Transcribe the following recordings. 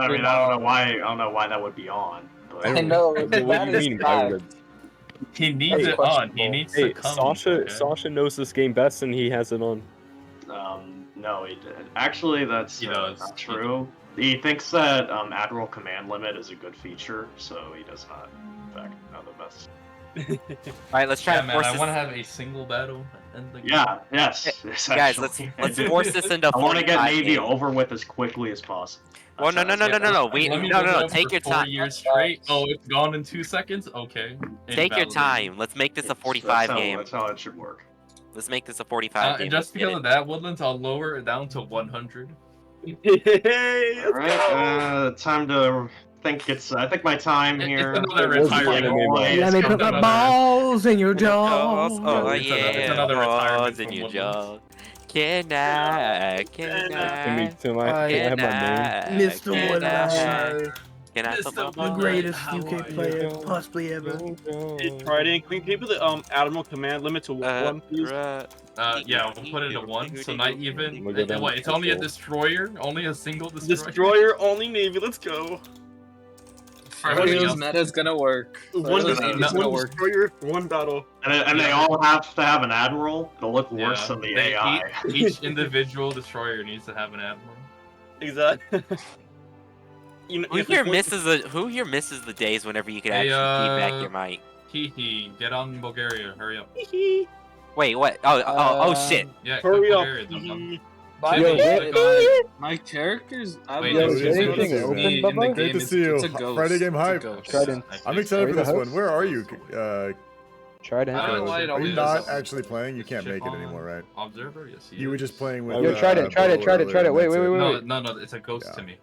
I mean, I don't know why that would be on. But... I know. What do you mean? Why would? He needs it on. He needs to come. Sasha knows this game best, and he has it on. No, he did. Actually, that's not true. He thinks that Admiral Command Limit is a good feature, so he does not, in fact, know the best. Alright, let's try to force I this. want to have a single battle. Yes. Guys, let's force this into 45 I want to get Navy games. over with as quickly as possible. Oh, no. Take your time. 4 years straight. Oh, it's gone in 2 seconds? Okay. Take your time. Let's make this a 45 game. That's how it should work. Let's make this a 45 game. Just because of that, Woodlands, I'll lower it down to 100. Alright, time to think I think my time here. It's another retirement. Let me put my balls in your jaws. Oh, It's yeah. another retirement Balls in from your Woodlands. jaws. Can I Can I have my name? Mr. Woodlands, Can I put my the greatest UK player possibly ever. Trident, can you put the Admiral Command Limit to 1, please? Yeah, we'll put it to 1, so not even. Wait, it's only a destroyer? Only a single destroyer? Destroyer, only Navy, let's go. Froyo's meta's gonna work. One destroyer, 1 battle. And they all have to have an admiral. It'll look worse than the AI. Each individual destroyer needs to have an admiral. Exactly. Who here misses the days whenever you can actually feedback your mic? Hehe, get on Bulgaria, hurry up. Wait, what? Oh shit. Yeah, hurry up. Bulgaria, My characters. Wait, is anything open, Bubba? Great to see you. Friday game hype. Trident. I'm excited for this one. Where are you? Trident. Are you not actually playing? You can't make it anymore, right? Observer, yes. You were just playing with. Yo, Trident. Wait. No, it's a ghost to me.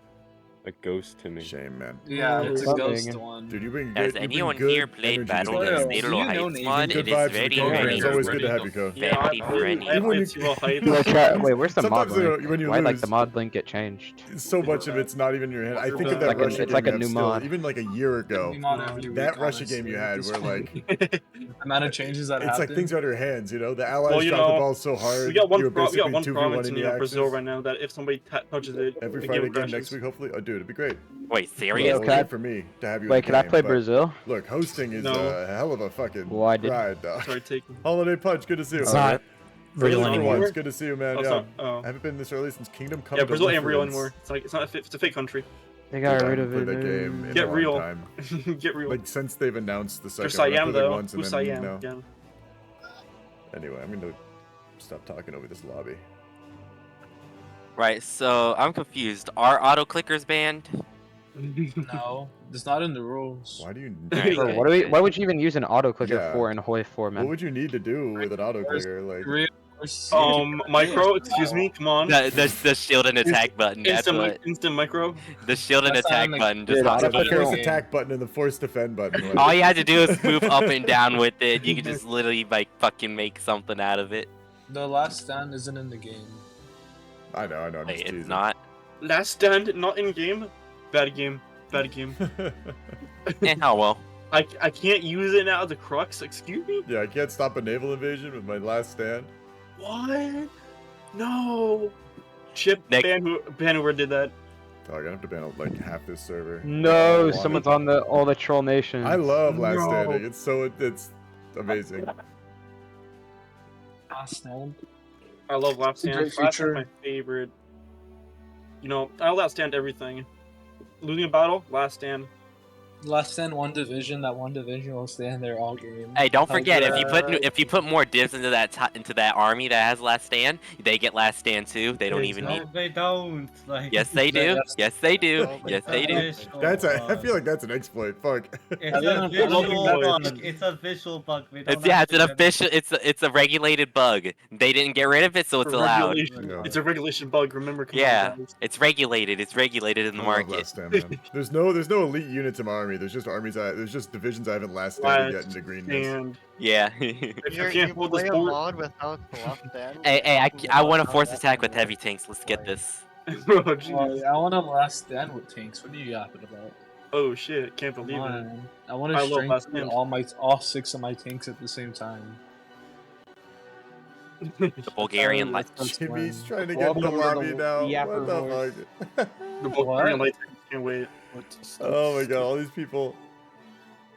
A ghost to me. Shame, man. Yeah, it's a Something. ghost one. Dude, you bring Has good. anyone good here played energy Battle to the of game. Little Heights mod? Good It is vibes very, to the game. very, It's always good to have you, Co. very friendly. Wait, where's the mod Sometimes link? when you Why lose, like the mod link get changed? so much of it's not even in your head. I think of that Like Russia it's game like a you new have still, mod. even like a year ago. That Russia game you had, where like The amount of changes that it's happened. like things are out of your hands. You know, the Allies Well, you drop the know, ball so hard. We got one you're basically province 2v1 in the axis. Brazil right now that if somebody touches it, Every the Friday game crashes. next week, hopefully. Oh, dude, it'd be great. Wait, Well, serious? it's great for me to have you. Wait, in can the I game, play but Brazil? Look, hosting is a hell of a fucking Why did? ride, dog. Sorry, taking. Holiday Punch, good to see you. It's not real Brazil anymore. once, good to see you, man. Oh, it's Yeah, not- oh. I haven't been this early since Kingdom Come. Yeah, Brazil ain't real Deliverance. anymore. It's like it's a fake country. They got rid of Played it. that game in Get a long real. time. Get real. Like since they've announced the For second one, I Siam played it though. once and Who's then, Siam? no. Yeah. Anyway, I'm gonna stop talking over this lobby. Right, so I'm confused. Are auto clickers banned? No, it's not in the rules. Why do you? Alright, Bro, good. what would you even use an auto clicker Yeah. for in Hoi 4, What man? would you need to do with an auto clicker? Like, Micro. Excuse me. Come on. The shield and attack button. That's what. Instant micro. The shield and That's attack not button Dude, just auto the pops clicker- up. force attack button and the force defend button. Like, All you had to do is move up and down with it. You could just literally like fucking make something out of it. The last stand isn't in the game. I know. I'm just Wait, teasing. it's not. Last stand, not in game. Bad game. Bad game. Oh well. I can't use it now as a crux. Excuse me. Yeah, I can't stop a naval invasion with my last stand. What? No. Chip Next- ban whoever did that. Dog, I'm gonna have to ban out like half this server. No, I someone's on all the troll nations. I love Last No. Standing. It's amazing. Last stand. I love Last Stand. Great Last Stand feature. is my favorite. You know, I Last Stand everything. Losing a battle, Last Stand. Last stand, one division. That one division will stay in there all game. Hey, don't Like, forget if you put more divs into that army that has last stand, they get last stand too. They don't even need. No, they don't. Like, Yes, they do. Yes, they do. Yes, they do. I feel like that's an exploit. Fuck. It's a visual bug. It's a visual bug. We don't It's an official. It's a regulated bug. They didn't get rid of it, so it's allowed. Yeah. It's a regulation bug. Remember? Come Yeah, on, guys. it's regulated. It's regulated in the I love market. Last Stand, man. There's no elite units in my army. There's just armies. There's just divisions I haven't last standed yet into greenness. And Yeah. if you can't hold the play a sport, mod without the left stand? Hey, I want to force attack with heavy tanks. Let's get this. oh, Oh, jeez. I want to last stand with tanks. What are you yapping about? Oh shit! Can't Come believe it. on. I want I to love last strengthen stand. all 6 of my tanks at the same time. The Bulgarian light. Jimmy's trying to get in the lobby now. What the fuck? The Bulgarian light tank. Can't wait. Oh my god, all these people.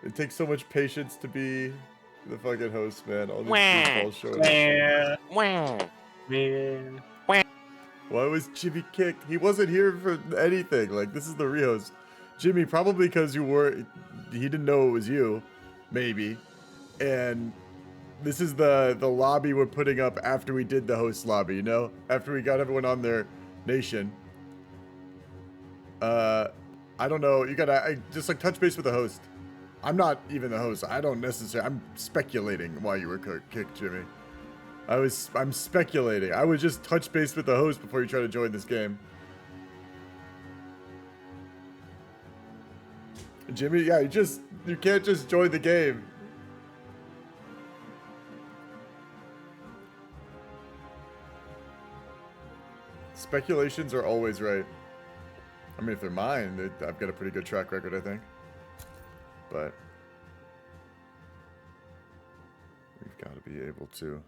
It takes so much patience to be the fucking host, man. All these people showing up. Man. Why was Jimmy kicked? He wasn't here for anything. Like, this is the rehost. Jimmy, probably because he didn't know it was you, maybe. And this is the lobby we're putting up after we did the host lobby, you know? After we got everyone on their nation. I don't know. You gotta just like touch base with the host. I'm not even the host. I don't necessarily. I'm speculating why you were kicked, Jimmy. I'm speculating. I would just touch base with the host before you try to join this game. Jimmy, yeah, you can't just join the game. Speculations are always right. I mean, if they're mine, I've got a pretty good track record, I think. But we've got to be able to.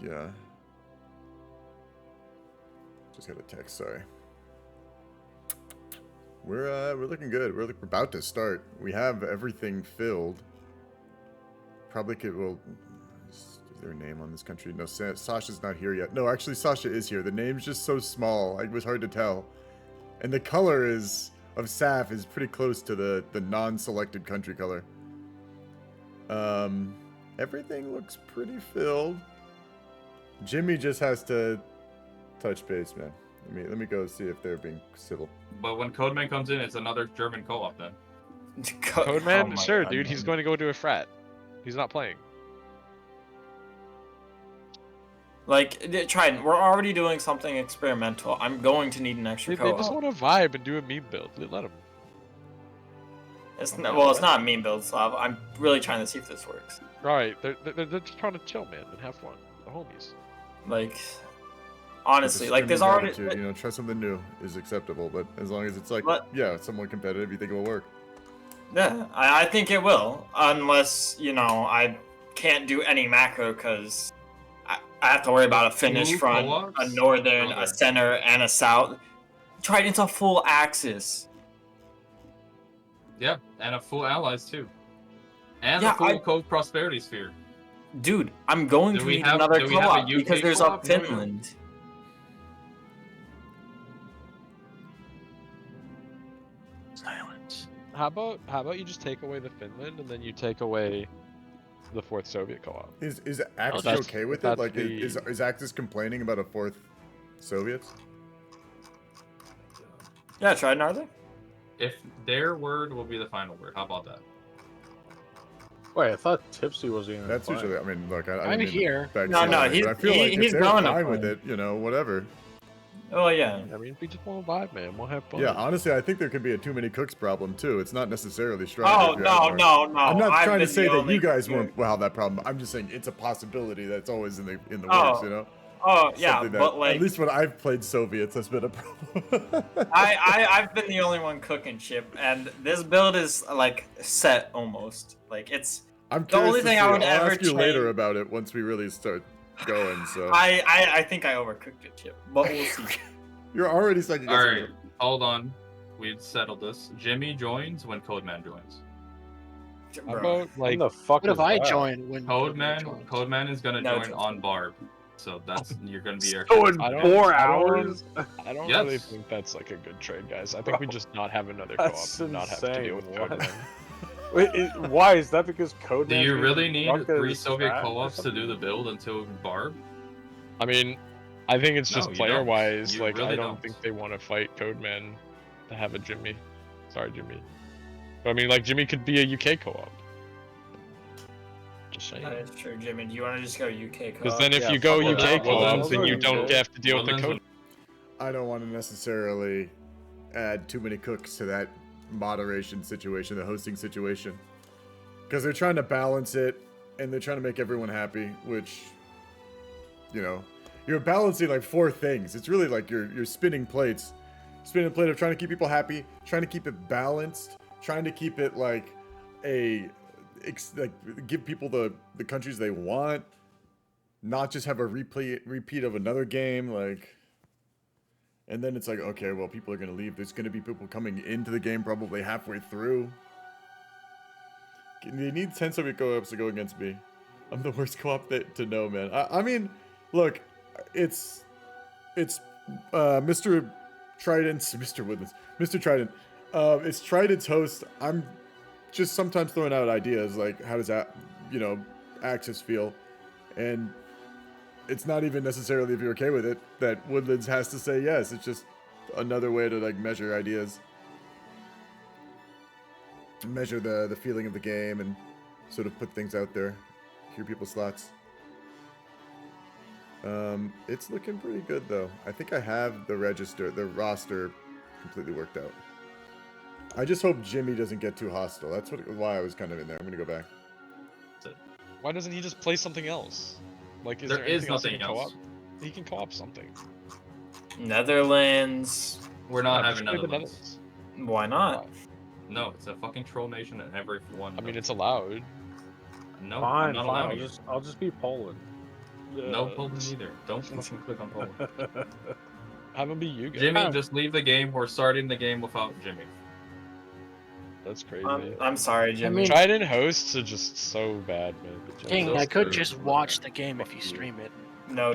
Yeah. Just got a text, sorry. We're looking good. We're about to start. We have everything filled. Probably could, well, is there a name on this country? No, Sasha's not here yet. No, actually Sasha is here. The name's just so small. It was hard to tell. And the color of Saph is pretty close to the non-selected country color. Everything looks pretty filled. Jimmy just has to touch base, man. Let me go see if they're being civil. But when Codeman comes in, it's another German co-op then. Codeman? Sure, God, dude. man. He's going to go to a frat. He's not playing. Like, Trident, we're already doing something experimental. I'm going to need an extra They co-op. just want to vibe and do a meme build. Let them. It's not a meme build, Slav. I'm really trying to see if this works. Right. They're just trying to chill, man, and have fun. The homies. Like, honestly, Just like, there's screaming already... gratitude, try something new is acceptable, but as long as it's like, yeah, somewhat competitive, you think it will work. Yeah, I think it will, unless, I can't do any macro, because I have to worry about a Finnish front, a northern, a center, and a south. Trident's a full axis. Yeah, and a full allies too. And a full prosperity sphere. Dude, I'm going to need another co-op because there's a Finland. Silence. How about you just take away the Finland and then you take away the fourth Soviet co-op? Is Axis okay with it? Like, is Axis complaining about a fourth Soviet? Yeah, Trident, are they? If their word will be the final word, how about that? Wait, I thought Tipsy was even. That's usually. I mean, look, I'm here. No, I feel like if they're fine with it, whatever. Oh yeah. I mean, we just want to vibe, man. We'll have fun. Yeah, honestly, I think there could be a too many cooks problem too. It's not necessarily strong. Oh no. I'm not trying to say that you guys won't have that problem. I'm just saying it's a possibility that's always in the works. Oh yeah, Something that, but like at least when I've played Soviets, that's been a problem. I've been the only one cooking chip, and this build is like set almost. Like it's. I'm the only thing I would I'll ever ask you change. later about it once we really start going. So I think I overcooked it, chip, but we'll see. You're already second guessing. Alright, hold on. We've settled this. Jimmy joins when Codeman joins. How about, like, the fuck What if I join when Codeman is gonna join on Barb. So you're gonna be in 4 hours. I don't really think that's like a good trade, guys. I think we just not have another co-op and not have to deal with Codeman. Wait, why is that? Because Codeman? Do you really need 3 Soviet co-ops to do the build until Barb? I mean, I think it's just No, you player-wise. don't. You Like, really I don't don't. think they want to fight Codeman to have a Jimmy. Sorry, Jimmy. But I mean, like, Jimmy could be a UK co-op. Just saying. That is true, Jimmy. Do you want to just go UK co-op? Because then if you go UK co-op, then you don't have to deal with the code. I don't want to necessarily add too many cooks to that moderation situation, the hosting situation, because they're trying to balance it and they're trying to make everyone happy, which, you're balancing like 4 things. It's really like you're spinning plates, spinning a plate of trying to keep people happy, trying to keep it balanced, trying to keep it like give people the countries they want, not just have a repeat of another game, like, and then it's like, okay, well, people are gonna leave. There's gonna be people coming into the game probably halfway through. You need 10 Soviet co-ops to go against me. I'm the worst co-op to know, man. I mean, look, it's Mr. Trident's, Mr. Woodlands, Mr. Trident. It's Trident's host. I'm just sometimes throwing out ideas like, how does that, you know, Axis feel? And it's not even necessarily, if you're okay with it, that Woodlands has to say yes. It's just another way to like measure ideas, measure the feeling of the game, and sort of put things out there, hear people's thoughts. It's looking pretty good though. I think I have the roster completely worked out. I just hope Jimmy doesn't get too hostile. That's why I was kind of in there. I'm gonna go back. Why doesn't he just play something else? Like, There is nothing else. Co-op? He can co-op something. Netherlands. We're not Yeah, having just play the Netherlands. Why not? No, it's a fucking troll nation and everyone. I mean, it's allowed. No, Fine, I'm not fine. allowing it. I'll just be Poland. No Poland either. Don't fucking click on Poland. Have him be you guys. Jimmy, just leave the game. We're starting the game without Jimmy. That's crazy. I'm sorry, Jimmy. Trident hosts are just so bad, man. King, I could just watch the game if you stream it. No,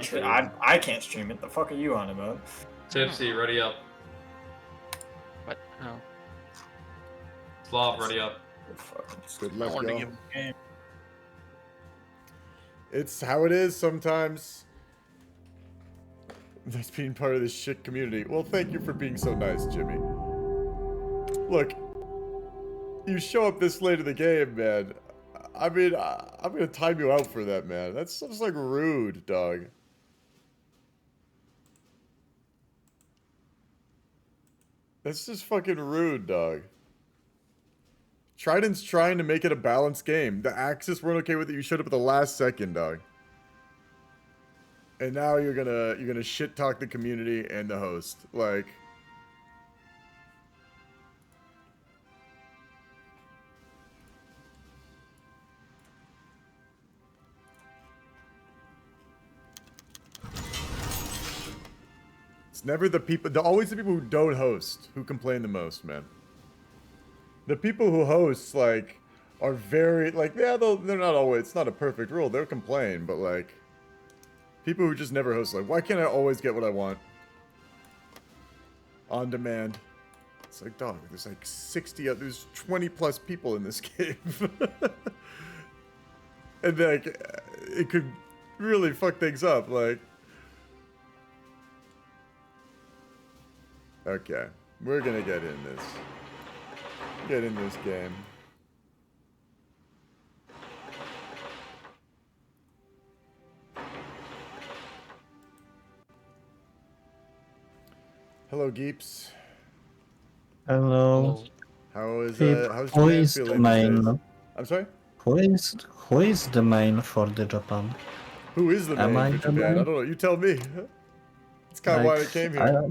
I can't stream it. The fuck are you on about? Tipsy, ready up. What? No. Slav, ready up. Good I luck, want to y'all. give him a game. It's how it is sometimes. That's being part of this shit community. Well, thank you for being so nice, Jimmy. Look, you show up this late in the game, man. I mean, I'm gonna time you out for that, man. That's just like rude, dog. That's just fucking rude, dog. Trident's trying to make it a balanced game. The Axis weren't okay with it. You showed up at the last second, dog. And now you're gonna shit talk the community and the host. Like, it's never the people, always the people who don't host who complain the most, man. The people who host, like, are very, like, yeah, they're not always, it's not a perfect rule, they'll complain, but, like, people who just never host, like, why can't I always get what I want? On demand. It's like, dog, there's like there's 20 plus people in this game. And, like, it could really fuck things up, like. Okay, we're gonna get in this. Get in this game. Hello, Geeps. Hello. How's Who Japan is the feeling main? these days? I'm sorry? Who is the main for the Japan? Who is the Am I main for the Japan? main? I don't know. You tell me. It's kind of why I came here.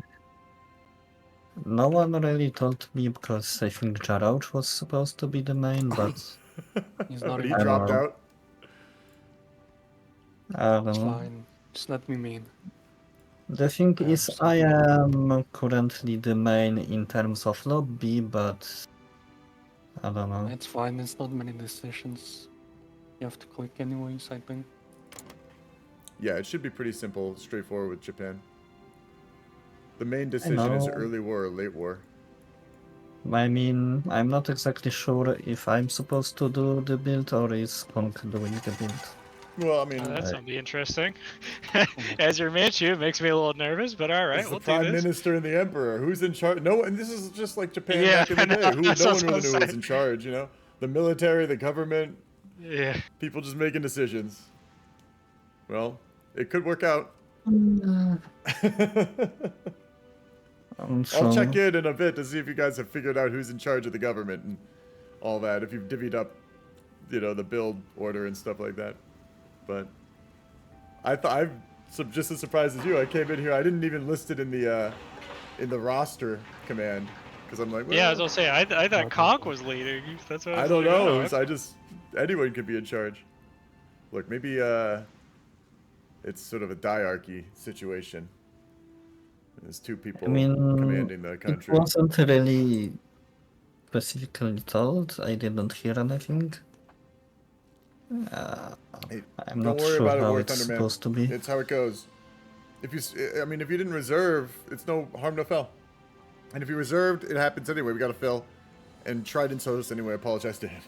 No one really told me because I think Jarauch was supposed to be the main, but He's not But he even- dropped out. I don't It's know. fine. Just let me mean. The thing is, I am currently the main in terms of lobby, but I don't know. It's fine. It's not many decisions. You have to click anyways, I think. Yeah, it should be pretty simple, straightforward with Japan. The main decision is know. early war or late war. I mean, I'm not exactly sure if I'm supposed to do the build or is Conq doing the build. Well, I mean, That's gonna be interesting. As your Manchu, it makes me a little nervous, but all right, it's the we'll do prime this. minister and the emperor. Who's in charge? No one. This is just like Japan Yeah, back in the I know, day. that's No what one I really was knew who was saying. in charge. You know, the military, the government. Yeah. People just making decisions. Well, it could work out. I'll check in a bit to see if you guys have figured out who's in charge of the government and all that. If you've divvied up, you know, the build order and stuff like that. But I'm just as surprised as you. I came in here. I didn't even list it in the roster command because I'm like, well, Yeah, I was gonna say, I thought Conq was leading. That's what I I was don't like, know. oh, I just anyone could be in charge. Look, maybe it's sort of a diarchy situation. There's two people I mean, commanding the country. It wasn't really specifically told. I didn't hear anything. I'm not sure how it's supposed to be. It's how it goes. If you, I mean, if you didn't reserve, it's no harm, no foul. And if you reserved, it happens anyway. We got to fill. And Trident's host anyway. I apologize to him.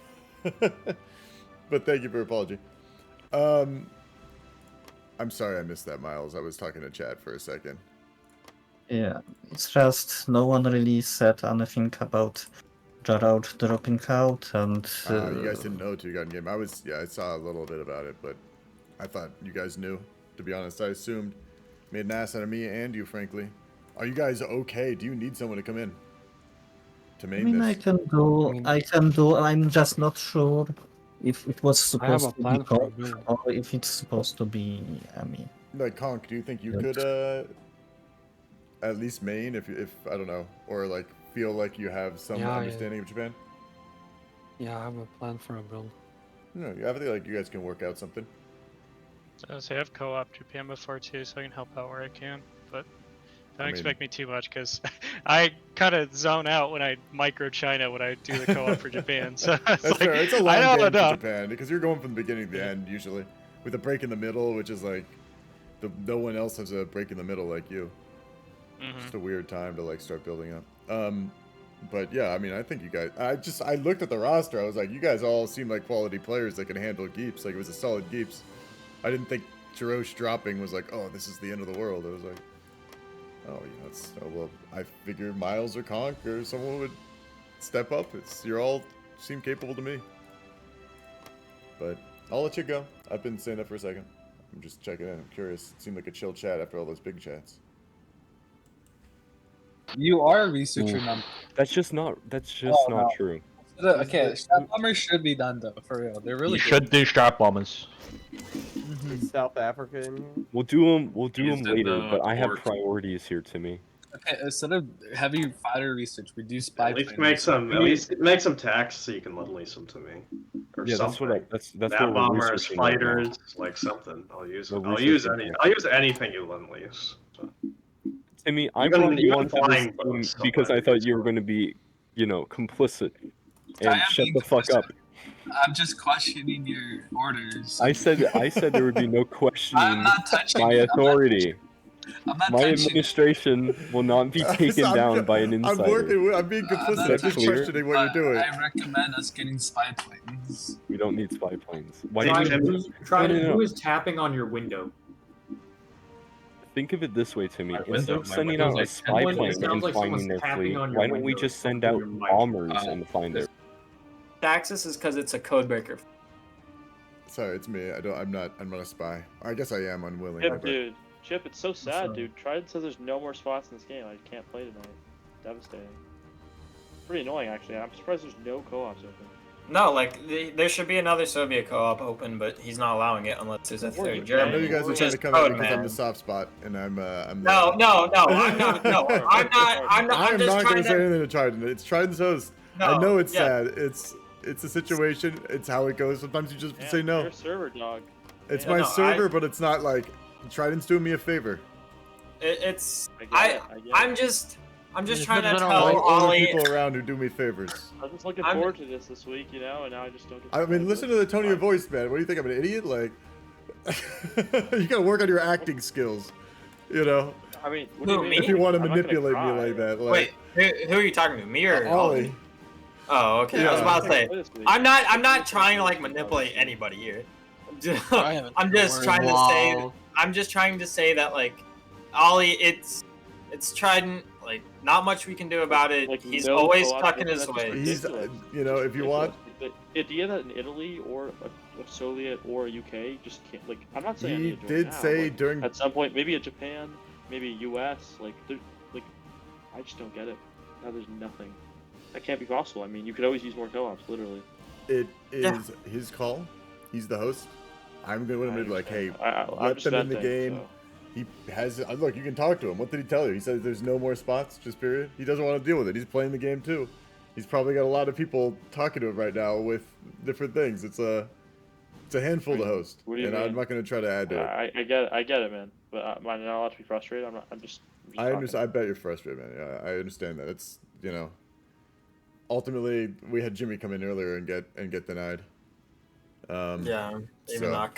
But thank you for your apology. I'm sorry I missed that, Miles. I was talking to chat for a second. Yeah, it's just no one really said anything about Jarrod dropping out, and you guys didn't know till you got in game. I saw a little bit about it, but I thought you guys knew. To be honest, I assumed. Made an ass out of me and you, frankly. Are you guys okay? Do you need someone to come in to main this? I can do. I'm just not sure if it was supposed to be Conq or if it's supposed to be me. Like Conq, do you think you could at least main if I don't know, or like feel like you have some understanding of Japan? Yeah, I have a plan for a build. No, I think like you guys can work out something. So I have co-op Japan before too, so I can help out where I can, but don't expect me too much because I kind of zone out when I micro China when I do the co-op for Japan. So That's like, fair. It's a long game for Japan because you're going from the beginning to the end usually, with a break in the middle, which is like no one else has a break in the middle like you. Just a weird time to like start building up. But yeah, I mean, I think you guys. I looked at the roster. I was like, you guys all seem like quality players that can handle Geeps. Like it was a solid Geeps. I didn't think Chirosh dropping was like, oh, this is the end of the world. I was like, oh, yeah, well, I figured Miles or Conq or someone would step up. You all seem capable to me. But I'll let you go. I've been saying that for a second. I'm just checking in. I'm curious. It seemed like a chill chat after all those big chats. You are a researcher now. That's just not true. Okay, strap bombers should be done though, for real. They're really You should do strap bombers. South African. We'll do them later, but I have priorities here, Timmy. Okay, instead of heavy fighter research, we do spy. At least make some tax so you can lend lease them to me. Or yeah, something. that's what we're bombers, researching fighters, right like something. I'll use anything you lend lease. So. Timmy, I brought you on this team because I thought you were going to be, complicit and shut the fuck up. I'm just questioning your orders. I said there would be no questioning my authority. My administration will not be taken down by an insider. I'm being complicit. I'm just questioning what you're doing. I recommend us getting spy planes. We don't need spy planes. Who is tapping on your window? Think of it this way, Timmy. Instead of sending out a spy plane and finding their fleet, why don't we just send out bombers and find their... Taxes is because it's a codebreaker. Sorry, it's me. I'm not a spy. I guess I am unwilling. Dude. Chip, it's so sad, dude. Trident says there's no more spots in this game. I can't play tonight. Devastating. Pretty annoying, actually. I'm surprised there's no co-ops open. No, like, there should be another Soviet co-op open, but he's not allowing it unless there's a third German. I know you guys are trying to come in because I'm the soft spot, and I'm I'm not. No, I'm not. I'm not going to say anything to Trident. It's Trident's host. No, I know it's sad. It's a situation. It's how it goes. Sometimes you just say no. You're a server dog. It's my server, but it's not like Trident's doing me a favor. I'm just trying to tell Ollie. People around who do me favors. I was just looking forward to this week, and now I just don't get I mean, listen to the tone of your voice, man. What do you think? I'm an idiot? Like, you gotta work on your acting skills, I mean, what do you mean? If you want to manipulate me like that. Like, wait, who are you talking to? Me or Ollie? Oh, okay. Yeah. I was about to say, I'm not trying to like manipulate anybody here. I'm just trying to say that like, Ollie, it's Trident. Like, not much we can do about it. Like, he's always stuck in his way. He's, if you want. The idea that in Italy or a Soviet or a UK just can't, like, I'm not saying He I need to did now, say but during. at some point, maybe a Japan, maybe a US, like, I just don't get it. Now there's nothing. That can't be possible. I mean, you could always use more co-ops, literally. It is his call. He's the host. I'm going to be like, hey, let them in the game. So. He has look. You can talk to him. What did he tell you? He says there's no more spots. Just period. He doesn't want to deal with it. He's playing the game too. He's probably got a lot of people talking to him right now with different things. It's It's a handful to host, What do you and mean? I'm not going to try to add to it. I get it, man. But am I not allowed to be frustrated? I'm just I talking. understand. I bet you're frustrated, man. Yeah, I understand that. It's ultimately we had Jimmy come in earlier and get denied. Yeah, even though I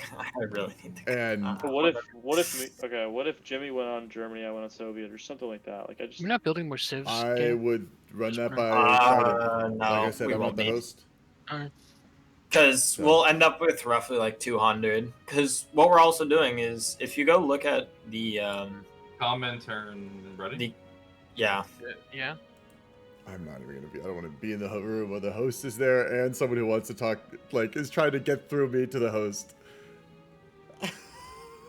really need to. And But what if Jimmy went on Germany, I went on Soviet, or something like that? Like I just. We're not building more civs. I would run that by No, like I said, we I'm won't not the need. host. Because we'll end up with roughly like 200. Because what we're also doing is, if you go look at the commenter and Reddit. Yeah. I'm not even gonna be. I don't want to be in the room where the host is there and someone who wants to talk, like, is trying to get through me to the host.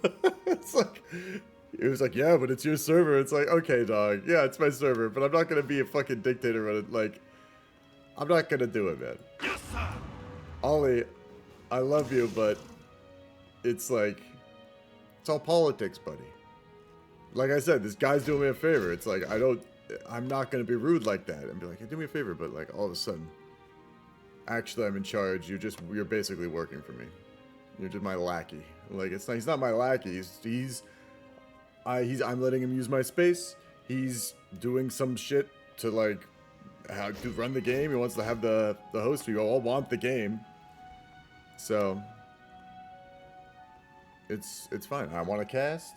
It's like, it was like, yeah, but it's your server. It's like, okay, dog, yeah, it's my server, but I'm not gonna be a fucking dictator running. Like, I'm not gonna do it, man. Yes, sir. Ollie, I love you, but it's like, it's all politics, buddy. Like I said, this guy's doing me a favor. It's like, I'm not going to be rude like that and be like, hey, do me a favor, but like all of a sudden, actually I'm in charge. You're basically working for me. You're just my lackey. Like, he's not my lackey. I'm letting him use my space. He's doing some shit to like, to run the game. He wants to have the host. We all want the game. So it's fine. I want to cast.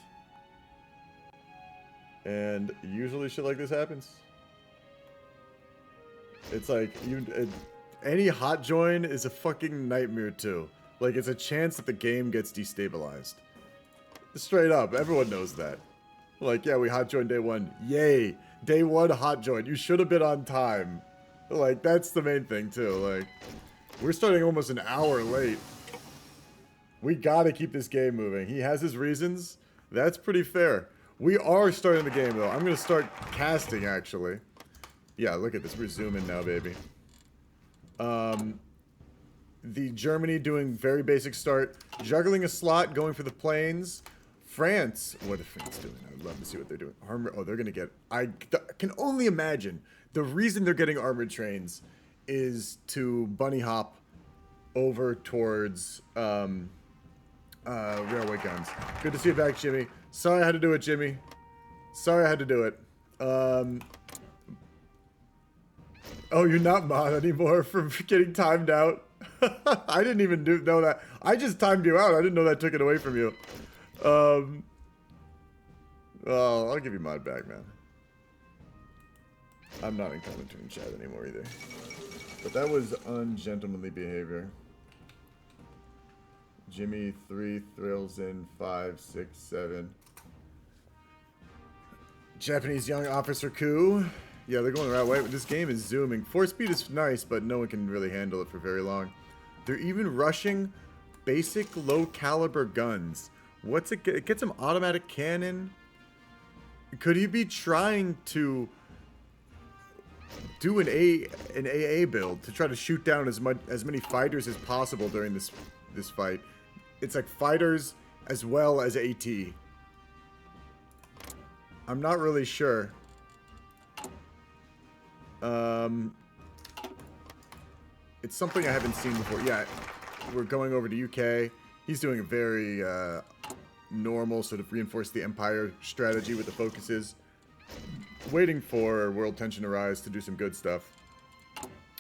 And usually shit like this happens. It's like, any hot join is a fucking nightmare too. Like, it's a chance that the game gets destabilized. Straight up, everyone knows that. Like, yeah, we hot joined day one. Yay! Day one hot join. You should have been on time. Like, that's the main thing too. Like, we're starting almost an hour late. We gotta keep this game moving. He has his reasons. That's pretty fair. We are starting the game, though. I'm going to start casting, actually. Yeah, look at this. We're zooming now, baby. The Germany doing very basic start. Juggling a slot, going for the planes. France. What are France doing? I'd love to see what they're doing. Armor. Oh, they're going to get... I can only imagine the reason they're getting armored trains is to bunny hop over towards railway guns. Good to see you back, Jimmy. Sorry I had to do it, Jimmy. Sorry I had to do it. Oh, you're not mod anymore from getting timed out. I didn't even know that. I just timed you out. I didn't know that took it away from you. Oh, I'll give you mod back, man. I'm not in commentary chat anymore either. But that was ungentlemanly behavior. Jimmy 3 thrills in 5, 6, 7. Japanese young officer coup. Yeah, they're going the right way. This game is zooming. 4 speed is nice, but no one can really handle it for very long. They're even rushing basic low caliber guns. What's it get? It gets some automatic cannon. Could he be trying to do an AA build to try to shoot down as many fighters as possible during this fight? It's like fighters as well as AT. I'm not really sure. It's something I haven't seen before. Yeah, we're going over to UK. He's doing a very normal sort of reinforce the empire strategy with the focuses. Waiting for world tension to rise to do some good stuff.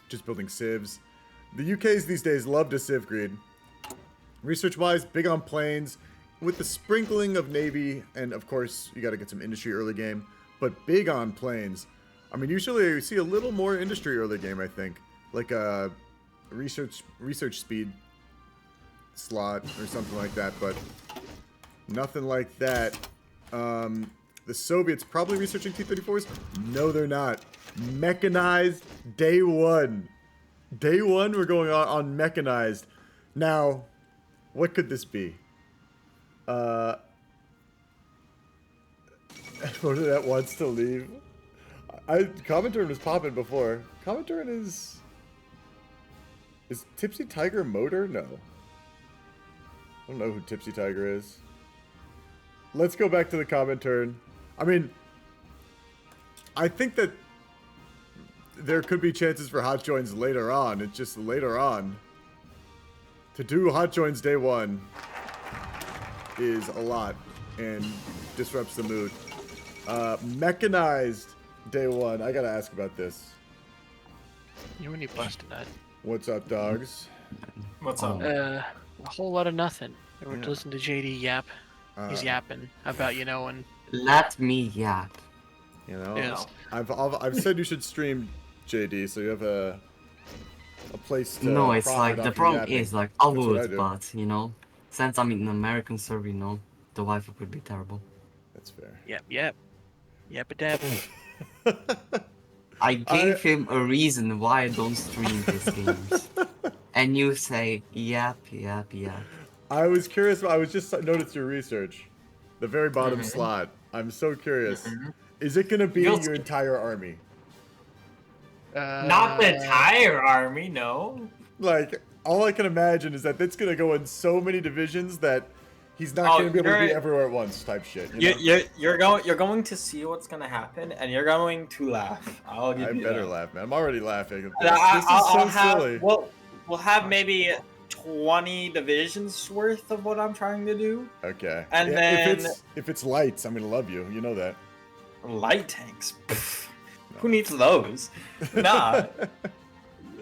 Just building civs. The UKs these days love to civ greed. Research-wise, big on planes, with the sprinkling of Navy, and of course, you got to get some industry early game, but big on planes. I mean, usually you see a little more industry early game, I think. Like a research speed slot or something like that, but nothing like that. The Soviets probably researching T-34s? No, they're not. Mechanized day one. Day one, we're going on mechanized. Now, what could this be? That wants to leave. Commentary was popping before. Commentary is Tipsy Tiger Motor? No. I don't know who Tipsy Tiger is. Let's go back to the comment turn. I mean, I think that there could be chances for hot joins later on. It's just later on. To do hot joins day one is a lot and disrupts the mood. Mechanized day one. I gotta ask about this. You and you busted that. What's up, dogs? What's up? A whole lot of nothing. We were listening to JD yap. He's yapping about and. Let me yap. You know, Yes. I've said you should stream JD, so you have a place to. No, it's profit like off the your problem yapping. is like I That's what I would, do. but since I'm in an American server, the Wi-Fi could be terrible. That's fair. Yep. Yap a dab. I gave him a reason why I don't stream these games, and you say yap. I was curious. I was just noticed your research, the very bottom slot. I'm so curious. Is it gonna be your entire army? Not the entire army, no. Like, all I can imagine is that it's gonna go in so many divisions that he's not gonna be able to be everywhere at once, type shit. You're going to see what's gonna happen, and you're going to laugh. I'll give you better that. laugh, man. I'm already laughing at this. I'll This is so silly. We'll have maybe 20 divisions worth of what I'm trying to do. Okay. And Yeah, then if it's lights, I'm gonna love you. You know that. light tanks. Pff, who needs those? Nah.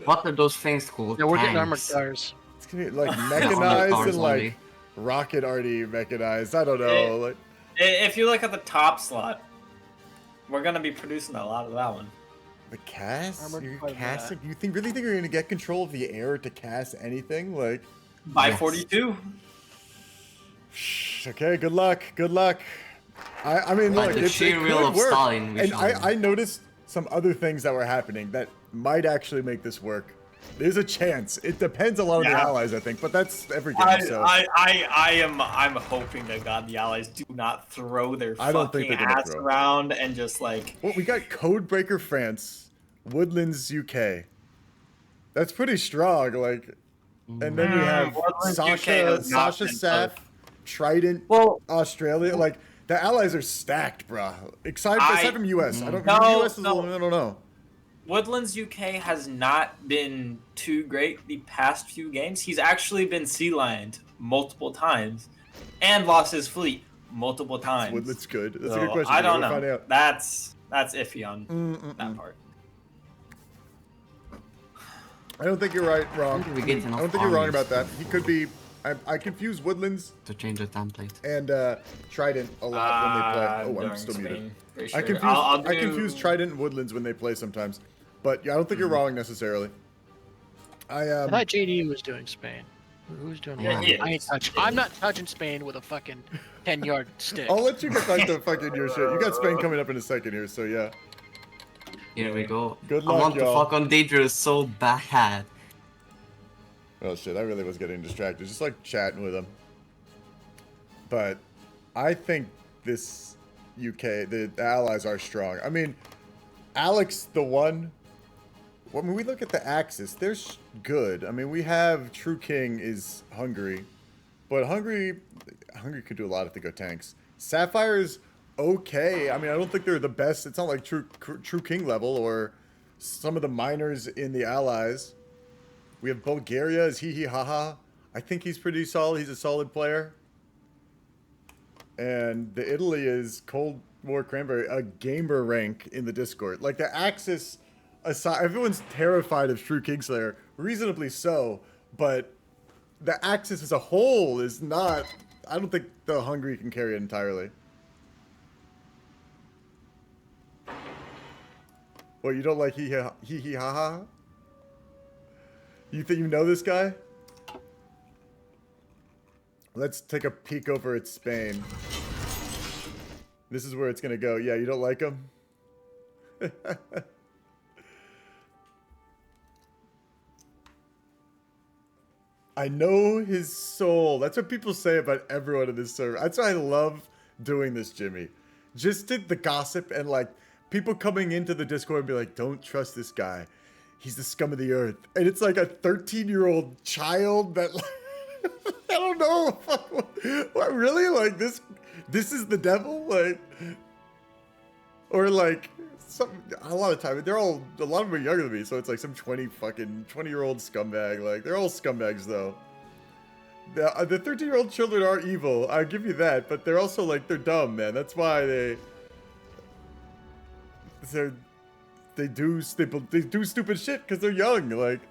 What are those things called? Yeah, we're getting armored Tanks. cars. It's gonna be like mechanized cars and like only. rocket already mechanized. I don't know. Like, If you look at the top slot, we're gonna be producing a lot of that one. the cast? Armored You're fighter, casting? You really think you're gonna get control of the air to cast anything? Like, By 42. okay, good luck. Good luck. I mean, Like look, the it sheer could will of work. Stalin, we And shall. I noticed some other things that were happening that might actually make this work. There's a chance. It depends a lot on the Yeah. allies, I think, but that's every game. So I'm hoping to God the allies do not throw their I don't think fucking they're gonna ass throw. around and just like. well, we got Codebreaker France, Woodlands UK. That's pretty strong. Like, and then we have Woodlands UK has not Sasha been Saph, Trident, Australia. Like, the allies are stacked, bruh. Aside from US, I don't. No, US is I don't know. Woodlands UK has not been too great the past few games. He's actually been sea lioned multiple times, and lost his fleet multiple times. Woodlands good. That's a So, good question. I don't We'll find know. out. That's iffy on that part. I don't think you're wrong. we get I enough don't think you're wrong armies about that. He could be. I confuse Woodlands to change the template and Trident a lot when they play. Oh, I'm during still Spain, muted. pretty I sure. confuse I'll I do- confuse Trident and Woodlands when they play sometimes, but yeah, I don't think you're wrong necessarily. I thought JD was doing Spain. Who's doing Yeah, what? he I ain't is. touching. I'm not touching Spain with a fucking 10-yard stick. I'll let you get back to fucking your shit. You got Spain coming up in a second here, so yeah. Here we go. Good I luck, want to y'all. fuck on Dangerous so bad. Oh shit, I really was getting distracted, just like chatting with him. But I think this UK, the allies are strong. I mean, AlexTHEONE. When we look at the Axis, they're good. I mean, we have Trueking is Hungary, but Hungary could do a lot if they go tanks. Sapphire's okay. I mean, I don't think they're the best. It's not like Trueking level or some of the minors in the allies. We have Bulgaria is Hehehaha. I think he's pretty solid. He's a solid player. And the Italy is Cold War Cranberry, a gamer rank in the Discord. Like the Axis, aside, everyone's terrified of Truekingslayer, reasonably so. But the Axis as a whole is not. I don't think the Hungary can carry it entirely. What, you don't like Hehehaha? You think you know this guy? Let's take a peek over at Spain. This is where it's gonna go. Yeah, you don't like him? I know his soul. That's what people say about everyone in this server. That's why I love doing this, Jimmy. Just the gossip and like people coming into the Discord and be like, don't trust this guy. He's the scum of the earth. And it's like a 13-year-old child that I don't know. What, really? Like this is the devil? Like, or like a lot of time, a lot of them are younger than me, so it's like some 20-year-old scumbag. Like, they're all scumbags though. The 13-year-old children are evil. I'll give you that, but they're also like they're dumb, man. That's why they do stupid shit because they're young. Like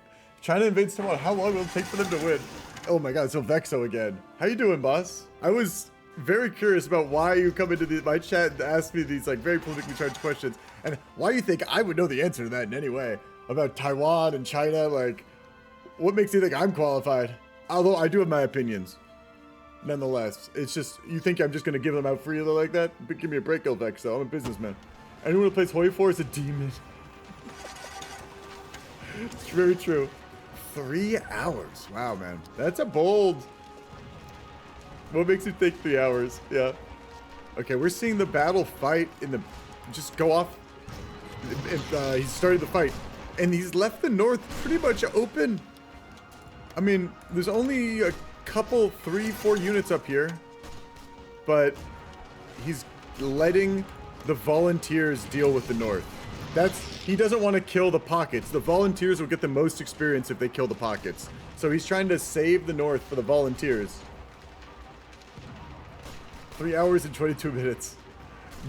China invades Taiwan. How long will it take for them to win? Oh my God, it's Vexo again. How you doing, boss? I was very curious about why you come into my chat and ask me these like very politically charged questions, and why you think I would know the answer to that in any way about Taiwan and China. Like, what makes you think I'm qualified? Although I do have my opinions. Nonetheless, it's just, you think I'm just going to give them out freely like that? But give me a break, Vexo. I'm a businessman. Anyone who plays Hoi 4 is a demon. It's very true. 3 hours. Wow, man. That's a bold. What makes you think 3 hours? Yeah. Okay, we're seeing the battle fight in the... Just go off. He started the fight. And he's left the north pretty much open. I mean, there's only a couple, 3-4 units up here. But he's letting the volunteers deal with the north. He doesn't want to kill the pockets. The volunteers will get the most experience if they kill the pockets. So he's trying to save the north for the volunteers. 3 hours and 22 minutes.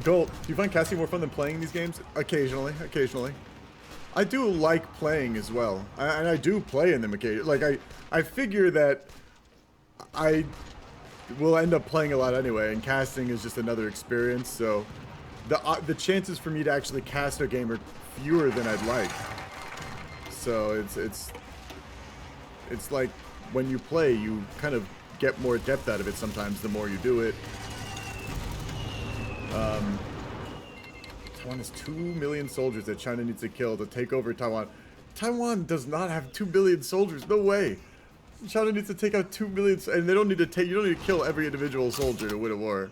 Gold, do you find casting more fun than playing these games? Occasionally. I do like playing as well. And I do play in them occasionally. Like, I figure that I will end up playing a lot anyway, and casting is just another experience, so the chances for me to actually cast a game are fewer than I'd like. So it's like when you play, you kind of get more depth out of it sometimes the more you do it. Taiwan has 2 million soldiers that China needs to kill to take over Taiwan. Taiwan does not have 2 billion soldiers. No way. China needs to take out 2 million, and they don't need to take. You don't need to kill every individual soldier to win a war.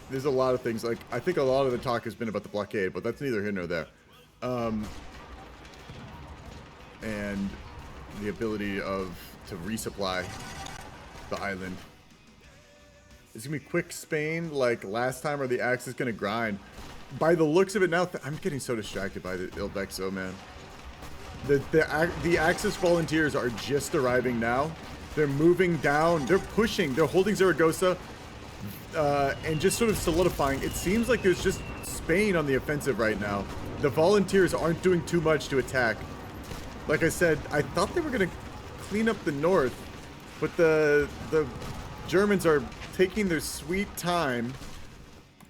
There's a lot of things. Like, I think a lot of the talk has been about the blockade, but that's neither here nor there. And the ability to resupply the island. It's gonna be quick Spain like last time, or the Axe is gonna grind. By the looks of it now, I'm getting so distracted by the Vexo, man. The Axis volunteers are just arriving now. They're moving down. They're pushing. They're holding Zaragoza and just sort of solidifying. It seems like there's just Spain on the offensive right now. The volunteers aren't doing too much to attack. Like I said, I thought they were going to clean up the north, but the Germans are taking their sweet time.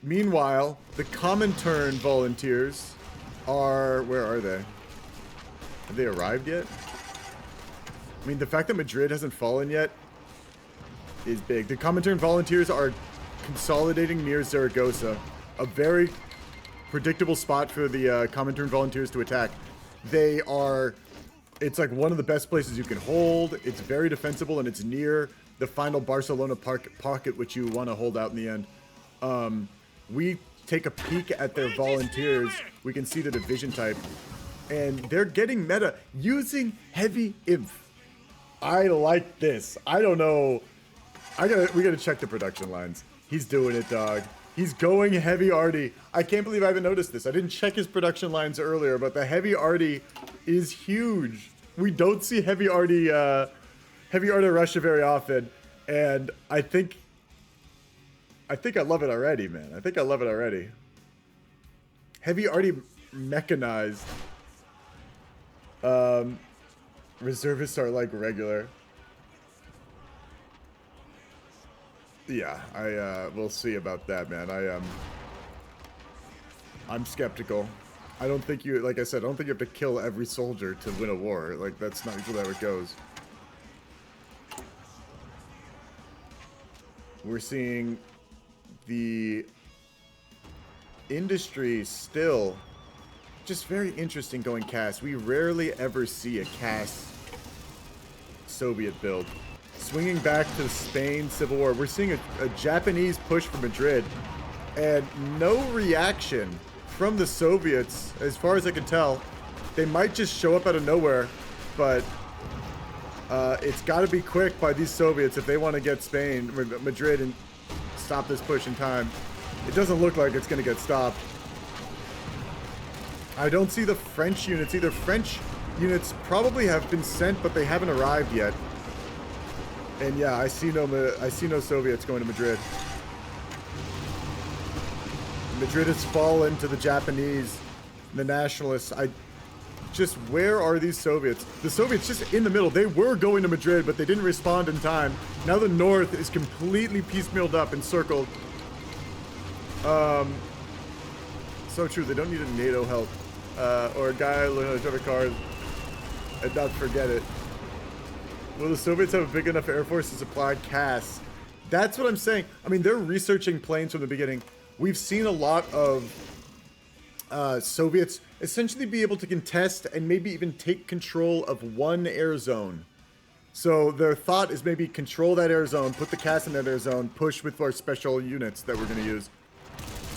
Meanwhile, the Comintern volunteers are... Where are they? Have they arrived yet? I mean, the fact that Madrid hasn't fallen yet is big. The Comintern volunteers are consolidating near Zaragoza, a very predictable spot for the Comintern volunteers to attack. They are... It's like one of the best places you can hold. It's very defensible, and it's near the final Barcelona pocket, which you want to hold out in the end. We take a peek at their volunteers. We can see the division type. And they're getting meta using heavy inf. I like this. I don't know. We gotta check the production lines. He's doing it, dog. He's going heavy arty. I can't believe I haven't noticed this. I didn't check his production lines earlier, but the heavy arty is huge. We don't see heavy arty Russia very often, and I think I love it already, man. I think I love it already. Heavy arty mechanized. Reservists are like regular. Yeah, we'll see about that, man. I'm skeptical. I don't think you, like I said, I don't think you have to kill every soldier to win a war. Like, that's not usually how it goes. We're seeing the industry still just very interesting going cast. We rarely ever see a cast Soviet build. Swinging back to the Spain Civil War, we're seeing a Japanese push for Madrid, and no reaction from the Soviets, as far as I can tell. They might just show up out of nowhere, but it's got to be quick by these Soviets if they want to get Spain, Madrid, and stop this push in time. It doesn't look like it's going to get stopped. I don't see the French units either. French units probably have been sent, but they haven't arrived yet. And yeah, I see no Soviets going to Madrid. Madrid has fallen to the Japanese, the nationalists. Where are these Soviets? The Soviets just in the middle. They were going to Madrid, but they didn't respond in time. Now the north is completely piecemealed up, encircled. So true. They don't need a NATO help. Or a guy learning how to drive a car and not forget it. Will the Soviets have a big enough air force to supply CAS? That's what I'm saying. I mean, they're researching planes from the beginning. We've seen a lot of Soviets essentially be able to contest and maybe even take control of one air zone. So their thought is maybe control that air zone, put the CAS in that air zone, push with our special units that we're going to use.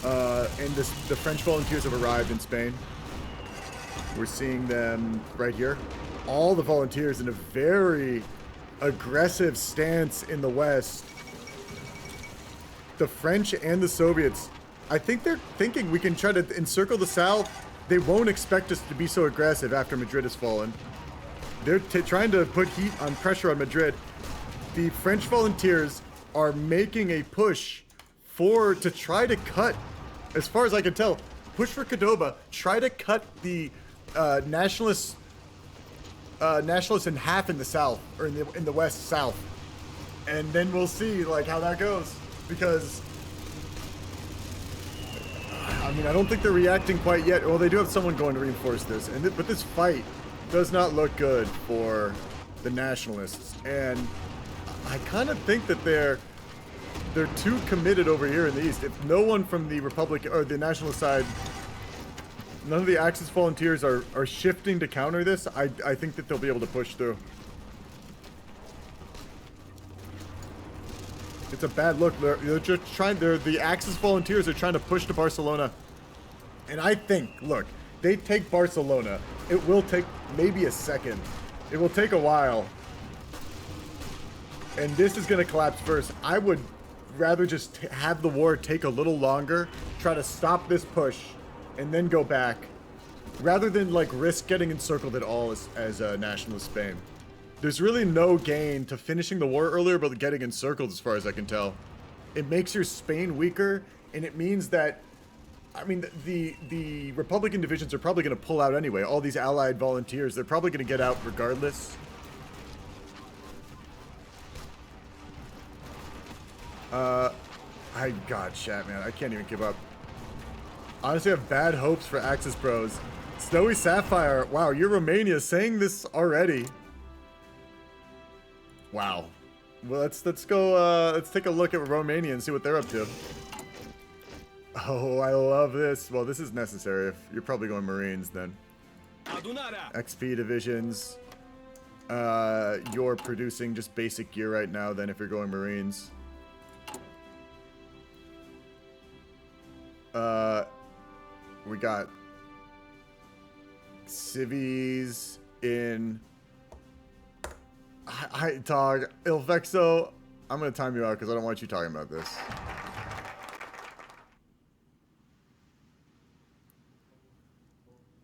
And the French volunteers have arrived in Spain. We're seeing them right here. All the volunteers in a very aggressive stance in the west. The French and the Soviets, I think they're thinking we can try to encircle the south. They won't expect us to be so aggressive after Madrid has fallen. They're trying to put heat on pressure on Madrid. The French volunteers are making a push to try to cut, as far as I can tell, push for Cordoba, try to cut the nationalists in half in the south, or in the west south. And then we'll see like how that goes. Because, I mean, I don't think they're reacting quite yet. Well, they do have someone going to reinforce this. But this fight does not look good for the nationalists. And I kind of think that they're too committed over here in the east. If no one from the Republic or the nationalist side, none of the Axis volunteers are shifting to counter this, I think that they'll be able to push through. It's a bad look. They're just trying. The Axis volunteers are trying to push to Barcelona, and I think, look, they take Barcelona. It will take maybe a second. It will take a while, and this is going to collapse first. I would rather just have the war take a little longer, try to stop this push, and then go back, rather than like risk getting encircled at all as nationalist Spain. There's really no gain to finishing the war earlier, but getting encircled, as far as I can tell. It makes your Spain weaker, and it means that, I mean, the Republican divisions are probably going to pull out anyway. All these allied volunteers, they're probably going to get out regardless. God, chat, man, I can't even give up. Honestly, I have bad hopes for Axis Bros. Snowy Sapphire, wow, you're Romania saying this already. Wow. Well, let's go, let's take a look at Romania and see what they're up to. Oh, I love this. Well, this is necessary. If you're probably going Marines, then. XP divisions. You're producing just basic gear right now, then, if you're going Marines. We got civies in... Hi, Tog. Ilvexo, I'm going to time you out because I don't want you talking about this.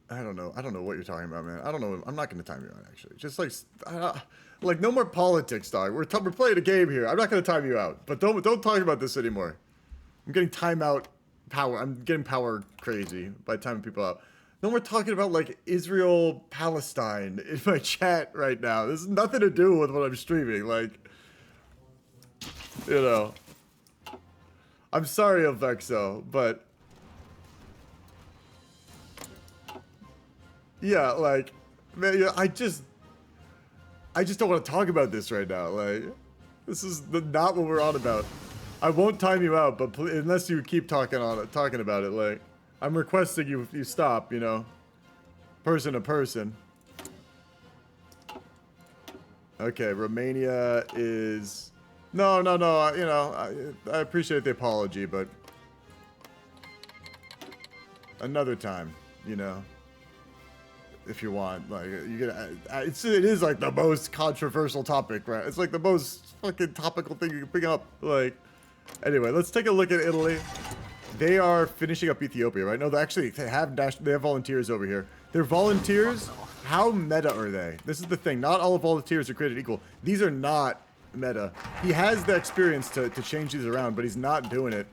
I don't know what you're talking about, man. I don't know. I'm not going to time you out, actually. Just like no more politics, dog. We're playing a game here. I'm not going to time you out. But don't talk about this anymore. I'm getting timeout power. I'm getting power crazy by timing people out. No more talking about, like, Israel, Palestine in my chat right now. This has nothing to do with what I'm streaming. Like, you know. I'm sorry, Avexo, but... yeah, like, man, I just don't want to talk about this right now. Like, this is not what we're on about. I won't time you out, but unless you keep talking about it, like... I'm requesting you stop, you know, person to person. Okay, Romania is... No, you know, I appreciate the apology, but... another time, you know, if you want. Like, you get, it is like the most controversial topic, right? It's like the most fucking topical thing you can pick up. Like, anyway, let's take a look at Italy. They are finishing up Ethiopia, right? No, they have volunteers over here. They're volunteers. How meta are they? This is the thing. Not all volunteers are created equal. These are not meta. He has the experience to change these around, but he's not doing it.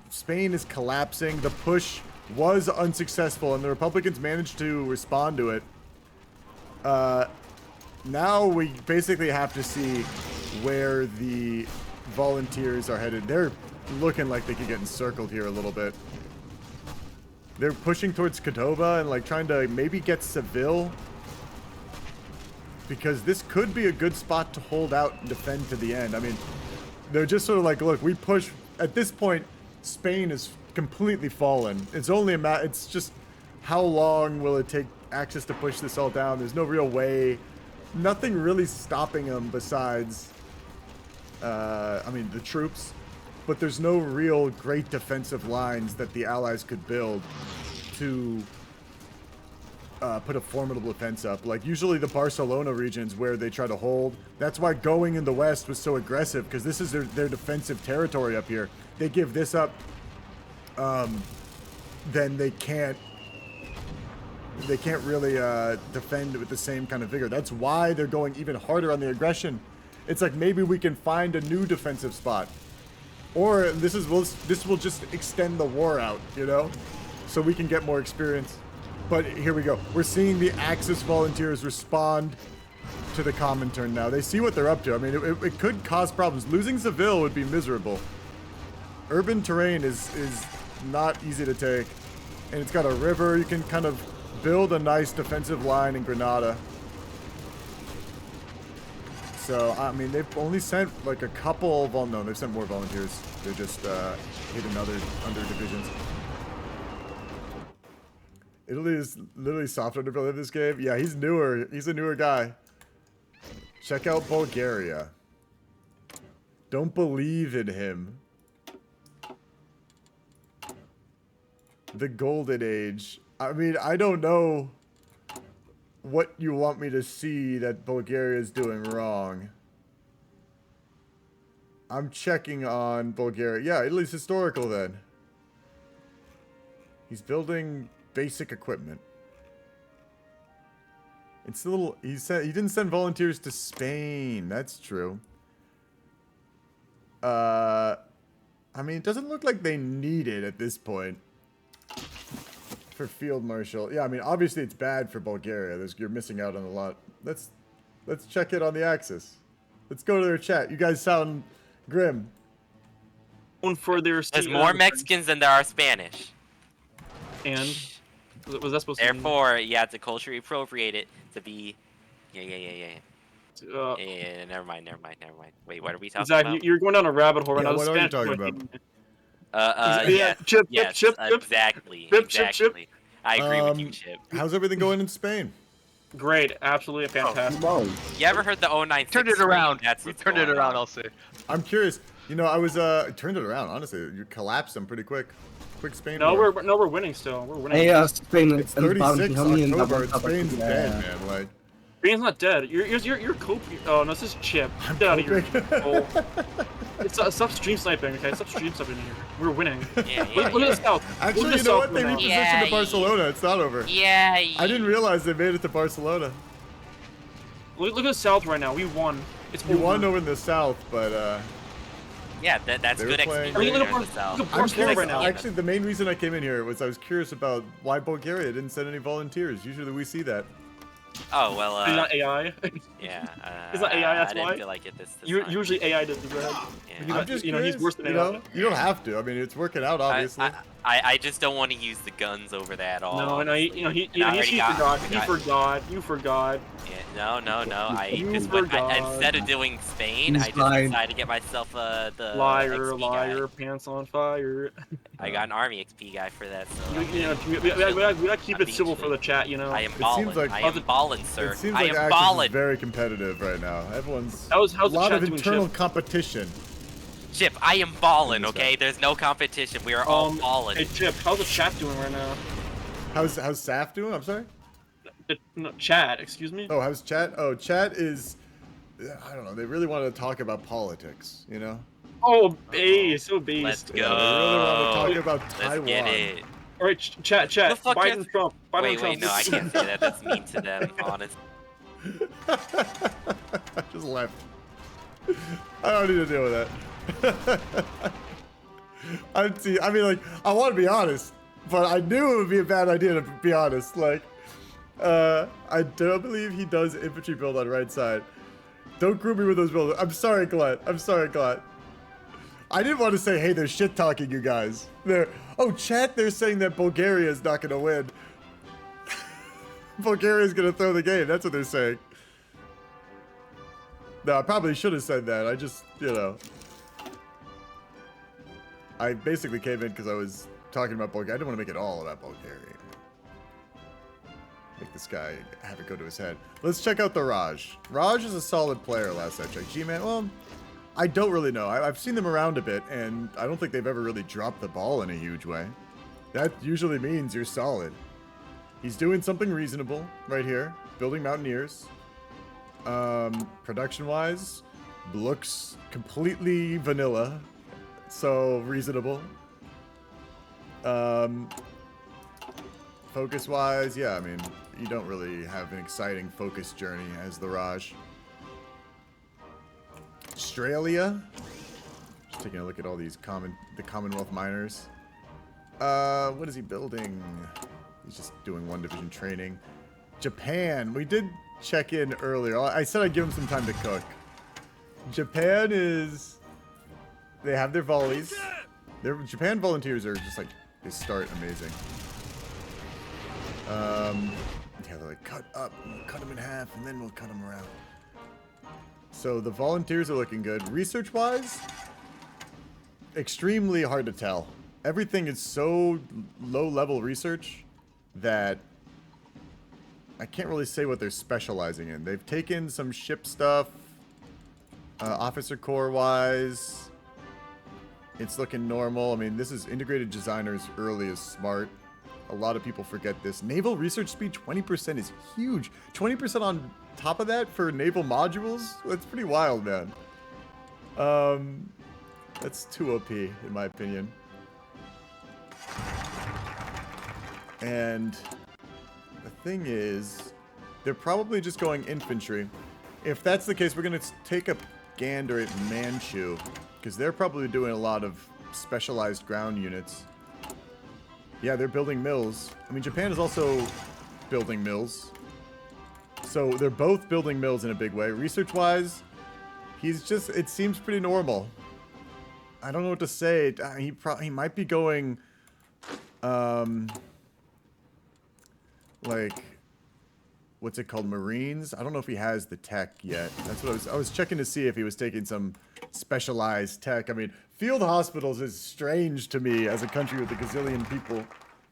Spain is collapsing. The push was unsuccessful, and the Republicans managed to respond to it. Now we basically have to see where the volunteers are headed. They're looking like they could get encircled here a little bit. They're pushing towards Cordova and like trying to maybe get Seville, because this could be a good spot to hold out and defend to the end. I mean, they're just sort of like, look, we push. At this point, Spain is completely fallen. It's only it's just how long will it take Axis to push this all down? There's no real way. Nothing really stopping them besides, I mean, the troops. But there's no real great defensive lines that the Allies could build to put a formidable defense up. Like, usually the Barcelona regions where they try to hold. That's why going in the west was so aggressive, because this is their defensive territory up here. They give this up, then they can't really defend with the same kind of vigor. That's why they're going even harder on the aggression. It's like, maybe we can find a new defensive spot. Or this will just extend the war out, you know? So we can get more experience. But here we go. We're seeing the Axis volunteers respond to the Comintern now. They see what they're up to. I mean, it could cause problems. Losing Seville would be miserable. Urban terrain is not easy to take. And it's got a river. You can kind of build a nice defensive line in Granada. So, I mean, they've only sent like a couple of, well, no, they've sent more volunteers. They're just hitting other divisions. Italy is literally soft underbelly of this game. Yeah, he's newer. He's a newer guy. Check out Bulgaria. Don't believe in him. The Golden Age. I mean, I don't know what you want me to see that Bulgaria is doing wrong. I'm checking on Bulgaria. Yeah, Italy's historical then. He's building basic equipment. It's a little. He didn't send volunteers to Spain. That's true. I mean, it doesn't look like they need it at this point. For Field Marshal. Yeah, I mean, obviously it's bad for Bulgaria. You're missing out on a lot. Let's check it on the Axis. Let's go to their chat. You guys sound grim. There's more Mexicans than there are Spanish. And was that supposed to Therefore, you have to culturally appropriate it to be. Yeah. Never mind. Wait, what are we talking about? You're going down a rabbit hole right now. What are you talking about? Chip, exactly. I agree with you, Chip. How's everything going in Spain? Great, absolutely fantastic. You ever heard the 096? Turned it around. We turned it around, I'll say. I'm curious. You know, I was turned it around. Honestly, you collapsed them pretty quick. Quick Spain. No, we're winning still. We're winning. Hey, Spain. It's 36 October. Spain's dead, man. Like. Spain's not dead. You're coping. Oh no, this is Chip. Get out of here. Stop stream sniping, okay? Stop stream sniping here. We're winning. Look at the south. Actually, you know what? They repositioned to Barcelona. It's not over. Yeah. I didn't realize they made it to Barcelona. Look at the south right now. We won. We won over in the south, but yeah, that's good execution. I'm curious. Right now. Actually, the main reason I came in here was I was curious about why Bulgaria didn't send any volunteers. Usually we see that. Oh well. It's not AI. Yeah. It's not AI. That's I didn't why. feel like it this Usually AI does that. Yeah. I'm just curious, he's worse than AI. You don't have to. I mean, it's working out, obviously. I just don't want to use the guns over that at all. No, he forgot. You forgot. Yeah, no. Instead of doing Spain, I just decided to get myself the liar, XP liar, guy. Pants on fire. I got an army XP guy for that. So we gotta keep it civil for the chat, you know. I am balling. I am balling, sir. It seems like I am Axis balling. is very competitive right now. Everyone's how's a lot the of chat internal doing, competition. Chip, I am balling, okay? There's no competition. We are all balling. Hey, Chip, how's the chat doing right now? How's Saf doing? I'm sorry? No, chat, excuse me? Oh, how's chat? Oh, chat is... I don't know. They really want to talk about politics, you know? Oh, base. So base. Let's go. Yeah, they really want to talk about Taiwan. Let's get it. Alright, chat. Biden, Trump. Wait, no, I can't say that. That's mean to them, honestly. I just left. I don't need to deal with that. I mean, like, I want to be honest, but I knew it would be a bad idea to be honest. Like, I don't believe he does infantry build on right side. Don't group me with those builders. I'm sorry, Glenn. I'm sorry, Glenn. I didn't want to say, hey, they're shit talking you guys. Oh, chat, they're saying that Bulgaria is not going to win. Bulgaria is going to throw the game. That's what they're saying. No, I probably should have said that. I just, you know. I basically came in because I was talking about Bulgaria. I didn't want to make it all about Bulgaria. Make this guy have it go to his head. Let's check out the Raj. Raj is a solid player last I checked. G-Man, well, I don't really know. I've seen them around a bit, and I don't think they've ever really dropped the ball in a huge way. That usually means you're solid. He's doing something reasonable right here. Building Mountaineers. Production-wise, looks completely vanilla. So, reasonable. Focus-wise, yeah, I mean, you don't really have an exciting focus journey as the Raj. Australia. Just taking a look at all these the Commonwealth miners. What is he building? He's just doing 1 division training. Japan. We did check in earlier. I said I'd give him some time to cook. Japan is... They have their volleys. Their Japan volunteers are just like, they start amazing. Yeah, they're like, cut up, we'll cut them in half, and then we'll cut them around. So the volunteers are looking good. Research-wise, extremely hard to tell. Everything is so low-level research that I can't really say what they're specializing in. They've taken some ship stuff, officer corps-wise. It's looking normal. I mean, this is integrated designers early is smart. A lot of people forget this. Naval research speed 20% is huge. 20% on top of that for naval modules? That's pretty wild, man. That's too OP, in my opinion. And the thing is, they're probably just going infantry. If that's the case, we're going to take a gander at Manchu, because they're probably doing a lot of specialized ground units. Yeah, they're building mills. I mean, Japan is also building mills. So they're both building mills in a big way. Research-wise, he's just, it seems pretty normal. I don't know what to say. He might be going, like, what's it called, Marines? I don't know if he has the tech yet. That's what I was checking to see if he was taking some specialized tech. I mean, field hospitals is strange to me as a country with a gazillion people,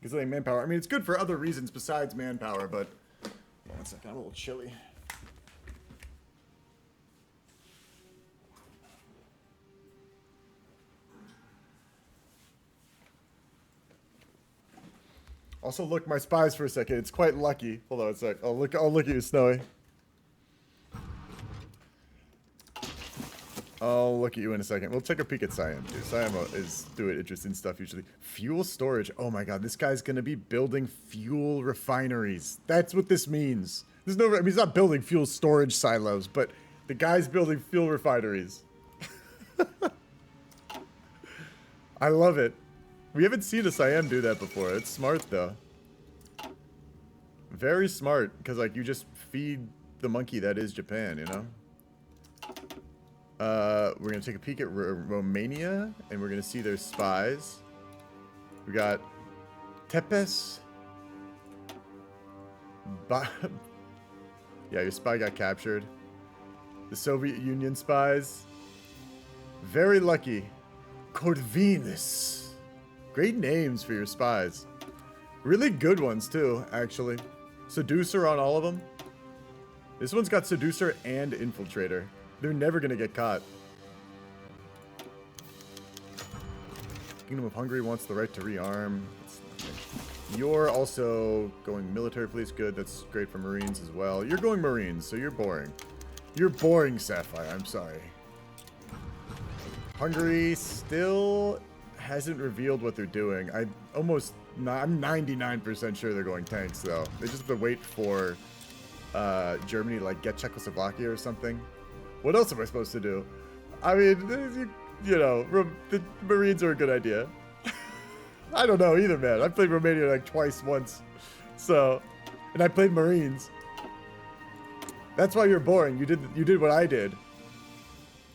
gazillion manpower. I mean, it's good for other reasons besides manpower, but... One second, I'm a little chilly. Also, look my spies for a second. It's quite lucky. Hold on a sec. I'll look at you, Snowy. I'll look at you in a second. We'll take a peek at Siam, too. Siam is doing interesting stuff usually. Fuel storage. Oh my god, this guy's gonna be building fuel refineries. That's what this means. There's no, I mean, he's not building fuel storage silos, but the guy's building fuel refineries. I love it. We haven't seen a Siam do that before. It's smart, though. Very smart, because, like, you just feed the monkey that is Japan, you know? We're going to take a peek at Romania, and we're going to see their spies. We got Tepes. Yeah, your spy got captured. The Soviet Union spies. Very lucky. Corvinus. Great names for your spies. Really good ones, too, actually. Seducer on all of them. This one's got Seducer and Infiltrator. They're never going to get caught. Kingdom of Hungary wants the right to rearm. You're also going military police. Good. That's great for Marines as well. You're going Marines, so you're boring. You're boring, Sapphire. I'm sorry. Hungary still hasn't revealed what they're doing. I'm 99% sure they're going tanks, though. They just have to wait for Germany like get Czechoslovakia or something. What else am I supposed to do? I mean, you know, the Marines are a good idea. I don't know either, man. I played Romania like twice once. So, and I played Marines. That's why you're boring. You did what I did.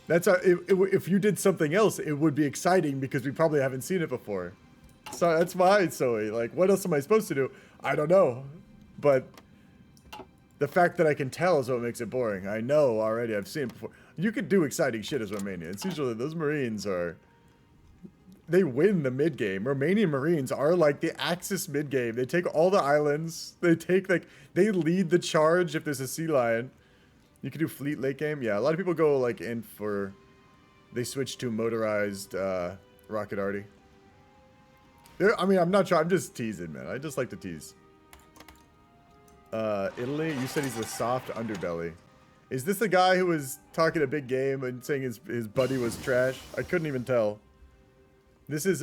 That's if you did something else, it would be exciting because we probably haven't seen it before. So that's why, Zoe. Like, what else am I supposed to do? I don't know. But the fact that I can tell is what makes it boring. I know already. I've seen it before. You could do exciting shit as Romania. It's usually those Marines are... They win the mid game. Romanian Marines are like the Axis mid game. They take all the islands. They take like they lead the charge if there's a sea lion. You can do fleet late game. Yeah, a lot of people go like in for. They switch to motorized rocket arty. I mean, I'm not sure. I'm just teasing, man. I just like to tease. Italy. You said he's a soft underbelly. Is this the guy who was talking a big game and saying his buddy was trash? I couldn't even tell. This is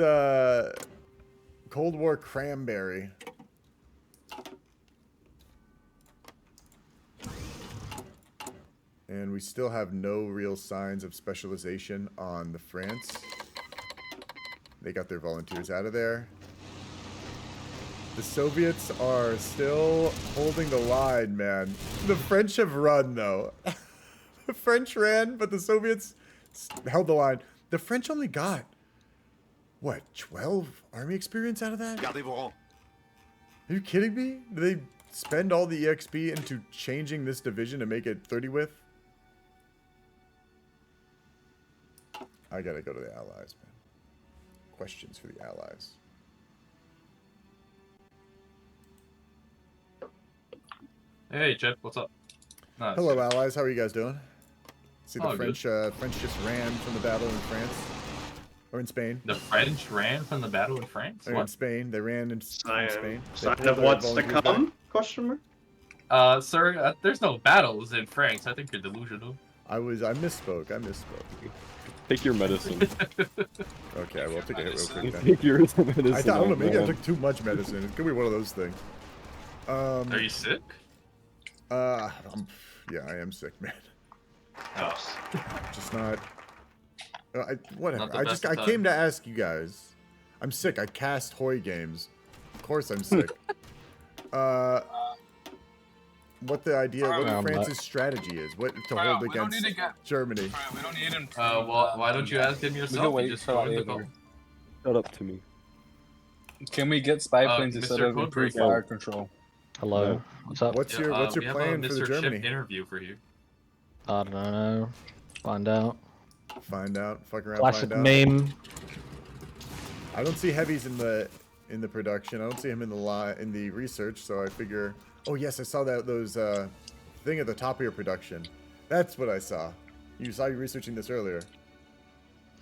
Cold War Cranberry. And we still have no real signs of specialization on the France. They got their volunteers out of there. The Soviets are still holding the line, man. The French have run, though. The French ran, but the Soviets held the line. The French only got... What, 12 army experience out of that? Are you kidding me? Do they spend all the EXP into changing this division to make it 30 width? I gotta go to the allies, man. Questions for the allies. Hey, Chip, what's up? No, hello, allies. How are you guys doing? See, the French just ran from the battle in France. Or in Spain. The French ran from the battle in France? Or in Spain. They ran in Spain. Sign of what's to come? Question mark? Sir, there's no battles in France. I think you're delusional. I misspoke. Take your medicine. Okay, I will take a hit real quick then. Take your medicine. I don't know, maybe I took too much medicine. It could be one of those things. Are you sick? Yeah, I am sick, man. Oh. Just not... whatever. I came to ask you guys. I'm sick. I cast Hoy games. Of course I'm sick. What the idea? What France's strategy is? What to hold against Germany? We don't need him. Well, why don't you ask him yourself? You just joined the call. Shut up to me. Can we get spy planes instead of improved fire control? Hello. What's up? What's your plan for the Germany? Interview for you. I don't know. Find out. Find out. Fuck around. Classic find out. meme. I don't see heavies in the production. I don't see him in the research. So I figure. Oh yes, I saw those thing at the top of your production. That's what I saw. You saw you researching this earlier.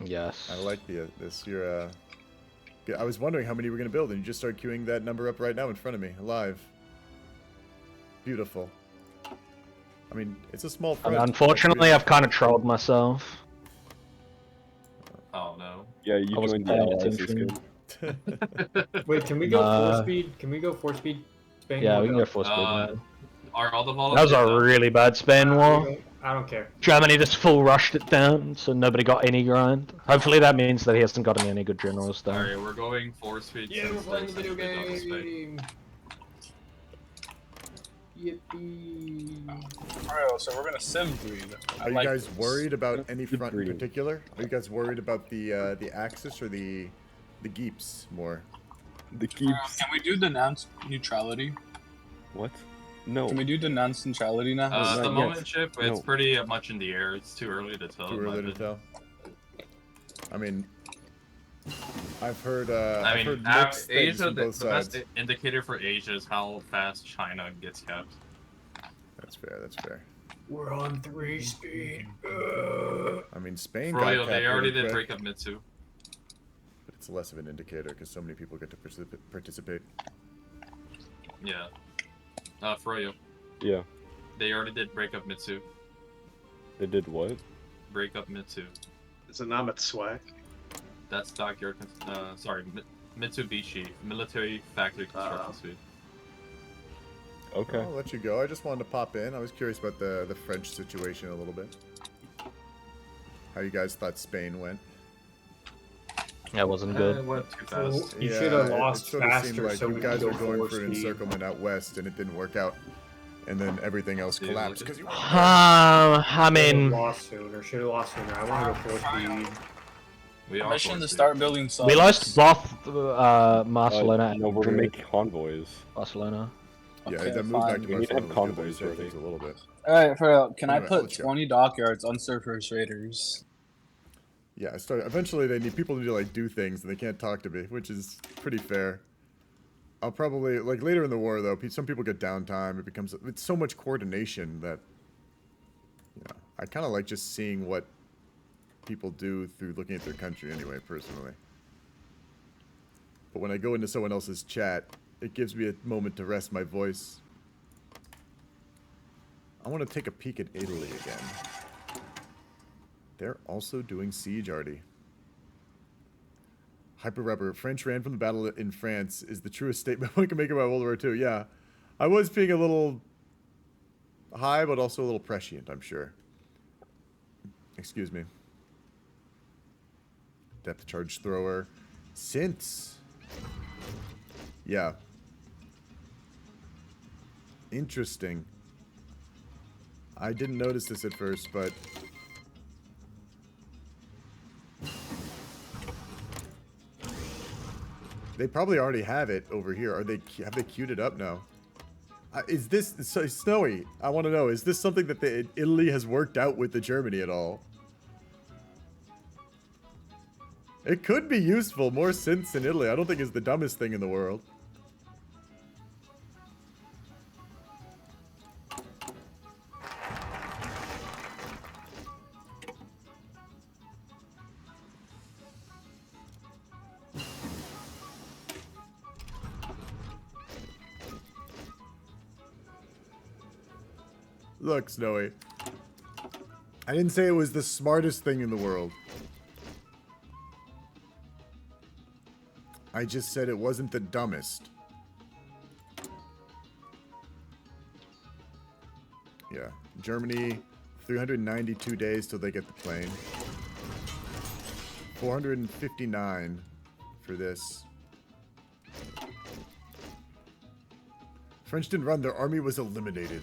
Yes. I like this. You're I was wondering how many you were gonna build, and you just started queuing that number up right now in front of me, live. Beautiful. I mean, it's a small front. Unfortunately, I've kind of trolled myself. Oh no. Yeah, you joined the allies this game. Wait, can we go 4-speed? Can we go 4-speed Spain? Yeah, we can go 4-speed. Are all the volunteers? That was a really bad Spain war. I don't care. Germany just full rushed it down, so nobody got any grind. Hopefully that means that he hasn't gotten any good generals though. Alright, we're going 4-speed. Yeah, we're playing a video game. Yippee. Alright, so we're gonna sim breed. Are you guys worried about any front in particular? Are you guys worried about the Axis or the Geeps more? The Geeps. Can we do denounced neutrality? What? No. Can we do denounced neutrality now? At the moment, Chip, it's pretty much in the air. It's too early to tell. Too early to tell. I mean, I've heard. I mean, heard mixed things Asia. from both The sides. best indicator for Asia is how fast China gets kept. That's fair. That's fair. We're on 3-speed. I mean, Spain. Froyo, got they already really did quick, break up Mitsu. But it's less of an indicator because so many people get to participate. Yeah. Froyo. Yeah. They already did break up Mitsu. They did what? Break up Mitsu. Is it not Mitsui? That's Dockyard. Sorry, Mitsubishi Military Factory Construction Suite. Okay. I'll let you go. I just wanted to pop in. I was curious about the French situation a little bit. How you guys thought Spain went? That wasn't good. It went too fast. You should have lost it sort of seemed faster like so you we guys could were go going 4 for an speed. encirclement out west, and it didn't work out. And then everything else collapsed because you. I mean, lost sooner. Should have lost sooner. I want to go 4 speed. Permission to start building subs. we lost both Barcelona No, and we're gonna Madrid. make convoys. Barcelona. Yeah, Okay, that move back fine. to We need to have Barcelona was good, but it convoys saved ready. things a little bit. Alright, Froyo, can Anyway, I put let's go. 20 dockyards on surface raiders? Yeah, I started. Eventually, they need people to like do things, and they can't talk to me, which is pretty fair. I'll probably like later in the war though. Some people get downtime. It's so much coordination that, you know, I kind of like just seeing what people do through looking at their country anyway, personally. But when I go into someone else's chat, it gives me a moment to rest my voice. I want to take a peek at Italy again. They're also doing siege arty. Hyper Rubber. French ran from the battle in France is the truest statement one can make about World War II. Yeah. I was being a little high, but also a little prescient, I'm sure. Excuse me. Depth charge thrower. Synths. Yeah. Interesting. I didn't notice this at first, but they probably already have it over here. Have they queued it up now? Is this so Snowy? I want to know. Is this something that Italy has worked out with the Germany at all? It could be useful. More synths in Italy. I don't think it's the dumbest thing in the world. Look, Snowy. I didn't say it was the smartest thing in the world. I just said it wasn't the dumbest. Yeah. Germany, 392 days till they get the plane. 459 for this. French didn't run, their army was eliminated.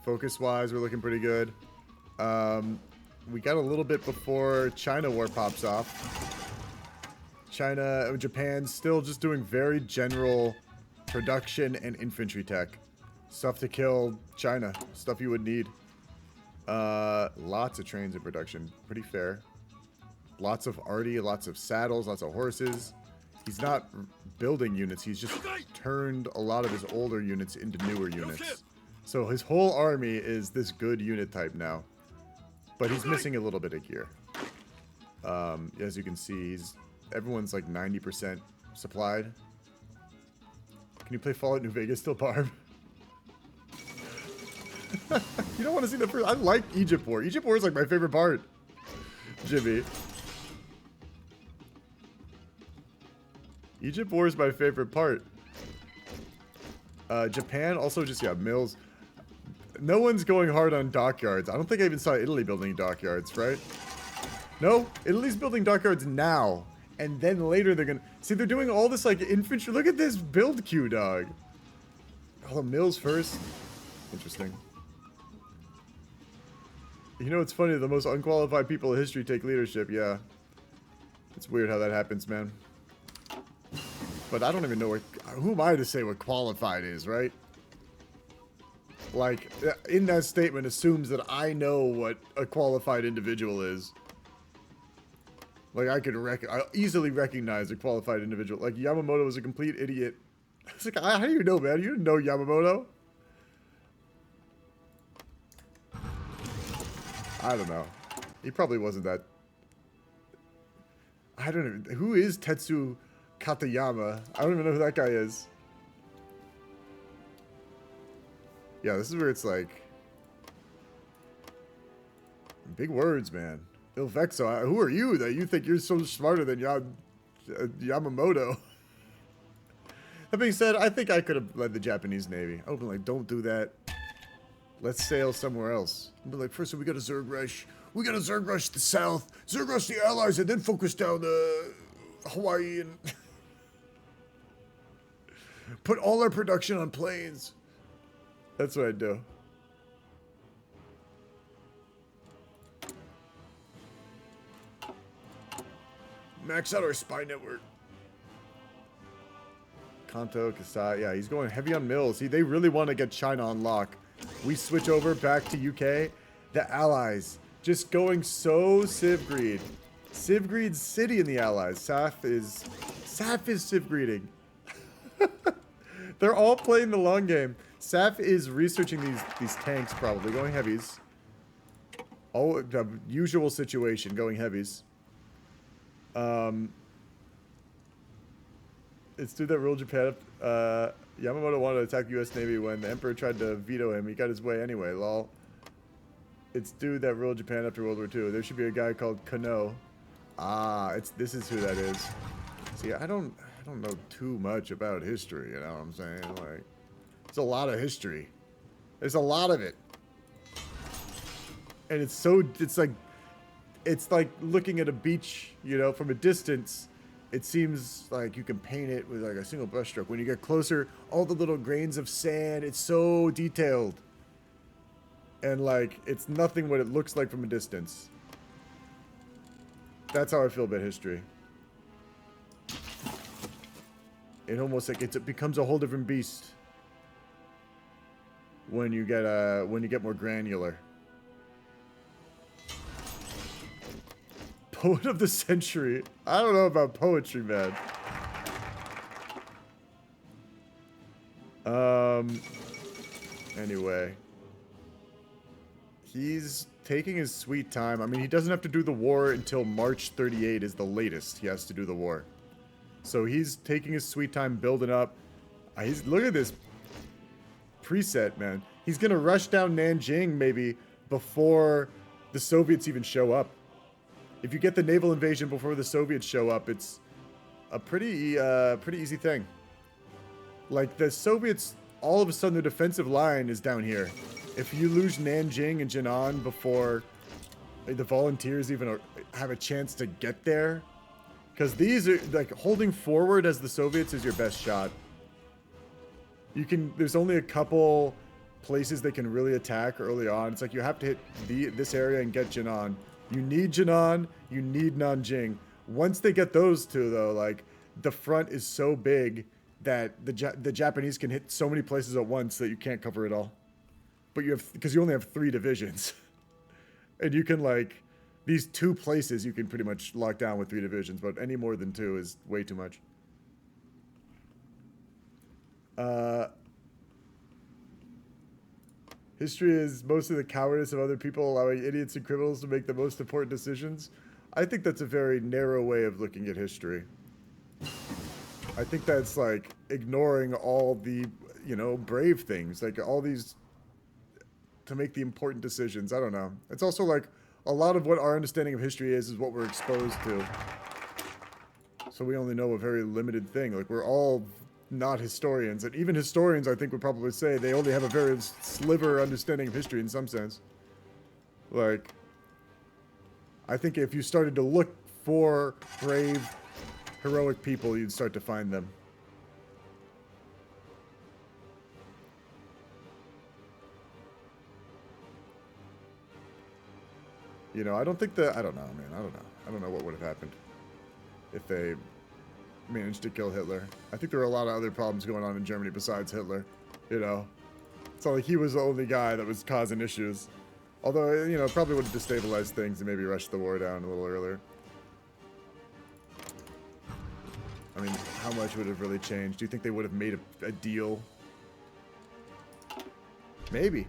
Focus-wise, we're looking pretty good. We got a little bit before China war pops off. Japan's still just doing very general production and infantry tech. Stuff to kill China. Stuff you would need. Lots of trains in production. Pretty fair. Lots of arty, lots of saddles, lots of horses. He's not building units. He's just turned a lot of his older units into newer units. So his whole army is this good unit type now. But he's missing a little bit of gear. As you can see, everyone's like 90% supplied. Can you play Fallout New Vegas still, Barb? You don't want to see the first... I like Egypt War. Egypt War is like my favorite part. Jimmy. Egypt War is my favorite part. Japan also just, yeah, mills. No one's going hard on dockyards. I don't think I even saw Italy building dockyards, right? No, Italy's building dockyards now. And then later they're gonna... See, they're doing all this, like, infantry... Look at this build queue, dog. All the mills first. Interesting. You know, it's funny, the most unqualified people in history take leadership, yeah. It's weird how that happens, man. But I don't even know what... Who am I to say what qualified is, right? Like, in that statement assumes that I know what a qualified individual is. Like, I easily recognize a qualified individual. Like, Yamamoto was a complete idiot. It's like, how do you know, man? You didn't know Yamamoto? I don't know. He probably wasn't that... I don't know. Who is Tetsu Katayama? I don't even know who that guy is. Yeah, this is where it's like... Big words, man. Ilvexo, who are you that you think you're so smarter than Yamamoto. That being said, I think I could have led the Japanese Navy. I would have been like, don't do that. Let's sail somewhere else. I'd be like, first we got to Zerg rush. We got to Zerg rush the south, Zerg rush the Allies, and then focus down the Hawaii and put all our production on planes. That's what I'd do. Max out our spy network. Kanto, Kasai, yeah, he's going heavy on mills. They really want to get China on lock. We switch over back to UK. The Allies just going so Civ greed. Civ greed city in the Allies. Saf is Civ greeding. They're all playing the long game. Saf is researching these tanks, probably going heavies. Oh, the usual situation, going heavies. It's dude that ruled Japan. Yamamoto wanted to attack the U.S. Navy when the Emperor tried to veto him. He got his way anyway, lol. It's dude that ruled Japan after World War II. There should be a guy called Kano. Ah, this is who that is. See, I don't know too much about history, you know what I'm saying? Like, it's a lot of history. There's a lot of it. And it's like looking at a beach, you know, from a distance. It seems like you can paint it with like a single brushstroke. When you get closer, all the little grains of sand, it's so detailed. And like, it's nothing what it looks like from a distance. That's how I feel about history. It almost like it becomes a whole different beast when you get more granular. Poet of the century. I don't know about poetry, man. Anyway. He's taking his sweet time. I mean, he doesn't have to do the war until March 38 is the latest he has to do the war. So he's taking his sweet time building up. Look at this preset, man. He's going to rush down Nanjing maybe before the Soviets even show up. If you get the naval invasion before the Soviets show up, it's a pretty easy thing. Like, the Soviets, all of a sudden, their defensive line is down here. If you lose Nanjing and Jinan before the volunteers even have a chance to get there, because these are, like, holding forward as the Soviets is your best shot. There's only a couple places they can really attack early on. It's like you have to hit this area and get Jinan. You need Jinan, you need Nanjing. Once they get those two, though, like, the front is so big that the Japanese can hit so many places at once that you can't cover it all. But because you only have 3 divisions. And you can, like, these 2 places you can pretty much lock down with 3 divisions, but any more than 2 is way too much. History is mostly the cowardice of other people allowing idiots and criminals to make the most important decisions. I think that's a very narrow way of looking at history. I think that's like ignoring all the, you know, brave things, like all these to make the important decisions. I don't know. It's also like a lot of what our understanding of history is what we're exposed to. So we only know a very limited thing. Like, we're all not historians, and even historians I think would probably say they only have a very sliver understanding of history in some sense. Like, I think if you started to look for brave, heroic people, you'd start to find them. You know, I don't know, man. I don't know what would have happened if they managed to kill Hitler. I think there were a lot of other problems going on in Germany besides Hitler, you know. It's not like he was the only guy that was causing issues. Although, you know, probably would have destabilized things and maybe rushed the war down a little earlier. I mean, how much would have really changed? Do you think they would have made a deal? Maybe.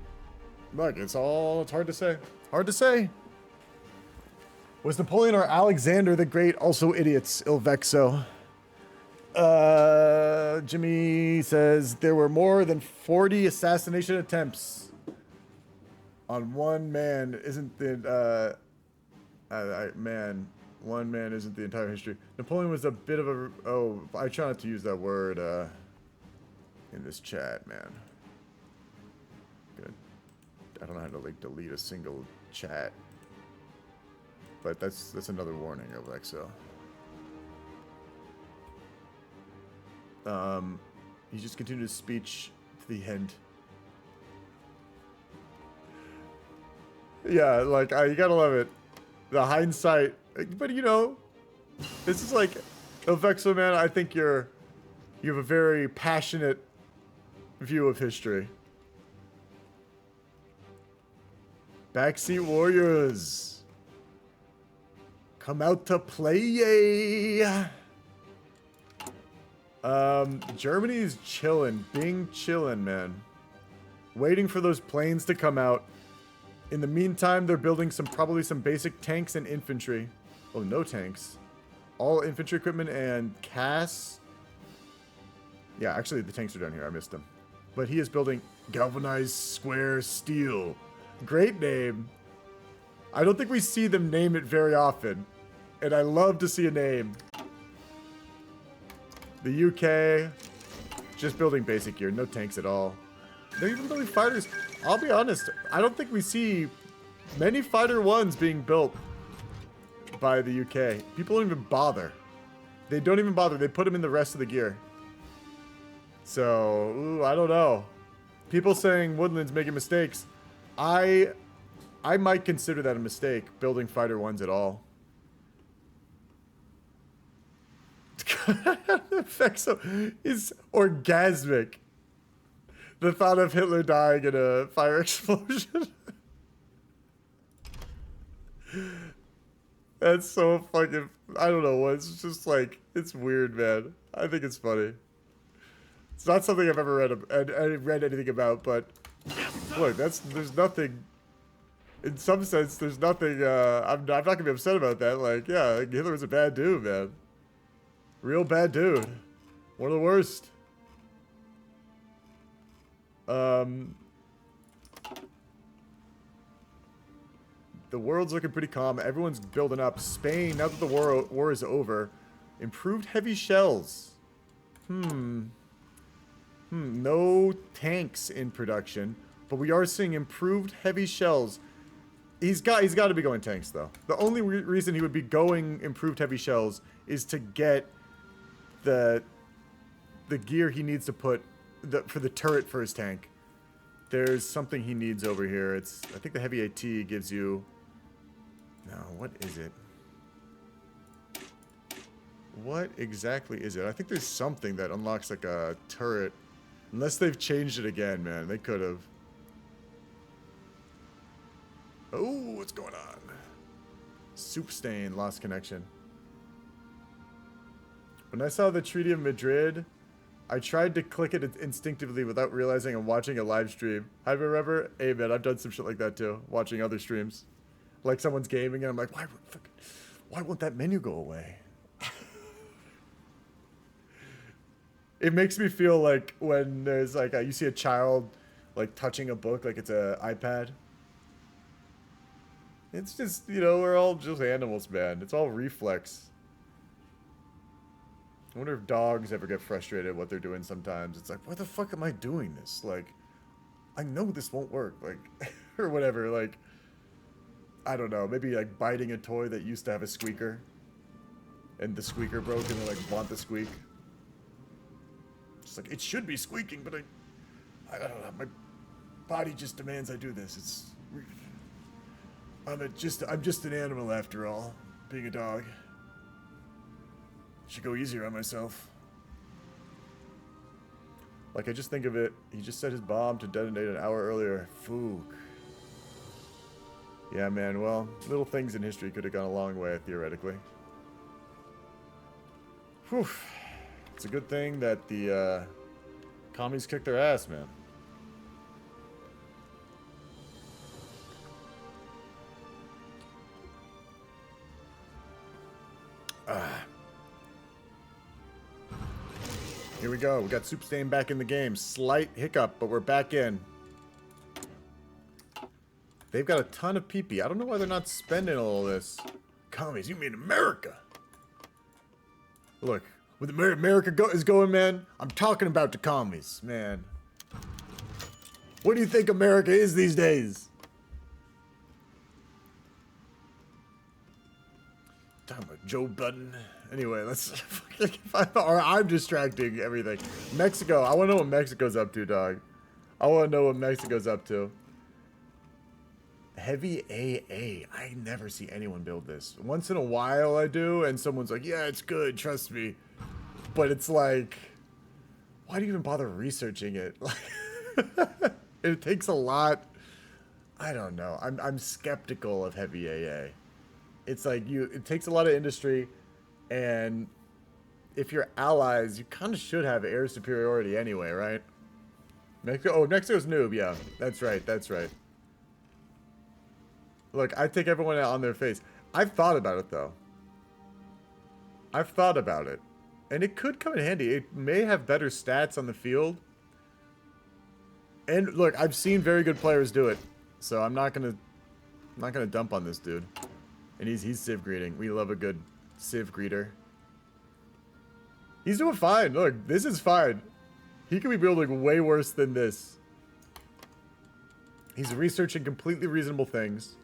Look, it's hard to say. Hard to say. Was Napoleon or Alexander the Great also idiots? Ilvexo. Jimmy says there were more than 40 assassination attempts on one man. Isn't it, man, One man isn't the entire history. Napoleon was a bit of a... Oh, I try not to use that word in this chat, man. Good. I don't know how to, like, delete a single chat. But that's another warning, Alexo. He just continued his speech to the end. Yeah, like, you gotta love it. The hindsight. But, you know, this is like... Alexo, man, I think you have a very passionate view of history. Backseat Warriors. Come out to play. Germany's chilling. Being chilling, man. Waiting for those planes to come out. In the meantime, they're building probably some basic tanks and infantry. Oh, no tanks. All infantry equipment and CAS. Yeah, actually, the tanks are down here. I missed them. But he is building galvanized square steel. Great name. I don't think we see them name it very often. And I love to see a name. The UK, just building basic gear. No tanks at all. They're even building fighters. I'll be honest. I don't think we see many Fighter 1s being built by the UK. People don't even bother. They don't even bother. They put them in the rest of the gear. So, ooh, I don't know. People saying Woodlands making mistakes. I might consider that a mistake, building Fighter 1s at all. Fexo is orgasmic. The thought of Hitler dying in a fire explosion. That's so fucking... I don't know what. It's just like... It's weird, man. I think it's funny. It's not something I've ever read anything about, but... Look, there's nothing... In some sense, there's nothing... I'm not going to be upset about that. Like, yeah, Hitler was a bad dude, man. Real bad dude. One of the worst. The world's looking pretty calm. Everyone's building up. Spain, now that the war is over, improved heavy shells. No tanks in production, but we are seeing improved heavy shells. He's got to be going tanks though. The only reason he would be going improved heavy shells is to get the gear he needs to put for the turret for his tank. There's something he needs over here. I think the heavy AT gives you... No, what is it? What exactly is it? I think there's something that unlocks like a turret. Unless they've changed it again, man. They could have. Oh, what's going on? Supastein lost connection. When I saw the Treaty of Madrid, I tried to click it instinctively without realizing I'm watching a live stream. I remember, hey man, I've done some shit like that too, watching other streams. Like someone's gaming and I'm like, why won't that menu go away? It makes me feel like when there's like, you see a child like touching a book like it's an iPad. It's just, you know, we're all just animals, man. It's all reflex. I wonder if dogs ever get frustrated at what they're doing sometimes. It's like, why the fuck am I doing this? Like, I know this won't work. Like, or whatever. Like, I don't know. Maybe like biting a toy that used to have a squeaker. And the squeaker broke and they like want the squeak. It's like, it should be squeaking, but I don't know. My body just demands I do this. I'm just an animal after all, being a dog. Should go easier on myself. Like, I just think of it, he just set his bomb to detonate an hour earlier. Fook. Yeah, man, well, little things in history could have gone a long way, theoretically. Whew. It's a good thing that the commies kicked their ass, man. Here we go. We got Supastein back in the game. Slight hiccup, but we're back in. They've got a ton of PP. I don't know why they're not spending all this. Come commies. You mean America? Look, with America is going, man, I'm talking about the commies, man. What do you think America is these days? Talking about Joe Budden. Anyway, let's. I'm distracting everything. Mexico. I want to know what Mexico's up to, dog. I want to know what Mexico's up to. Heavy AA. I never see anyone build this. Once in a while I do, and someone's like, yeah, it's good, trust me. But it's like, why do you even bother researching it? It takes a lot. I don't know. I'm skeptical of heavy AA. It's like it takes a lot of industry, and if you're allies, you kind of should have air superiority anyway, right? Mexico. Oh, Mexico's noob. Yeah, that's right. That's right. Look, I take everyone out on their face. I've thought about it though. I've thought about it, and it could come in handy. It may have better stats on the field. And look, I've seen very good players do it, so I'm not gonna dump on this dude. And he's civ greeting. We love a good civ greeter. He's doing fine. Look, this is fine. He could be building way worse than this. He's researching completely reasonable things.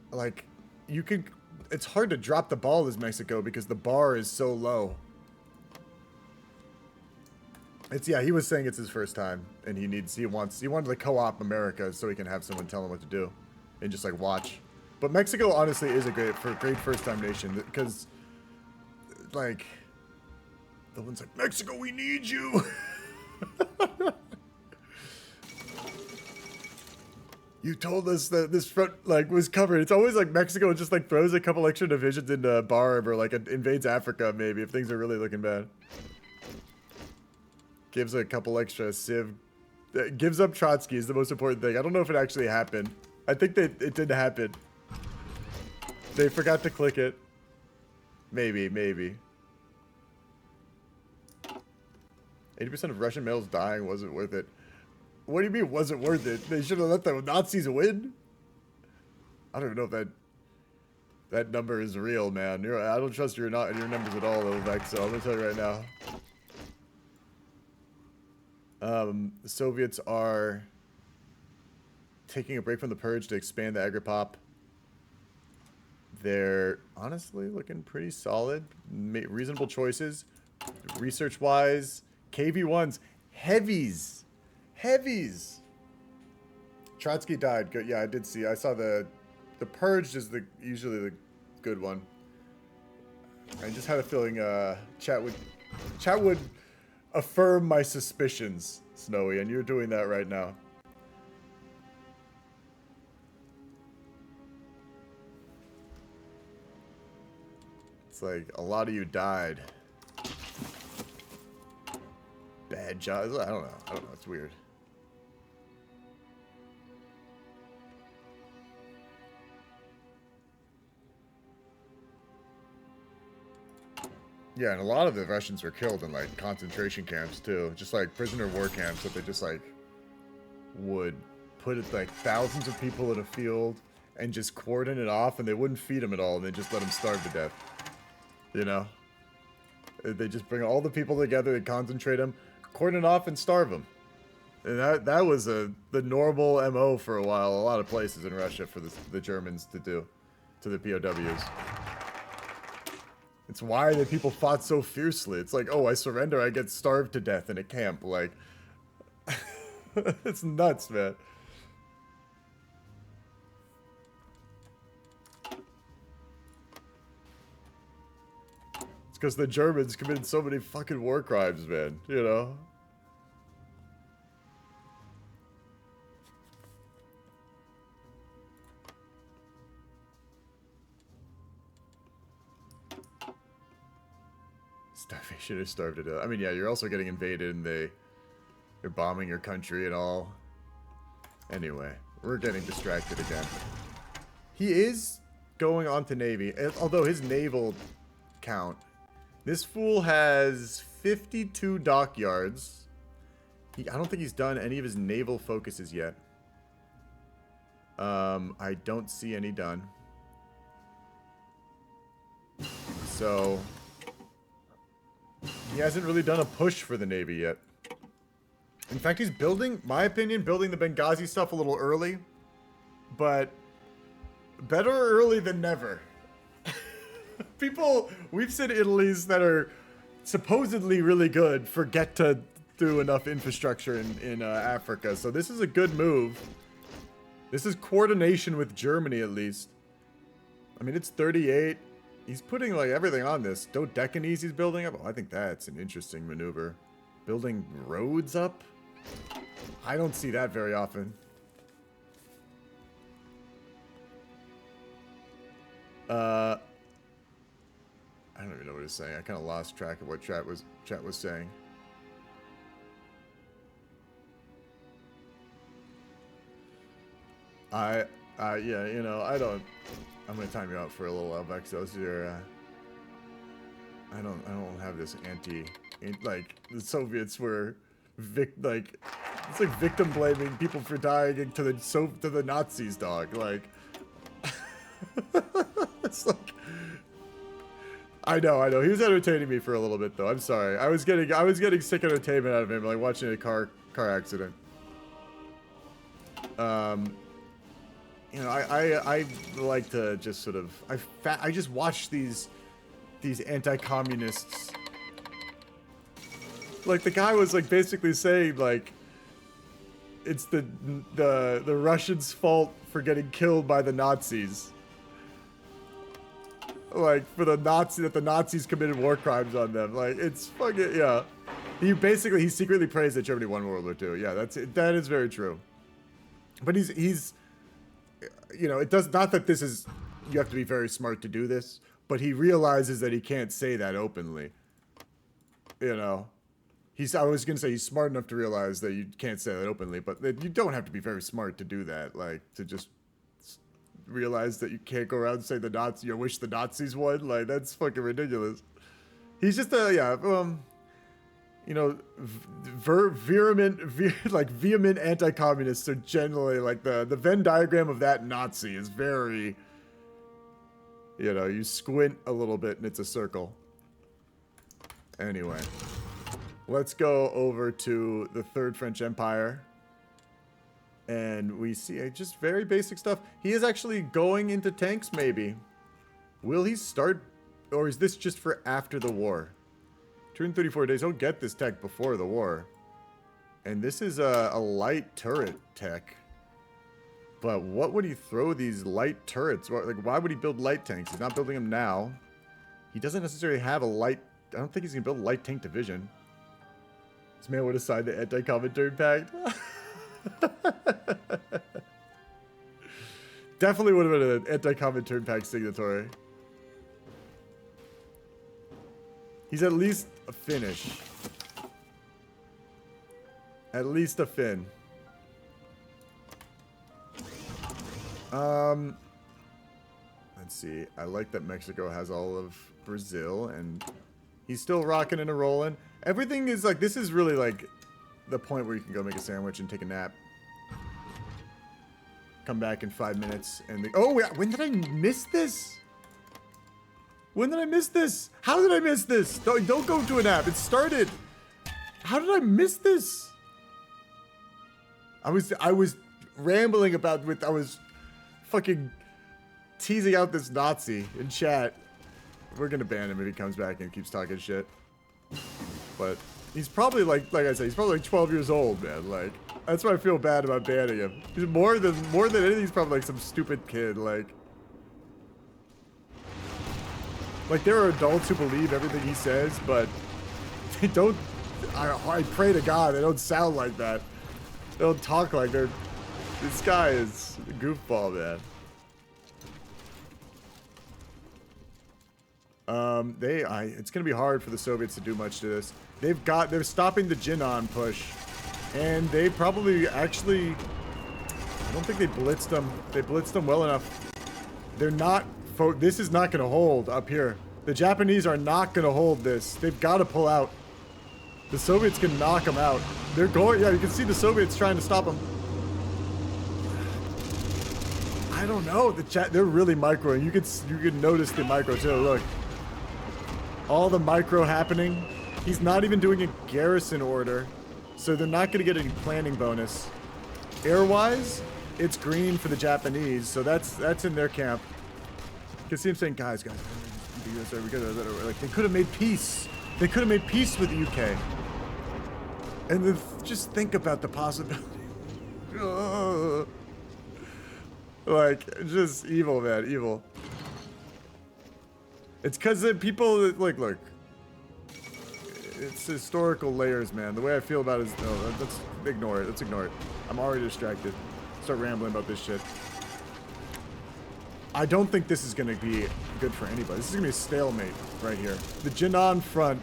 Like, you could... It's hard to drop the ball as Mexico because the bar is so low. Yeah, he was saying it's his first time, and he wanted to co-op America so he can have someone tell him what to do, and just like watch. But Mexico honestly is a great first time nation because, like, the one's like, Mexico, we need you. You told us that this front was covered. It's always like Mexico just like throws a couple extra divisions into Barb or like invades Africa maybe if things are really looking bad. Gives a couple extra civ. Gives up Trotsky is the most important thing. I don't know if it actually happened. I think that it didn't happen. They forgot to click it. Maybe. 80% of Russian males dying wasn't worth it. What do you mean wasn't worth it? They should have let the Nazis win? I don't even know if that number is real, man. I don't trust your numbers at all, Ovek, so I'm gonna tell you right now. The Soviets are taking a break from the purge to expand the agri-pop. They're honestly looking pretty solid. Reasonable choices. Research-wise, KV-1s. Heavies. Trotsky died. Good. Yeah, I did see. I saw the purged is usually the good one. I just had a feeling chat would affirm my suspicions, Snowy, and you're doing that right now. It's like a lot of you died. Bad jobs. I don't know. It's weird. Yeah, and a lot of the Russians were killed in like concentration camps too, just like prisoner war camps that they just like would put it like thousands of people in a field and just cordon it off, and they wouldn't feed them at all, and they just let them starve to death. You know, they just bring all the people together, they concentrate them, cordon off, and starve them. And that was the normal MO for a while, a lot of places in Russia for the Germans to do to the POWs. It's why the people fought so fiercely. It's like, oh, I surrender, I get starved to death in a camp. Like, it's nuts, man. It's because the Germans committed so many fucking war crimes, man. You know? Starvation is starved to death. I mean, yeah, you're also getting invaded and they're bombing your country and all. Anyway, we're getting distracted again. He is going on to Navy, although his naval count. This fool has 52 dockyards. I don't think he's done any of his naval focuses yet. I don't see any done. So he hasn't really done a push for the Navy yet. In fact, he's building, my opinion, building the Benghazi stuff a little early. But better early than never. People, we've seen Italy's that are supposedly really good forget to do enough infrastructure in Africa. So this is a good move. This is coordination with Germany, at least. I mean, it's 38. He's putting, like, everything on this. Dodecanese he's building up. Oh, I think that's an interesting maneuver. Building roads up? I don't see that very often. I don't even know what he's saying. I kind of lost track of what chat was saying. Yeah, you know, I'm gonna time you out for a little Alvexos here. I don't have this like the Soviets were it's like victim blaming people for dying to the Nazis, dog. Like it's like I know. He was entertaining me for a little bit though. I'm sorry. I was getting sick entertainment out of him, like watching a car accident. You know, I like to just sort of I just watch these anti-communists. Like the guy was like basically saying like it's the Russians' fault for getting killed by the Nazis. Like for the Nazis committed war crimes on them. Like it's fucking yeah. He secretly praised that Germany won World War II. Yeah, that is very true. But he's you know, it does not that this is you have to be very smart to do this, but he realizes that he can't say that openly. You know, I was gonna say he's smart enough to realize that you can't say that openly, but that you don't have to be very smart to do that. Like to just realize that you can't go around and say you wish the Nazis won. Like that's fucking ridiculous. He's just you know, vehement anti-communists are generally like the Venn diagram of that Nazi is very, you know, you squint a little bit and it's a circle. Anyway, let's go over to the Third French Empire. And we see just very basic stuff. He is actually going into tanks, maybe. Will he start, or is this just for after the war? 234 days. He'll get this tech before the war. And this is a light turret tech. But what would he throw these light turrets? Like, why would he build light tanks? He's not building them now. He doesn't necessarily have a light... I don't think he's going to build a light tank division. This man would have signed the anti-commentary pact. Definitely would have been an anti-commentary pact signatory. He's at least a Finnish. At least a Finn. Let's see. I like that Mexico has all of Brazil, and he's still rocking and rolling. Everything is like, this is really like the point where you can go make a sandwich and take a nap. Come back in 5 minutes and oh, wait, when did I miss this? When did I miss this? How did I miss this? Don't go to a nap. It started. How did I miss this? I was rambling about I was fucking teasing out this Nazi in chat. We're gonna ban him if he comes back and keeps talking shit. But he's probably like I said, he's probably like 12 years old, man. Like that's why I feel bad about banning him. He's more than anything, he's probably like some stupid kid. Like there are adults who believe everything he says, but they don't. I pray to God they don't sound like that. They don't talk like they're. This guy is a goofball, man. It's gonna be hard for the Soviets to do much to this. They're stopping the Gmann push, and they probably actually. I don't think they blitzed them. They blitzed them well enough. They're not. This is not going to hold up here. The Japanese are not going to hold this. They've got to pull out. The Soviets can knock them out. They're going. Yeah, you can see the Soviets trying to stop them. I don't know. They're really microing. You could notice the micro too. Look, All the micro happening. He's not even doing a garrison order, so they're not going to get any planning bonus. Air-wise, it's green for the Japanese, so that's in their camp. You can see him saying, guys, like, they could have made peace. They could have made peace with the UK. And then just think about the possibility. Like, just evil, man, evil. It's because people, look. It's historical layers, man. The way I feel about it is, no, let's ignore it. Let's ignore it. I'm already distracted. Start rambling about this shit. I don't think this is going to be good for anybody. This is going to be a stalemate right here. The Jinan front,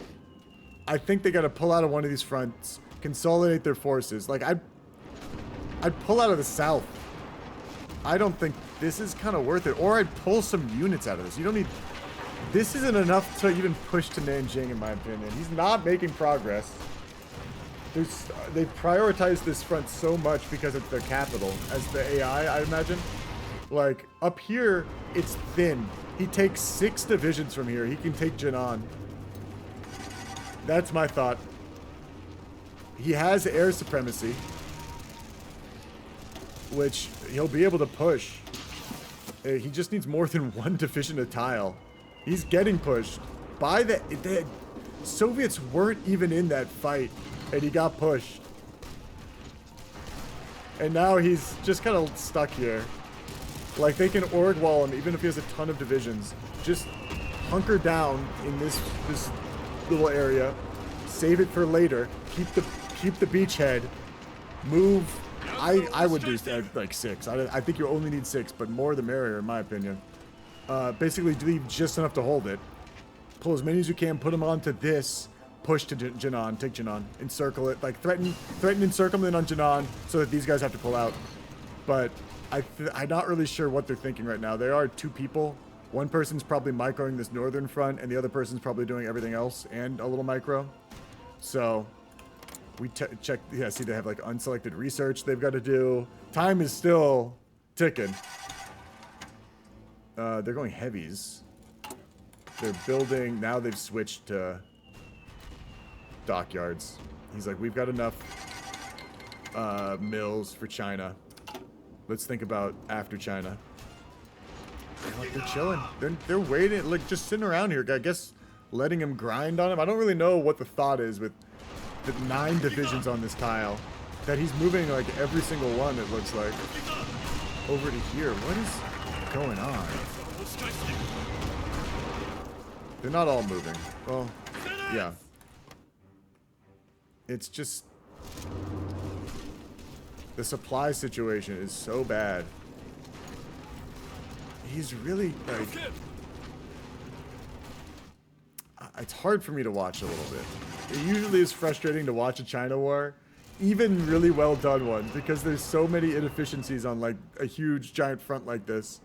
I think they got to pull out of one of these fronts, consolidate their forces. Like, I'd pull out of the south. I don't think this is kind of worth it. Or I'd pull some units out of this. You don't need... This isn't enough to even push to Nanjing, in my opinion. He's not making progress. They prioritize this front so much because it's their capital as the AI, I imagine. Like, up here, it's thin. He takes 6 divisions from here. He can take Jinan. That's my thought. He has air supremacy, which he'll be able to push. He just needs more than 1 division to tile. He's getting pushed by the Soviets weren't even in that fight, and he got pushed. And now he's just kind of stuck here. Like, they can org wall him even if he has a ton of divisions. Just hunker down in this little area. Save it for later. Keep the beachhead. Move. I would do like 6. I think you only need 6, but more the merrier in my opinion. Basically leave just enough to hold it. Pull as many as you can, put them onto this, push to Jinan, take Jinan, encircle it, like threaten encirclement on Jinan so that these guys have to pull out. But I'm not really sure what they're thinking right now. There are 2 people. One person's probably microing this northern front, and the other person's probably doing everything else and a little micro. So we check, yeah, see they have like unselected research they've got to do. Time is still ticking. They're going heavies. They're building, now they've switched to dockyards. He's like, we've got enough mills for China. Let's think about after China. Like, they're chilling. They're waiting, like just sitting around here. I guess letting him grind on him. I don't really know what the thought is with the 9 divisions on this tile. That he's moving like every single one, it looks like. Over to here. What is going on? They're not all moving. Well, yeah. It's just... The supply situation is so bad. He's really, like... It's hard for me to watch a little bit. It usually is frustrating to watch a China war. Even really well done ones, because there's so many inefficiencies on, like, a huge giant front like this.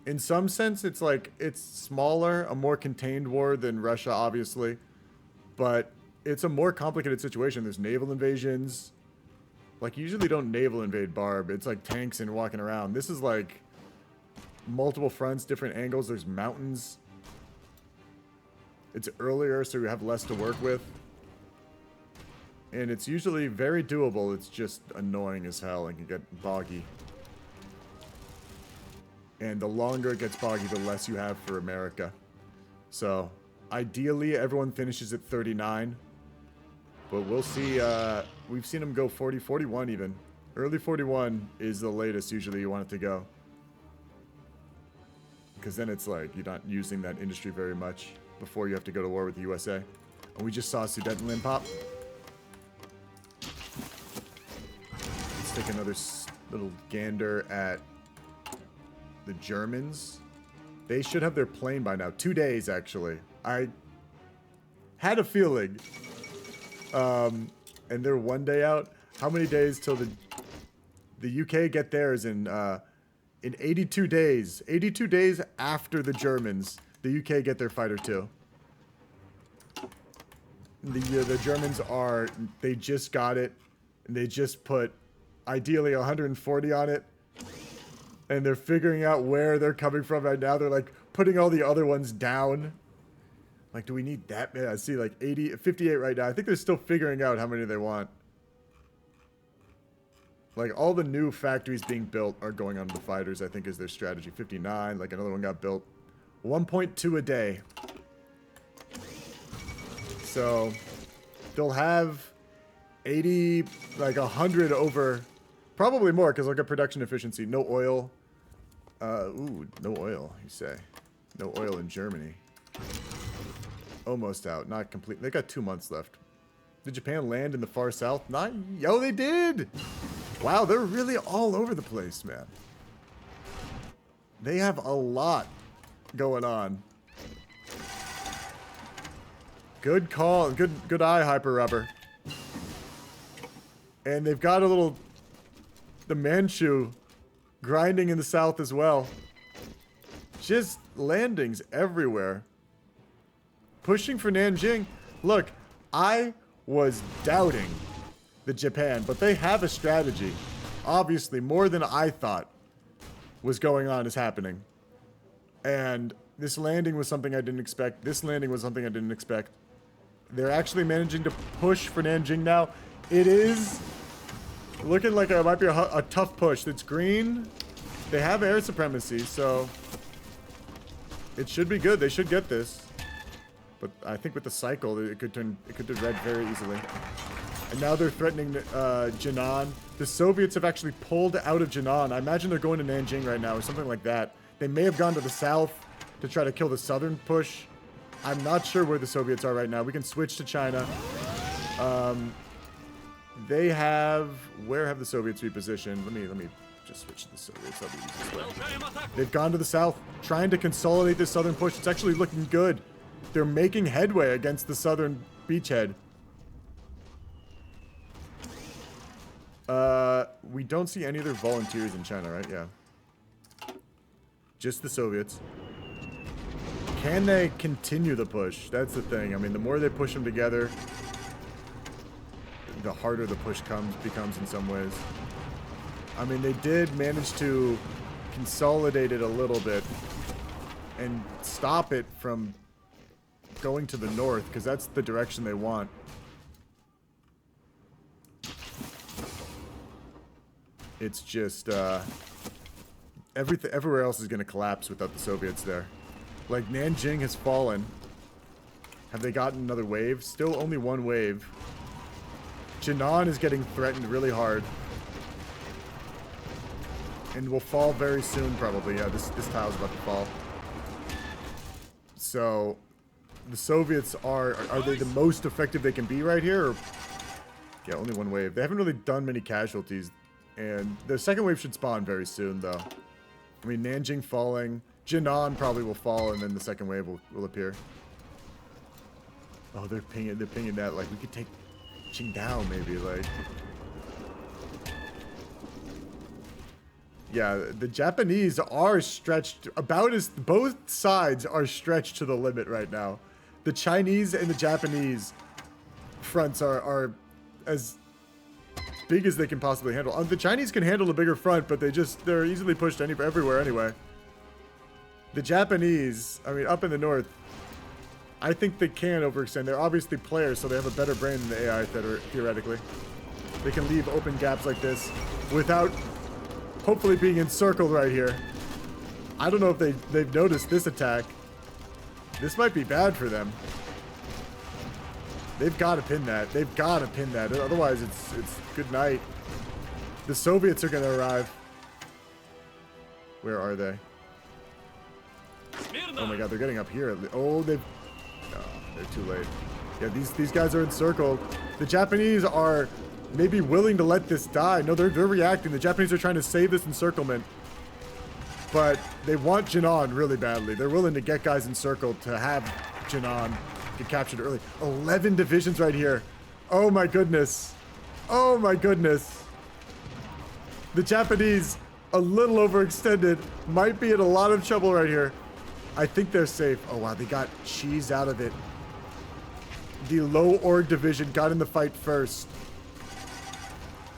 In some sense, it's like, it's smaller, a more contained war than Russia, obviously. But it's a more complicated situation. There's naval invasions. Like, you usually don't naval invade Barb. It's like tanks and walking around. This is like multiple fronts, different angles. There's mountains. It's earlier, so you have less to work with. And it's usually very doable. It's just annoying as hell and can get boggy. And the longer it gets boggy, the less you have for America. So, ideally, everyone finishes at 39. But we'll see. We've seen them go 40, 41 even. Early 41 is the latest usually you want it to go. Because then it's like you're not using that industry very much before you have to go to war with the USA. And we just saw Sudetenland pop. Let's take another little gander at the Germans. They should have their plane by now. 2 days, actually. I had a feeling. And they're 1 day out. How many days till the UK get theirs in 82 days. 82 days after the Germans, the UK get their fighter too. The Germans they just got it. And they just put, ideally, 140 on it. And they're figuring out where they're coming from right now. They're like, putting all the other ones down. Like, do we need that many? I see like 58 right now. I think they're still figuring out how many they want. Like, all the new factories being built are going onto the fighters, I think, is their strategy. 59, like another one got built. 1.2 a day. So, they'll have 80, like 100 over, probably more, because look at production efficiency. No oil. Ooh, no oil, you say. No oil in Germany. Almost out, not complete. They got 2 months left. Did Japan land in the far south? Not, yo, they did! Wow, they're really all over the place, man. They have a lot going on. Good call, good eye, Hyper Rubber. And they've got a little, the Manchu grinding in the south as well. Just landings everywhere. Pushing for Nanjing. Look, I was doubting the Japan, but they have a strategy. Obviously, more than I thought was going on is happening. And this landing was something I didn't expect. This landing was something I didn't expect. They're actually managing to push for Nanjing now. It is looking like it might be a tough push. It's green. They have air supremacy, so it should be good. They should get this. But I think with the cycle, it could turn red very easily. And now they're threatening Jinan. The Soviets have actually pulled out of Jinan. I imagine they're going to Nanjing right now or something like that. They may have gone to the south to try to kill the southern push. I'm not sure where the Soviets are right now. We can switch to China. They have... Where have the Soviets repositioned? Let me just switch to the Soviets. That'll be the easiest way. They've gone to the south, trying to consolidate this southern push. It's actually looking good. They're making headway against the southern beachhead. We don't see any other volunteers in China, right? Yeah. Just the Soviets. Can they continue the push? That's the thing. I mean, the more they push them together, the harder the push becomes in some ways. I mean, they did manage to consolidate it a little bit and stop it from going to the north, because that's the direction they want. It's just everywhere else is going to collapse without the Soviets there. Like, Nanjing has fallen. Have they gotten another wave? Still only one wave. Jinan is getting threatened really hard. And will fall very soon, probably. Yeah, this tile's about to fall. So, the Soviets are they the most effective they can be right here? Or, yeah, only one wave. They haven't really done many casualties. And the second wave should spawn very soon, though. I mean, Nanjing falling. Jinan probably will fall, and then the second wave will appear. Oh, they're pinging that. Like, we could take Qingdao, maybe, like. Yeah, the Japanese are stretched about as both sides are stretched to the limit right now. The Chinese and the Japanese fronts are as big as they can possibly handle. The Chinese can handle a bigger front, but they're easily pushed everywhere anyway. The Japanese, I mean, up in the north, I think they can overextend. They're obviously players, so they have a better brain than the AI theoretically. They can leave open gaps like this without hopefully being encircled right here. I don't know if they've noticed this attack. This might be bad for them. They've got to pin that. They've got to pin that. Otherwise, it's good night. The Soviets are going to arrive. Where are they? Oh my god, they're getting up here. Oh, they're too late. Yeah, these guys are encircled. The Japanese are maybe willing to let this die. No, they're reacting. The Japanese are trying to save this encirclement. But they want Jinan really badly. They're willing to get guys encircled to have Jinan get captured early. 11 divisions right here. Oh my goodness. Oh my goodness. The Japanese, a little overextended, might be in a lot of trouble right here. I think they're safe. Oh wow, they got cheese out of it. The low org division got in the fight first.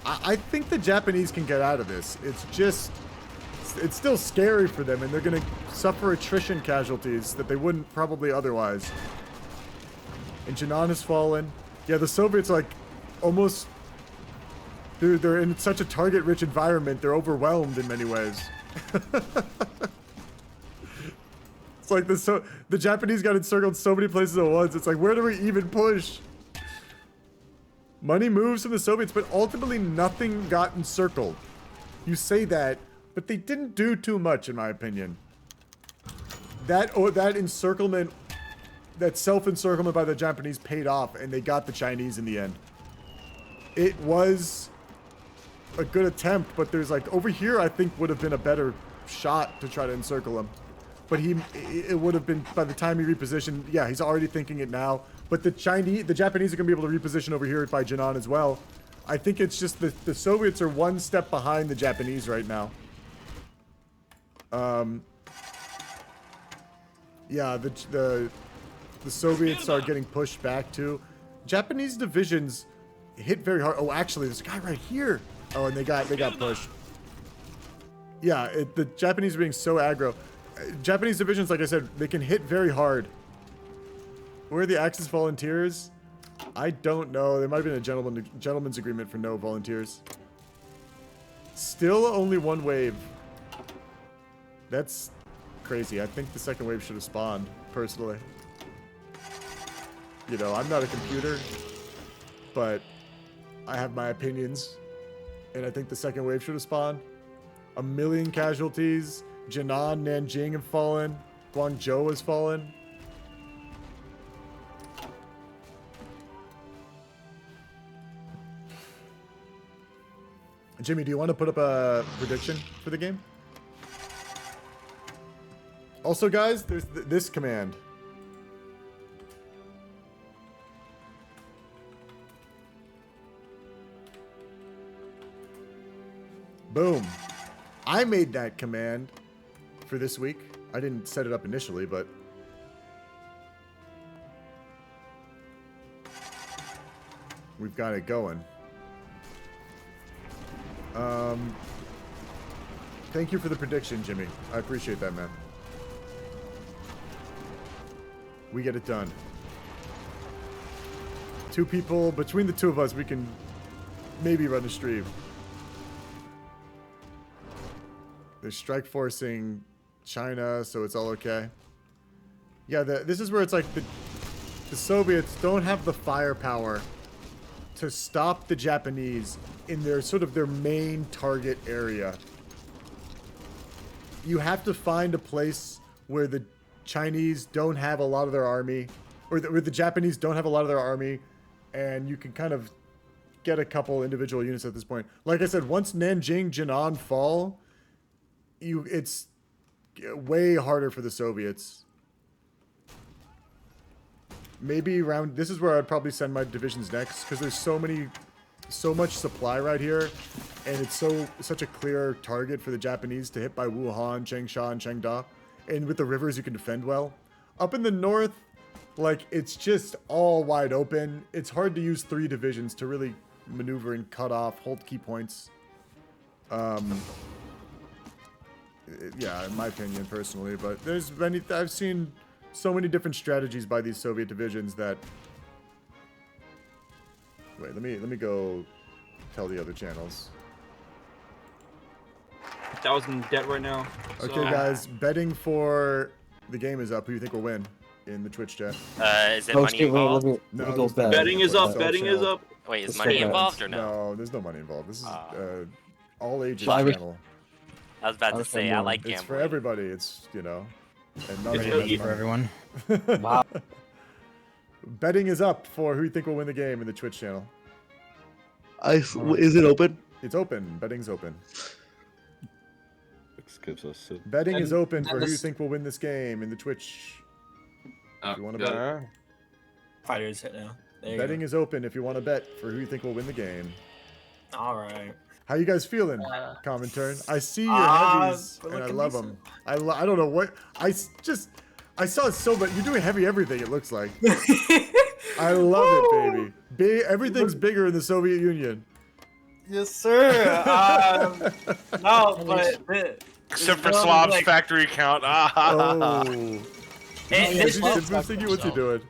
I think the Japanese can get out of this. It's just it's still scary for them, and they're gonna suffer attrition casualties that they wouldn't probably otherwise. And Gmann has fallen. Yeah, the Soviets like almost. They're in such a target-rich environment. They're overwhelmed in many ways. It's like the Japanese got encircled so many places at once. It's like, where do we even push? Money moves from the Soviets, but ultimately nothing got encircled. You say that, but they didn't do too much, in my opinion. That encirclement, that self-encirclement by the Japanese paid off, and they got the Chinese in the end. It was a good attempt, but there's like, over here, I think would have been a better shot to try to encircle him. But it would have been, by the time he repositioned, yeah, he's already thinking it now. But the Japanese are going to be able to reposition over here by Gmann as well. I think it's just the Soviets are one step behind the Japanese right now. Yeah, the Soviets are getting pushed back too. Japanese divisions hit very hard. Oh, actually, there's a guy right here. Oh, and they got pushed. Yeah, the Japanese are being so aggro. Japanese divisions, like I said, they can hit very hard. Where are the Axis volunteers? I don't know. There might have been a gentleman's agreement for no volunteers. Still only one wave. That's crazy. I think the second wave should have spawned, personally. You know, I'm not a computer, but I have my opinions. And I think the second wave should have spawned. 1 million casualties. Jinan, Nanjing have fallen. Guangzhou has fallen. Jimmy, do you want to put up a prediction for the game? Also, guys, there's this command. Boom. I made that command for this week. I didn't set it up initially, but we've got it going. Thank you for the prediction, Jimmy. I appreciate that, man. We get it done. 2 people, between the 2 of us, we can maybe run a stream. They're strike forcing China, so it's all okay. Yeah, this is where it's like the Soviets don't have the firepower to stop the Japanese in their sort of their main target area. You have to find a place where the Chinese don't have a lot of their army, or where the Japanese don't have a lot of their army, and you can kind of get a couple individual units at this point. Like I said, once Nanjing, Jinan fall, it's way harder for the Soviets. Maybe around, this is where I'd probably send my divisions next, because there's so much supply right here, and it's such a clear target for the Japanese to hit by Wuhan, Changsha, and Chengda. And with the rivers, you can defend well. Up in the north, like, it's just all wide open. It's hard to use 3 divisions to really maneuver and cut off, hold key points. Yeah, in my opinion, personally, but I've seen so many different strategies by these Soviet divisions that. Wait, let me go tell the other channels. 1,000 in debt right now. Okay, guys, betting for the game is up. Who do you think will win in the Twitch chat? Is it money involved? No, betting is up. Betting is up. Wait, is money involved or no? No, there's no money involved. This is all ages So channel. I was about to say, I like gambling. It's for everybody. It's, you know, and none It's of easy it for has everyone. money. Wow. Betting is up for who you think will win the game in the Twitch channel. Is it open? It's open. Betting's open. Gives us Betting is open for who you think will win this game in the Twitch. If you want to bet. Fighters hit now. Betting is open if you want to bet for who you think will win the game. All right. How you guys feeling, Comintern? I see your heavies, and I love them. I don't know what I saw it so much. You're doing heavy everything. It looks like. I love it, baby. Everything's bigger in the Soviet Union. Yes, sir. No, but Except for Slav's factory count. Oh. This What's he doing?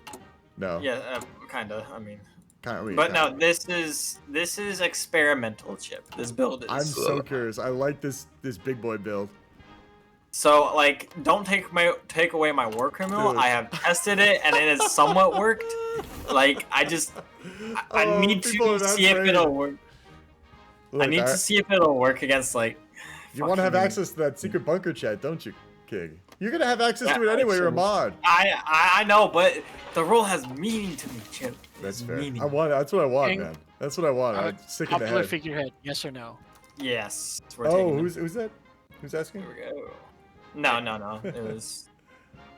No. Yeah, kinda. I mean. Kinda, but no, this is experimental, Chip. This build is. I'm so curious. I like this big boy build. So like, don't take away my war criminal. I have tested it and it has somewhat worked. Like I need to see if it'll work. Look, I need to see if it'll work against like. You want to have access to that secret bunker chat, don't you, King? You're gonna have access to it anyway. You're a mod. I know, but the role has meaning to me, Chip. That's fair. I want. That's what I want, man. That's what I want. I'm sick in the head. Figurehead, yes or no? Yes. Oh, who's that? Who's asking? Here we go. No. It was.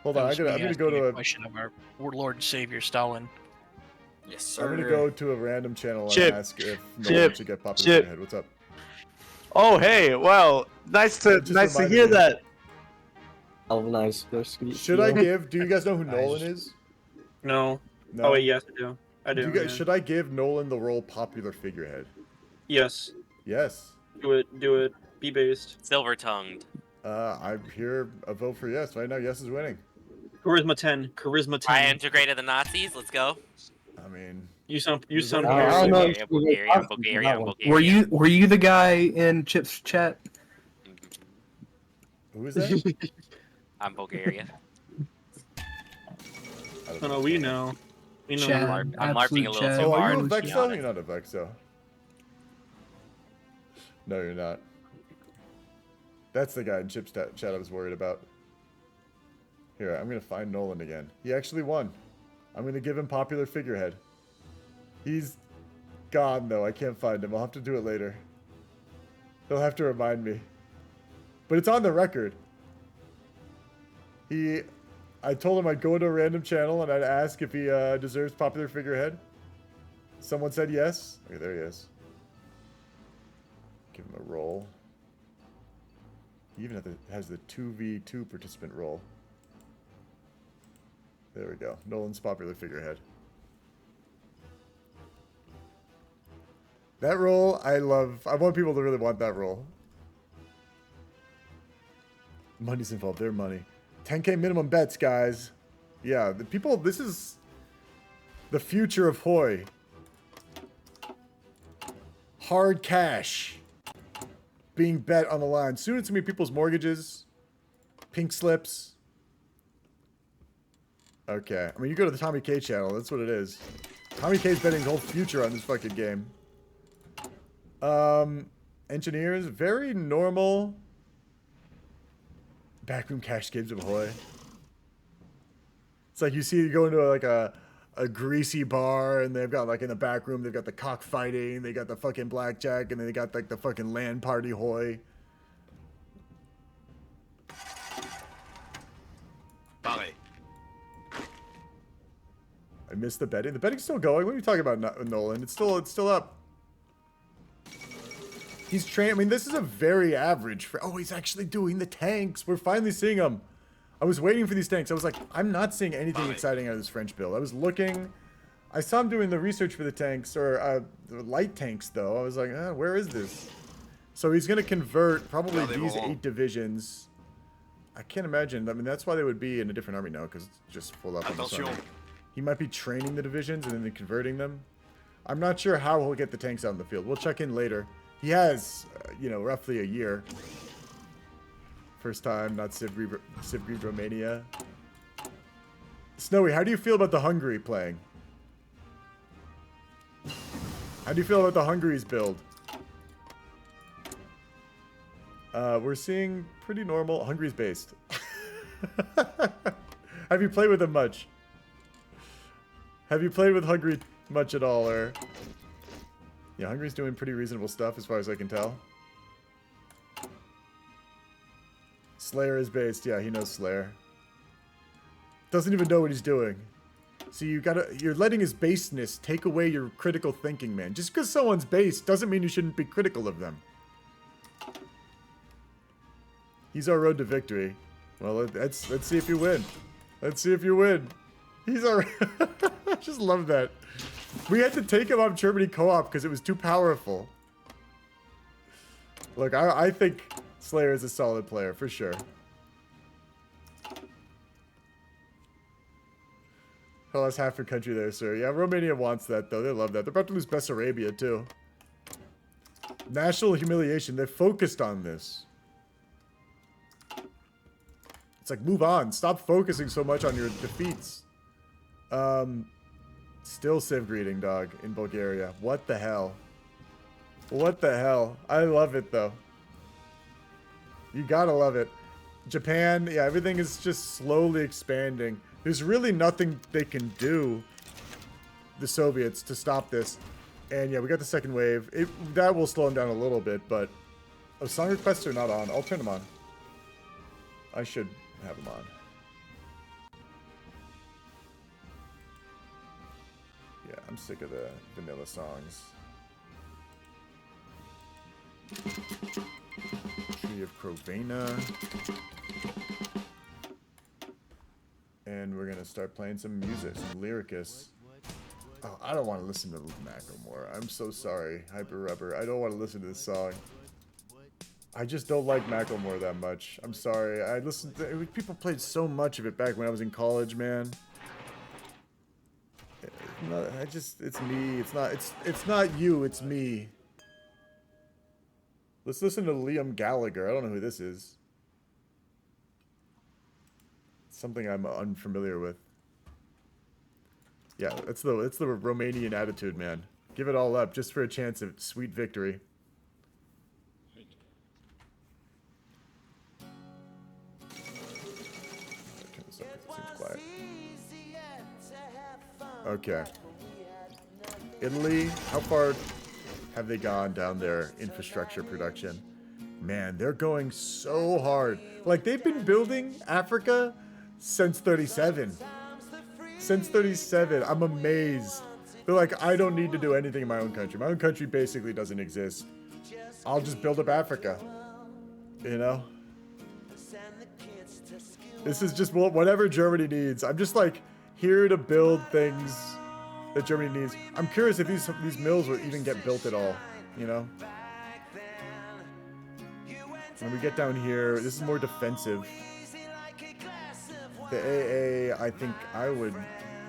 Hold on, I'm gonna go to a question of our Lord and Savior Stalin. Yes, sir. I'm gonna go to a random channel and ask if Nolan should get popular figurehead. What's up? Oh hey, well, nice to hear that. Oh nice. Should I give? Do you guys know who Nolan is? No. No. Oh wait, yes, I do. I do. Yeah. Should I give Nolan the role popular figurehead? Yes. Yes. Do it. Be based. Silver tongued. I hear a vote for yes. Right now, yes is winning. Charisma 10. Charisma 10. I integrated the Nazis. Let's go. I mean, you sound. Bulgaria. Were you the guy in Chip's chat? Who is that? I'm Bulgaria. No, we know. We know. Chad, I'm LARPing a little too Oh, are hard. you a Vexo? You're not a Vexo. No, you're not. That's the guy in Chip's chat I was worried about. Here, I'm gonna find Nolan again. He actually won. I'm gonna give him popular figurehead. He's gone though. I can't find him. I'll have to do it later. He'll have to remind me. But it's on the record. I told him I'd go into a random channel and I'd ask if he deserves popular figurehead. Someone said yes. Okay, there he is. Give him a roll. He even has the 2v2 participant role. There we go. Nolan's popular figurehead. That role, I love. I want people to really want that role. Money's involved. Their money. 10K minimum bets, guys. Yeah, the people. This is the future of Hoi. Hard cash being bet on the line. Soon it's gonna be people's mortgages, pink slips. Okay, I mean, you go to the Tommy K channel, that's what it is. Tommy K's betting his whole future on this fucking game. Engineers, very normal. Backroom cash games of Ahoy. It's like you see you go into like a greasy bar and they've got like in the back room, they've got the cockfighting, they got the fucking blackjack, and then they got like the fucking LAN party Hoy. Bye. I missed the betting. The betting's still going. What are you talking about, Nolan? It's still up. He's trained. I mean, this is a very average. Oh, he's actually doing the tanks. We're finally seeing them. I was waiting for these tanks. I was like, I'm not seeing anything exciting out of this French build. I was looking. I saw him doing the research for the tanks, or the light tanks, though. I was like, where is this? So he's going to convert probably these 8 divisions. I can't imagine. I mean, that's why they would be in a different army now, because it's just full up on this army. He might be training the divisions and then converting them. I'm not sure how he'll get the tanks out in the field. We'll check in later. He has, you know, roughly a year. First time, not Civ Romania. Snowy, how do you feel about the Hungary playing? How do you feel about the Hungary's build? We're seeing pretty normal. Hungary's based. Have you played with them much? Have you played with Hungary much at all, or? Yeah, Hungary's doing pretty reasonable stuff as far as I can tell. Slayer is based. Yeah, he knows Slayer. Doesn't even know what he's doing. See, you're letting his baseness take away your critical thinking, man. Just because someone's based doesn't mean you shouldn't be critical of them. He's our road to victory. Well, let's see if you win. Let's see if you win. He's our... I just love that. We had to take him off Germany co-op because it was too powerful. Look, I think Slayer is a solid player, for sure. Oh, that's half your country there, sir. Yeah, Romania wants that, though. They love that. They're about to lose Bessarabia, too. National humiliation. They're focused on this. It's like, move on. Stop focusing so much on your defeats. Still civ greeting, dog, in Bulgaria. What the hell? What the hell? I love it, though. You gotta love it. Japan, yeah, everything is just slowly expanding. There's really nothing they can do, the Soviets, to stop this. And yeah, we got the second wave. That will slow them down a little bit, but... Oh, song requests are not on. I'll turn them on. I should have them on. Yeah, I'm sick of the vanilla songs. Tree of Crovena. And we're gonna start playing some music, some lyricus. Oh, I don't want to listen to Macklemore. I'm so sorry, Hyper Rubber. I don't want to listen to this song. I just don't like Macklemore that much. I'm sorry. I listened to people played so much of it back when I was in college, man. It's me. It's not you. It's me. Let's listen to Liam Gallagher. I don't know who this is. Something I'm unfamiliar with. Yeah, it's the Romanian attitude, man. Give it all up just for a chance of sweet victory. Turn this up. It seems quiet. Okay. Italy, how far have they gone down their infrastructure production? Man, they're going so hard. Like, they've been building Africa since 37. Since 37. I'm amazed. They're like, I don't need to do anything in my own country. My own country basically doesn't exist. I'll just build up Africa. You know? This is just whatever Germany needs. I'm just like here to build things that Germany needs. I'm curious if these mills will even get built at all, you know? When we get down here, this is more defensive. The AA, I think I would...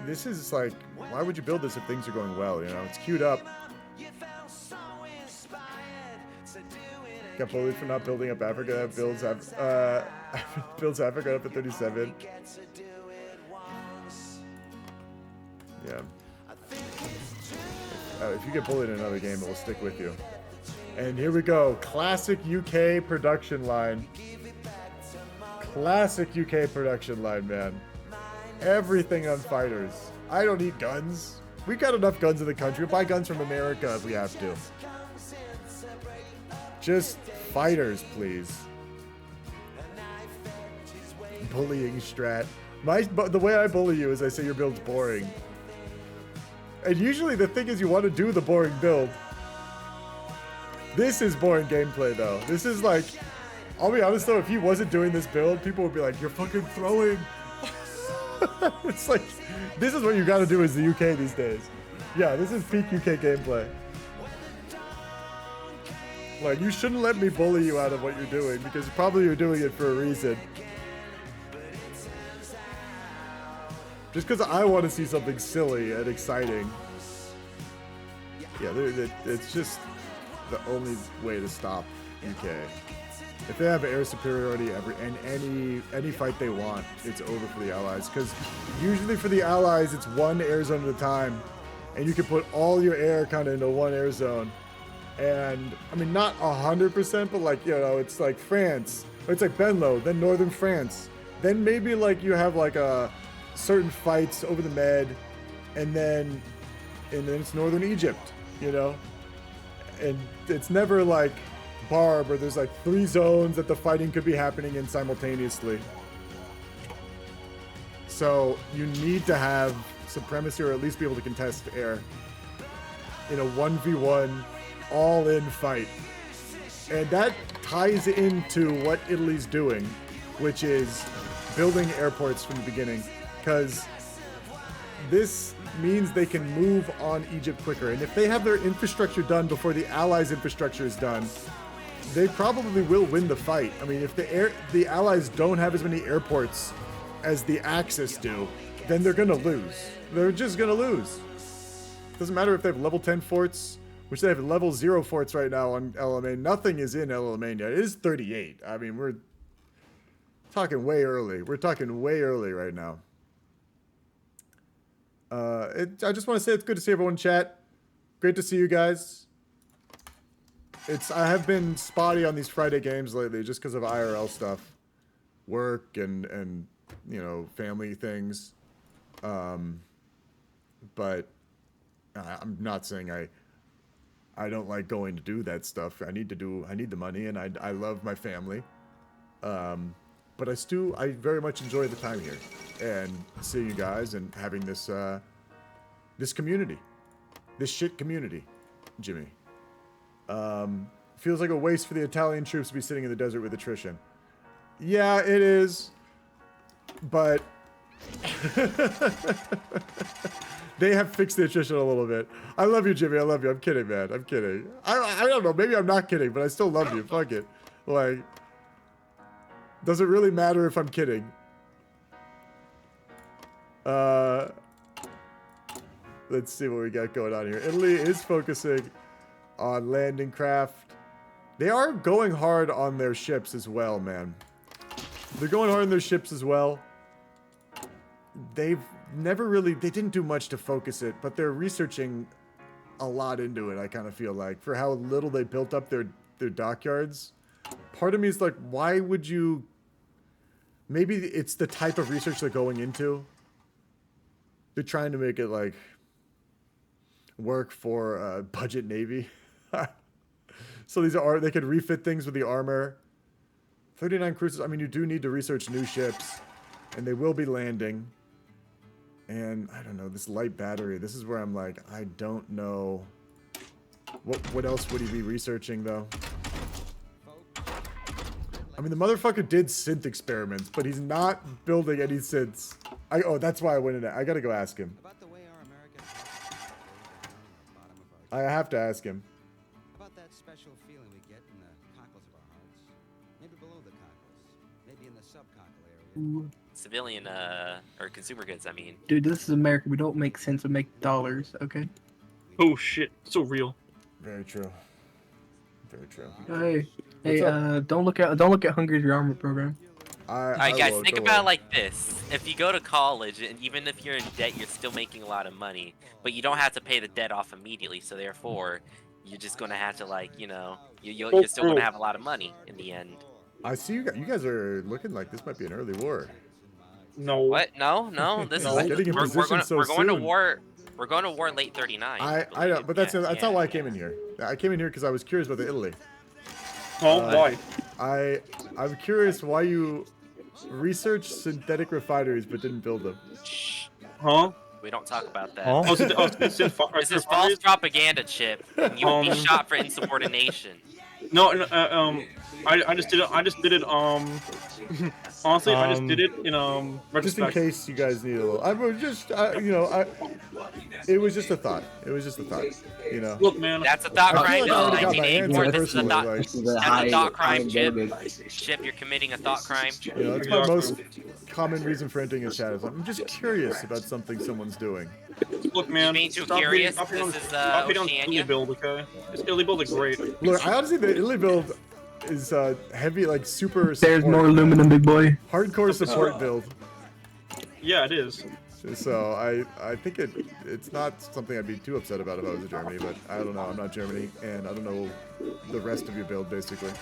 This is like, why would you build this if things are going well, you know? It's queued up. Got bullied for not building up Africa. Builds Africa up at 37. Yeah. If you get bullied in another game, it will stick with you. And here we go. Classic UK production line. Classic UK production line, man. Everything on fighters. I don't need guns. We got enough guns in the country. We'll buy guns from America if we have to. Just fighters, please. Bullying strat. The way I bully you is I say your build's boring. And usually the thing is you want to do the boring build. This is boring gameplay, though. This is like... I'll be honest, though, if he wasn't doing this build, people would be like, you're fucking throwing. It's like, this is what you gotta do as the UK these days. Yeah, this is peak UK gameplay. Like, you shouldn't let me bully you out of what you're doing, because probably you're doing it for a reason. Just because I want to see something silly and exciting. Yeah, it's just the only way to stop UK. If they have air superiority and any fight they want, it's over for the Allies. Because usually for the Allies, it's one air zone at a time, and you can put all your air kind of into one air zone. And I mean, not 100%, but like, you know, it's like France, or it's like Benlo, then northern France, then maybe like you have like a certain fights over the Med, and then it's northern Egypt, you know, and it's never like Barb, or there's like 3 zones that the fighting could be happening in simultaneously. So you need to have supremacy, or at least be able to contest air in a 1v1 all-in fight. And that ties into what Italy's doing, which is building airports from the beginning, because this means they can move on Egypt quicker. And if they have their infrastructure done before the Allies' infrastructure is done, they probably will win the fight. I mean, if the Allies don't have as many airports as the Axis do, then they're gonna lose. They're just gonna lose. Doesn't matter if they have level 10 forts, which they have level 0 forts right now on El Alamein. Nothing is in El Alamein yet. It is 38. I mean, we're talking way early. We're talking way early right now. I just want to say it's good to see everyone in chat. Great to see you guys. I have been spotty on these Friday games lately just because of IRL stuff. Work and you know, family things. But I'm not saying I don't like going to do that stuff. I need the money, and I love my family. But I very much enjoy the time here and seeing you guys and having this this community, this shit community, Jimmy. Feels like a waste for the Italian troops to be sitting in the desert with attrition. Yeah, it is, but they have fixed the attrition a little bit. I love you, Jimmy. I love you. I'm kidding, man. I'm kidding. I don't know. Maybe I'm not kidding, but I still love you. Fuck it. Like, does it really matter if I'm kidding? Let's see what we got going on here. Italy is focusing on landing craft. They are going hard on their ships as well, man. They're going hard on their ships as well. They didn't do much to focus it, but they're researching a lot into it, I kind of feel like, for how little they built up their dockyards. Part of me is like, why would you... Maybe it's the type of research they're going into. They're trying to make it, like, work for a budget navy. So they could refit things with the armor. 39 cruisers. I mean, you do need to research new ships, and they will be landing. And I don't know, this light battery. This is where I'm like, I don't know. What else would he be researching though? I mean, the motherfucker did synth experiments, but he's not building any synths. Oh, that's why I went in. I gotta go ask him. I have to ask him. About that special feeling we get in the cockles of our hearts. Maybe below the cockles. Maybe in the subcockle area. Civilian, or consumer goods, I mean. Dude, this is America. We don't make cents, we make dollars, okay? Oh shit, so real. Very true. Very true. Hey, don't look at Hungary's armor program. Alright guys, think about it like this. If you go to college, and even if you're in debt, you're still making a lot of money. But you don't have to pay the debt off immediately, so therefore, you're just gonna have to, like, you know, you're still gonna have a lot of money in the end. I see you guys are looking like this might be an early war. No. What? No. This is we're going to war. We're going to war late 39. I know, but that's not why I came in here. I came in here because I was curious about the Italy. Oh, why? I'm curious why you researched synthetic refineries but didn't build them. Huh? We don't talk about that. Huh? This is false propaganda, Chip. You will be shot for insubordination. No, I just did it. Honestly, I just did it in retrospect. Just in case you guys need a little. I was just, you know, it was just a thought. It was just a thought. You know. Look, man. That's a thought crime. This is 1984. This is a thought. That's a thought crime, Chip. Chip, you're committing a thought crime. You know, that's my most common reason for entering a chat. I'm just curious about something someone's doing. Look, man. Being too curious. This is Italy build, okay? This Italy build is great. Look, I honestly, the Italy build is heavy, like super. There's more aluminum, big boy. Hardcore support build. Yeah, it is. So I think it's not something I'd be too upset about if I was in Germany, but I don't know. I'm not Germany, and I don't know the rest of your build basically.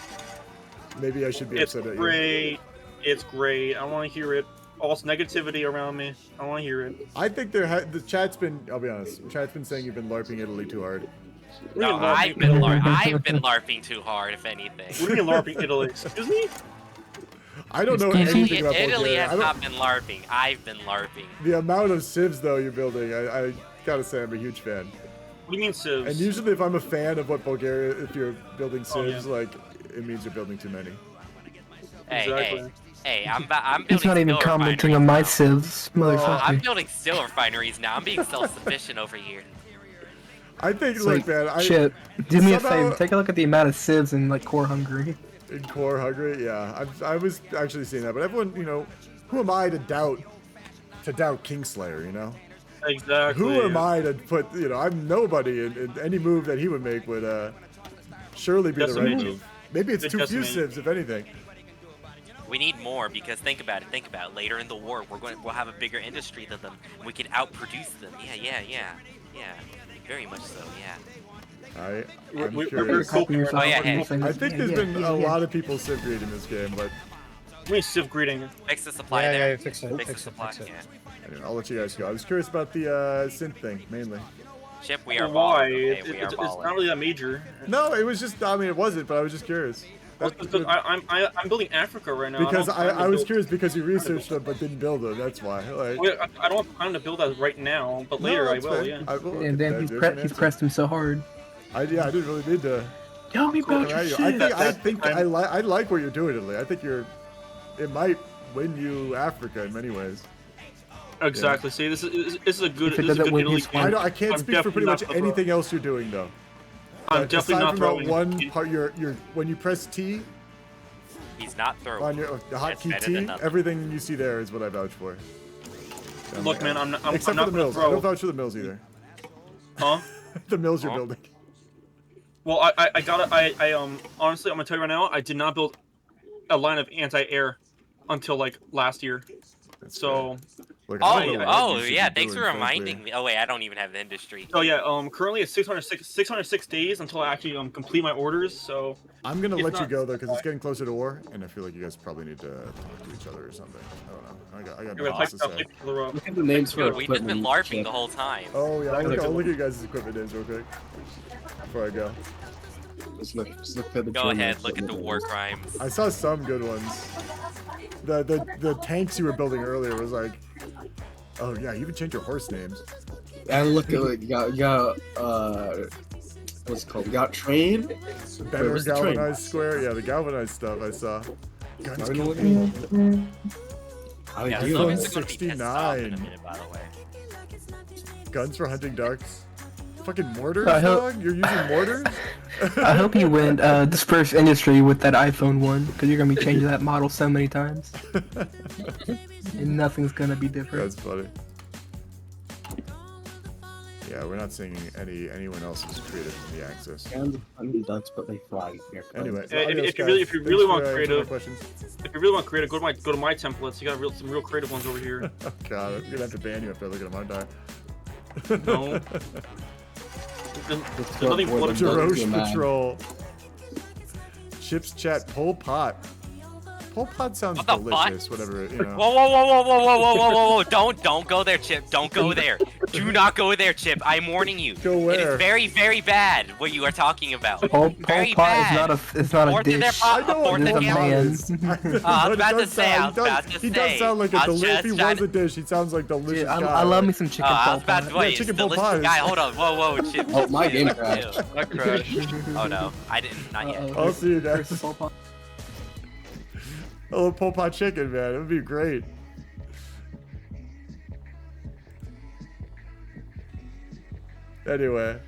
Maybe I should be upset at you. It's great. I want to hear it. All this negativity around me. I want to hear it. I think the chat's been. I'll be honest. Chat's been saying you've been LARPing Italy too hard. No, I've been LARPing too hard, if anything. What do you mean LARPing Italy? Excuse me? I don't know anything about Italy Bulgaria. has not been LARPing. I've been LARPing. The amount of civs though you're building, I gotta say I'm a huge fan. What do you mean civs? And usually if I'm a fan of what Bulgaria, if you're building civs, like it means you're building too many. Hey, I'm building. He's not even commenting on my civs, motherfucker. I'm building steel refineries now. I'm being self-sufficient over here. I think, So, look, man. Chip, do me a somehow- favor. Take a look at the amount of civs in like core Hungary. In core Hungary, yeah. I was actually seeing that, but everyone, you know, who am I to doubt Kingslayer, you know? Exactly. Who am I to put, you know, I'm nobody, and any move that he would make would surely be the right move. Maybe it's too few civs, if anything. We need more because think about it. Later in the war, we'll have a bigger industry than them. And we can outproduce them. Yeah. Very much so. Yeah. I'm curious. Oh yeah, hey. I think there's been a lot of people civ greed in this game, but We need civ greeting. Fix the supply there. Yeah, fix it. Fix the Fix supply. it. Yeah. anyway, I'll let you guys go. I was curious about the synth thing mainly. Chip, we are Why? balling. Okay, It's not really that major. No, it was just. I mean, it wasn't, but I was just curious. Because I'm building Africa right now. Because I was curious because you researched them but didn't build them. That's why. Like, I don't have time to build that right now, but later I will. Yeah. And then he's pressed him so hard. I didn't really mean to. Tell me about your shit. I like what you're doing, Italy. I think it might win you Africa in many ways. Exactly. See, this is a good. If it This is a doesn't good win Italy his game. I can't speak for pretty much anything else you're doing though. I'm definitely not throwing. One part, when you press T. He's not throwing. On your the hotkey T, everything you see there is what I vouch for. Look, man, I'm except not for the mills. throw. I don't vouch for the mills either. Huh? The mills you're building. Well, honestly, I'm gonna tell you right now, I did not build a line of anti-air until like last year. So. Look, yeah, thanks for reminding me. Oh wait, I don't even have the industry. Oh yeah, currently it's 606 days until I actually complete my orders. So I'm gonna let you go though because it's getting closer to war, and I feel like you guys probably need to talk to each other or something. I don't know. I got nothing else to say. Look at the names for We've just been LARPing the whole time. Oh yeah, I'll look at you guys' equipment names real quick before I go. Just look at the Go ahead, look at the war crimes. I saw some good ones. The tanks you were building earlier was like, oh yeah, you even changed your horse names. And look at it. You got what's it called? You got train. Better galvanized square. Yeah, the galvanized stuff I saw. Guns Yeah, 69. By the way. Guns for hunting ducks. Fucking mortars, I hope- dog? You're using mortars? I hope you win disperse industry with that iPhone 1 because you're gonna be changing that model so many times, and nothing's gonna be different. That's funny. Yeah, we're not seeing anyone else's creative in the Axis. Hunting ducks, but they fly. Anyway, if you really want creative, go to my templates. You got some real creative ones over here. Oh god, I'm gonna have to ban you after I look at them, aren't I? No. There's nothing political. Jarosh Patrol. Chips chat Pol Pot. Pol Pot sounds delicious, whatever, you know. Whoa! Don't go there, Chip. Don't go there. Do not go there, Chip. I'm warning you. Go where? It is very, very bad what you are talking about. Pol Very Pot bad. is not a Fourth in their dish. pot- fourth It's a again. man. I was about to say. He does sound like a delicious. If he was a dish, he sounds like delicious guy. I love me some chicken I Pol was about Pot. to wait. Yeah, chicken Delicious Pol Pot. guy. Hold on. Whoa, Chip. Oh, my game Ew. crashed. I crashed. Oh no, I didn't. Not yet. I'll see you guys. Versus Pol Pot. I love Pol Pot chicken, man. It would be great. Anyway.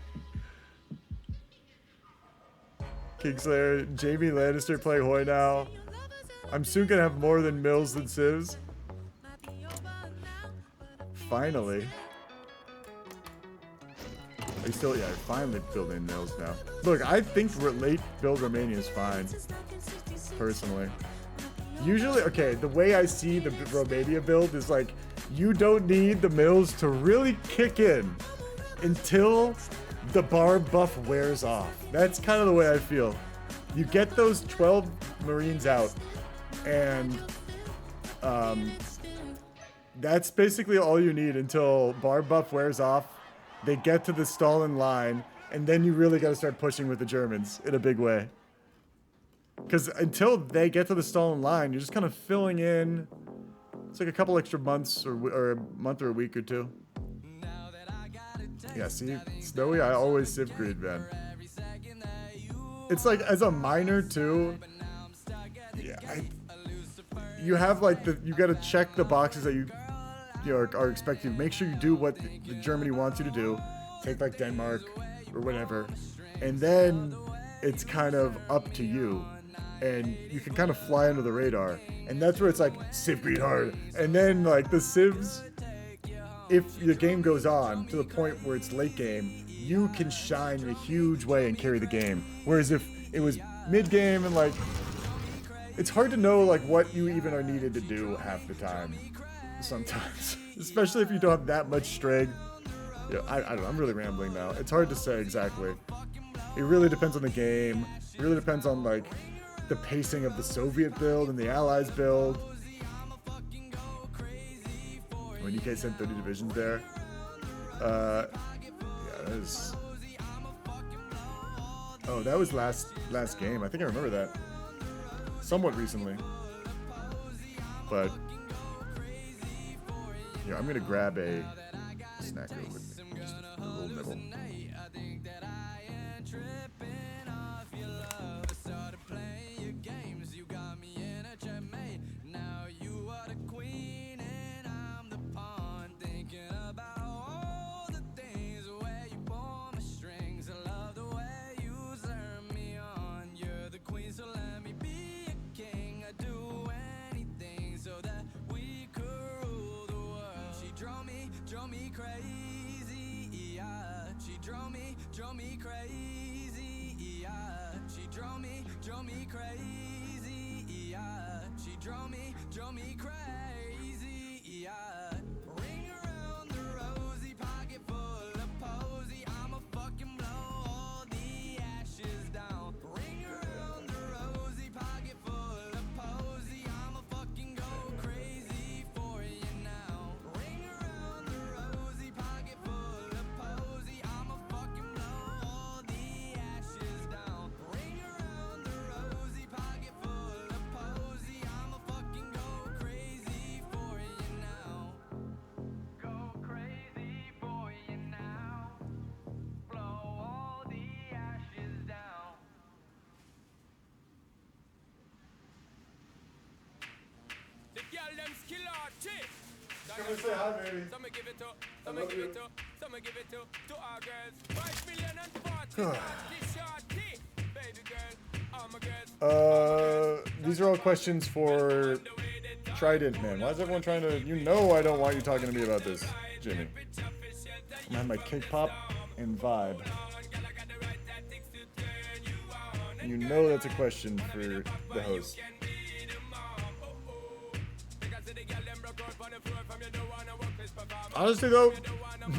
Kingslayer, Jamie Lannister playing Hoy now. I'm soon gonna have more than mills than civs. Finally. Are you still, yeah, finally building mills now. Look, I think late build Romania is fine. Personally. Usually, okay, the way I see the Romania build is like, you don't need the mills to really kick in until the barb buff wears off. That's kind of the way I feel. You get those 12 Marines out, and that's basically all you need until barb buff wears off. They get to the Stalin line, and then you really got to start pushing with the Germans in a big way. Because until they get to the Stalin line, you're just kind of filling in. It's like a couple extra months or a month or a week or two. Yeah, see, Snowy, I always civ greed, man. It's like as a miner too. Yeah, you have like you got to check the boxes that you know, are expected. Make sure you do what the Germany wants you to do. Take like Denmark, or whatever, and then it's kind of up to you, and you can kind of fly under the radar, and that's where it's like civ beat hard, and then like the civs, if your game goes on to the point where it's late game, you can shine in a huge way and carry the game. Whereas if it was mid game and like, it's hard to know like what you even are needed to do half the time sometimes, especially if you don't have that much strength. Yeah, I don't know, I'm really rambling now. It's hard to say exactly. It really depends on the game. It really depends on like the pacing of the Soviet build and the Allies build. When UK sent 30 divisions there. Yeah, that is... Oh, that was last game. I think I remember that. Somewhat recently. But yeah, I'm gonna grab a snack real quick. Just a little nibble. Come and say hi, baby. These are all questions for Trident, man. Why is everyone trying to... You know I don't want you talking to me about this, Jimmy. I'm gonna have my cake pop and vibe. You know that's a question for the host. Honestly though,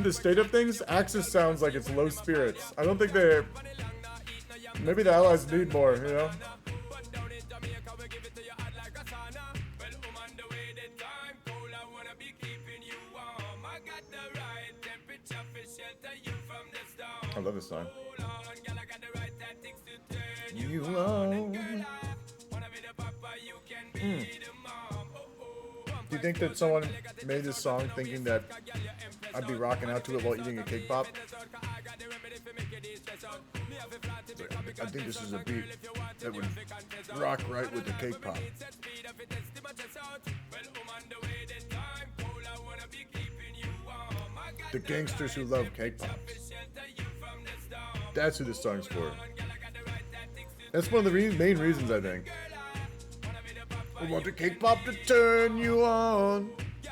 the state of things, Axis sounds like it's low spirits. I don't think they're... Maybe the Allies need more, you know? I love this song. You are... Do you think that someone made this song thinking that I'd be rocking out to it while eating a cake pop? I think this is a beat that would rock right with the cake pop. The gangsters who love cake pops. That's who this song's for. That's one of the main reasons, I think. I want the cake pop to turn you on.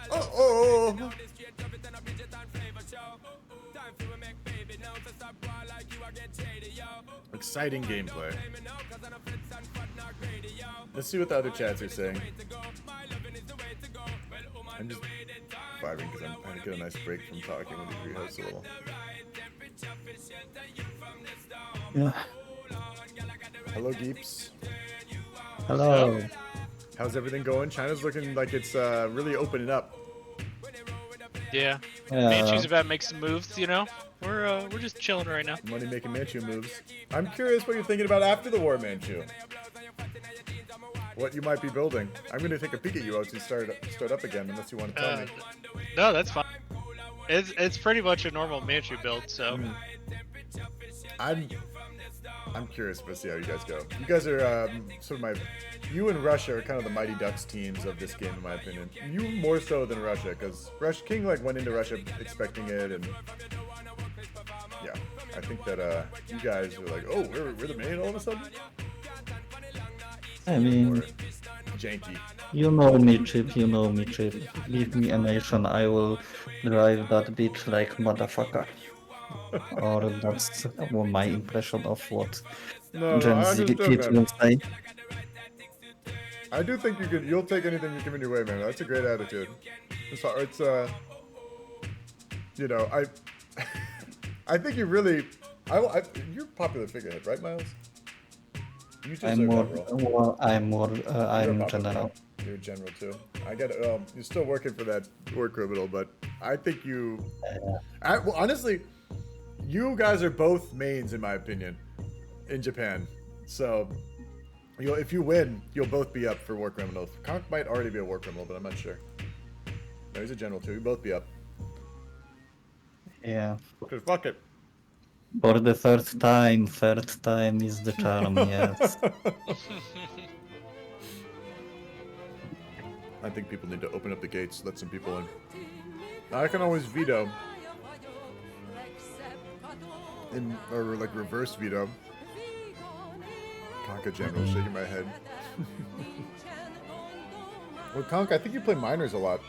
Oh. Exciting gameplay. Let's see what the other chats are saying. I'm just vibing because I'm trying to get a nice break from talking with the host a little. Yeah. Hello, Geeps. Hello. How's everything going? China's looking like it's really opening up. Yeah. Manchu's about to make some moves, you know? We're just chilling right now. Money making Manchu moves. I'm curious what you're thinking about after the war, Manchu. What you might be building. I'm gonna take a peek at you once you start up again, unless you want to tell me. No, that's fine. It's pretty much a normal Manchu build, so. I'm curious to see how you guys go. You guys are sort of you and Russia are kind of the Mighty Ducks teams of this game, in my opinion. You more so than Russia, because King like went into Russia expecting it, and yeah. I think that you guys are like, oh, we're the main all of a sudden. I mean, janky. You know me, Chip. You know me, Chip. Give me a nation, I will drive that bitch like motherfucker. Or that's my impression of what Gen Z kids will say. I do think you'll take anything you're given your way, man. That's a great attitude. It's you know, I think you really, you're a popular figurehead, right, Miles? I'm general. You're general too. I get it. You're still working for that war criminal, but I think you. Well, honestly, you guys are both mains in my opinion, in Japan. So, if you win, you'll both be up for war criminal. Conq might already be a war criminal, but I'm not sure. No, he's a general too. You'll both be up. Yeah. Cause fuck it. For the third time is the charm, yes. I think people need to open up the gates, let some people in. I can always veto. Or like reverse veto. Conq general, shaking my head. Well, Conq, I think you play minors a lot.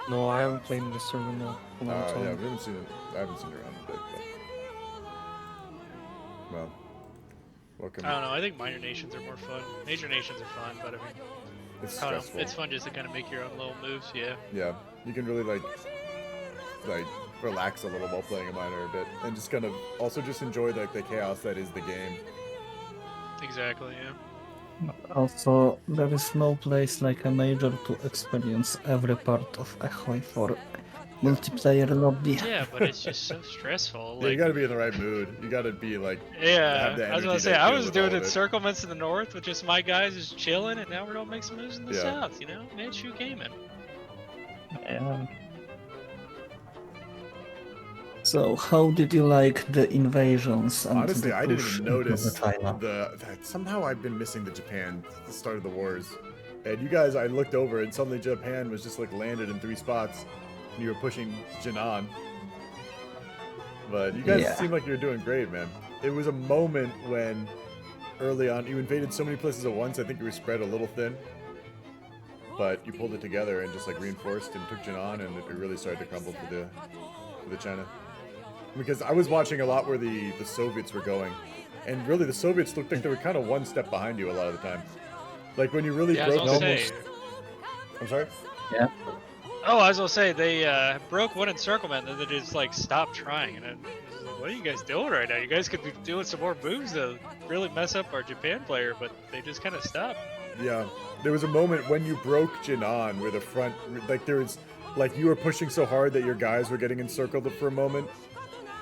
No, I haven't played in this tournament in a long time. Yeah, I haven't seen it around a bit, but... Well, welcome. I don't know, I think minor nations are more fun. Major nations are fun, but I mean... It's I don't know, stressful. it's fun just to kind of make your own little moves, yeah. Yeah, you can really like relax a little while playing a minor a bit, and just kind of also just enjoy like the chaos that is the game. Exactly, yeah. Also, there is no place like a major to experience every part of a high for multiplayer lobby. Yeah, but it's just so stressful. Like, Yeah, you gotta be in the right mood. You gotta be like... Yeah, have the I was gonna energy say, to I deal was with doing all of it. encirclements in the north with just my guys just chilling, and now we're gonna make some moves in the Yeah. south, you know? Manchu gaming. Yeah. So, how did you like the invasions? And Honestly, the I didn't push even into notice China? that somehow I've been missing the Japan at the start of the wars. And you guys, I looked over and suddenly Japan was just like landed in 3 spots. And you were pushing Jinan. But you guys seem like you were doing great, man. It was a moment when early on you invaded so many places at once. I think you were spread a little thin. But you pulled it together and just like reinforced and took Jinan, and it really started to crumble for the China. Because I was watching a lot where the Soviets were going, and really the Soviets looked like they were kind of one step behind you a lot of the time. Like when you really broke almost... I'm sorry? Yeah. Oh, I was gonna say, they broke one encirclement, and then they just like stopped trying, and I was like, what are you guys doing right now? You guys could be doing some more moves to really mess up our Japan player, but they just kind of stopped. Yeah. There was a moment when you broke Jinan where the front, like there was, like you were pushing so hard that your guys were getting encircled for a moment.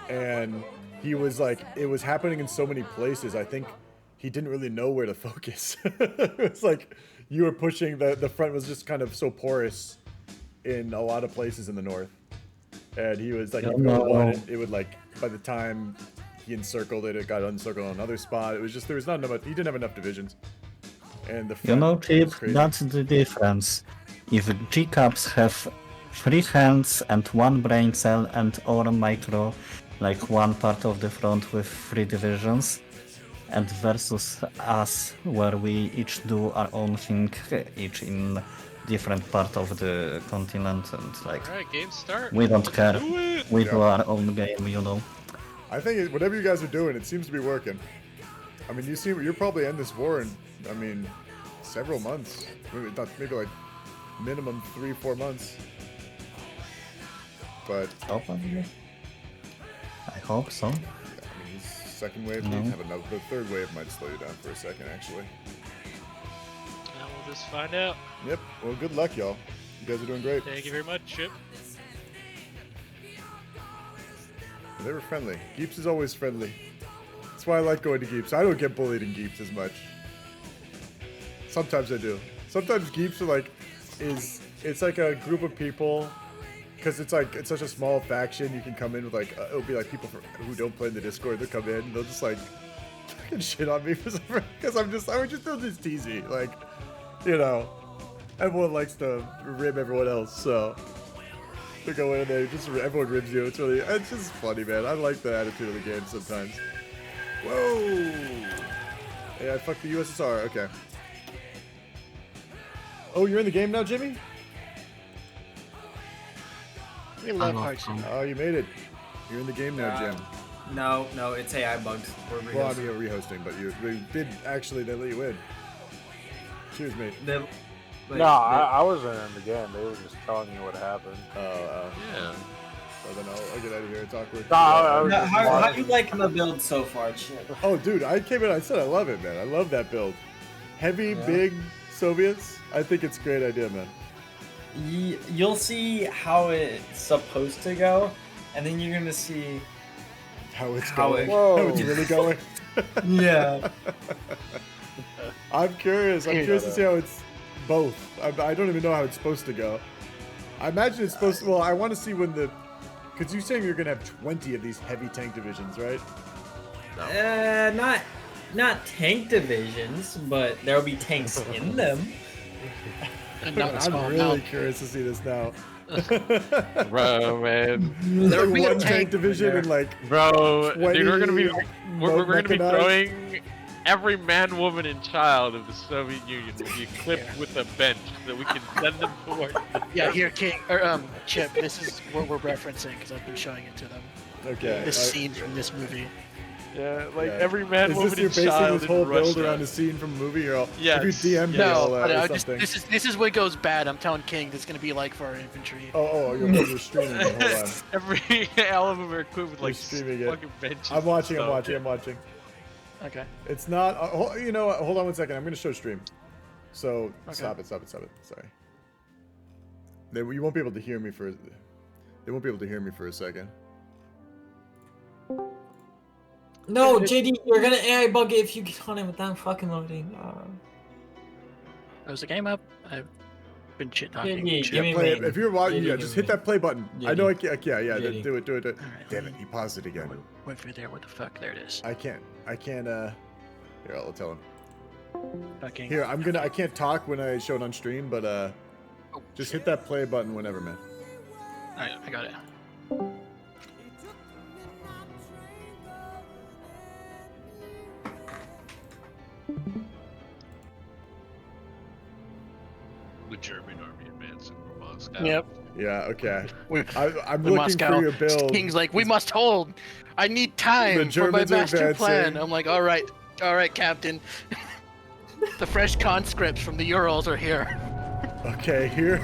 And he was like, it was happening in so many places. I think he didn't really know where to focus. It's like you were pushing, the front was just kind of so porous in a lot of places in the north. And he was like, you go to one, and it would like, by the time he encircled it, it got encircled on another spot. It was just, there was not enough, he didn't have enough divisions. And the front, You know, Chip, was crazy. that's the difference. If G-Caps have 3 hands and 1 brain cell and or micro, like one part of the front with 3 divisions, and versus us, where we each do our own thing, each in different part of the continent, and like, Alright, game start. we don't care. Do it. We do our own game, you know. I think whatever you guys are doing, it seems to be working. I mean, you're probably in this war in, I mean, several months. Maybe like minimum 3-4 months. But I hope so. Yeah, I mean, this second wave, No. you have another. The third wave might slow you down for a second, actually. Now we'll just find out. Yep. Well, good luck, y'all. You guys are doing great. Thank you very much, Chip. They were friendly. Geeps is always friendly. That's why I like going to Geeps. I don't get bullied in Geeps as much. Sometimes I do. Sometimes Geeps are like, it's like a group of people, because it's like, it's such a small faction, you can come in with like, it'll be like people who don't play in the Discord, they'll come in, and they'll just like, fucking shit on me for some reason, because I would just do this teasy, like, you know, everyone likes to rib everyone else, so. They go in and they just everyone ribs you. It's just funny, man. I like the attitude of the game sometimes. Whoa! Yeah, I fucked the USSR. Okay. Oh, you're in the game now, Jimmy? We love Hearthstone. Oh, you made it. You're in the game now, Jim. No, it's AI bugs. Well, I'm rehosting, but they did actually. They let you in. Cheers, mate. I wasn't in the game. They were just telling me what happened. Yeah. Well, then I'll get out of here. It's awkward. How you liking the build so far, Chip? Oh, dude, I came in. I said I love it, man. I love that build. Heavy, big Soviets. I think it's a great idea, man. You'll see how it's supposed to go, and then you're gonna see how it's going. How it's really going. Yeah. I'm curious. I'm curious to see how it's both. I don't even know how it's supposed to go. I imagine it's supposed to. Well, I want to see when the. Because you're saying you're gonna have 20 of these heavy tank divisions, right? Not tank divisions, but there'll be tanks in them. I'm really curious to see this now. Bro, man. There would be one tank division and like. Bro, 20 dude, we're gonna be mechanized. throwing every man, woman, and child of the Soviet Union will be equipped with a bench so we can send them to work. Yeah, here, King or Chip. This is what we're referencing because I've been showing it to them. Okay. This scene from this movie. Yeah, like every man, woman, and You're basing child this whole in build Russia. around a scene from a movie, or Yes. if you DM me No, but or something. this is what goes bad. I'm telling King this is gonna be like for our infantry. You're streaming it. Hold on. Every all of them are equipped with like streaming it. fucking benches. I'm watching. and I'm stuff. watching. Okay. It's not. You know what? Hold on one second. I'm gonna show stream. So stop it. Sorry. You won't be able to hear me for. They won't be able to hear me for a second. No, JD, you're gonna AI bug it if you get on it without fucking loading. Is the game up? I've been shit talking. If you're watching, just hit that play button. I know I can't. Yeah. Do it. Right, Damn it! He paused it again. Wait for there. What the fuck? There it is. I can't. Here, I'll tell him. Fucking. Here, I can't talk when I show it on stream, but just hit that play button whenever, man. Alright, I got it. The German army advancing from Moscow. Yep. Yeah. Okay. I'm The looking Moscow. for your build. King's like, we must hold. I need time for my Germans are master plan. advancing. I'm like, all right, Captain. The fresh conscripts from the Urals are here. Okay, here.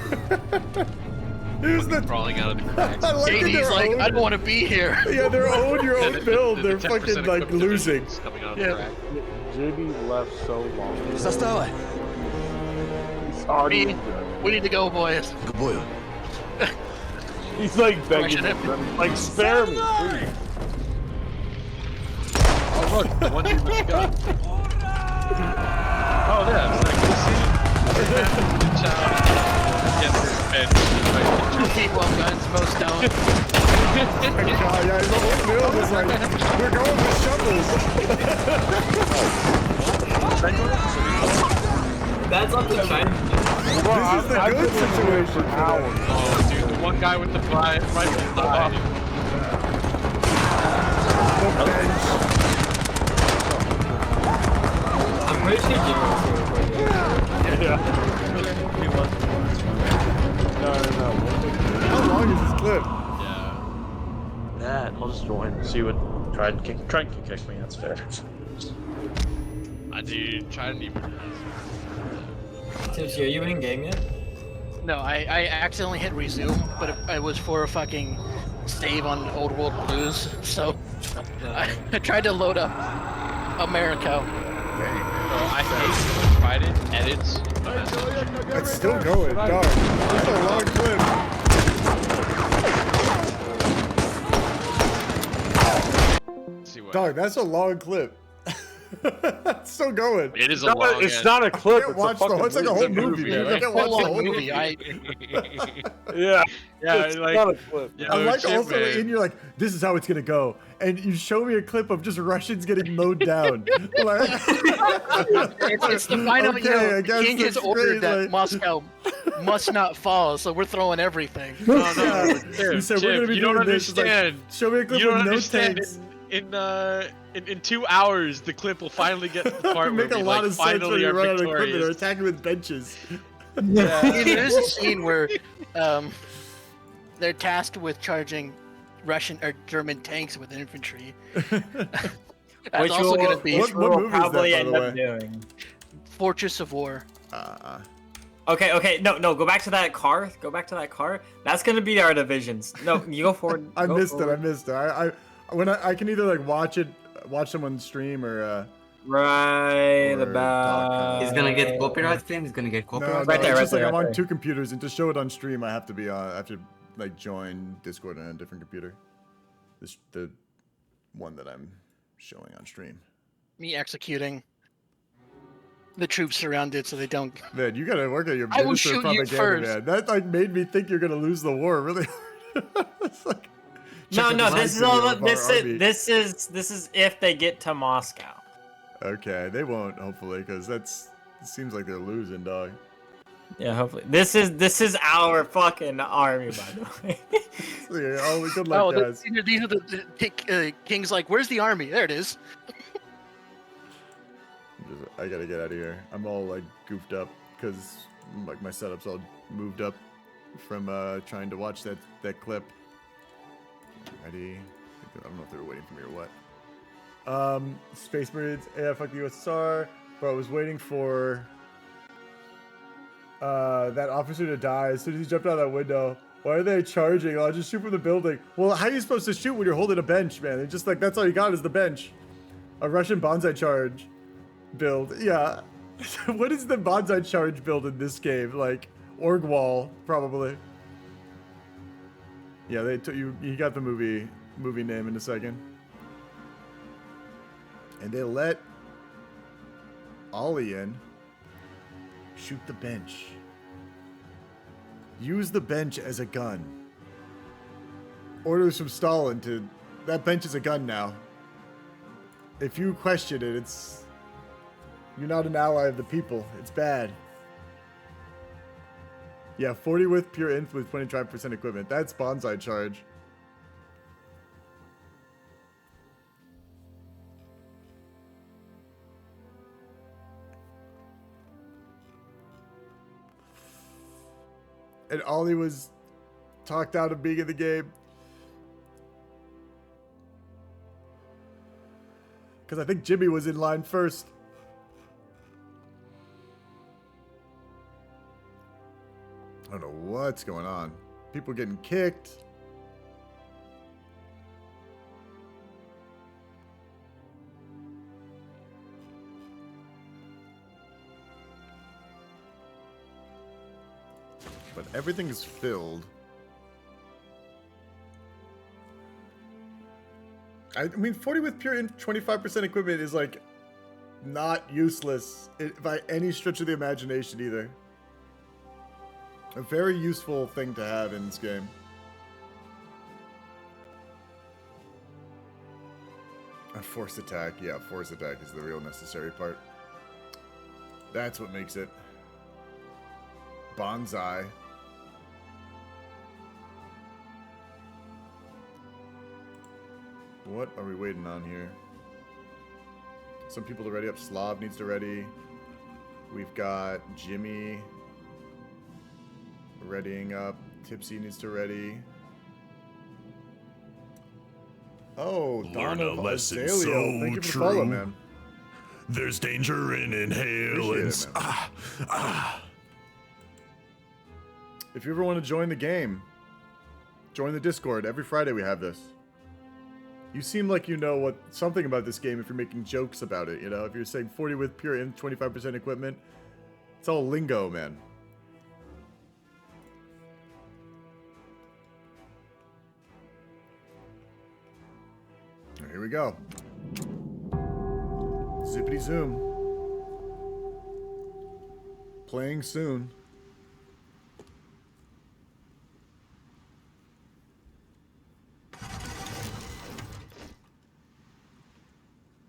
Here's the crawling out of the cracks. I like JD's like, I don't want to be here. Yeah, they're your own build. They're 10% fucking like equipped losing. divisions coming out of Yeah. the crack. JB left so long. We need to go, boys. He's like begging them, like spare me, please. Oh look, the one dude with the gun. Oh yeah, it's like we'll see. The child gets his bench. Keep one guns, most don't. Yeah, the whole build is like, we're going with shovels. That's up to China. This is the good situation. Oh dude, the one guy with the rifle died. I'm pretty sure Jimmy was here. No. How long is this clip? I'll just join. See what Trident can kick me. That's fair. Dude, Trident even. Tipsy, are you in game yet? No, I accidentally hit resume, but it was for a fucking save on Old World Blues, so I tried to load up America. I hate Trident edits. It's still going, dog. It's a long clip. Dog, that's a long clip. It's still going. It is It's not, it's not a clip. It's like a whole movie. Man. I can't watch the whole movie. Yeah. Yeah, it's like, not a clip. I like also in you're like, this is how it's gonna go, and you show me a clip of just Russians getting mowed down. Like, it's the final. Okay, I guess King has that's ordered great, that like- Moscow must not fall, so we're throwing everything. Yeah. You said we're gonna be you don't doing this. It's like, understand. show me a clip You don't with no understand. tanks. In 2 hours, the clip will finally get to the part Make where a we lot like of sense when finally you are run out of equipment or victorious. attacking with benches. There's a scene where they're tasked with charging Russian or German tanks with infantry. That's Which also going to be what movie is that, probably by end the up way? doing. Fortress of War. Okay, no, go back to that car. Go back to that car. That's gonna be our divisions. No, you go forward. I go missed forward. it. I can either like watch someone stream or Right or about. He's gonna get copyright claim. He's gonna get No, copyright. Right there, it's right just there, like I'm right on there. 2 computers, and to show it on stream, I have to like join Discord on a different computer. The one that I'm showing on stream. Me executing the troops surrounded so they don't. Man, you gotta work on your I will minister shoot you propaganda, first. man. That like made me think you're gonna lose the war really hard. It's like, check No, out this is video all. of our army. This is if they get to Moscow. Okay, they won't hopefully, because it seems like they're losing, dog. Yeah, hopefully. This is our fucking army, by the way. Oh, good luck, guys. These are the kings. Like, where's the army? There it is. I gotta get out of here. I'm all like goofed up because like my setup's all moved up from trying to watch that clip. Ready? I don't know if they were waiting for me or what. Space Marines. Yeah, fuck the USSR. But I was waiting for that officer to die as soon as he jumped out of that window. Why are they charging? I'll just shoot from the building. Well, how are you supposed to shoot when you're holding a bench, man? It's just like that's all you got is the bench. A Russian bonsai charge build. Yeah. What is the bonsai charge build in this game? Like org wall, probably. Yeah, they took you got the movie name in a second. And they let Ollie in. Shoot the bench. Use the bench as a gun. Orders from Stalin to that bench is a gun now. If you question it, you're not an ally of the people. It's bad. Yeah, 40 with pure inf with 25% equipment. That's bonsai charge. And Ollie was talked out of being in the game. Because I think Jimmy was in line first. I don't know what's going on. People getting kicked. But everything is filled. I mean, 40 with pure 25% equipment is like not useless by any stretch of the imagination either. A very useful thing to have in this game. A forced attack. Yeah, forced attack is the real necessary part. That's what makes it. Bonsai. What are we waiting on here? Some people to ready up. Slav needs to ready. We've got Jimmy readying up. Tipsy needs to ready. Oh, Donald Azalea. Thank you for the follow, man. There's danger in inhalants. If you ever want to join the game, join the Discord. Every Friday we have this. You seem like you know something about this game if you're making jokes about it, you know? If you're saying 40 with pure and 25% equipment, it's all lingo, man. Here we go. Zippity Zippity zoom. Playing soon.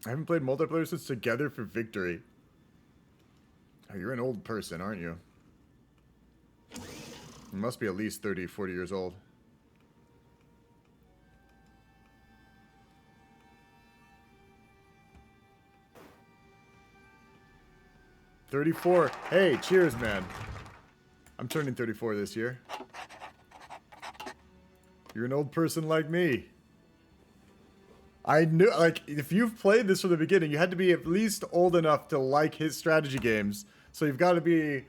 I haven't played multiplayer since Together for Victory. Oh, you're an old person, aren't you? You must be at least 30, 40 years old. $34. Hey, cheers, man. I'm turning 34 this year. You're an old person like me. I knew, like, if you've played this from the beginning, you had to be at least old enough to like his strategy games. So you've got to be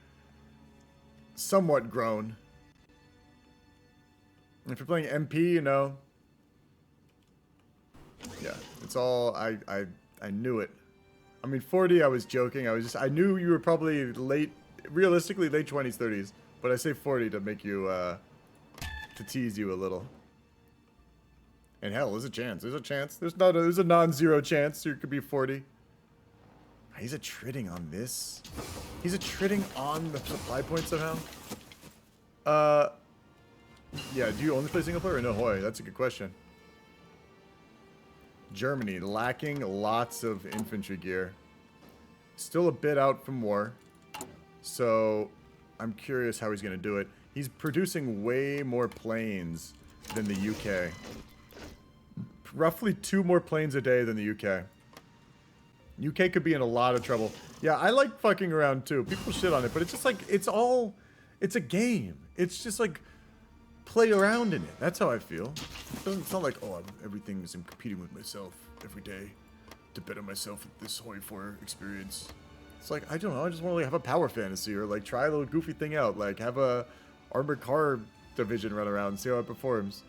somewhat grown. If you're playing MP, you know. Yeah, it's all, I knew it. I mean, 40, I was joking. I knew you were probably realistically late 20s, 30s. But I say 40 to make you, to tease you a little. And hell, there's a chance. There's a chance. There's a non-zero chance you could be 40. He's a tridding on this. He's a tridding on the supply point somehow. Yeah, do you only play single player or no hoy? That's a good question. Germany, lacking lots of infantry gear. Still a bit out from war. So, I'm curious how he's going to do it. He's producing way more planes than the UK. Roughly 2 more planes a day than the UK. UK could be in a lot of trouble. Yeah, I like fucking around too. People shit on it, but it's just like, it's a game. It's just like, play around in it. That's how I feel. It's not like, oh, everything is I'm competing with myself every day to better myself at this Hoi 4 experience. It's like, I don't know, I just want to like have a power fantasy or like try a little goofy thing out. Like have a armored car division run around and see how it performs.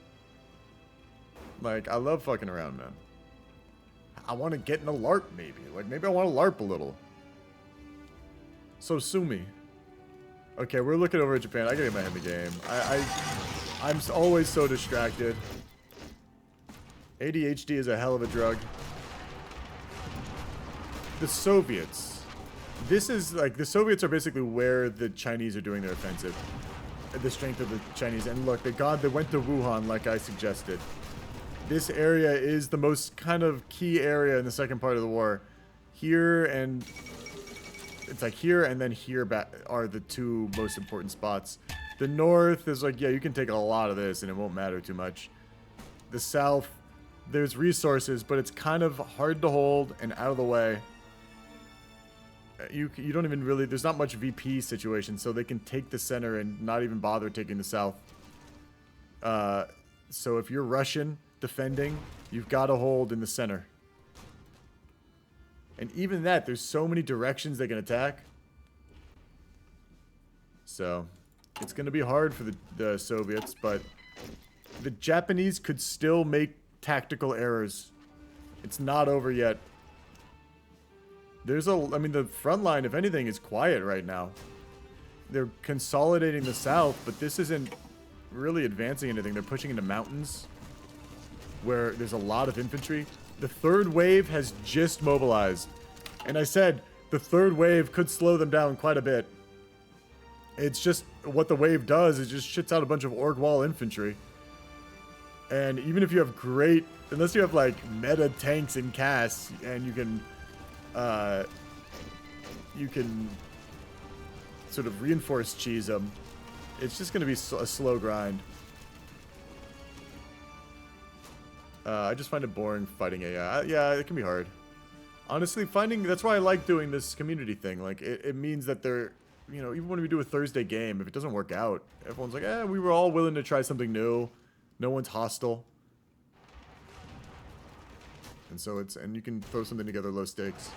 Like, I love fucking around, man. I want to get in a LARP, maybe. Like, maybe I want to LARP a little. So, sue me. Okay, we're looking over at Japan. I gotta get my head in the game. I'm always so distracted. ADHD is a hell of a drug. The Soviets. This is, like, the Soviets are basically where the Chinese are doing their offensive. The strength of the Chinese. And look, they went to Wuhan, like I suggested. This area is the most kind of key area in the second part of the war. Here and... It's like here and then here are the 2 most important spots. The north is like, yeah, you can take a lot of this and it won't matter too much. The south, there's resources, but it's kind of hard to hold and out of the way. You don't even really... There's not much VP situation, so they can take the center and not even bother taking the south. So if you're Russian... defending, you've got to hold in the center. And even that, there's so many directions they can attack. So, it's going to be hard for the Soviets, but the Japanese could still make tactical errors. It's not over yet. I mean, the front line, if anything, is quiet right now. They're consolidating the south, but this isn't really advancing anything. They're pushing into mountains where there's a lot of infantry. The 3rd wave has just mobilized. And I said, the 3rd wave could slow them down quite a bit. It's just, what the wave does is just shits out a bunch of org wall infantry. And even if you have unless you have like meta tanks and casts, and you can sort of reinforce cheese them, it's just going to be a slow grind. I just find it boring fighting AI. Yeah, it can be hard. Honestly, that's why I like doing this community thing. Like, it means that they're, you know, even when we do a Thursday game, if it doesn't work out, everyone's like, we were all willing to try something new. No one's hostile. And so and you can throw something together low stakes.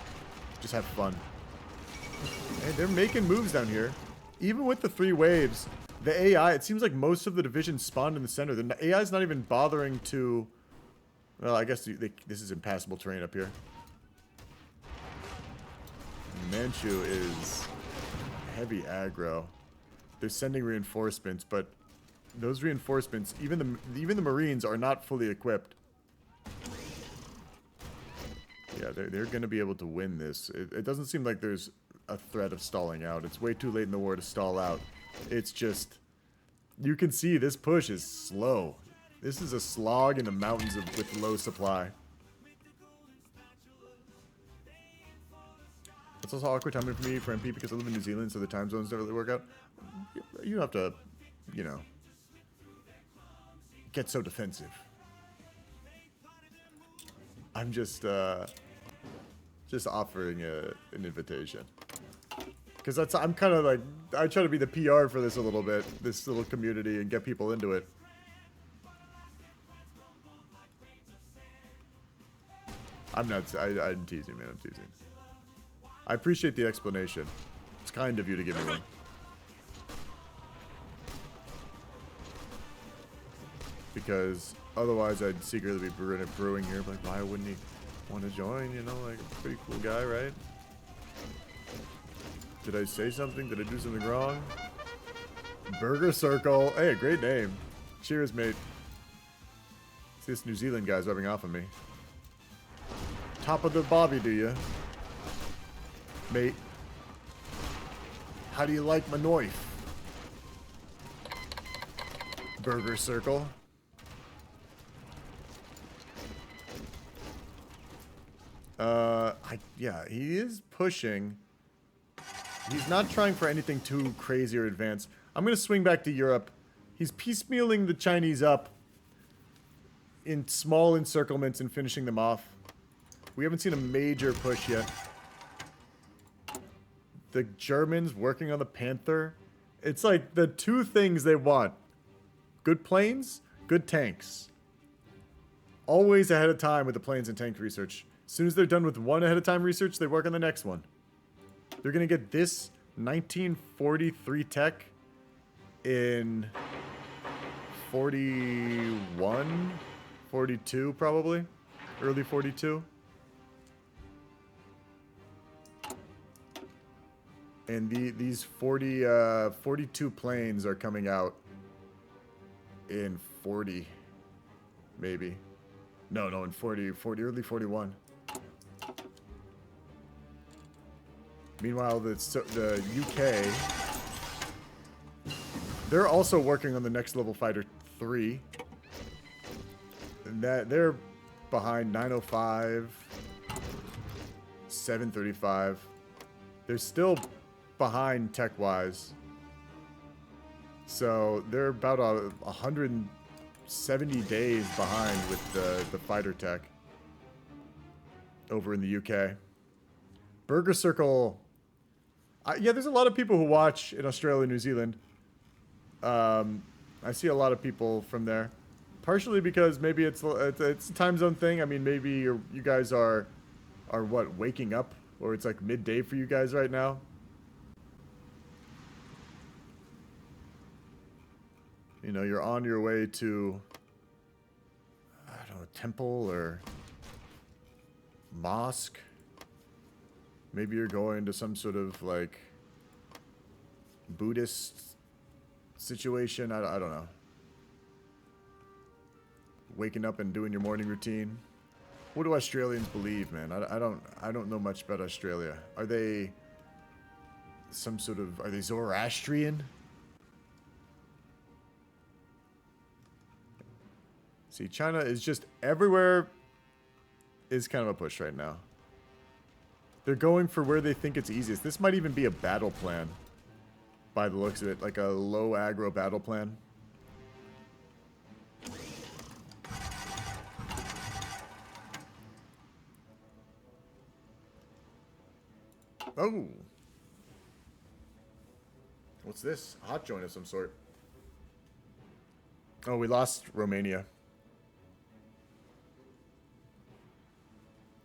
Just have fun. And they're making moves down here. Even with the 3 waves, the AI, it seems like most of the divisions spawned in the center. The AI's not even bothering to... Well, I guess this is impassable terrain up here. Manchu is heavy aggro. They're sending reinforcements, but those reinforcements, even the Marines, are not fully equipped. Yeah, they're going to be able to win this. It doesn't seem like there's a threat of stalling out. It's way too late in the war to stall out. It's just... You can see this push is slow. This is a slog in the mountains with low supply. It's also awkward timing for me for MP because I live in New Zealand, so the time zones don't really work out. You don't have to, you know, get so defensive. I'm just offering an invitation. Because I'm kind of like, I try to be the PR for this a little bit, this little community, and get people into it. I'm teasing, man, I'm teasing. I appreciate the explanation. It's kind of you to give me one. Because otherwise I'd secretly be brewing here, like, why wouldn't he want to join, you know, like, a pretty cool guy, right? Did I say something? Did I do something wrong? Burger Circle. Hey, great name. Cheers, mate. See, this New Zealand guy's rubbing off on me. Top of the bobby, do you? Mate. How do you like my knife? Burger Circle. Yeah, he is pushing. He's not trying for anything too crazy or advanced. I'm going to swing back to Europe. He's piecemealing the Chinese up in small encirclements and finishing them off. We haven't seen a major push yet. The Germans working on the Panther. It's like the two things they want. Good planes, good tanks. Always ahead of time with the planes and tank research. As soon as they're done with one ahead of time research, they work on the next one. They're going to get this 1943 tech in 41, 42 probably. Early 42. And these 42 planes are coming out in 40, maybe. No, in 40, early 41. Meanwhile, the UK, they're also working on the next level fighter 3. And they're behind 905, 735. They're still behind tech-wise. So they're about 170 days behind with the fighter tech over in the UK. Burger Circle... yeah, there's a lot of people who watch in Australia and New Zealand. I see a lot of people from there. Partially because maybe it's a time zone thing. I mean, maybe you guys are what, waking up? Or it's like midday for you guys right now? You know, you're on your way to, I don't know, a temple or mosque. Maybe you're going to some sort of, like, Buddhist situation. I don't know. Waking up and doing your morning routine. What do Australians believe, man? I don't know much about Australia. Are they are they Zoroastrian? See, China is just everywhere is kind of a push right now. They're going for where they think it's easiest. This might even be a battle plan, by the looks of it, like a low aggro battle plan. Oh! What's this? A hot joint of some sort. Oh, we lost Romania.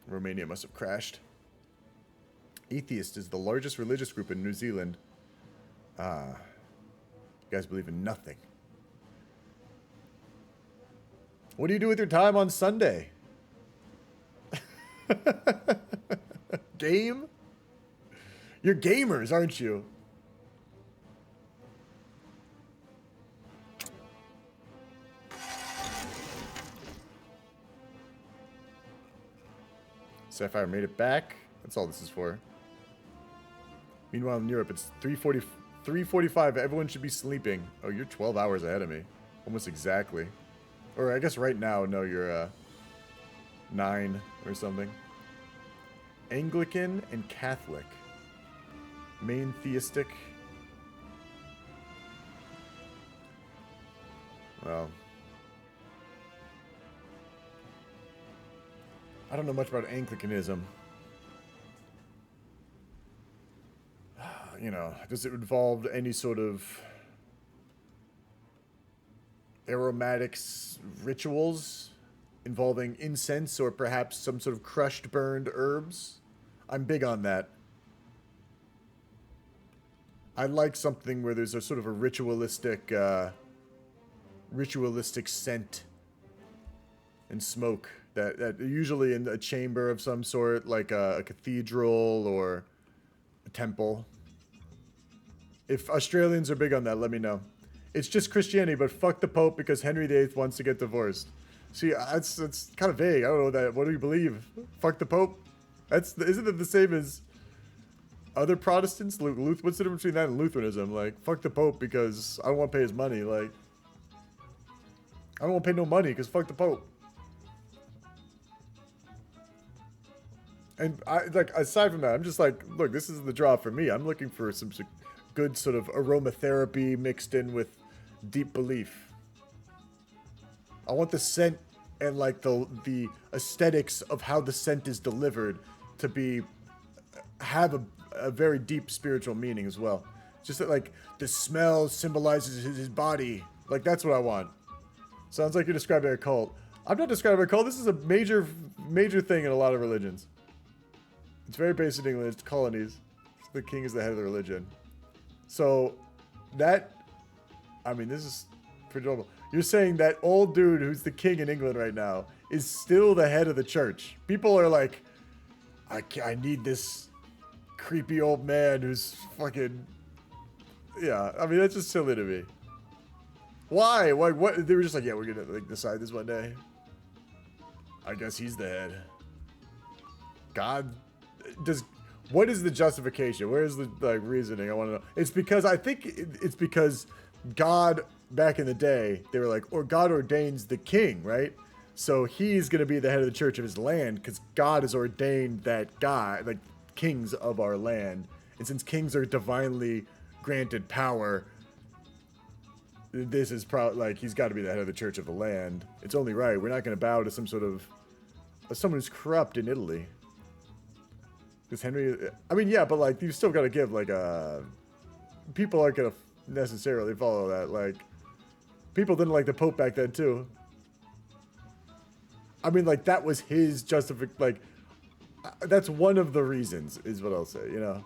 Romania must have crashed. Atheist is the largest religious group in New Zealand. You guys believe in nothing. What do you do with your time on Sunday? Game? You're gamers, aren't you? Sapphire made it back. That's all this is for. Meanwhile, in Europe, it's 3:45. Everyone should be sleeping. Oh, you're 12 hours ahead of me. Almost exactly. Or I guess right now, no, you're 9 or something. Anglican and Catholic. Main theistic. Well, I don't know much about Anglicanism. You know, does it involve any sort of aromatics rituals involving incense or perhaps some sort of crushed, burned herbs? I'm big on that. I like something where there's a sort of a ritualistic scent and smoke that usually in a chamber of some sort, like a cathedral or a temple. If Australians are big on that, let me know. It's just Christianity, but fuck the Pope because Henry VIII wants to get divorced. See, that's kind of vague. I don't know that. What do you believe? Fuck the Pope? Isn't it the same as other Protestants? What's the difference between that and Lutheranism? Like, fuck the Pope because I don't want to pay his money. Like, I don't want to pay no money because fuck the Pope. And aside from that, I'm just like, look, this is the draw for me. I'm looking for some good sort of aromatherapy mixed in with deep belief. I want the scent and like the aesthetics of how the scent is delivered to have a very deep spiritual meaning as well. Just that like the smell symbolizes his body. Like that's what I want. Sounds like you're describing a cult. I'm not describing a cult. This is a major thing in a lot of religions. It's very based in England. It's colonies. The king is the head of the religion. So that, I mean, this is pretty normal. You're saying that old dude who's the king in England right now is still the head of the church. People are like, I need this creepy old man who's fucking, yeah. I mean, that's just silly to me. Why? What? They were just like, yeah, we're gonna like decide this one day. I guess he's the head. God, what is the justification? Where is the reasoning? I want to know. It's because I think it's because God back in the day, they were like, or God ordains the king, right? So he's going to be the head of the church of his land because God has ordained that guy, like kings of our land. And since kings are divinely granted power, this is like he's got to be the head of the church of the land. It's only right. We're not going to bow to some sort of someone who's corrupt in Italy. Because Henry, I mean, yeah, but like you still got to give like people aren't gonna necessarily follow that. Like people didn't like the Pope back then too. I mean, like that was his justification. Like that's one of the reasons, is what I'll say. You know,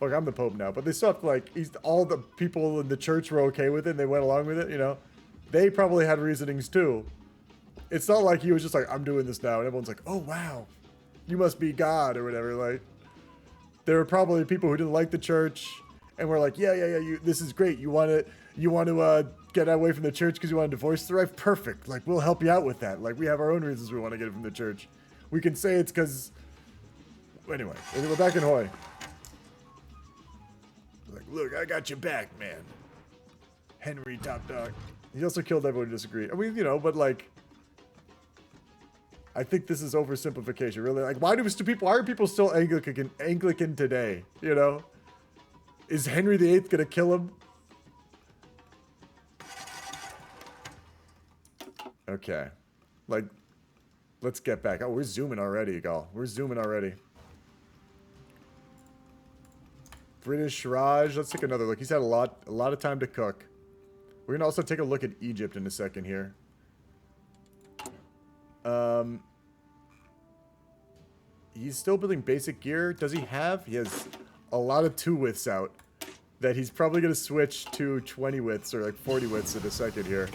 look, I'm the Pope now, but they still have to, like all the people in the church were okay with it. And they went along with it. You know, they probably had reasonings too. It's not like he was just like, I'm doing this now, and everyone's like, oh wow. You must be God or whatever. Like, there were probably people who didn't like the church and were like, yeah, this is great. You want to get away from the church because you want to divorce the wife? Perfect. Like, we'll help you out with that. Like, we have our own reasons we want to get it from the church. We can say it's because. Anyway, we're back in Hawaii. Like, look, I got you back, man. Henry, top dog. He also killed everyone who disagreed. I mean, you know, but like. I think this is oversimplification, really. Like, why are people still Anglican today? You know, is Henry VIII gonna kill him? Okay, like, let's get back. Oh, we're zooming already, y'all. We're zooming already. British Raj. Let's take another look. He's had a lot of time to cook. We're gonna also take a look at Egypt in a second here. He's still building basic gear. Does he have? He has a lot of 2 widths out that he's probably going to switch to 20 widths or like 40 widths in a second here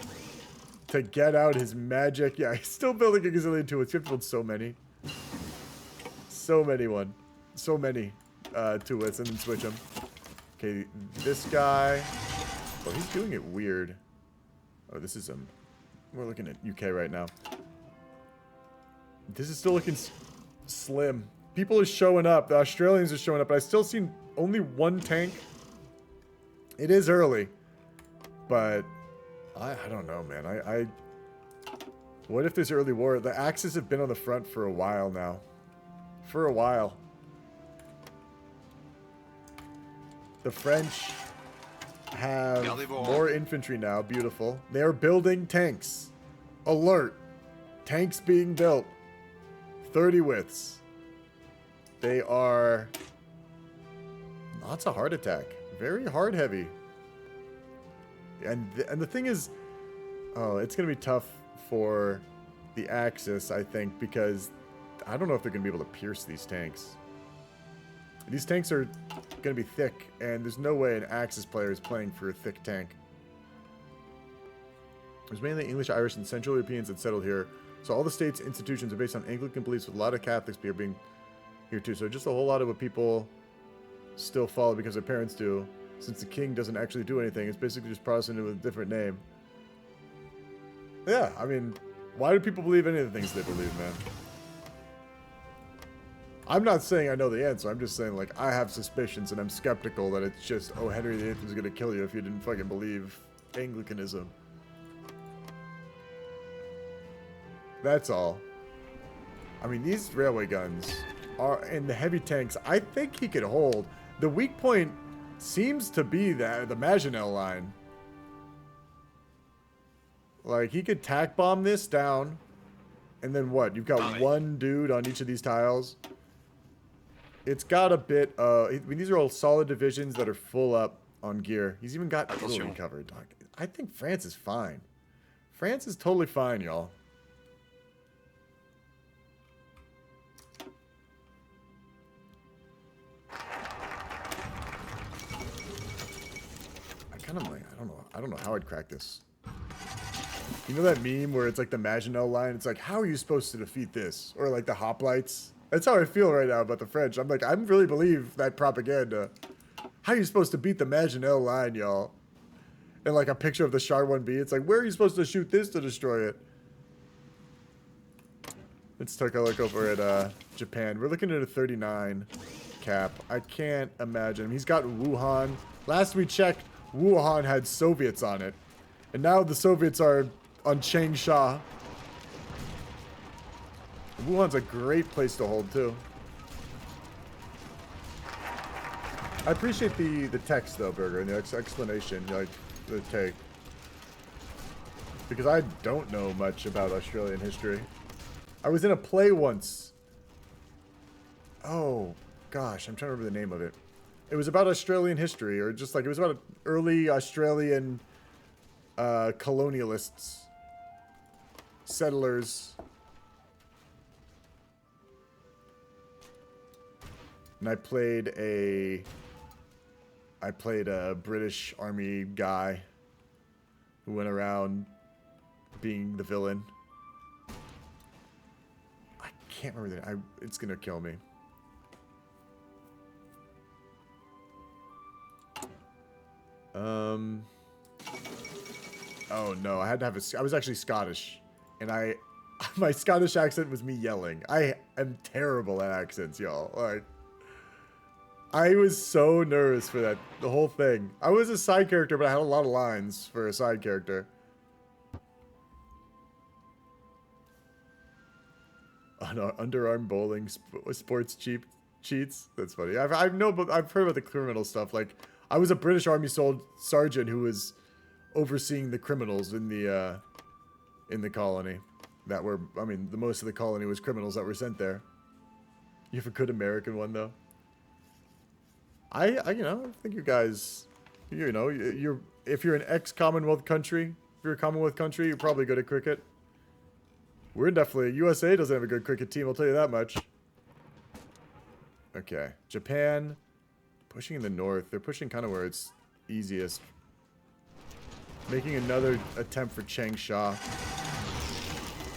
to get out his magic. Yeah, he's still building a gazillion 2 widths. You have to build so many. So many 2 widths and then switch them. Okay, this guy. Oh, he's doing it weird. Oh, this is we're looking at UK right now. This is still looking slim. People are showing up. The Australians are showing up, but I still see only one tank. It is early, but I don't know, man. What if there's early war? The Axis have been on the front for a while now. For a while. The French have more infantry now. Beautiful. They are building tanks. Alert. Tanks being built. 30 widths. They are... Lots of hard attack. Very hard heavy. And the thing is... Oh, it's going to be tough for the Axis, I think, because I don't know if they're going to be able to pierce these tanks. These tanks are going to be thick, and there's no way an Axis player is playing for a thick tank. There's mainly English, Irish, and Central Europeans that settled here, so all the state's institutions are based on Anglican beliefs, with a lot of Catholics being here too. So just a whole lot of what people still follow because their parents do, since the king doesn't actually do anything. It's basically just Protestant with a different name. Yeah, I mean, why do people believe any of the things they believe, man? I'm not saying I know the answer. I'm just saying, like, I have suspicions, and I'm skeptical that it's just, oh, Henry VIII was going to kill you if you didn't fucking believe Anglicanism. That's all. I mean, these railway guns are, and the heavy tanks, I think he could hold. The weak point seems to be the Maginot line. Like, he could tack bomb this down, and then what? You've got one dude on each of these tiles. It's got a bit I mean, these are all solid divisions that are full up on gear. He's even got Italy covered, dog. I think France is fine. France is totally fine, y'all. I don't know how I'd crack this. You know that meme where it's like the Maginot line? It's like, how are you supposed to defeat this? Or like the hoplites? That's how I feel right now about the French. I'm like, I really believe that propaganda. How are you supposed to beat the Maginot line, y'all? And like a picture of the Char 1B. It's like, where are you supposed to shoot this to destroy it? Let's take a look over at Japan. We're looking at a 39 cap. I can't imagine. He's got Wuhan. Last we checked, Wuhan had Soviets on it. And now the Soviets are on Changsha. Wuhan's a great place to hold, too. I appreciate the text, though, Burger, and the explanation, like, the take. Because I don't know much about Australian history. I was in a play once. Oh, gosh, I'm trying to remember the name of it. It was about Australian history, or just like, it was about early Australian colonialists, settlers. And I played a British Army guy who went around being the villain. I can't remember that. It's gonna kill me. Oh no, I had to have I was actually Scottish, and my Scottish accent was me yelling. I am terrible at accents, y'all. Like, I was so nervous for that, the whole thing. I was a side character, but I had a lot of lines for a side character. Oh no, underarm bowling, sports cheats. That's funny. I've heard about the criminal stuff. Like, I was a British Army sergeant who was overseeing the criminals in the colony. That were, I mean, the most of the colony was criminals that were sent there. You have a good American one though. I think you guys, if you're an ex-Commonwealth country, if you're a Commonwealth country, you're probably good at cricket. We're definitely, USA doesn't have a good cricket team, I'll tell you that much. Okay, Japan, pushing in the north. They're pushing kind of where it's easiest. Making another attempt for Changsha.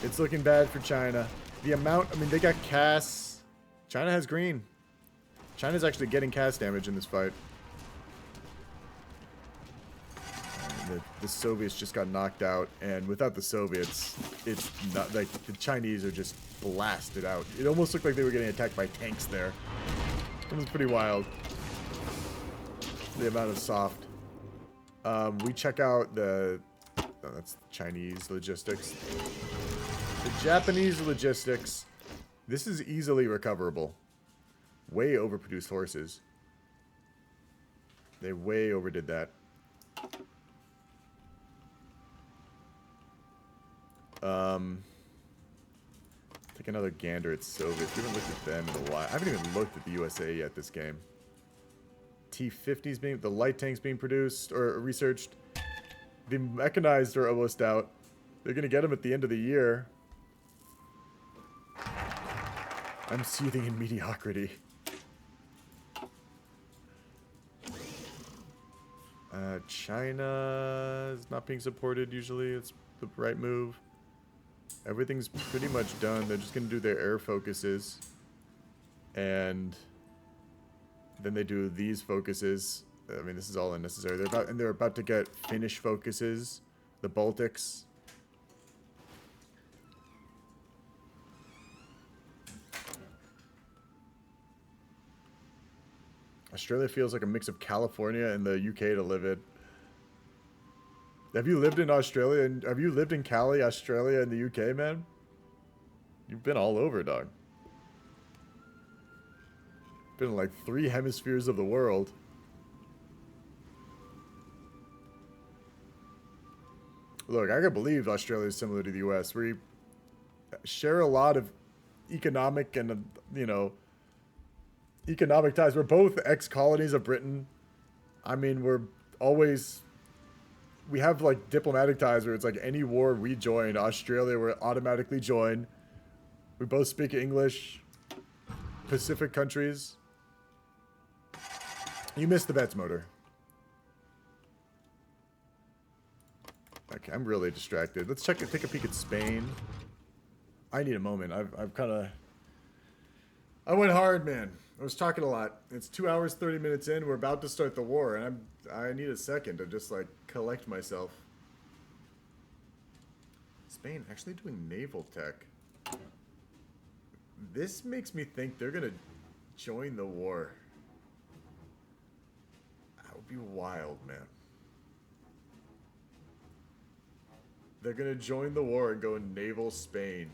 It's looking bad for China. The amount, I mean, they got Cass. China has green. China's actually getting cast damage in this fight. the Soviets just got knocked out, and without the Soviets, it's not like the Chinese are just blasted out. It almost looked like they were getting attacked by tanks there. It was pretty wild. The amount of soft. We check out the... Oh, that's Chinese logistics. The Japanese logistics. This is easily recoverable. Way overproduced horses. They way overdid that. Take another gander at Soviets. We haven't looked at them in a while. I haven't even looked at the USA yet this game. T-50s being... The light tanks being produced or researched. The mechanized are almost out. They're going to get them at the end of the year. I'm seething in mediocrity. China is not being supported usually. It's the right move. Everything's pretty much done. They're just going to do their air focuses. And then they do these focuses. I mean, this is all unnecessary. They're about to get Finnish focuses. The Baltics. Australia feels like a mix of California and the UK to live in. Have you lived in Australia? And have you lived in Cali, Australia, and the UK, man? You've been all over, dog. Been in like 3 hemispheres of the world. Look, I can believe Australia is similar to the US. We share a lot of economic and, you know, economic ties. We're both ex-colonies of Britain. I mean, we have like diplomatic ties where it's like any war we join, Australia will automatically join. We both speak English. Pacific countries. You missed the bets, Motor. Okay, I'm really distracted. Let's take a peek at Spain. I need a moment. I've kind of... I went hard, man. I was talking a lot. It's 2 hours, 30 minutes in. We're about to start the war, and I need a second to just, like, collect myself. Spain actually doing naval tech. This makes me think they're going to join the war. That would be wild, man. They're going to join the war and go naval Spain.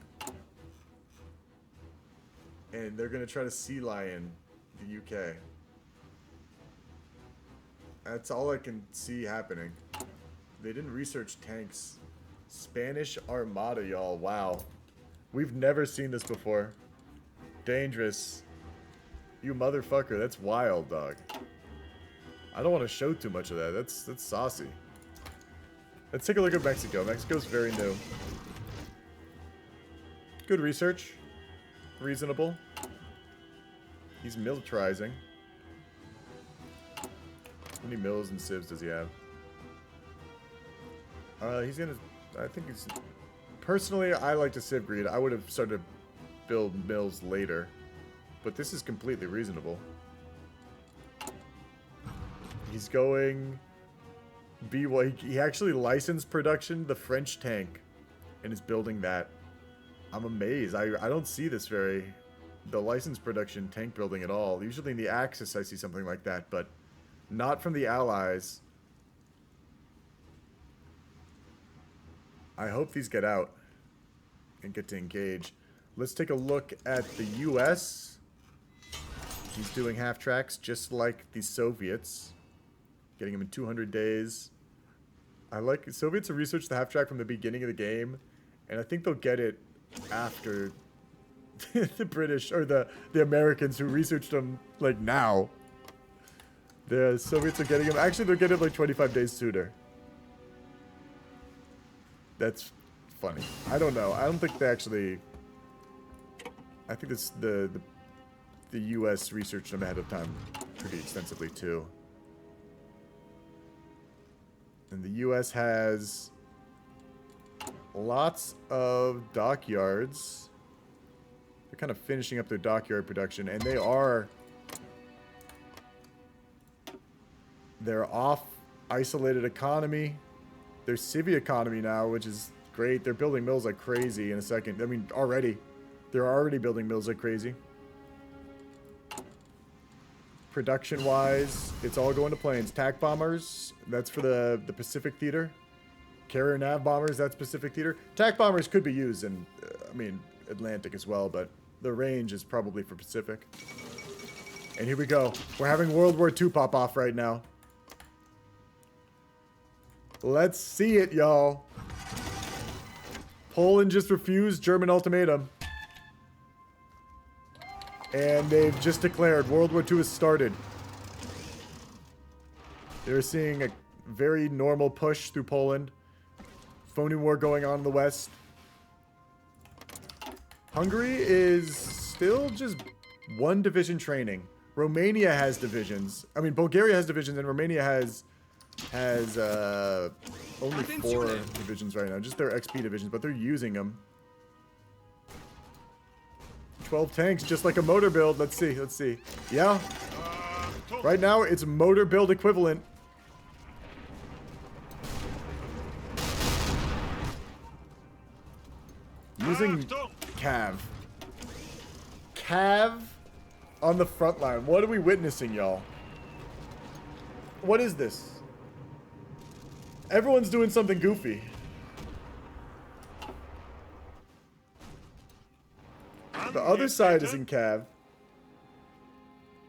And they're going to try to sea lion the UK. That's all I can see happening. They didn't research tanks. Spanish Armada, y'all. Wow. We've never seen this before. Dangerous. You motherfucker. That's wild, dog. I don't want to show too much of that. That's saucy. Let's take a look at Mexico. Mexico's very new. Good research. Reasonable. He's militarizing. How many mills and civs does he have? He's gonna... I think he's... Personally, I like to civ greed. I would have started to build mills later. But this is completely reasonable. He's going... He actually licensed production, the French tank. And is building that. I'm amazed. I don't see this the licensed production tank building at all. Usually in the Axis I see something like that, but not from the Allies. I hope these get out and get to engage. Let's take a look at the US. He's doing half tracks just like the Soviets. Getting them in 200 days. I like Soviets have researched the half track from the beginning of the game, and I think they'll get it after the British or the Americans who researched them like now. The Soviets are getting them. Actually, they're getting them like 25 days sooner. That's funny. I don't know. I don't think they actually. I think this the U.S. researched them ahead of time pretty extensively too. And the U.S. has lots of dockyards. They're kind of finishing up their dockyard production, and they're off isolated economy. their civvy economy now, which is great. They're building mills like crazy in a second. I mean, already. They're already building mills like crazy. Production-wise, it's all going to planes. TAC bombers, that's for the Pacific Theater. Carrier nav bombers, that's Pacific Theater. TAC bombers could be used in, I mean, Atlantic as well, but the range is probably for Pacific. And here we go. We're having World War II pop off right now. Let's see it, y'all. Poland just refused German ultimatum. And they've just declared World War II has started. They're seeing a very normal push through Poland. Phony war going on in the west. Hungary is still just one division training. Romania has divisions. I mean, Bulgaria has divisions, and Romania has only 4 divisions right now. Just their XP divisions, but they're using them. 12 tanks, just like a motor build. Let's see, let's see. Yeah. Right now, it's motor build equivalent. Using Cav. Cav on the front line. What are we witnessing, y'all? What is this? Everyone's doing something goofy. The other side is in Cav.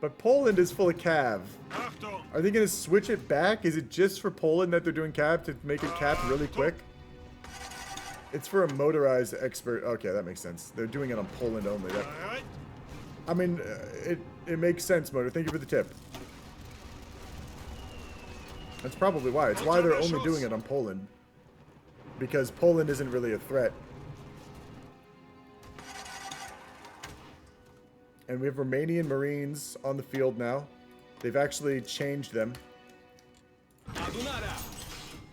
But Poland is full of Cav. Are they going to switch it back? Is it just for Poland that they're doing Cav to make it cap really quick? It's for a motorized expert. Okay, that makes sense. They're doing it on Poland only. I mean, it makes sense, Motor. Thank you for the tip. That's probably why. It's why they're only doing it on Poland. Because Poland isn't really a threat. And we have Romanian Marines on the field now. They've actually changed them.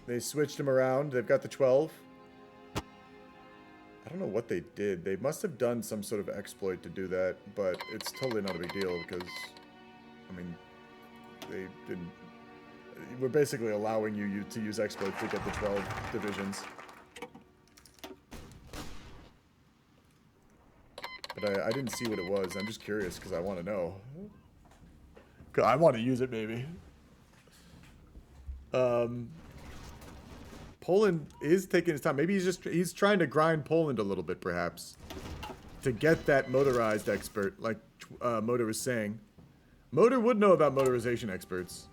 They switched them around. They've got the 12. I don't know what they did. They must have done some sort of exploit to do that, but it's totally not a big deal because, I mean, they didn't. We're basically allowing you to use exploits to get the 12 divisions. But I didn't see what it was. I'm just curious because I want to know. I want to use it, maybe. Poland is taking his time. Maybe he's trying to grind Poland a little bit, perhaps, to get that motorized expert, like Motor was saying. Motor would know about motorization experts.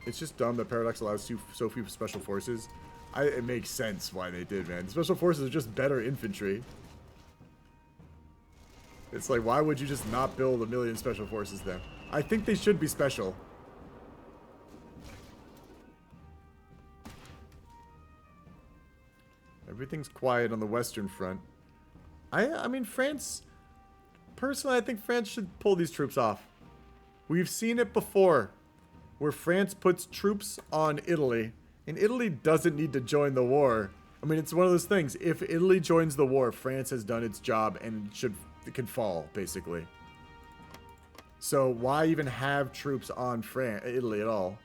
It's just dumb that Paradox allows so few special forces. It makes sense why they did, man. Special forces are just better infantry. It's like, why would you just not build 1 million special forces then? I think they should be special. Everything's quiet on the Western Front. I mean, France... Personally, I think France should pull these troops off. We've seen it before, where France puts troops on Italy, and Italy doesn't need to join the war. I mean, it's one of those things. If Italy joins the war, France has done its job and it can fall, basically. So why even have troops on Italy at all?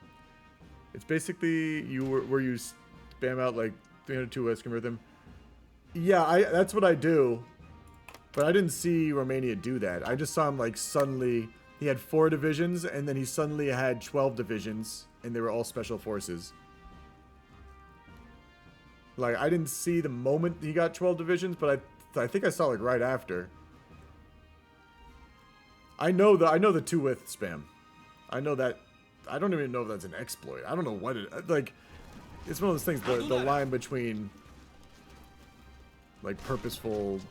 It's basically where you spam out like 302 West, convert them. Yeah, that's what I do. But I didn't see Romania do that. I just saw him like suddenly, he had 4 divisions and then he suddenly had 12 divisions and they were all special forces. Like, I didn't see the moment he got 12 divisions, but I think I saw like right after. I know the 2 with spam. I know that. I don't even know if that's an exploit. I don't know what it, like, it's one of those things, the line between like purposeful,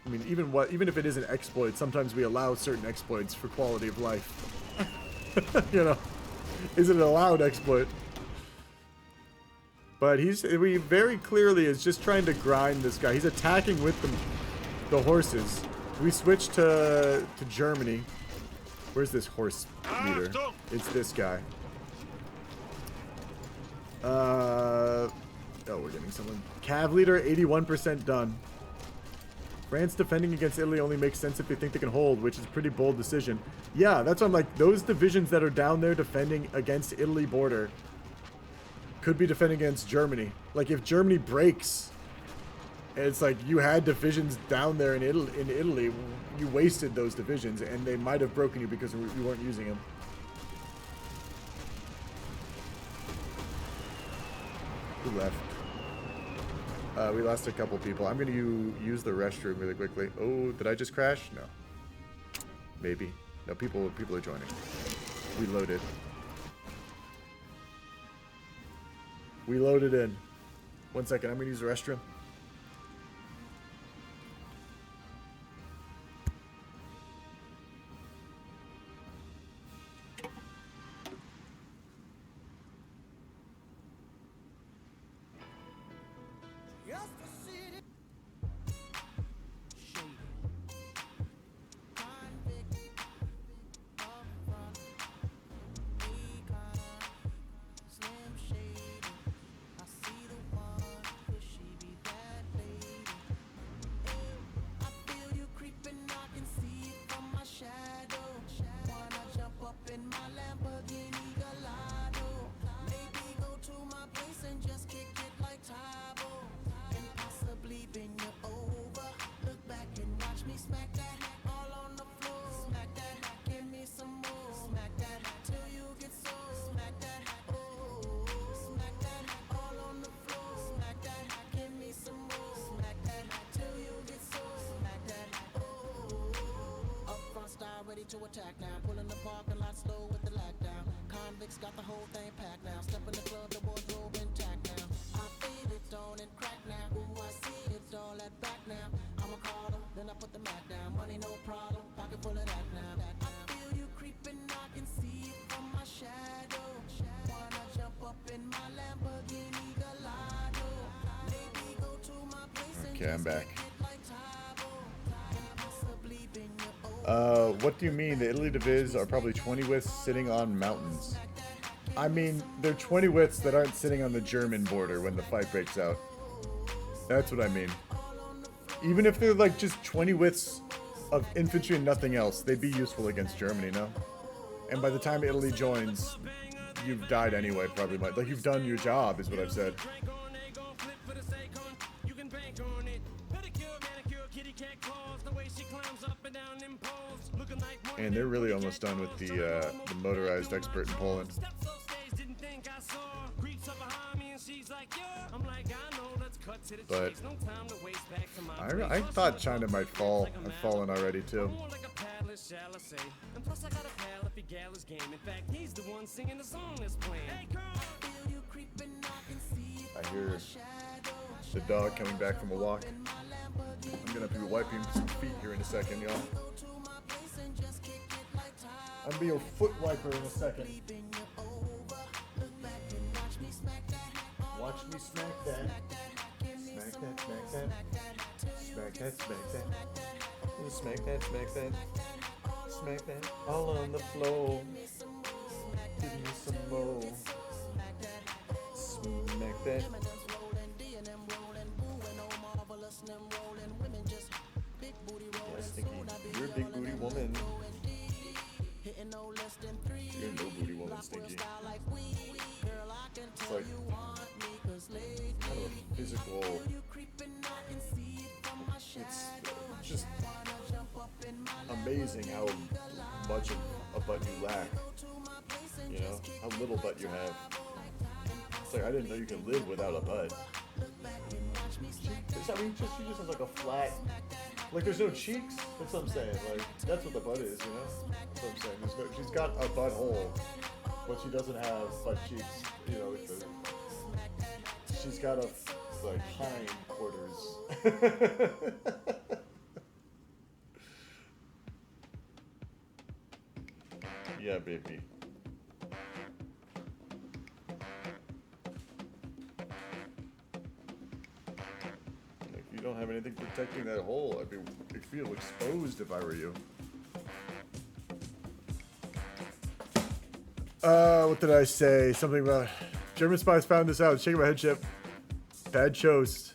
I mean, even if it is an exploit, sometimes we allow certain exploits for quality of life. You know, is it an allowed exploit? But we very clearly is just trying to grind this guy. He's attacking with the horses. We switch to Germany. Where's this horse leader? It's this guy. Oh, we're getting someone. Cav leader, 81% done. France defending against Italy only makes sense if they think they can hold, which is a pretty bold decision. Yeah, that's what I'm like. Those divisions that are down there defending against Italy border could be defending against Germany. Like, if Germany breaks, it's like you had divisions down there in Italy, you wasted those divisions, and they might have broken you because you weren't using them. Who left? We lost a couple people. I'm going to use the restroom really quickly. Oh, did I just crash? No. Maybe. No, people are joining. We loaded. We loaded in. 1 second. I'm going to use the restroom. To attack now, pulling the parking lot slow with the lockdown. Convicts got the whole thing packed now. Step in the club, the wardrobe intact now. I feel it on and crack now. Ooh, I see it all at back now. I'ma call them, then I put the Mac down. Money no problem, pocket full of that now. I feel you creeping, I can see it from my shadow. Wanna jump up in my Lamborghini Gallardo? Maybe go to my place and Okay, I'm back. Possibly What do you mean? The Italy divisions are probably 20 withs sitting on mountains. I mean, they're 20 withs that aren't sitting on the German border when the fight breaks out. That's what I mean. Even if they're like just 20 withs of infantry and nothing else, they'd be useful against Germany, no? And by the time Italy joins, you've died anyway, probably. Like, you've done your job, is what I've said. And they're really almost done with the motorized expert in Poland. But I thought China might fall. I've fallen already too. I hear the dog coming back from a walk. I'm gonna be wiping some feet here in a second, y'all. I'll be your foot wiper in a second. Watch me smack that. Smack that, smack that. Smack that, smack that. Smack that, smack that. Smack that. All on the floor. Give me some more. Smack that. Yeah, Stinky. You're a big booty woman. You're no booty woman, Stinky. It's like kind of a physical. It's just amazing how much of a butt you lack. You know, how little butt you have. It's like I didn't know you could live without a butt. I mean, she just has like a flat. Like, there's no cheeks. That's what I'm saying. Like, that's what the butt is, you know? That's what I'm saying. She's got a butthole, but she doesn't have butt cheeks. You know, like she's got a, like, hind quarters. Yeah, baby. You don't have anything protecting that hole. I'd feel exposed if I were you. What did I say? Something about German spies found this out. Shaking my head, ship. Bad toast.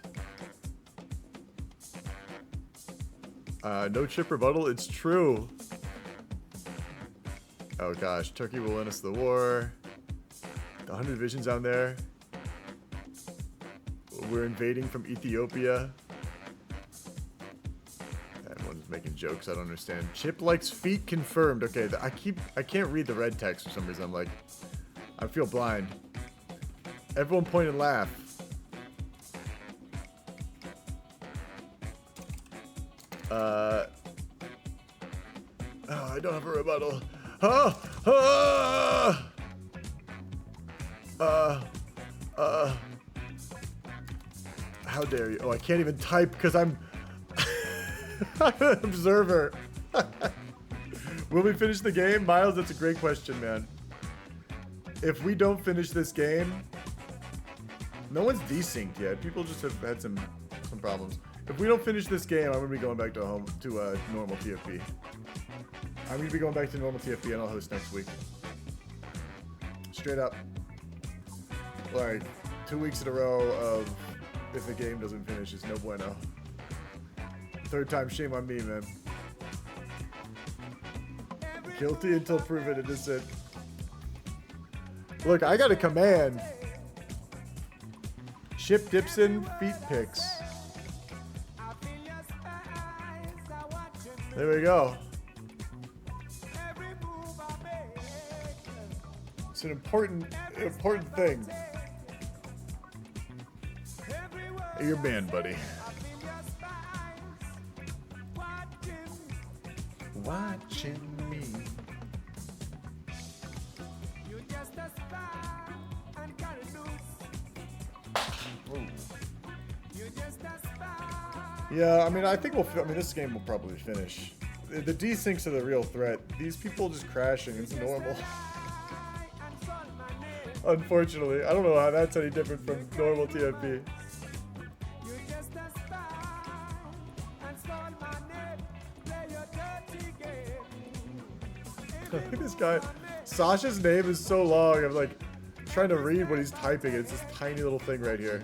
No chip rebuttal. It's true. Oh gosh, Turkey will win us the war. The 100 divisions down there. We're invading from Ethiopia. Everyone's making jokes. I don't understand. Chip likes feet confirmed. Okay, I can't read the red text for some reason. I'm like, I feel blind. Everyone point and laugh. Oh, I don't have a rebuttal. How dare you? Oh, I can't even type because I'm I'm an observer. Will we finish the game? Miles, that's a great question, man. If we don't finish this game, no one's desynced yet. People just have had some problems. If we don't finish this game, I'm gonna be going back to normal TFP. I'm gonna be going back to normal TFP and I'll host next week. Straight up. Like 2 weeks in a row of if the game doesn't finish, it's no bueno. Third time, shame on me, man. Guilty until proven innocent. Look, I got a command. Ship Dipson feet picks. There we go. It's an important thing. Hey, you're banned, buddy. Watching me. Yeah, I mean, I think this game will probably finish. The desyncs are the real threat. These people just crashing, it's normal. Unfortunately, I don't know how that's any different from normal TFP. Look at this guy. Sasha's name is so long. I'm like trying to read what he's typing. It's this tiny little thing right here.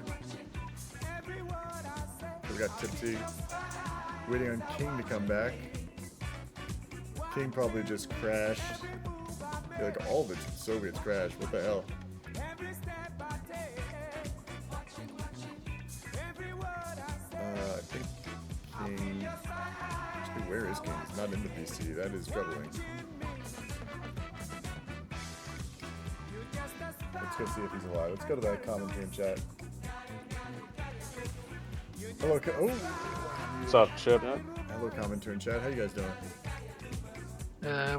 We got Tipsy waiting on King to come back. King probably just crashed. Yeah, like all the Soviets crashed. What the hell? I think King. Actually, where is King? He's not in the PC. That is troubling. Let's go see if he's alive. Let's go to that commentary in chat. Hello, What's up, Chip? Hello, commentary in chat. How you guys doing?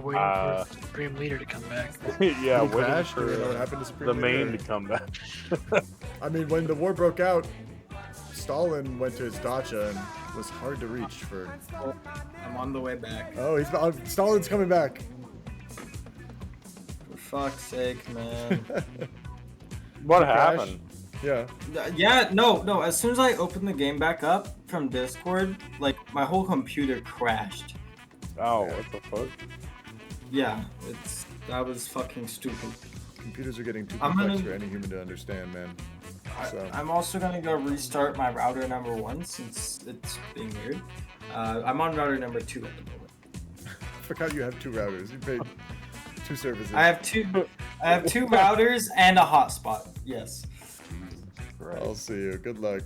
Waiting for Supreme Leader to come back. Yeah, waiting crash? for Do we know what happened to Supreme the Leader? main to come back. I mean, when the war broke out, Stalin went to his dacha and was hard to reach for. I'm on the way back. Oh, Stalin's coming back. For fuck's sake, man. What happened? Yeah. Yeah, no. As soon as I opened the game back up from Discord, like my whole computer crashed. Oh, what the fuck? Yeah, that was fucking stupid. Computers are getting too complex for any human to understand, man. So. I'm also gonna go restart my router number 1 since it's being weird. I'm on router number 2 at the moment. I forgot you have 2 routers. You paid 2 services. I have two routers and a hotspot. Yes. I'll see you. Good luck.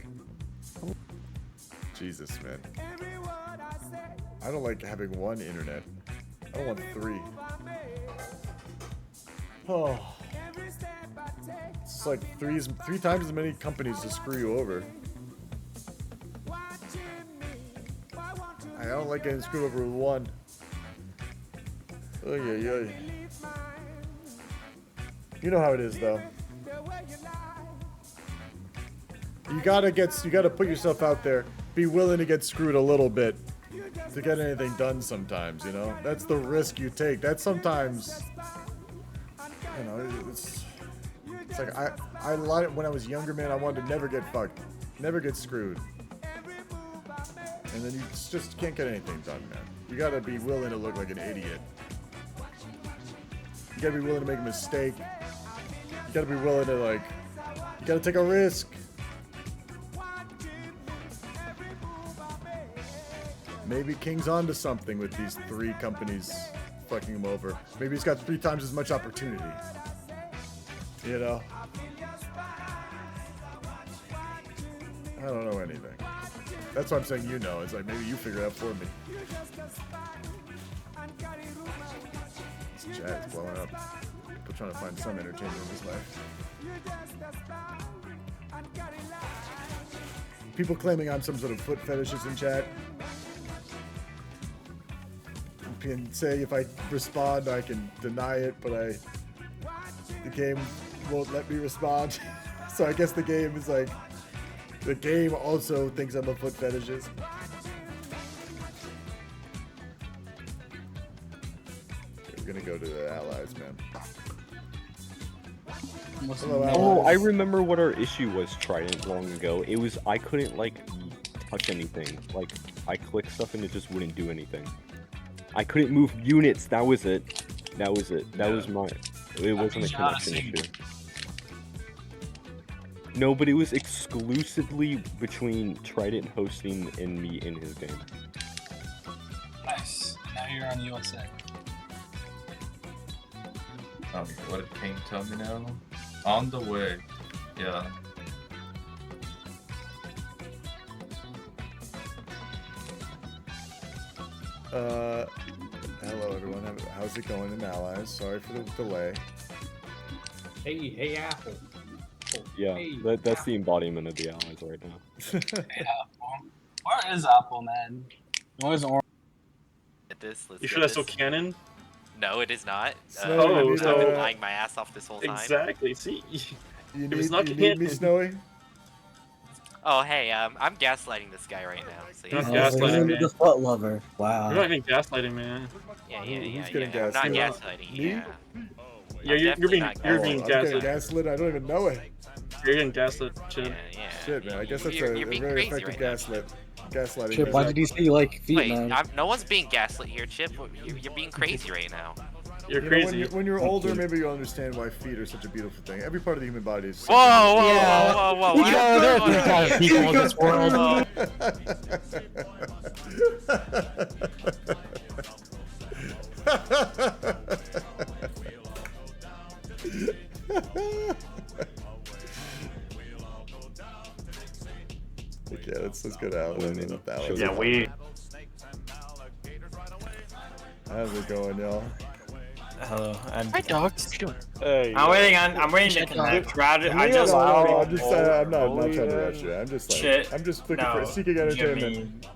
Jesus, man. I don't like having 1 internet. I don't want 3. Oh. It's like 3 times as many companies to screw you over. I don't like getting screwed over with 1. Oy, oy, oy. You know how it is, though. You gotta put yourself out there. Be willing to get screwed a little bit to get anything done sometimes, you know? That's the risk you take. That's sometimes, you know, it's like I lied when I was younger, man. I wanted to never get fucked, never get screwed. And then you just can't get anything done, man. You gotta be willing to look like an idiot. You gotta be willing to make a mistake. You gotta be willing to, like, you gotta take a risk. Maybe King's onto something with these 3 companies fucking him over. Maybe he's got 3 times as much opportunity. You know? I don't know anything. That's what I'm saying you know. It's like maybe you figure it out for me. This chat is blowing up. People trying to find some entertainment in this life. People claiming I'm some sort of foot fetishist in chat. And say if I respond, I can deny it, but the game won't let me respond. So I guess the game is like, the game also thinks I'm a foot fetishist. We're gonna go to the allies, man. Hello, Oh, I allies. remember what our issue was Trident long ago. It was I couldn't like touch anything. Like I clicked stuff and it just wouldn't do anything. I couldn't move units. That was it. That was it. That was my. It wasn't a connection issue. No, but it was exclusively between Trident hosting and me in his game. Nice. Now you're on USA. What did King tell me now? On the way. Yeah. Hello everyone. How's it going in allies? Sorry for the delay. Hey, Apple. Yeah, Hey, that's the embodiment of the allies right now. Hey, Apple. Where is Apple, man? Where's Orange? Let's You sure that's still canon? No, it is not. Snowy, I've been lying my ass off this whole time. Exactly. See, You it was not need me, canon. Snowy? Oh, hey, I'm gaslighting this guy right now. So You're not yeah. gaslighting me. The foot lover. Wow. You're not even gaslighting, man. Yeah, Who's getting I'm not gaslit? gaslighting. Me? Yeah. Yeah, you're being I'm getting gaslit. gaslit. I don't even know it. You're getting gaslit, Chip. Yeah. Shit, man. I guess that's You're a being very crazy effective right now. gaslit. Gaslighting. Chip, why did you say you like feet, Wait, man? no one's being gaslit here, Chip. You're being crazy right now. You're You know, crazy. when you're older, maybe you'll understand why feet are such a beautiful thing. Every part of the human body is. Whoa! You know, there are Whoa. kind of people in this world. Yeah, let's go to Alan. Yeah, we. How's it going, y'all? Hello. Hi, dog. What you doing? Hey, I'm waiting to connect. Router, I just. I'm not trying to rush you. I'm just like, Shit. I'm just looking for No, seeking entertainment.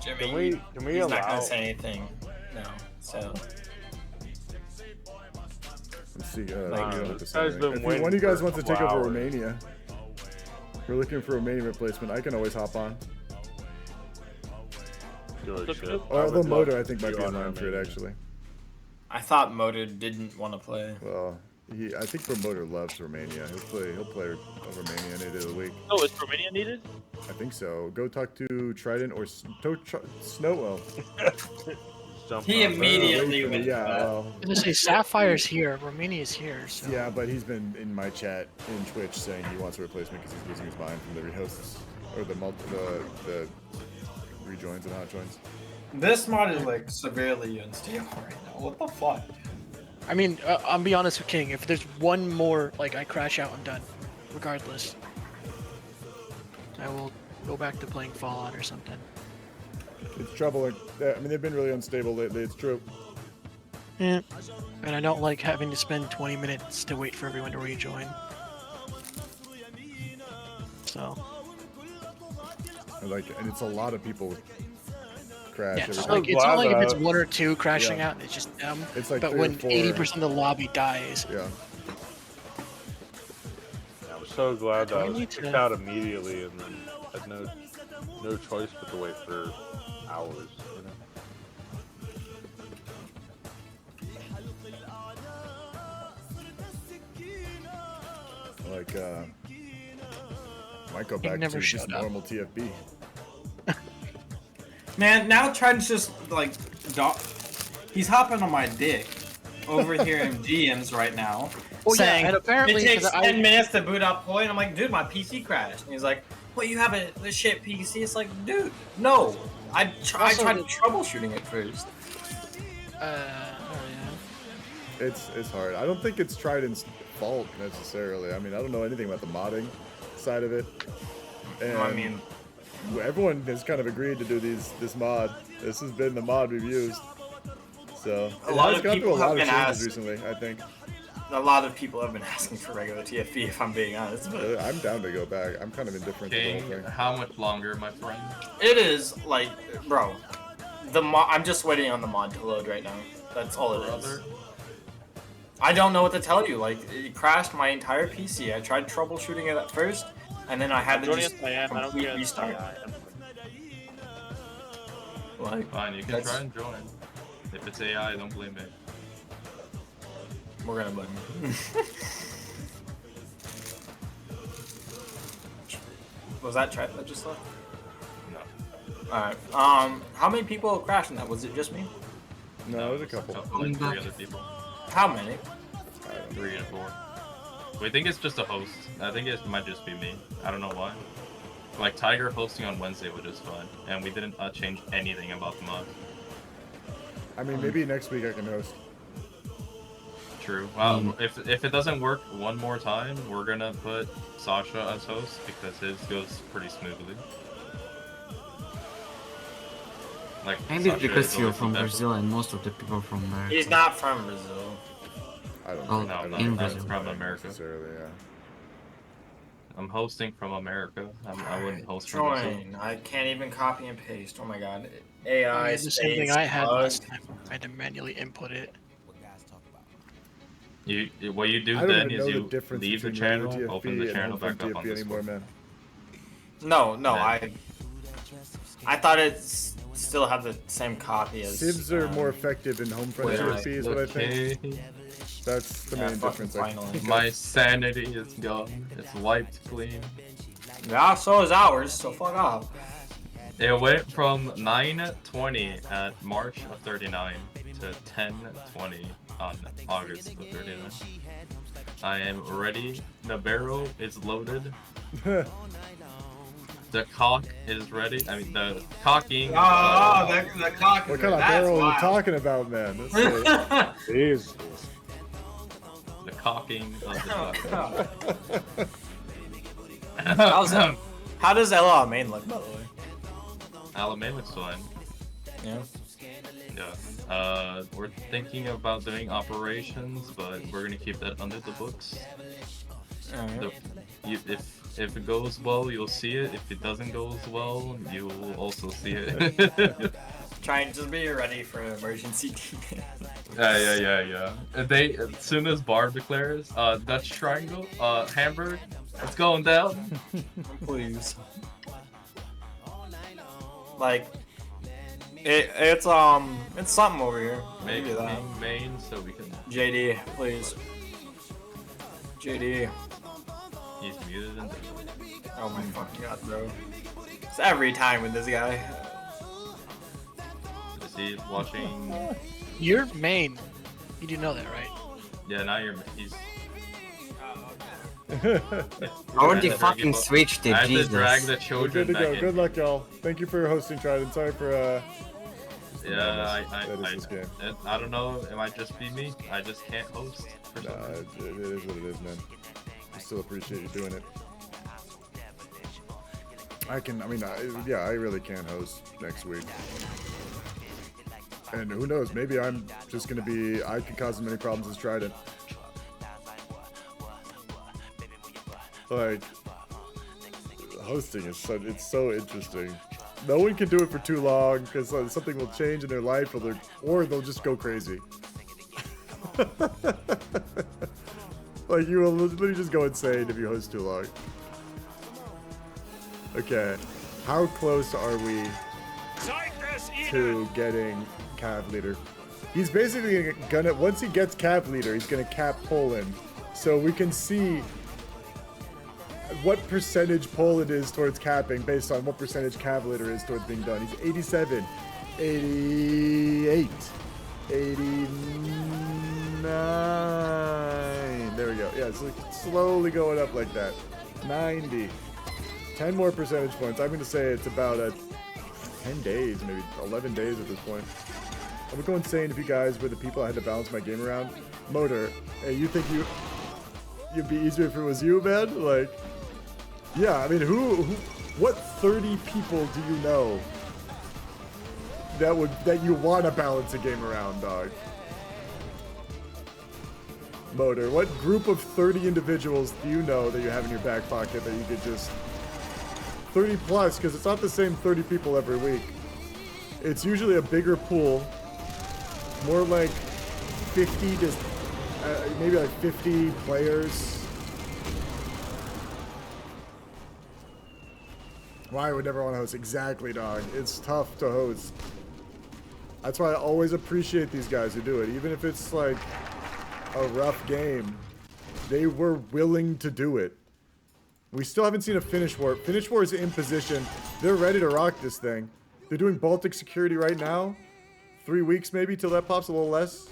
Jimmy, can we he's allow? not gonna say anything. No. So. I'm seeking. This guy's been If waiting one of you guys for wants to a take couple over hours. Romania, we're looking for a Romanian replacement. I can always hop on. Good shit. Although Motor, I think, might be in line for it actually. I thought Motor didn't want to play. Well, I think Promoter loves Romania. He'll play Romania any day of the week. Oh, is Romania needed? I think so. Go talk to Trident or Snowwell. He immediately went. Yeah, well. I'm gonna say Sapphire's here, Romania's here. So. Yeah, but he's been in my chat in Twitch saying he wants a replacement because he's losing his mind from the rehosts or the rejoins and hot joins. This mod is like severely unstable right now. What the fuck? I mean, I'll be honest with King. If there's one more, like, I crash out, I'm done. Regardless. I will go back to playing Fallout or something. It's trouble. I mean, they've been really unstable lately. It's true. Yeah. And I don't like having to spend 20 minutes to wait for everyone to rejoin. So. And it's a lot of people crash. Yeah, it's not like if it's one or two crashing out, it's just them. It's like but 3 or when 4. 80% of the lobby dies. Yeah. I'm so glad that I was need kicked to- out immediately and then had no choice but to wait for hours. You know? Might go He back never to just showed up. normal TFB. Man, now Trident's just like, he's hopping on my dick over here in GMs right now. Oh, yeah, saying, and apparently it takes for the- 10 minutes to boot up Ploy, and I'm like, dude, my PC crashed. And he's like, well, you have a shit PC. It's like, dude, no, I tried troubleshooting it first. It's hard. I don't think it's Trident's fault necessarily. I mean, I don't know anything about the modding side of it. And I mean, everyone has kind of agreed to do this mod. This has been the mod we've used. So a lot of people have been changes asked recently, I think. A lot of people have been asking for regular TFB, if I'm being honest. But I'm down to go back. I'm kind of indifferent to the whole thing. How much longer, my friend? it is like, bro, I'm just waiting on the mod to load right now. That's all it is. I don't know what to tell you. Like, it crashed my entire PC. I tried troubleshooting it at first, and then I had to just complete restart. Like, fine, you can try and join. If it's AI, don't blame me. We're gonna blame you. Was that Trent that just left? No. Alright. How many people crashed in that? Was it just me? No, it was a couple. Like 3 other people. How many? 3 and 4. We think it's just a host. I think it might just be me. I don't know why. Like, Tiger hosting on Wednesday was just fine, and we didn't change anything about the mod. I mean, maybe next week I can host. True. Well, if it doesn't work one more time, we're gonna put Sasha as host because his goes pretty smoothly. Like, Maybe Sasha because is you're always from the best. Brazil and most of the people from America. He's not from Brazil. I don't Oh, think I don't in think Brazil. that's From America. necessarily, yeah. I'm hosting from America. I wouldn't host from Brazil. Join. I can't even copy and paste. Oh my god. AI It's the same thing I had last time. I had to manually input it. What you do I don't then even is know the you difference leave the between regular channel, TFB open the and channel home back up TFB on anymore, Discord. man. No, I thought it still had the same copy as. Sibs are more effective in home front wait, TFB is what I think. Okay. That's the main difference. I think. My sanity is gone. It's wiped clean. Yeah, so is ours, so fuck off. It went from 9:20 at March of 39 to 10:20 on August of 39. I am ready. The barrel is loaded. The cock is ready. I mean, the cocking. The cock. What kind of barrel are you talking about, man? Jeez. The cocking of the cock. How does Ella main look, by the way? Alamain looks fine. Yeah. Yeah. We're thinking about doing operations, but we're gonna keep that under the books. If it goes well, you'll see it. If it doesn't go as well, you will also see it. Try and just be ready for an emergency team. Yeah. They, as soon as Barb declares, Dutch triangle, Hamburg, it's going down. Please. Like, it's something over here. Maybe that. main so we can. JD, please. JD. He's muted and. Oh my fucking god, bro. It's every time with this guy. Is he watching? You're main. You do know that, right? Yeah, now he's. I already fucking switched it, I have Jesus. to drag the We're children good to back go. in. Good luck, y'all. Thank you for hosting, Trident. Sorry for Yeah, that is this game. I don't know. It might just be me. I just can't host. Nah, it is what it is, man. I still appreciate you doing it. I really can host next week. And who knows, maybe I'm just gonna be, I can cause as many problems as Trident. Like, hosting is it's so interesting. No one can do it for too long because something will change in their life or they'll just go crazy. Like, you will literally just go insane if you host too long. Okay, how close are we to getting Cav leader? He's basically gonna, once he gets Cav leader, he's gonna cap Poland. So we can see what percentage Poland is towards capping based on what percentage Cav leader is towards being done. He's 87, 88, 89. There we go. Yeah, it's like slowly going up like that. 90. 10 more percentage points. I'm going to say it's about a 10 days, maybe 11 days at this point. I would go insane if you guys were the people I had to balance my game around. Motor, hey, you think you'd be easier if it was you, man? Like, yeah, I mean, what 30 people do you know that you want to balance a game around, dog? Motor, what group of 30 individuals do you know that you have in your back pocket that you could just 30 plus, because it's not the same 30 people every week. It's usually a bigger pool, more like 50 to maybe like 50 players. Why I would never want to host? Exactly, dog. It's tough to host. That's why I always appreciate these guys who do it, even if it's like a rough game. They were willing to do it. We still haven't seen a Finish War. Finish War is in position. They're ready to rock this thing. They're doing Baltic security right now. 3 weeks maybe till that pops, a little less.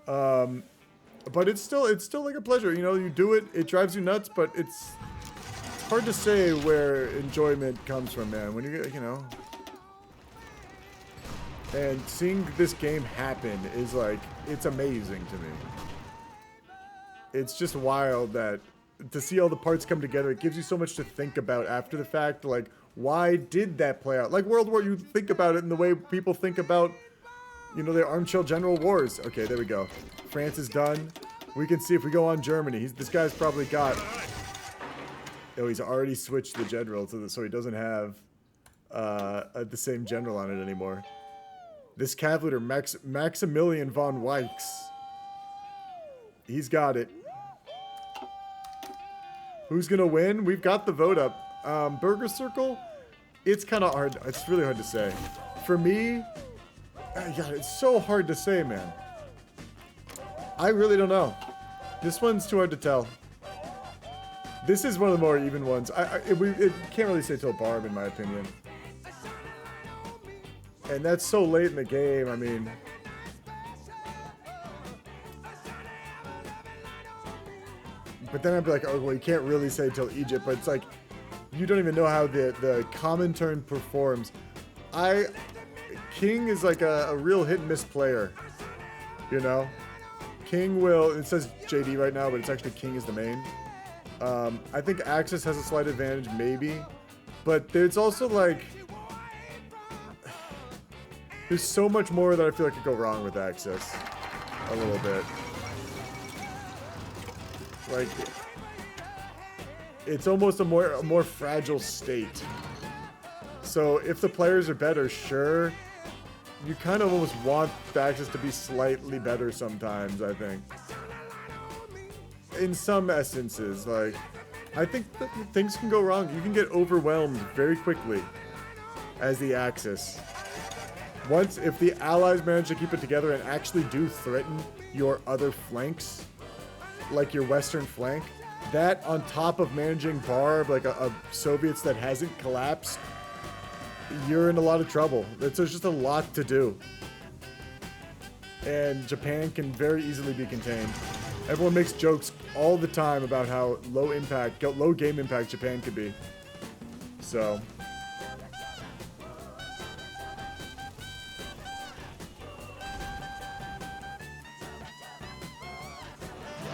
But it's still like a pleasure. You know, you do it, it drives you nuts, but it's hard to say where enjoyment comes from, man. When you know. And seeing this game happen is like, it's amazing to me. It's just wild that to see all the parts come together, it gives you so much to think about after the fact. Like, why did that play out? Like World War, you think about it in the way people think about, you know, the Armchair General Wars. Okay, there we go. France is done. We can see if we go on Germany. This guy's probably got. Oh, he's already switched the general to so he doesn't have the same general on it anymore. This cav leader, Maximilian von Weichs. He's got it. Who's gonna win? We've got the vote up. Burger Circle, it's kind of hard. It's really hard to say. For me, yeah, it's so hard to say, man. I really don't know. This one's too hard to tell. This is one of the more even ones. It can't really say till Barb, in my opinion. And that's so late in the game. I mean, but then I'd be like, oh, well, you can't really say till Egypt. But it's like, you don't even know how the common turn performs. King is like a real hit and miss player, you know? King will, it says JD right now, but it's actually King is the main. I think Axis has a slight advantage, maybe. But there's also like, there's so much more that I feel like could go wrong with Axis. A little bit. Like, it's almost a more fragile state. So if the players are better, sure, you kind of almost want the Axis to be slightly better sometimes, I think. In some essences, like, I think that things can go wrong. You can get overwhelmed very quickly as the Axis. If the allies manage to keep it together and actually do threaten your other flanks, like your western flank, that on top of managing Barb, like a Soviets that hasn't collapsed, you're in a lot of trouble. There's just a lot to do. And Japan can very easily be contained. Everyone makes jokes all the time about how low game impact Japan could be. So.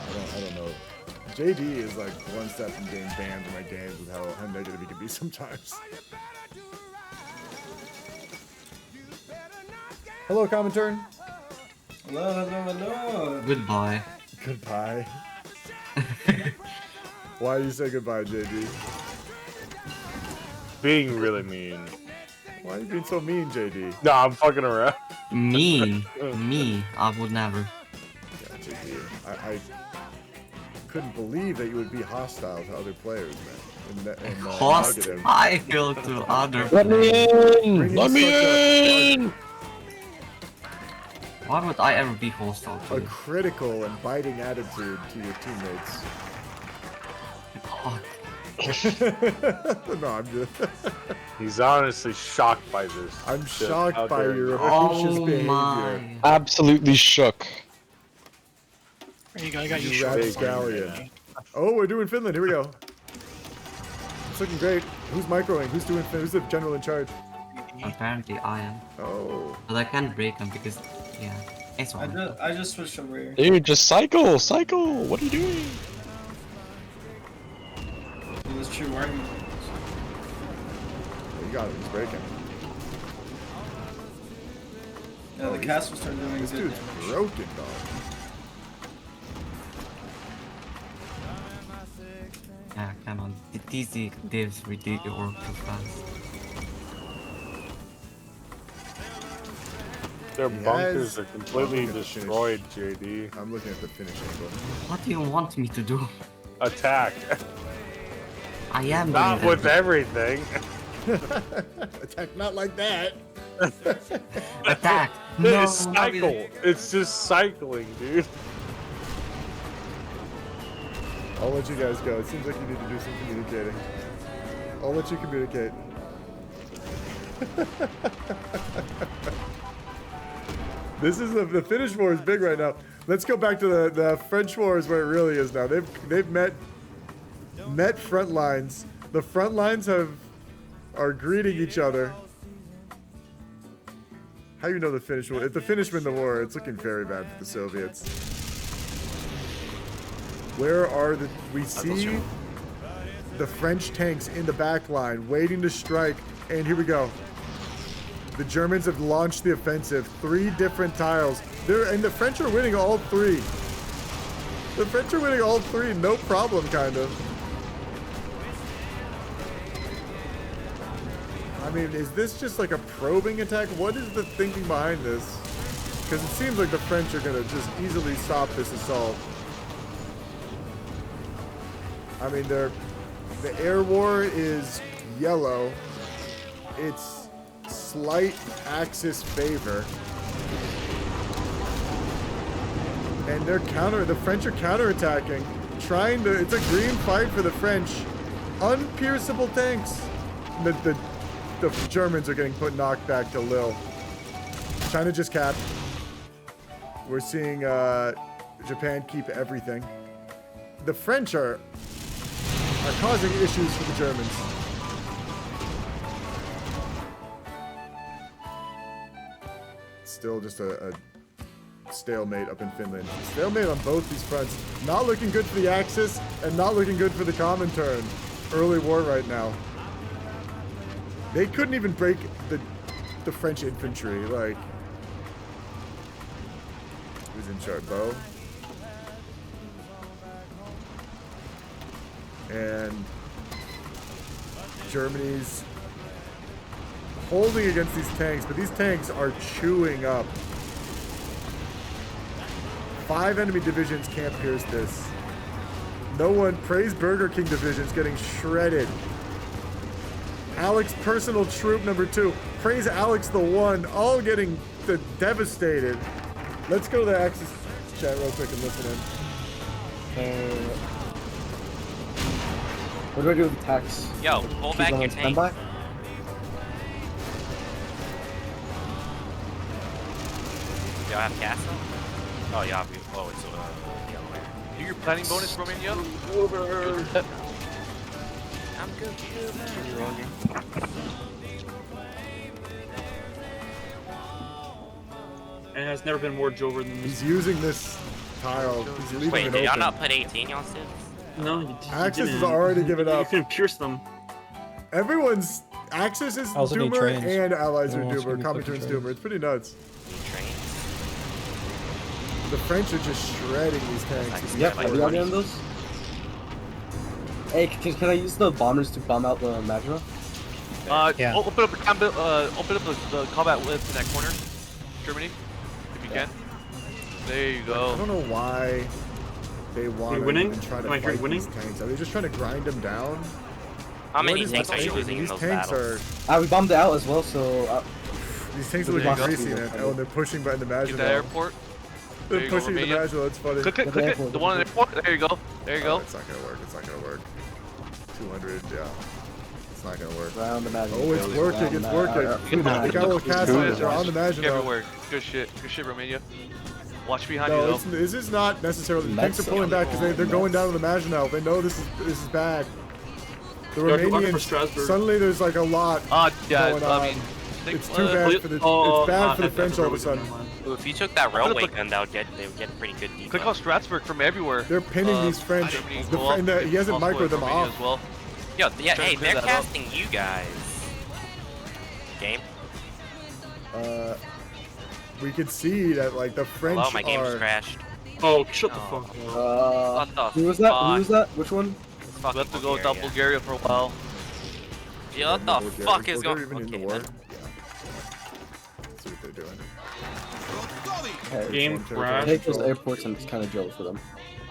I don't know. JD is like one step from getting banned in my games with how negative he can be sometimes. Hello, Commentern. Hello. Goodbye. Goodbye. Why do you say goodbye, JD? Being really mean. Why are you being so mean, JD? No, I'm fucking around. Me, I would never. Yeah, JD, I couldn't believe that you would be hostile to other players, man. Hostile to other players. Let me in! Let me in! Why would I ever be hostile to a you? critical and biting attitude to your teammates. No, I'm just. He's honestly shocked by this. I'm shocked by your atrocious behavior. Absolutely shook. There you go, I got you You short. rapscallion. Oh, we're doing Finland. Here we go. It's looking great. Who's microing? Who's the general in charge? Apparently I am. Oh. But I can't break them because, yeah. It's I fine. just switched over here. Dude, just cycle! Cycle! What are you doing? He was true army. You got it. He's breaking. Yeah, the castle started doing This good. dude's broken, dog. Yeah, come on. The TZ devs redid the work too fast. Their He bunkers has- are completely I'm looking at the destroyed, JD. I'm looking at the finish angle. What do you want me to do? Attack. I am Not doing with everything. Attack not like that. Attack. No, No, it's cycle. It's just cycling, dude. I'll let you guys go. It seems like you need to do some communicating. I'll let you communicate. This is the Finnish war is big right now. Let's go back to the French war is where it really is now. They've met front lines. The front lines are greeting each other. How do you know the Finnish war? If the Finnish win the war, it's looking very bad for the Soviets. Where are we see the French tanks in the back line waiting to strike, and here we go. The Germans have launched the offensive. 3 different tiles. And the French are winning all 3. The French are winning all 3, no problem, kind of. I mean, is this just like a probing attack? What is the thinking behind this? Because it seems like the French are going to just easily stop this assault. I mean, the air war is yellow. It's slight Axis favor. And the French are counterattacking, it's a green fight for the French. Unpierceable tanks. The Germans are getting knocked back to Lille. China just capped. We're seeing Japan keep everything. The French are causing issues for the Germans. Still just a stalemate up in Finland. Stalemate on both these fronts. Not looking good for the Axis and not looking good for the Comintern. Early war right now. They couldn't even break the French infantry. Like, who's in charge? Bo. And Germany's holding against these tanks, but these tanks are chewing up. 5 enemy divisions can't pierce this. No one. Praise Burger King divisions getting shredded. Alex personal troop number 2. Praise Alex the 1. All getting devastated. Let's go to the Axis chat real quick and listen in. What do I do with the tax? Yo, pull back your tank. Standby? Y'all have castle? Oh, yeah. Oh, it's the other way. Do your planning bonus, Romania? I'm good. And it has never been more Jover than this. He's using this tile. He's leaving Wait, it did y'all open. not put 18 y'all still? No, you Axis didn't. has already given up. You couldn't pierce them. Everyone's Axis is Also need Doomer trains. and allies are Everyone wants to Doomer. be Comintern's fucking Doomer. It's pretty nuts. Trains? The French are just shredding these tanks. Yep, are we all getting those? Hey, can I use the bombers to bomb out the Maginot? Yeah. Open up the combat lift in that corner, Germany, if you can. There you go. I don't know why they want to winning? even try to Am I fight winning? these tanks. Are they just trying to grind them down? How many What is tanks the are you thinking? losing in These those tanks battles? are We bombed it out as well, so... these tanks are There you looking go. greasy in it. Oh, and they're pushing by the Get Maginot. that airport. There They're you go, pushing the Romania. Maginot. It's funny. Click it, click it. The one on the airport. There you go. There you go. It's not gonna work. It's not gonna work. 200. Yeah. It's not gonna work. Round the Maginot. Oh, it's working. It's working. They got a little castle. They're on the Maginot. Everywhere. Good shit. Good shit, Romania. Watch behind you No, though. this is not necessarily. The tanks are pulling back because they're going down to the Maginot. They know this is bad. The They're looking for Romanians, Strasbourg. suddenly there's like a lot Yeah, going on. I mean, It's too bad for the. It's bad for the French all of a sudden. Ooh, if you took that railway gun, they would get pretty good debuff. Click on Strasbourg from everywhere. They're pinning these French. He hasn't microed them off. As well. Yo, yeah, hey, they're casting you guys. Game. We could see that like the French Hello, my game's are. crashed. Oh, shut the fuck up. What the Who was that? fuck? Who was that? Which one? We have to go without Bulgaria for a while. Yeah, what the fuck is going even in the war? Yeah. Let's see what they're doing. Hey, Game crash. Take those airports and it's kind of joke for them.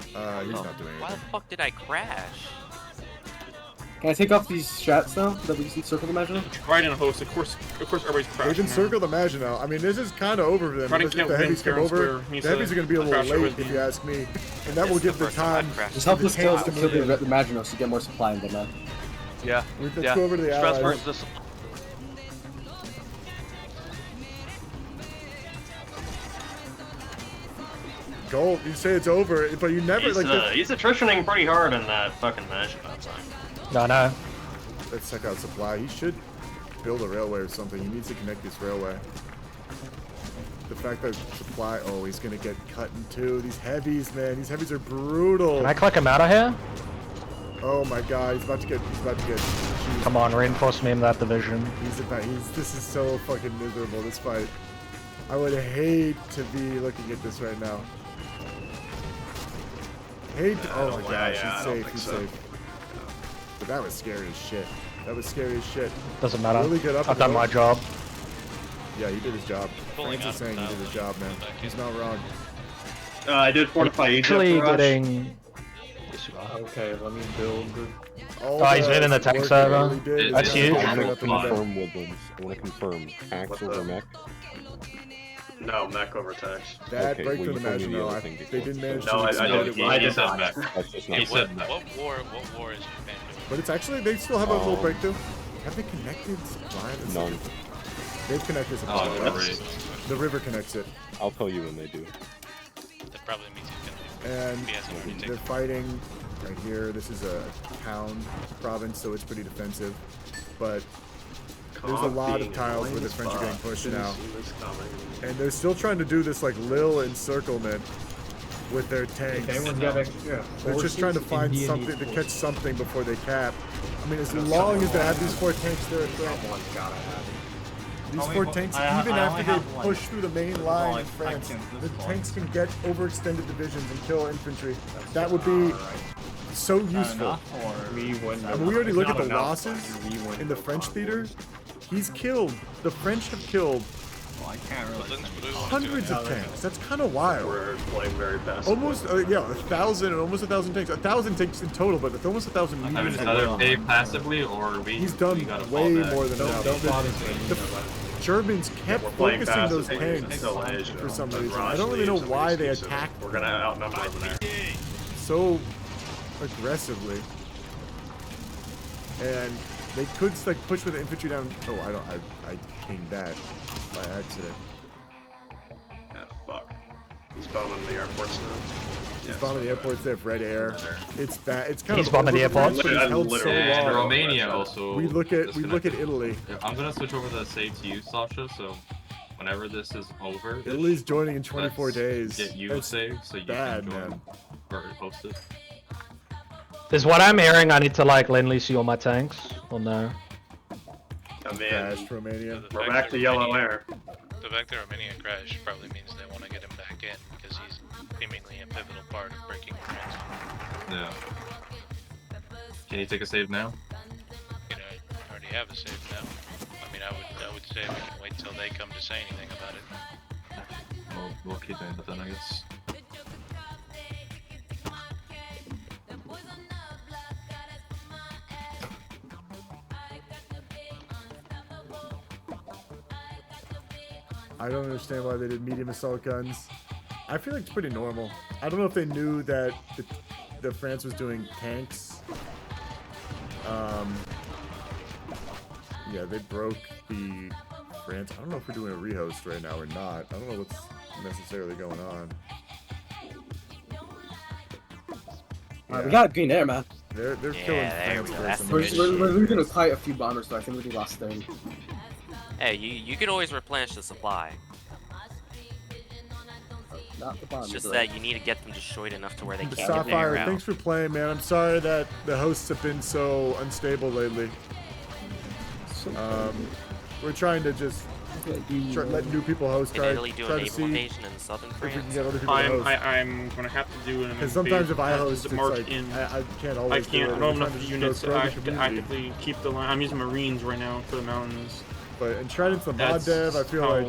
He's not doing anything. Why the fuck did I crash? Can I take off these strats now that we can circle the Maginot? Trident host, of course everybody's crashing. They've encircled the Maginot. I mean, this is kind of over for them. Trident If the can't heavies win come over, fair and the square. heavies are going to be a little Crash late, with if me. you ask me. And that will give the time. Just help us kill to move in. the Maginot to get more supply in them, man. Yeah. Let's go over to the Allies. Strasbourg's this. Gold, you say it's over, but you never He's attritioning pretty hard in that fucking Maginot time. No. Let's check out supply. He should build a railway or something. He needs to connect this railway. The fact that supply, oh, he's gonna get cut in two. These heavies, man, these heavies are brutal. Can I click him out of here? Oh my god, he's about to get. Come on, reinforce me in that division. This is so fucking miserable. This fight. I would hate to be looking at this right now. Oh my gosh, he's safe. He's safe. But that was scary as shit. That was scary as shit. Doesn't matter. Really good up. I've done my job. Yeah, he did his job. France is saying he did his job, man. He's not wrong. I did fortify Egypt. Actually getting. Okay, let me build. Oh, he's been in the tank server. That's huge. I want to confirm Woodlands. I want to confirm. Tax over mech. No, mech over tax. That Okay, break well, through the you told me the Maginot. other thing before. They didn't manage No, to I explode did. it I well. did not. That's just not He said that. What war is Japan doing? But it's actually, they still have a little breakthrough. Have they connected supply? None. They've connected supply. Oh, great. The river connects it. I'll tell you when they do. That probably means he's And gonna they're fighting right here. This is a town province, so it's pretty defensive. But there's a lot of tiles where the French are getting pushed now. And they're still trying to do this like Lille encirclement with their tanks. They're just trying to find something to catch something before they cap. I mean, as long as they have these 4 tanks, they're a threat. These 4 tanks, even after they push through the main line in France, the tanks can get overextended divisions and kill infantry. That would be so useful. I mean, we already look at the losses in the French theater. He's killed. The French have killed hundreds of tanks. That's kind of wild. We're playing very fast. Almost, 1,000 and almost 1,000 tanks. 1,000 tanks in total, but it's almost 1,000 I mean, units. it's either pay passively or He's done way more than enough. The Germans kept focusing those tanks for some reason. I don't really know why they attacked. We're gonna outnumber them there. So aggressively, and they could like push with the infantry down. Oh, I pinged that by accident. Yeah, fuck. He's bombing the airports now. He's bombing the airports. They have red air. It's bad. It's kind He's of bombing the airports. but it's held so And long. Romania also. We look at Italy. I'm gonna switch over the save to you, Sasha. So whenever this is over, Italy's joining in 24 days. Get you a That's save so you bad, can join man. or host it. Is what I'm hearing I need to like lend lease all my tanks or no? Come in. Crashed Romania. We're back to yellow air. The fact that Romania crashed probably means they want to get him back in because he's seemingly a pivotal part of breaking France. Yeah. Can you take a save now? You know, I already have a save now. I mean, I would say we can wait till they come to say anything about it. We'll keep doing that then, I guess. I don't understand why they did medium assault guns. I feel like it's pretty normal. I don't know if they knew that the France was doing tanks. Yeah, they broke the France. I don't know if we're doing a rehost right now or not. I don't know what's necessarily going on. Alright, we got green air, man. They're killing France. We're losing quite a few bombers, so I think we lost 30. Hey, you could always replenish the supply. Not the bottom. It's just that you need to get them destroyed enough to where they can't get Sapphire, around. thanks for playing, man. I'm sorry that the hosts have been so unstable lately. We're trying to just let new people host. Can Try Italy do a to naval see invasion in southern if we can France? get other people to host. I'm gonna have to do an Because sometimes if I invasion, host, it's march like, in. I can't I always can't. do it. I don't We're have trying enough to just units go to throw the community. actively keep the line. I'm using Marines right now for the mountains. But in Trident's the mod That's dev, I feel how- like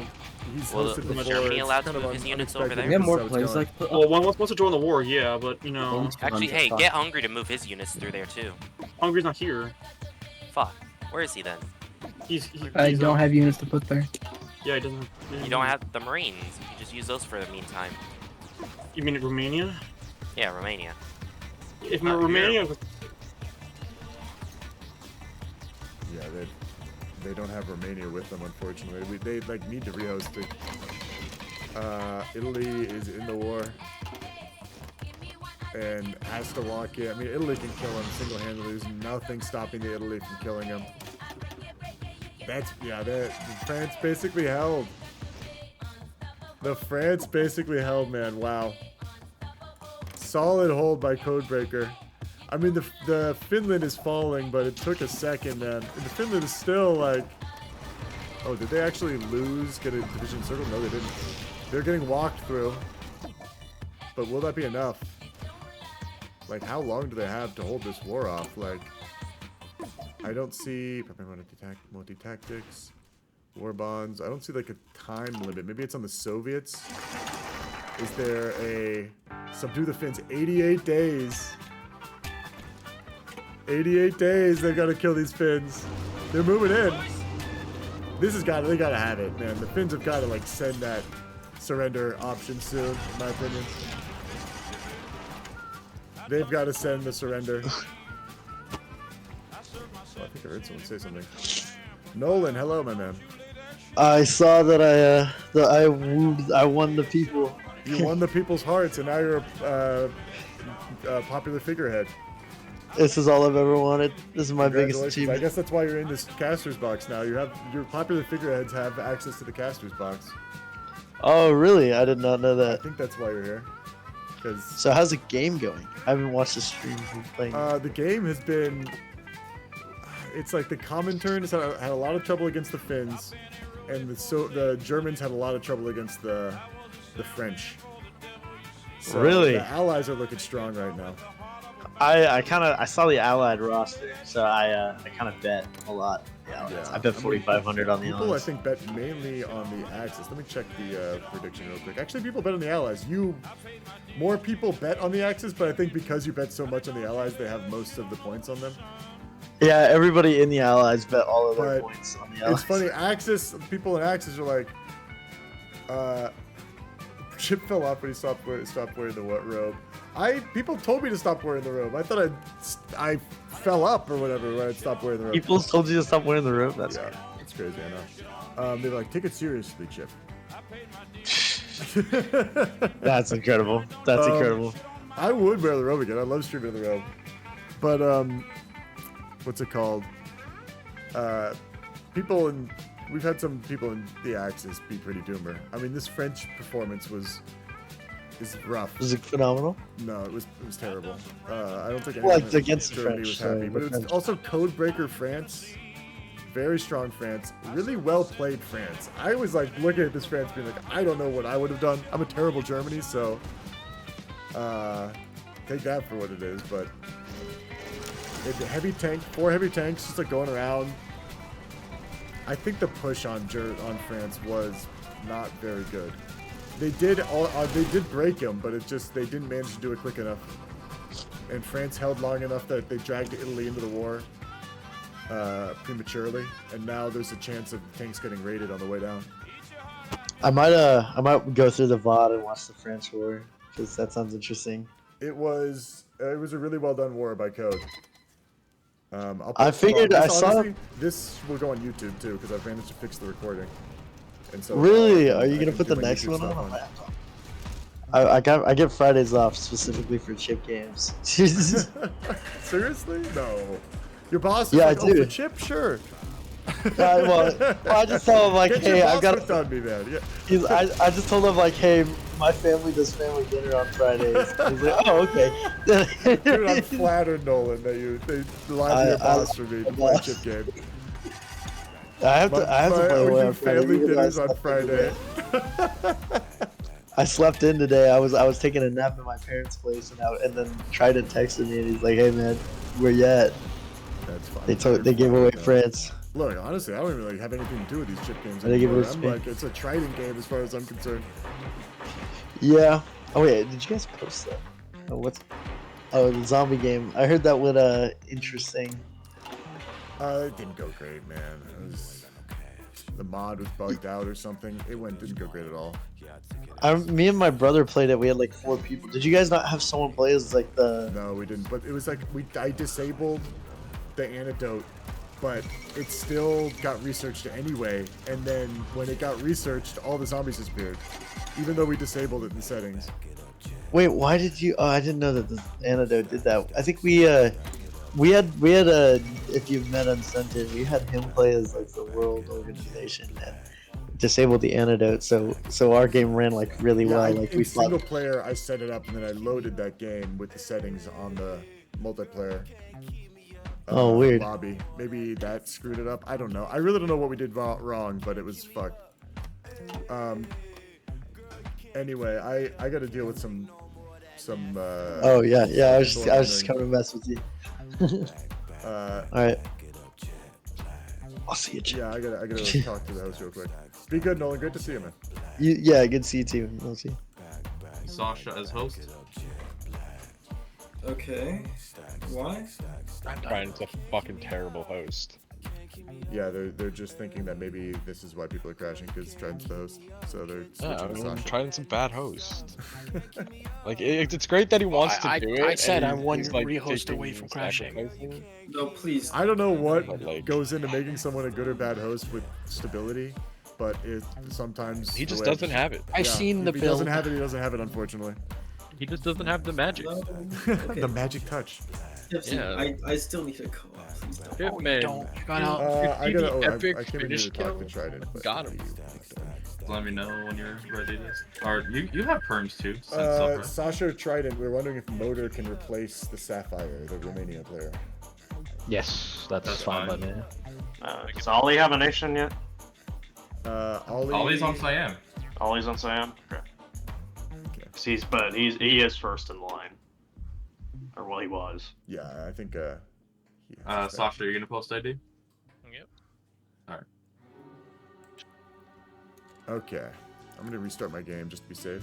he's Well, hosted was before. Germany It's allowed kind to of move his units over unexpected there? because more that's how it's plays going. like Well, wants to join the war, yeah, but you know. Actually, hey, get Hungary to move his units through there too. Hungary's not here. Fuck. Where is he then? I don't have units to put there. Yeah, he doesn't. You don't have the Marines. You can just use those for the meantime. You mean Romania? Yeah, Romania. If Not Romania. Yeah, they don't have Romania with them, unfortunately. They like need to rehost it. Italy is in the war and has to walk in. I mean, Italy can kill him single-handedly. There's nothing stopping the Italy from killing him. The France basically held. The France basically held, man. Wow. Solid hold by Codebreaker. I mean, the Finland is falling, but it took a second, man. And the Finland is still like... Oh, did they actually lose? Get a division circle? No, they didn't. They're getting walked through. But will that be enough? Like, how long do they have to hold this war off? Like, I don't see... Multi-tactics. War bonds. I don't see, like, a time limit. Maybe it's on the Soviets. Is there a... Subdue the Finns. 88 days. 88 days they've got to kill these Finns. They're moving in. This has got... They got to have it, man. The Finns have got to, like, send that surrender option soon, in my opinion. They've got to send the surrender. Oh, I think I heard someone say something. Nolan, hello, my man. I saw that I won the people. You won the people's hearts, and now you're a popular figurehead. This is all I've ever wanted. This is my biggest Congratulations. achievement. I guess that's why you're in this caster's box now. Your popular figureheads have access to the caster's box. Oh, really? I did not know I that. think that's why you're here. So how's the game going? I haven't watched the stream of you playing. The game has been... It's like the Comintern has had a lot of trouble against the Finns, and the Germans had a lot of trouble against the French. So Really? The Allies are looking strong right now. I saw the Allied roster, so I kind of bet a lot. Yeah, I bet 4,500 on the People, Allies. I think, bet mainly on the Axis. Let me check the prediction real quick. Actually, people bet on the Allies. More people bet on the Axis, but I think because you bet so much on the Allies, they have most of the points on them. Yeah, everybody in the Allies bet all of their But points on the Allies. it's funny, Axis, people in Axis are like, Chip fell off when he stopped wearing the robe. People told me to stop wearing the robe. I thought I fell up or whatever when I stopped wearing the robe. People told you to stop wearing the robe? That's yeah, it's crazy, I know. They were like, take it seriously, Chip. That's incredible. That's incredible. I would wear the robe again. I love streaming in the robe. But, what's it called? We've had some people in the Axis be pretty doomer. I mean, this French performance is rough. Was it phenomenal? No, it was terrible. I don't think Well, anyone it's against in the Germany French, was happy. so But the it's French- also Codebreaker France. Very strong France. Really well played France. I was like looking at this France being like, I don't know what I would have done. I'm a terrible Germany, so take that for what it is. But four heavy tanks just like going around. I think the push on France was not very good. They did break him, but they didn't manage to do it quick enough. And France held long enough that they dragged Italy into the war prematurely, and now there's a chance of tanks getting raided on the way down. I might go through the VOD and watch the French war because that sounds interesting. It was a really well done war by Code. I figured I saw honestly, this will go on YouTube too because I've managed to fix the recording. And so Really? Are I you gonna can put do the my next YouTube one stuff on? I get Fridays off specifically for chip games. Seriously? No. Your boss is Yeah, like, I oh, do. for Chip? Sure. Well, I just told him like, Get hey, your I've got. boss on me, man. Yeah. I just told him like, hey, my family does family dinner on Fridays. He's like, oh, okay. Dude, I'm flattered, Nolan, that they lied to your boss for me to play a chip game. I have to play away on Friday. Family even though I dinners on slept in Friday. today. I slept in today. I was taking a nap at my parents' place, and then Trident texted me, and he's like, "Hey man, where you at?" That's fine. They gave away France. Look, honestly, I don't even have anything to do with these chip games They give anymore. it a I'm spin. like, it's a Trident game as far as I'm concerned. Yeah. Oh wait, did you guys post that? Oh, the zombie game. I heard that went interesting. It didn't go great, man. The mod was bugged out or something. Didn't go great at all. Me and my brother played it. We had like 4 people. Did you guys not have someone play as like the? No, we didn't. But it was like I disabled the antidote, but it still got researched anyway. And then when it got researched, all the zombies disappeared, even though we disabled it in the settings. Wait, why did you? Oh, I didn't know that the antidote did that. I think we had a. If you've met Unscented, we had him play as like the World Organization and disabled the antidote. So our game ran like really well. Like we single player, I set it up and then I loaded that game with the settings on the multiplayer. Oh, weird. Lobby. Maybe that screwed it up. I don't know. I really don't know what we did wrong, but it was fucked. Anyway, I got to deal with some. Oh yeah. I was just coming to mess with you. All right. I'll see you, Jim. Yeah, I gotta talk to the host real quick. Be good, Nolan. Good to see you, man. Yeah, good to see you too. I'll see you. Sasha as host. Okay. Why? Brian's a fucking terrible host. Yeah, they're just thinking that maybe this is why people are crashing because Trident's the host, so they're switching to Sasha. Trident's a bad host. Like it's great that he wants to do it. I said I'm one he's, like, rehost away from crashing. No, please. I don't know what goes into making someone a good or bad host with stability, but it sometimes He just doesn't have it. I've seen the if he build. doesn't have it. He doesn't have it, unfortunately. He just doesn't have the magic. The magic touch. Tipsy, Yeah. I still need a call. Please don't. Hitman. Don't. You gotta. I gotta. Oh, epic I came in here to finish talk to kill. Trident. But Got him. Let me know when you're ready to. Or you have perms too. Since Sapphire. Sasha or Trident, we're wondering if Motor can replace the Sapphire, the Romania player. Yes, that's fine by me. Does Ollie have a nation yet? Ollie's on Siam. Ollie's on Siam? Okay. He is first in line. Or well, he was. Yeah, I think. Sasha, are you gonna post ID? Yep. Alright. Okay, I'm gonna restart my game just to be safe.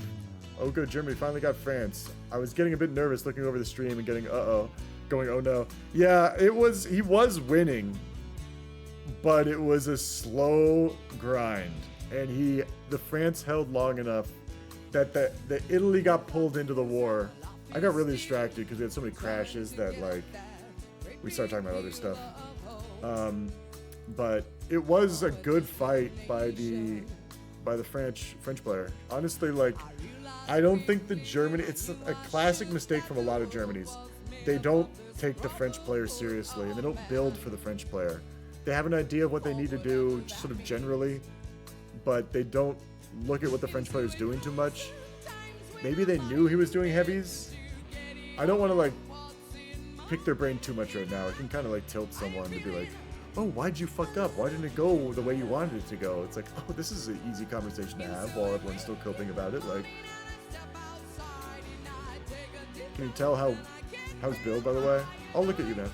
Oh good, Germany finally got France. I was getting a bit nervous looking over the stream and getting going oh no. Yeah, he was winning, but it was a slow grind, and the France held long enough that the Italy got pulled into the war. I got really distracted because we had so many crashes that like we started talking about other stuff. But it was a good fight by the French player. Honestly, like I don't think the Germany. It's a classic mistake from a lot of Germanys. They don't take the French player seriously, and they don't build for the French player. They have an idea of what they need to do, sort of generally, but they don't look at what the French player is doing too much. Maybe they knew he was doing heavies. I don't want to like pick their brain too much right now. It can kind of like tilt someone to be like, oh, why'd you fuck up? Why didn't it go the way you wanted it to go? It's like, oh, this is an easy conversation to have while everyone's still coping about it. Like, can you tell how's Bill, by the way? I'll look at you, man.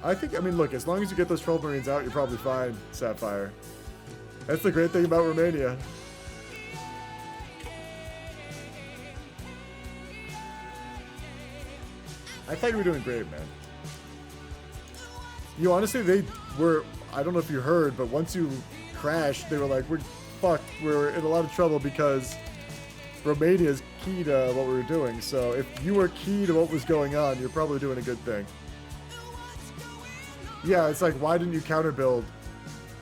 I mean, look, as long as you get those 12 Marines out, you're probably fine, Sapphire. That's the great thing about Romania. I thought you were doing great, man. You honestly, they were, I don't know if you heard, but once you crashed, they were like, we're fucked. We're in a lot of trouble because Romania is key to what we were doing. So if you were key to what was going on, you're probably doing a good thing. Yeah, it's like, why didn't you counter build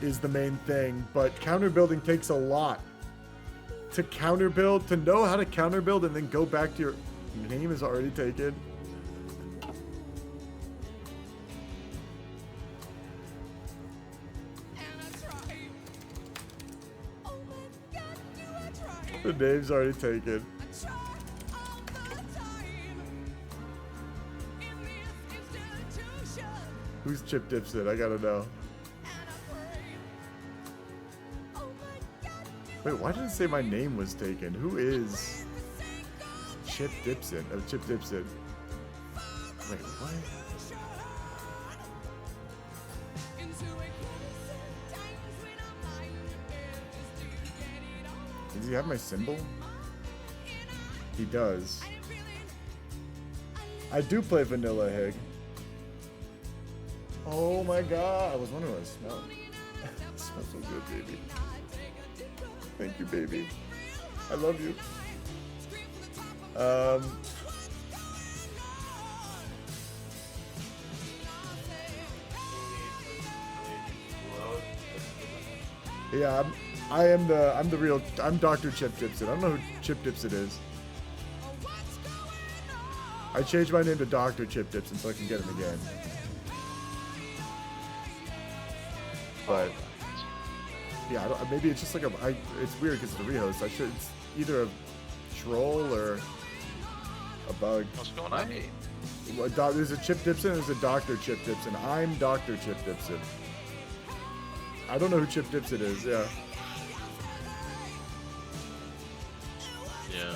is the main thing, but counter building takes a lot. To counter build, to know how to counter build and then go back to your name is already taken. The name's already taken. Who's Chip Dipson? I gotta know. Wait, why did it say my name was taken? Who is Chip Dipson? Oh, Chip Dipson. Wait, what? Does he have my symbol? He does. I do play Vanilla Hig. Oh my god, I was wondering what it smelled. It smells so good, baby. Thank you, baby. I love you. Yeah, I'm Dr. Chip Dipson. I don't know who Chip Dipson is. I changed my name to Dr. Chip Dipson so I can get him again. But yeah, maybe it's just like it's weird because it's a rehost. It's either a troll or a bug. What's going on? There's a Chip Dipson and there's a Dr. Chip Dipson. I'm Dr. Chip Dipson. I don't know who Chip Dipson is, yeah. Yeah.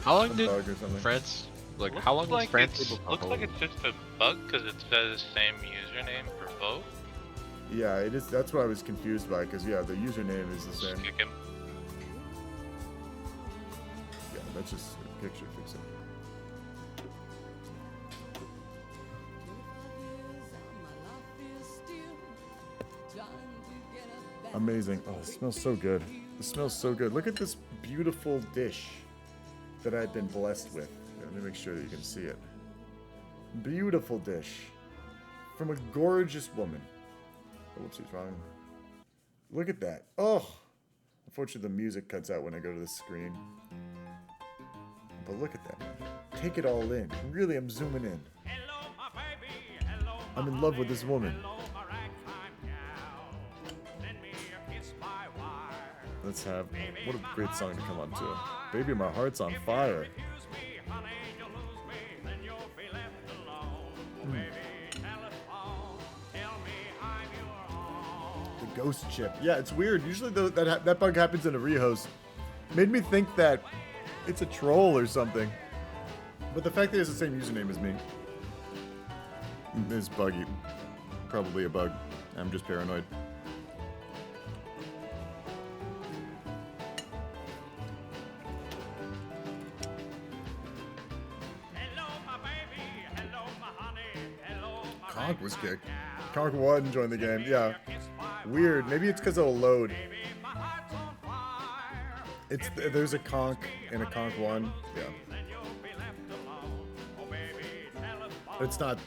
How long Some did bug or something. France, like, how long was France? Looks like it's just a bug because it says same username for both. Yeah, it is. That's what I was confused by, because yeah, the username is the same. Kick him. Yeah, that's just a picture fixing. Amazing. Oh, it smells so good. It smells so good. Look at this beautiful dish that I've been blessed with. Let me make sure that you can see it. Beautiful dish from a gorgeous woman. Oh, whoops, he's wrong. Look at that. Oh! Unfortunately, the music cuts out when I go to the screen. But look at that. Take it all in. Really, I'm zooming in. I'm in love with this woman. Let's have... What a great song to come on to. Baby, my heart's on fire. The ghost chip. Yeah, it's weird. Usually that bug happens in a rehost. Made me think that it's a troll or something. But the fact that it's the same username as me is buggy. Probably a bug. I'm just paranoid. Conq was kicked. Conq 1 joined the game. Yeah. Weird. Maybe it's because it'll load. There's a Conq and a Conq 1. Yeah. It's not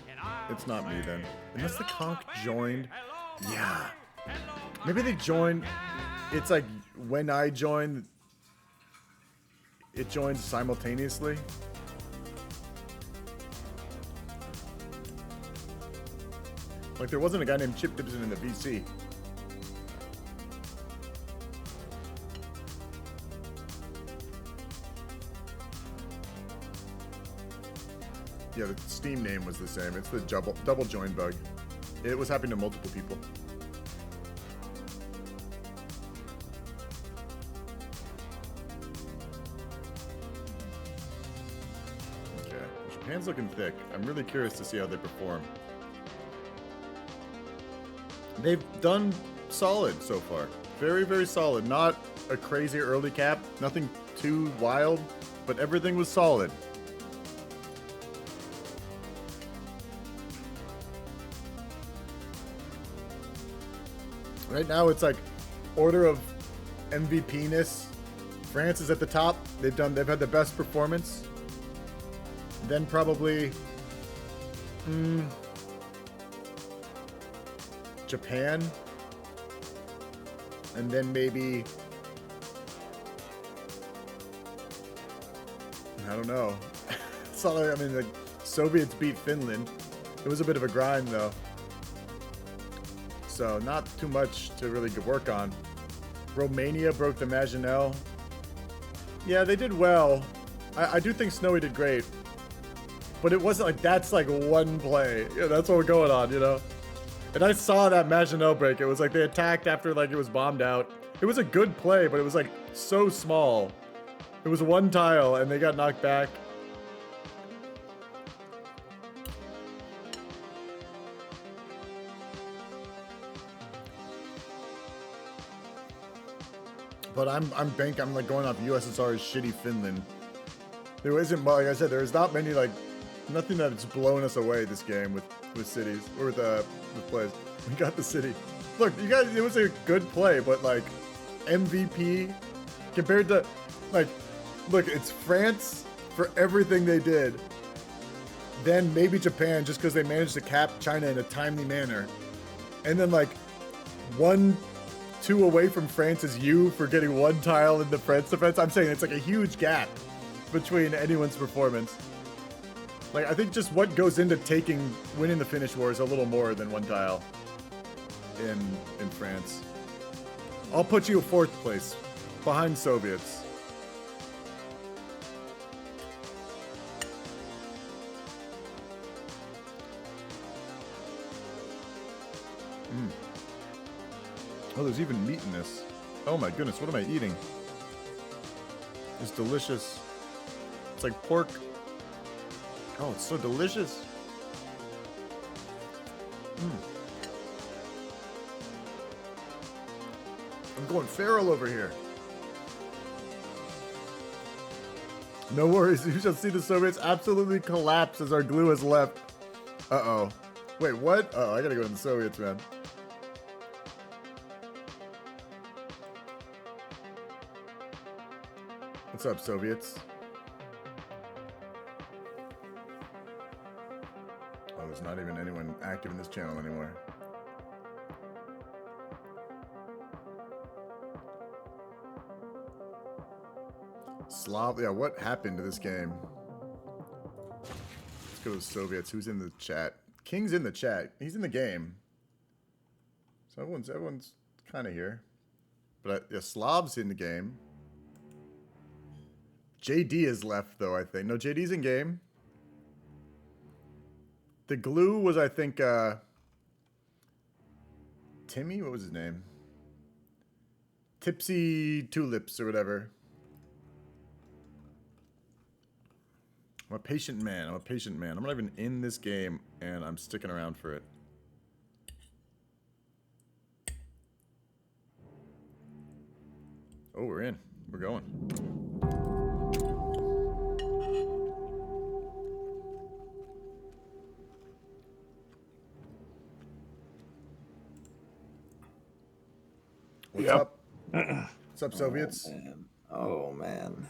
me then. Unless the Conq joined. Yeah. Maybe they joined. It's like when I joined, it joins simultaneously. Like there wasn't a guy named Chip Dipson in the VC. Yeah, the Steam name was the same. It's the double join bug. It was happening to multiple people. Okay, Japan's looking thick. I'm really curious to see how they perform. They've done solid so far. Very, very solid. Not a crazy early cap. Nothing too wild, but everything was solid. Right now it's like order of MVP-ness. France is at the top. They've had the best performance. Then probably Japan, and then maybe I don't know. I mean, the Soviets beat Finland. It was a bit of a grind though, so not too much to really work on. Romania broke the Maginot. Yeah, they did well. I do think Snowy did great. But it wasn't like that's like one play. Yeah, that's what we're going on, you know? And I saw that Maginot break. It was like they attacked after like it was bombed out. It was a good play, but it was like so small. It was one tile and they got knocked back. But I'm like going off USSR's shitty Finland. There isn't, like I said, there's not many like, nothing that's blown us away this game with cities or with plays. We got the city. Look, you guys, it was a good play, but like MVP compared to like, look, it's France for everything they did. Then maybe Japan just because they managed to cap China in a timely manner, and then like 1-2 away from France is you for getting one tile in the France defense. I'm saying it's like a huge gap between anyone's performance. Like, I think just what goes into winning the finish war is a little more than one tile in France. I'll put you 4th place, behind Soviets. Oh, there's even meat in this. Oh my goodness, what am I eating? It's delicious. It's like pork. Oh, it's so delicious. I'm going feral over here. No worries, you shall see the Soviets absolutely collapse as our glue has left. Uh-oh. Wait, what? Oh, I gotta go to the Soviets, man. What's up, Soviets? Oh, there's not even anyone active in this channel anymore. Slav, yeah, what happened to this game? Let's go to the Soviets. Who's in the chat? King's in the chat. He's in the game. So everyone's kind of here. But yeah, Slav's in the game. JD is left, though, I think. No, JD's in game. The glue was, I think, Timmy? What was his name? Tipsy Tulips or whatever. I'm a patient man. I'm a patient man. I'm not even in this game, and I'm sticking around for it. Oh, we're in. We're going. What's up? What's up, Soviets? Oh, man.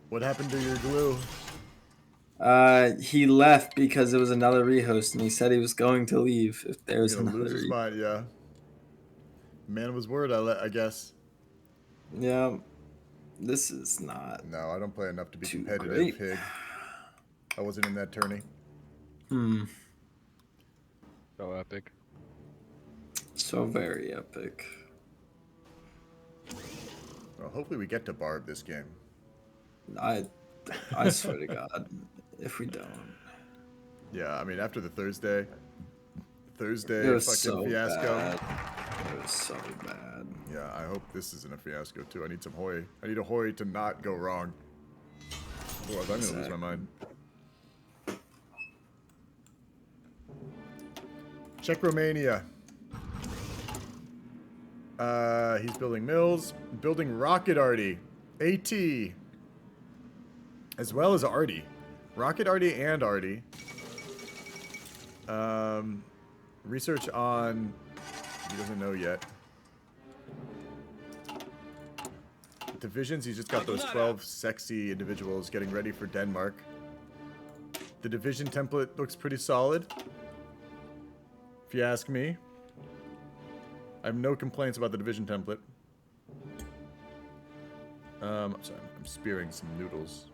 What happened to your glue? He left because it was another rehost, and he said he was going to leave if there was another. Lose his mind, yeah. Man of his word, I guess. Yeah, this is not. No, I don't play enough to be competitive, pig. I wasn't in that tourney. So epic. So very epic. Well, hopefully we get to Barb this game. I swear to God, if we don't. Yeah, I mean, after the Thursday it was fucking so fiasco. Bad. It was so bad. Yeah, I hope this isn't a fiasco too. I need some Hoi. I need a Hoi to not go wrong. Otherwise, I'm gonna lose my mind. Check Romania. He's building mills, building rocket arty, AT, as well as arty, rocket arty and arty. Research on, he doesn't know yet. Divisions, he's just got those 12 sexy individuals getting ready for Denmark. The division template looks pretty solid, if you ask me. I have no complaints about the division template. I'm sorry, I'm spearing some noodles.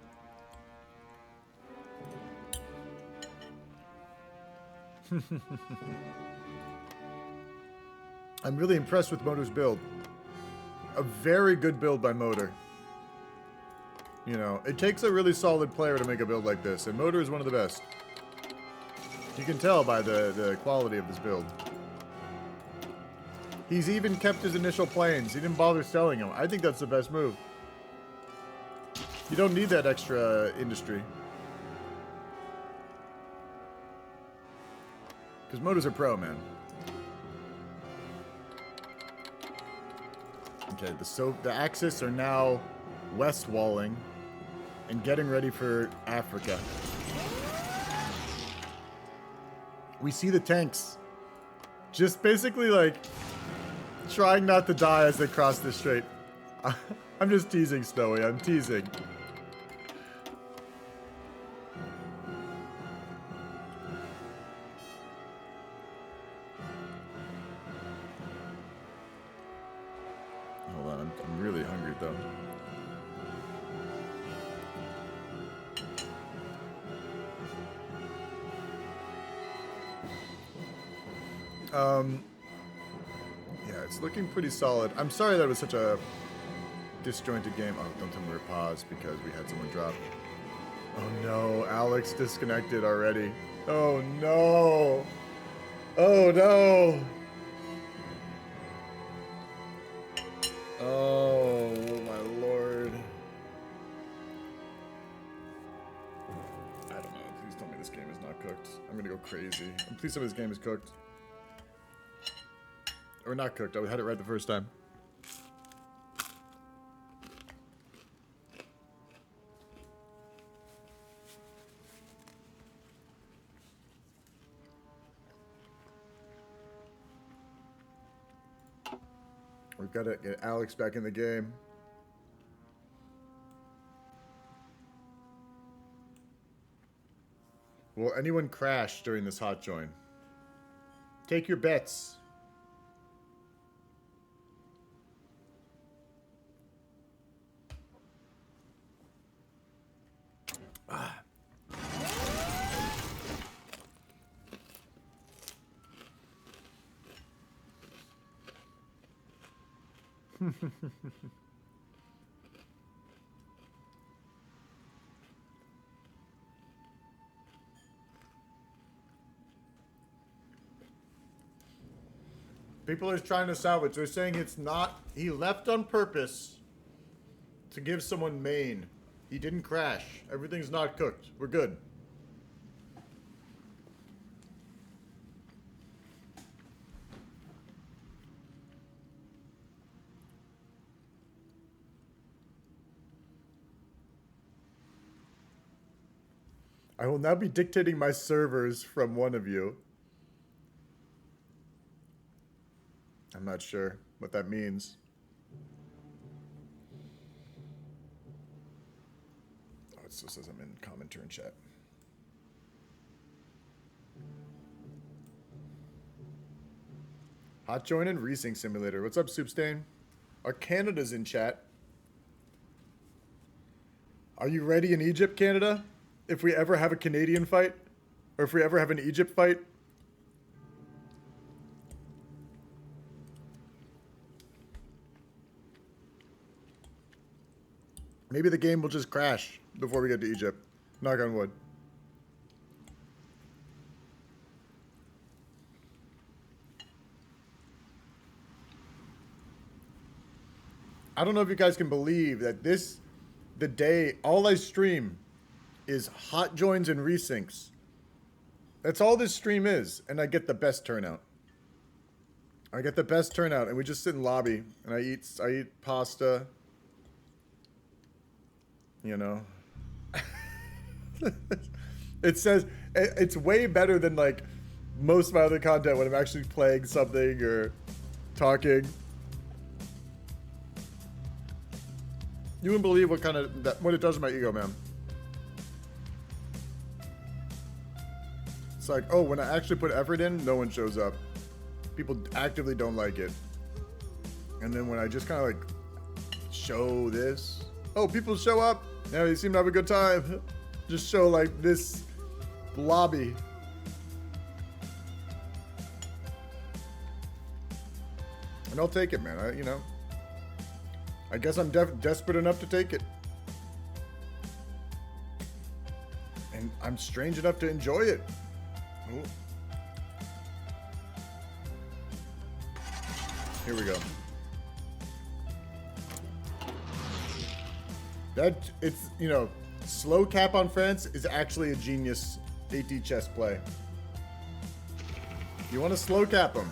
I'm really impressed with Motor's build. A very good build by Motor. You know, it takes a really solid player to make a build like this, and Motor is one of the best. You can tell by the quality of this build. He's even kept his initial planes. He didn't bother selling them. I think that's the best move. You don't need that extra industry. Because Motors are pro, man. Okay, the Axis are now west walling and getting ready for Africa. We see the tanks just basically like trying not to die as they cross the strait. I'm just teasing, Snowy. I'm teasing. Hold on, I'm really hungry though. Yeah, it's looking pretty solid. I'm sorry that it was such a disjointed game. Oh, don't tell me we're paused because we had someone drop. Oh no, Alex disconnected already. Oh no. Oh no. Oh my lord. I don't know. Please tell me this game is not cooked. I'm gonna go crazy. And please tell me this game is cooked. Or not cooked. I had it right the first time. We've got to get Alex back in the game. Will anyone crash during this hot join? Take your bets. People are trying to salvage. They're saying it's not. He left on purpose to give someone main. He didn't crash. Everything's not cooked. We're good. I will now be dictating my servers from one of you. I'm not sure what that means. Oh, it still says I'm in commenter and chat. Hot join and Resync Simulator. What's up, Supastein? Are Canada's in chat? Are you ready in Egypt, Canada? If we ever have a Canadian fight? Or if we ever have an Egypt fight? Maybe the game will just crash before we get to Egypt. Knock on wood. I don't know if you guys can believe that the day, all I stream is hot joins and resyncs. That's all this stream is, and I get the best turnout. I get the best turnout, and we just sit in lobby, and I eat pasta. You know, it says it's way better than like most of my other content when I'm actually playing something or talking. You wouldn't believe what kind of what it does to my ego, man. It's like, oh, when I actually put effort in, no one shows up. People actively don't like it. And then when I just kind of like show this, oh, people show up. Yeah, they seem to have a good time. Just show like this lobby. And I'll take it, man. You know, I guess I'm desperate enough to take it. I'm strange enough to enjoy it. Ooh. Here we go. That, it's, you know, slow cap on France is actually a genius AT chess play. You want to slow cap them.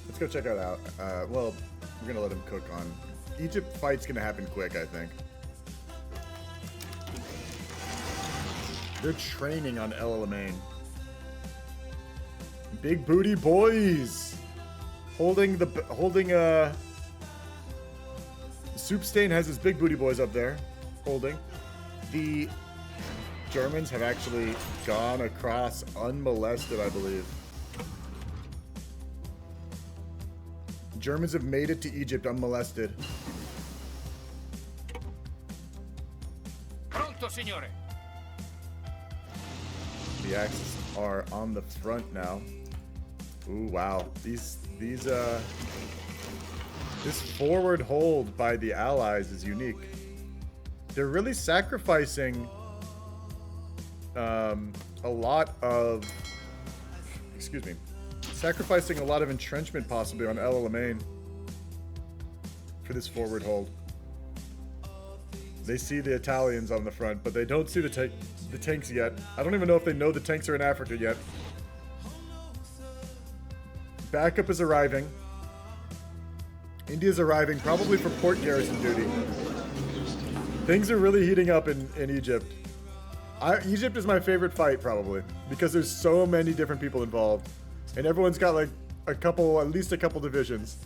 Let's go check it out. Well, we're going to let him cook on. Egypt fight's going to happen quick, I think. They're training on El Alamein. Big booty boys. Holding Supastein has his big booty boys up there. Holding. The Germans have actually gone across unmolested, I believe. Germans have made it to Egypt unmolested. Pronto, signore. The Axis are on the front now. Ooh, wow. This forward hold by the Allies is unique. They're really sacrificing a lot of, sacrificing a lot of entrenchment possibly on El Alamein for this forward hold. They see the Italians on the front, but they don't see the tanks yet. I don't even know if they know the tanks are in Africa yet. Backup is arriving. India's arriving, probably for port garrison duty. Things are really heating up in Egypt. Egypt is my favorite fight, probably, because there's so many different people involved. And everyone's got like at least a couple divisions.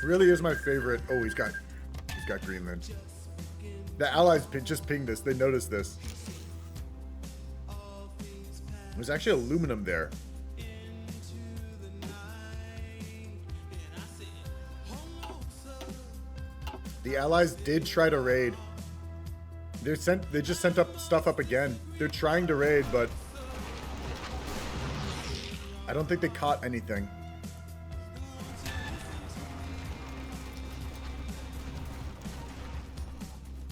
Really is my favorite. Oh, he's got Greenland. The Allies just pinged this. They noticed this. There's actually aluminum there. The Allies did try to raid. They just sent up stuff up again. They're trying to raid, but I don't think they caught anything.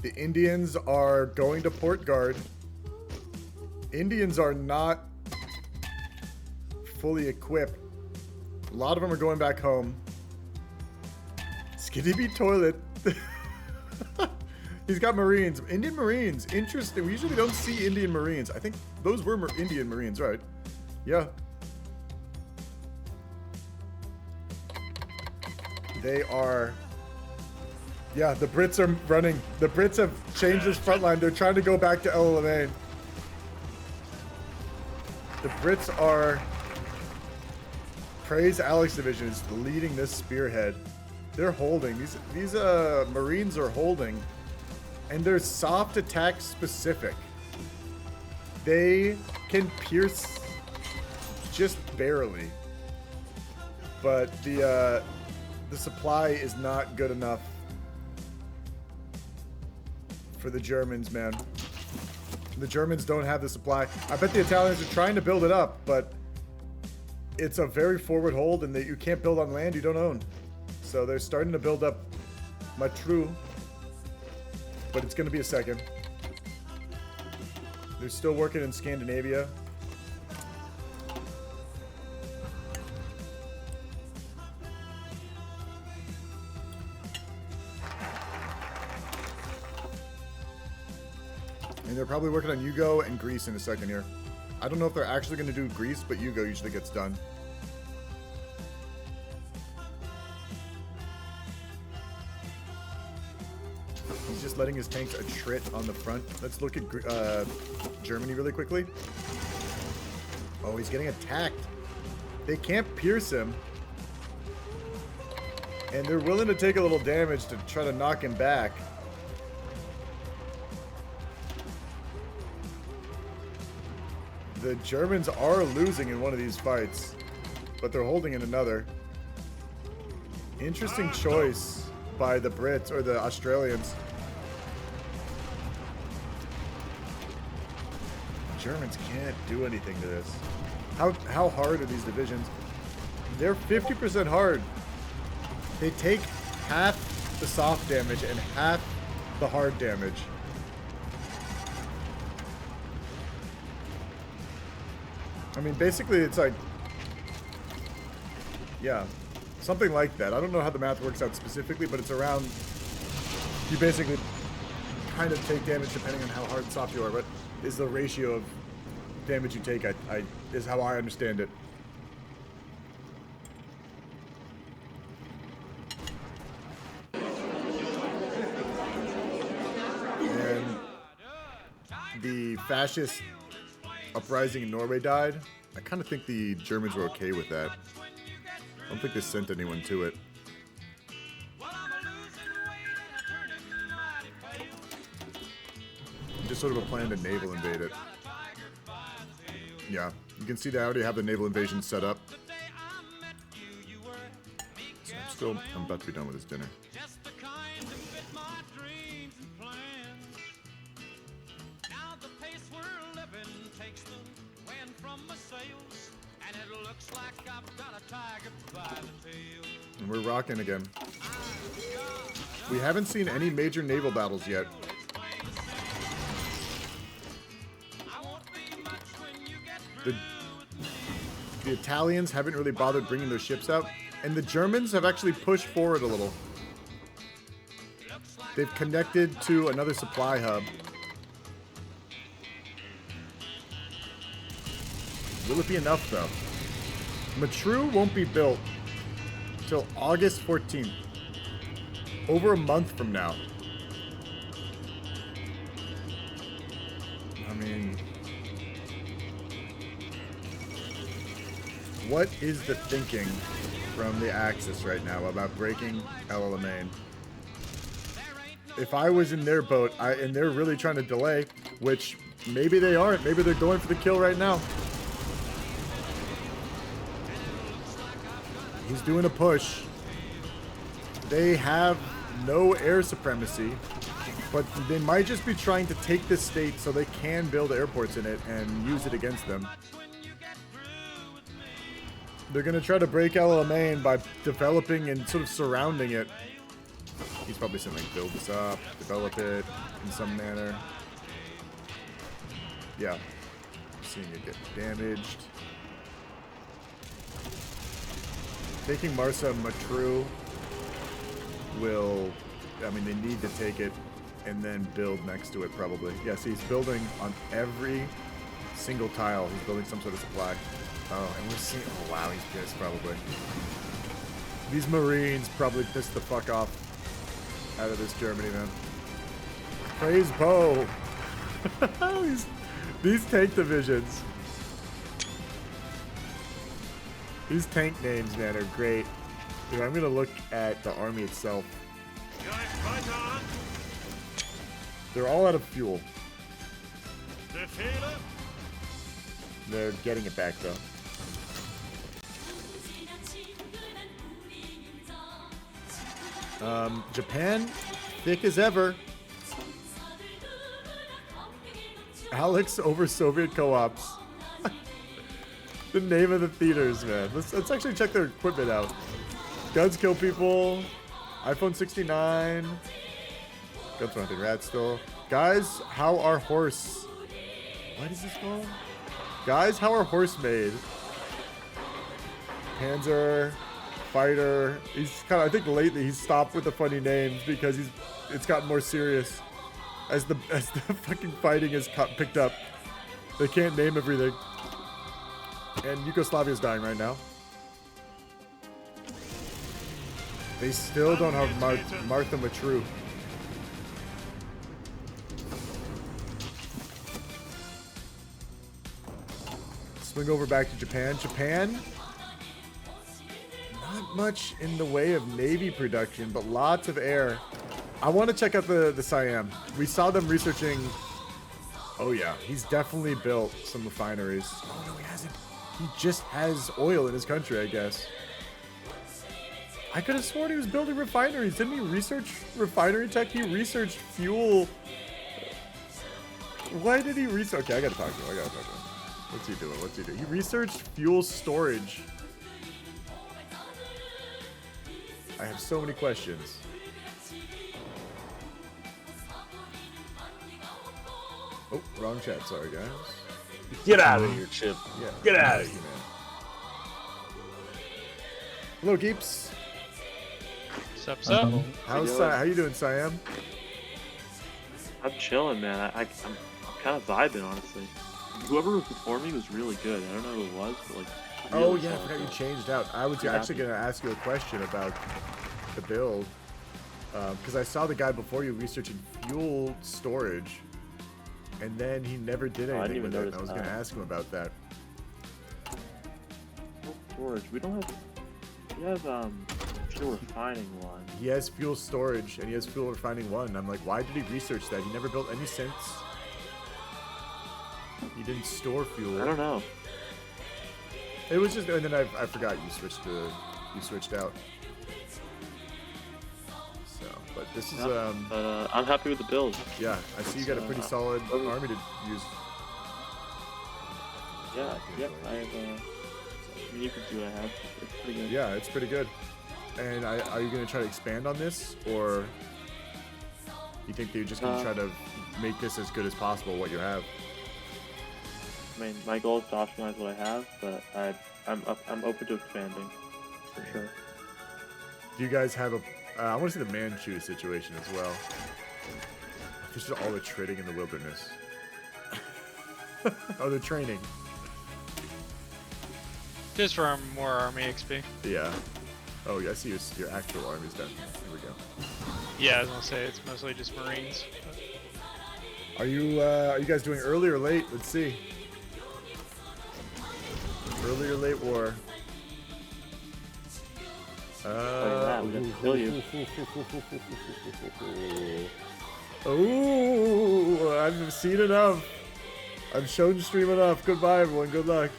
The Indians are going to port guard. Indians are not fully equipped. A lot of them are going back home. Skinny beat toilet. He's got Marines. Indian Marines. Interesting. We usually don't see Indian Marines. I think those were Indian Marines, right? Yeah. They are... Yeah, the Brits are running. The Brits have changed this front line. They're trying to go back to El Alamein. The Brits are... Praise Alex Division is leading this spearhead. They're holding. These Marines are holding. And they're soft attack specific. They can pierce just barely. But the supply is not good enough for the Germans, man. The Germans don't have the supply. I bet the Italians are trying to build it up, but it's a very forward hold, and you can't build on land you don't own. So they're starting to build up Manchu, but it's going to be a second. They're still working in Scandinavia. And they're probably working on Yugo and Greece in a second here. I don't know if they're actually going to do Greece, but Yugo usually gets done. He's just letting his tanks attrit on the front. Let's look at Germany really quickly. Oh, he's getting attacked. They can't pierce him. And they're willing to take a little damage to try to knock him back. The Germans are losing in one of these fights, but they're holding in another. Interesting choice by the Brits or the Australians. Germans can't do anything to this. How hard are these divisions? They're 50% hard. They take half the soft damage and half the hard damage. I mean, basically, it's like, yeah, something like that. I don't know how the math works out specifically, but it's around, you basically kind of take damage depending on how hard and soft you are, but is the ratio of damage you take, is how I understand it. And the fascist uprising in Norway died. I kind of think the Germans were okay with that. I don't think they sent anyone to it. Just sort of a plan to naval invade it. Yeah, you can see they already have the naval invasion set up. So I'm about to be done with this dinner. And we're rocking again. We haven't seen any major naval battles yet. The Italians haven't really bothered bringing their ships out, and the Germans have actually pushed forward a little. They've connected to another supply hub. Will it be enough, though? Matru won't be built till August 14th. Over a month from now. I mean, what is the thinking from the Axis right now about breaking El Alamein? If I was in their boat, and they're really trying to delay, which maybe they aren't. Maybe they're going for the kill right now. He's doing a push. They have no air supremacy, but they might just be trying to take this state so they can build airports in it and use it against them. They're going to try to break El Alamein by developing and sort of surrounding it. He's probably saying, like, build this up, develop it in some manner. Yeah. Seeing it get damaged. Taking Marsa Matru will, I mean, they need to take it and then build next to it probably. Yes, he's building on every single tile. He's building some sort of supply. Oh, and we're seeing, oh wow, he's pissed probably. These Marines probably pissed the fuck off out of this Germany, man. Praise Poe. These tank divisions. These tank names, man, are great. Dude, I'm gonna look at the army itself. They're all out of fuel. They're getting it back, though. Japan, thick as ever. Alex over Soviet co-ops. The name of the theaters, man. Let's actually check their equipment out. Guns kill people. iPhone 69. Guns for hunting rats still. Guys, how are horse? What is this called? Guys, how are horse made? Panzer, fighter. He's kind of, I think lately he's stopped with the funny names because it's gotten more serious as the fucking fighting is picked up. They can't name everything. And Yugoslavia is dying right now. They still don't have Martha Matru. Swing over back to Japan. Japan, not much in the way of Navy production, but lots of air. I want to check out the Siam. We saw them researching. Oh yeah, he's definitely built some refineries. Oh no, he hasn't. He just has oil in his country, I guess. I could have sworn he was building refineries. Didn't he research refinery tech? He researched fuel. Why did he research? Okay, I gotta talk to him. What's he doing? He researched fuel storage. I have so many questions. Oh, wrong chat. Sorry, guys. Get out of here, Chip. Yeah. Get out of here. Man. Hello, Geeps. Sup? How you doing, Siam? I'm chilling, man. I'm kind of vibing, honestly. Whoever was before me was really good. I don't know who it was, but like. Oh really yeah, I solid. forgot you changed out. I was actually gonna ask you a question about the build, because I saw the guy before you researching fuel storage, and then he never did I didn't anything even with it. And notice I was gonna that. ask him about that. Storage. We don't have. We have fuel refining one. He has fuel storage and he has fuel refining 1. I'm like, why did he research that? He never built any since. He didn't store fuel. I don't know. It was just, and then I forgot you switched out. So, but this is I'm happy with the build. Yeah, I see you got a pretty solid army to use. Yeah, yep. I have. I mean, you can see what I have. It's pretty good. Yeah, it's pretty good. And are you going to try to expand on this, or you think that you're just going to try to make this as good as possible, what you have? I mean, my goal is to optimize what I have, but I'm open to expanding, for sure. Do you guys have a... I want to see the Manchu situation as well. This is all the trading in the wilderness. Oh, the training. Just for more army XP. Yeah. Oh, yeah, I see your actual army's done. Here we go. Yeah, I was gonna say it's mostly just Marines. Are you guys doing early or late? Let's see. Early or late war? Kill you. Oh, I've seen enough. I've shown stream enough. Goodbye, everyone. Good luck.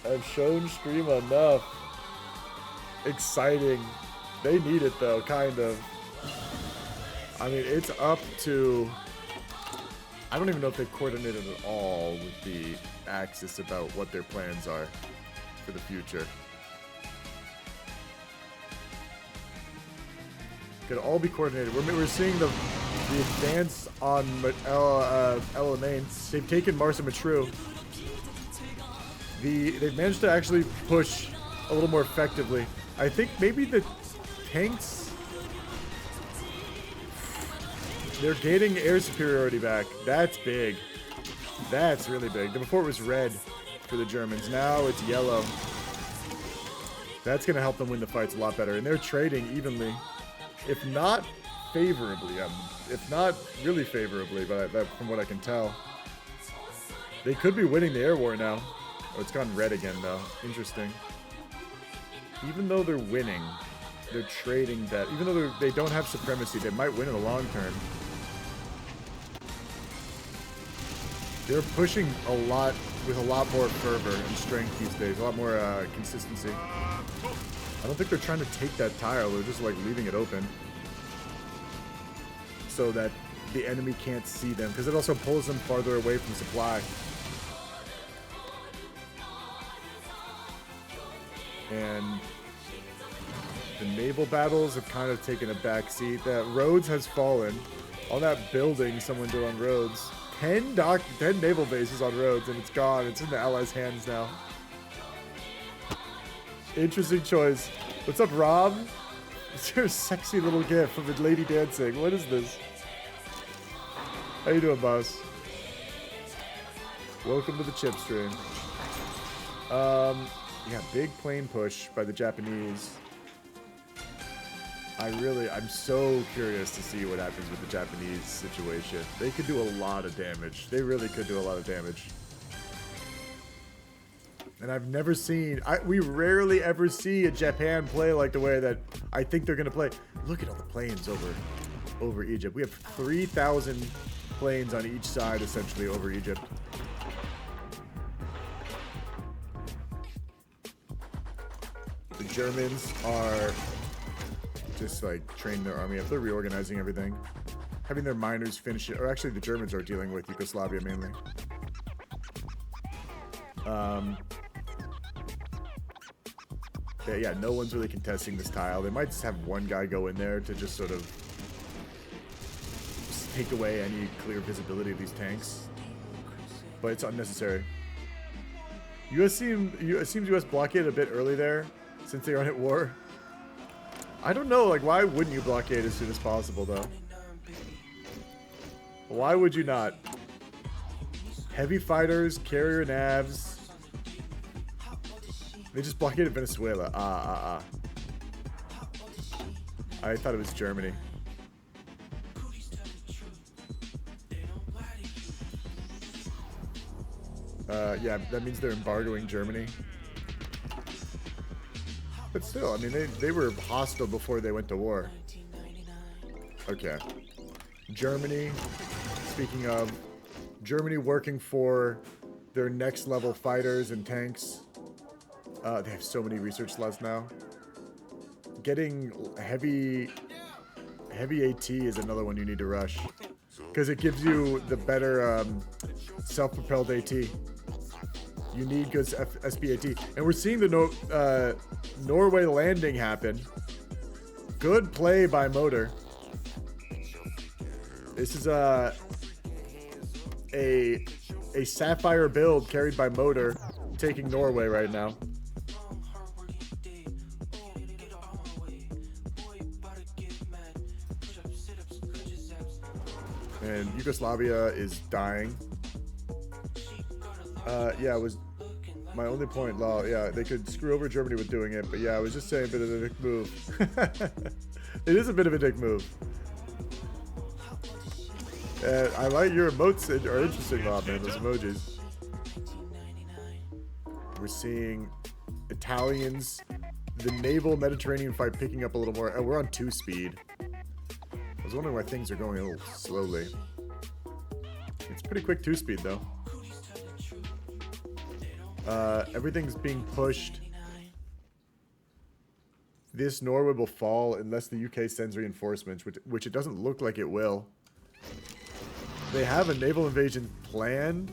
I've shown stream enough. Exciting. They need it though, kind of. I mean, it's up to... I don't even know if they've coordinated at all with the Axis about what their plans are for the future. Could all be coordinated. We're seeing the advance on Elamains. They've taken Marsa Matru. They've managed to actually push a little more effectively. I think maybe the tanks, they're gaining air superiority back. That's big. That's really big. Before it was red for the Germans. Now it's yellow. That's going to help them win the fights a lot better. And they're trading evenly. If not favorably, if not really favorably, but from what I can tell. They could be winning the air war now. Oh, it's gone red again, though. Interesting. Even though they're winning, they're trading that. Even though they don't have supremacy, they might win in the long term. They're pushing a lot with a lot more fervor and strength these days. A lot more consistency. I don't think they're trying to take that tile. They're just like leaving it open so that the enemy can't see them, because it also pulls them farther away from supply. And the naval battles have kind of taken a back seat. That Rhodes has fallen. On that building someone did on Rhodes. 10 naval bases on Rhodes, and it's gone. It's in the Allies' hands now. Interesting choice. What's up, Rob? Is there a sexy little gif of a lady dancing? What is this? How you doing, boss? Welcome to the chip stream. Yeah, big plane push by the Japanese. I'm so curious to see what happens with the Japanese situation. They could do a lot of damage. They really could do a lot of damage. And I've never seen, we rarely ever see a Japan play like the way that I think they're going to play. Look at all the planes over Egypt. We have 3,000 planes on each side, essentially, over Egypt. The Germans are just like training their army up. They're reorganizing everything. having their miners finish it, or actually the Germans are dealing with Yugoslavia mainly. Yeah, no one's really contesting this tile. They might just have one guy go in there to just sort of take away any clear visibility of these tanks. But it's unnecessary. It seems US blockaded a bit early there, since they are at war. I don't know, like, why wouldn't you blockade as soon as possible, though? Why would you not? Heavy fighters, carrier navs. They just blockaded Venezuela. I thought it was Germany. Yeah, that means they're embargoing Germany. But still, I mean, they were hostile before they went to war. Okay. Germany, speaking of, Germany working for their next level fighters and tanks. They have so many research slots now. Getting heavy AT is another one you need to rush. Because it gives you the better self-propelled AT. You need good SPAT. And we're seeing the Norway landing happen. Good play by Motor. This is a Sapphire build carried by Motor, taking Norway right now. And Yugoslavia is dying. Yeah, it was my only point, Law. Yeah, they could screw over Germany with doing it, but yeah, I was just saying a bit of a dick move. It is a bit of a dick move. I like your emotes are interesting, Law, man, those emojis. We're seeing Italians, the naval Mediterranean fight picking up a little more. We're on 2-speed. I was wondering why things are going a little slowly. It's pretty quick 2-speed, though. Everything's being pushed. This Norway will fall unless the UK sends reinforcements, which it doesn't look like it will. They have a naval invasion planned.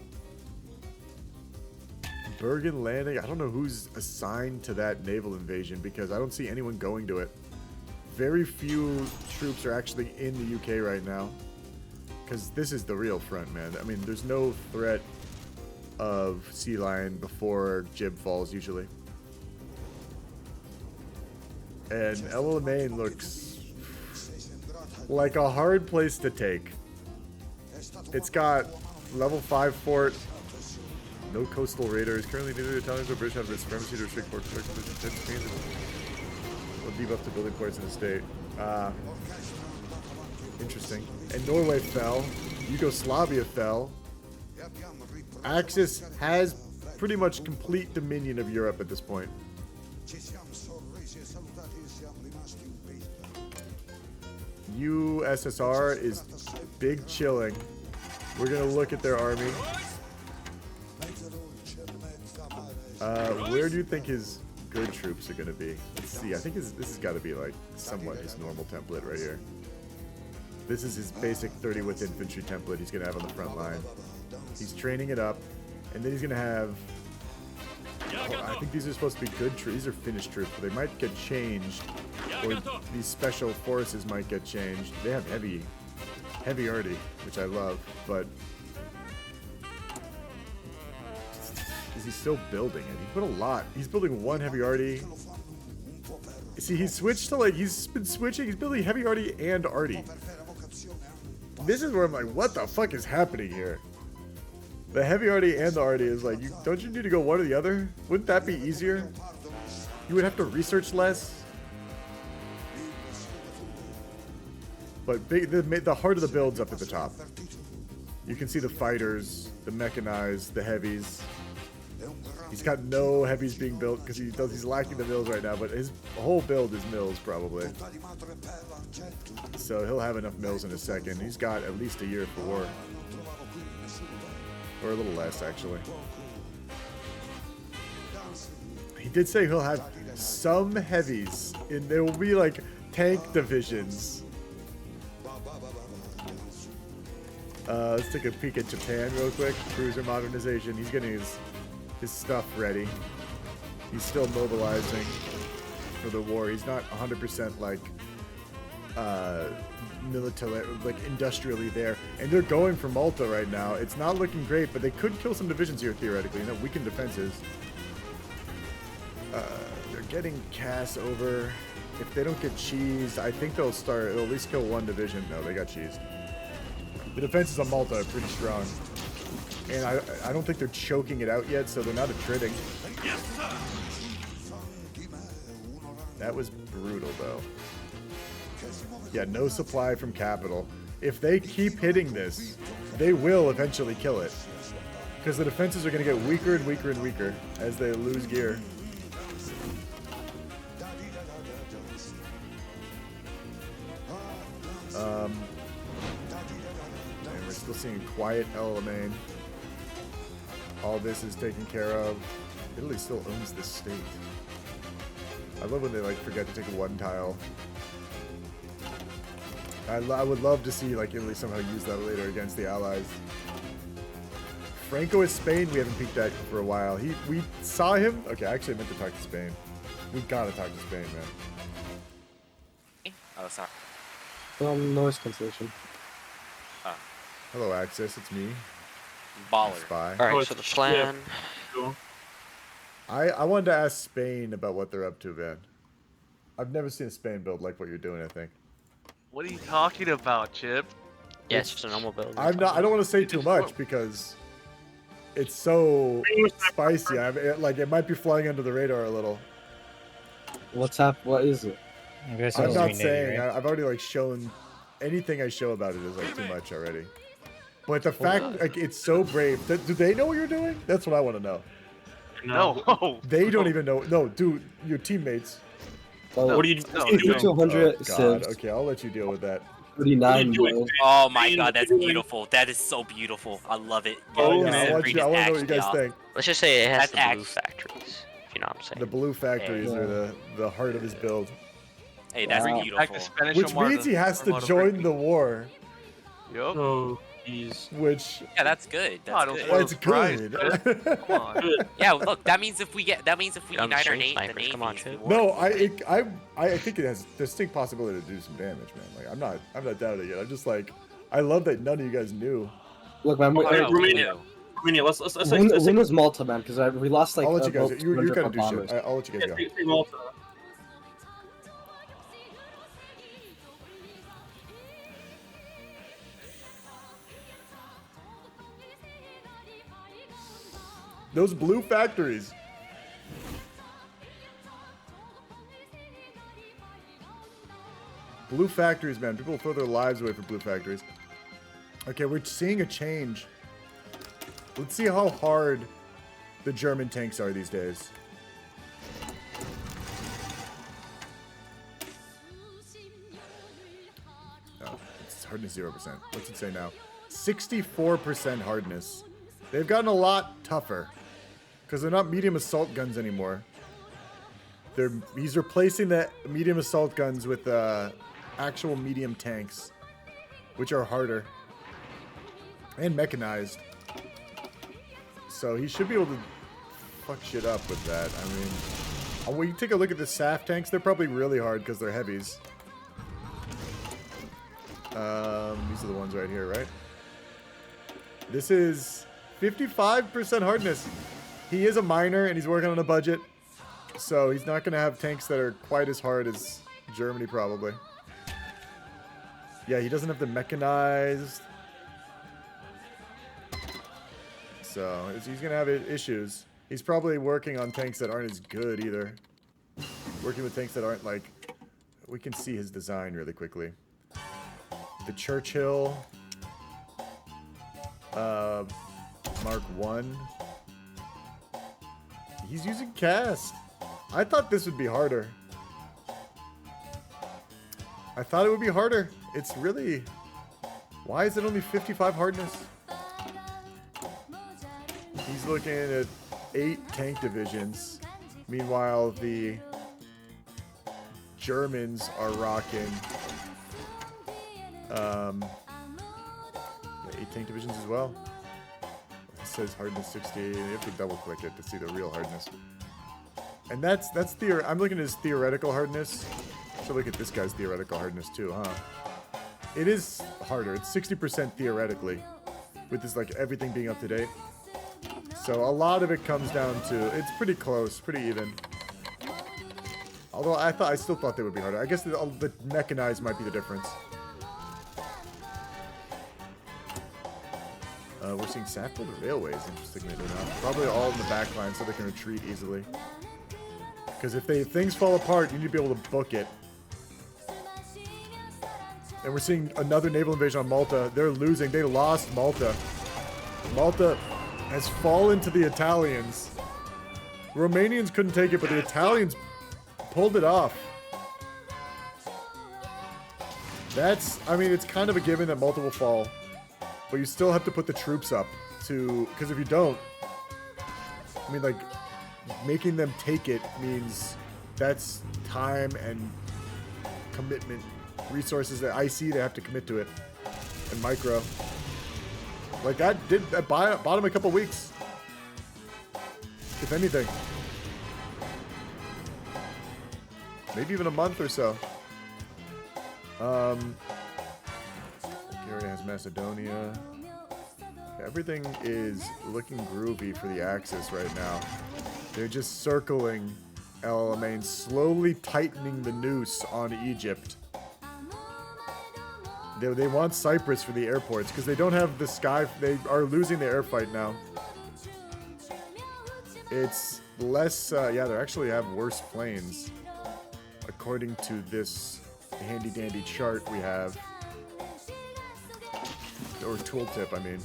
Bergen landing. I don't know who's assigned to that naval invasion because I don't see anyone going to it. Very few troops are actually in the UK right now. Because this is the real front, man. I mean, there's no threat of Sea Lion before Jib falls, usually. And El Alamein looks like a hard place to take. It's got level 5 fort, no coastal raiders. Currently, neither Italians or British have the supremacy to restrict port protection. Will debuff to building ports in the state. Interesting. And Norway fell. Yugoslavia fell. Axis has pretty much complete dominion of Europe at this point. USSR is big chilling. We're gonna look at their army. Where do you think his good troops are gonna be? Let's see. I think this has got to be like somewhat his normal template right here. This is his basic 30 width infantry template he's gonna have on the front line. He's training it up, and then he's gonna have. I think these are supposed to be good troops. These are finished troops, but they might get changed, or these special forces might get changed. They have heavy arty, which I love, but is he still building it? He put a lot. He's building one heavy arty. See, he's switched to like he's been switching. He's building heavy arty and arty. This is where I'm like, what the fuck is happening here? The heavy arty and the arty is like, don't you need to go one or the other? Wouldn't that be easier? You would have to research less. But the heart of the build's up at the top. You can see the fighters, the mechanized, the heavies. He's got no heavies being built because he's lacking the mills right now, but his whole build is mills probably. So he'll have enough mills in a second. He's got at least a year for war. Or a little less, actually. He did say he'll have some heavies. There will be like tank divisions. Let's take a peek at Japan real quick. Cruiser modernization. He's getting his stuff ready. He's still mobilizing for the war. He's not 100% like military, like industrially there. And they're going for Malta right now. It's not looking great, but they could kill some divisions here theoretically. You know, weaken defenses. They're getting Cass over. If they don't get cheese, I think they'll at least kill one division. No, they got cheese. The defenses on Malta are pretty strong. And I don't think they're choking it out yet, so they're not attriting. That was brutal, though. Yeah, no supply from capital. If they keep hitting this, they will eventually kill it. Because the defenses are going to get weaker and weaker and weaker as they lose gear. And we're still seeing quiet Alamein. All this is taken care of. Italy still owns this state. I love when they like forget to take one tile. I would love to see like Italy somehow use that later against the Allies. Franco is Spain. We haven't peeked at for a while. We saw him. Okay, I actually meant to talk to Spain. We gotta talk to Spain, man. Oh, sorry. Noise cancellation. Hello, Axis. It's me. Baller. Spy. All right, so the plan. I wanted to ask Spain about what they're up to, man. I've never seen a Spain build like what you're doing. I think. What are you talking about, Chip? Yeah, it's just a normal build. I don't want to say too much because it's so spicy. It might be flying under the radar a little. What's up? What is it? I'm not saying. I've already like shown. Anything I show about it is like too much already. But the fact, like, it's so brave. Do they know what you're doing? That's what I want to know. No. They don't even know. No, dude, your teammates. What do you do? 200 Oh, God. Okay, I'll let you deal with that. 39. Oh my God, that's beautiful. That is so beautiful. I love it. Oh, yeah, I want to know what you guys think. Let's just say it has the blue factories. If you know what I'm saying. The blue factories are the heart of his build. Hey, that's beautiful. Which means he has to join the war. Yup. Oh, which. Yeah, that's good. That's good. That's good. Come on. Yeah, look, that means if we unite our navies. No, I think it has distinct possibility to do some damage, man. Like I'm not doubting it. I'm just like, I love that none of you guys knew. Look, man, Romania. Let's when was Malta, man? Because we lost like. I'll let you guys. You gotta do shit. I'll let you guys go. Malta. Those blue factories. Blue factories, man. People throw their lives away for blue factories. Okay, we're seeing a change. Let's see how hard the German tanks are these days. Oh, it's hardness 0%. What's it say now? 64% hardness. They've gotten a lot tougher. Because they're not medium assault guns anymore. He's replacing the medium assault guns with actual medium tanks. Which are harder. And mechanized. So he should be able to fuck shit up with that. I mean, when you take a look at the SAF tanks, they're probably really hard because they're heavies. These are the ones right here, right? This is 55% hardness. He is a miner and he's working on a budget. So he's not going to have tanks that are quite as hard as Germany probably. Yeah, he doesn't have the mechanized. So he's going to have issues. He's probably working on tanks that aren't as good either. Working with tanks that aren't like... We can see his design really quickly. The Churchill. Mark 1. He's using cast. I thought this would be harder. I thought it would be harder. It's really... Why is it only 55 hardness? He's looking at 8 tank divisions. Meanwhile, the Germans are rocking... 8 tank divisions as well. It says hardness 60. You have to double click it to see the real hardness. And that's I'm looking at his theoretical hardness. So look at this guy's theoretical hardness too, huh? It is harder. It's 60% theoretically, with this like everything being up to date. So a lot of it comes down to it's pretty close, pretty even. Although I still thought they would be harder. I guess the mechanized might be the difference. We're seeing Sapphire the railways, interestingly enough. Probably all in the back line so they can retreat easily. Because if things fall apart, you need to be able to book it. And we're seeing another naval invasion on Malta. They're losing. They lost Malta. Malta has fallen to the Italians. Romanians couldn't take it, but the Italians pulled it off. I mean, it's kind of a given that Malta will fall. But you still have to put the troops up because if you don't, I mean, like, making them take it means that's time and commitment, resources that I see they have to commit to it, and micro. Like that bought them a couple weeks, if anything, maybe even a month or so. Bulgaria has Macedonia. Everything is looking groovy for the Axis right now. They're just circling El Alamein, slowly tightening the noose on Egypt. They want Cyprus for the airports because they don't have the sky. They are losing the air fight now. It's less. Yeah, they actually have worse planes, according to this handy dandy chart we have. Or tooltip, I mean.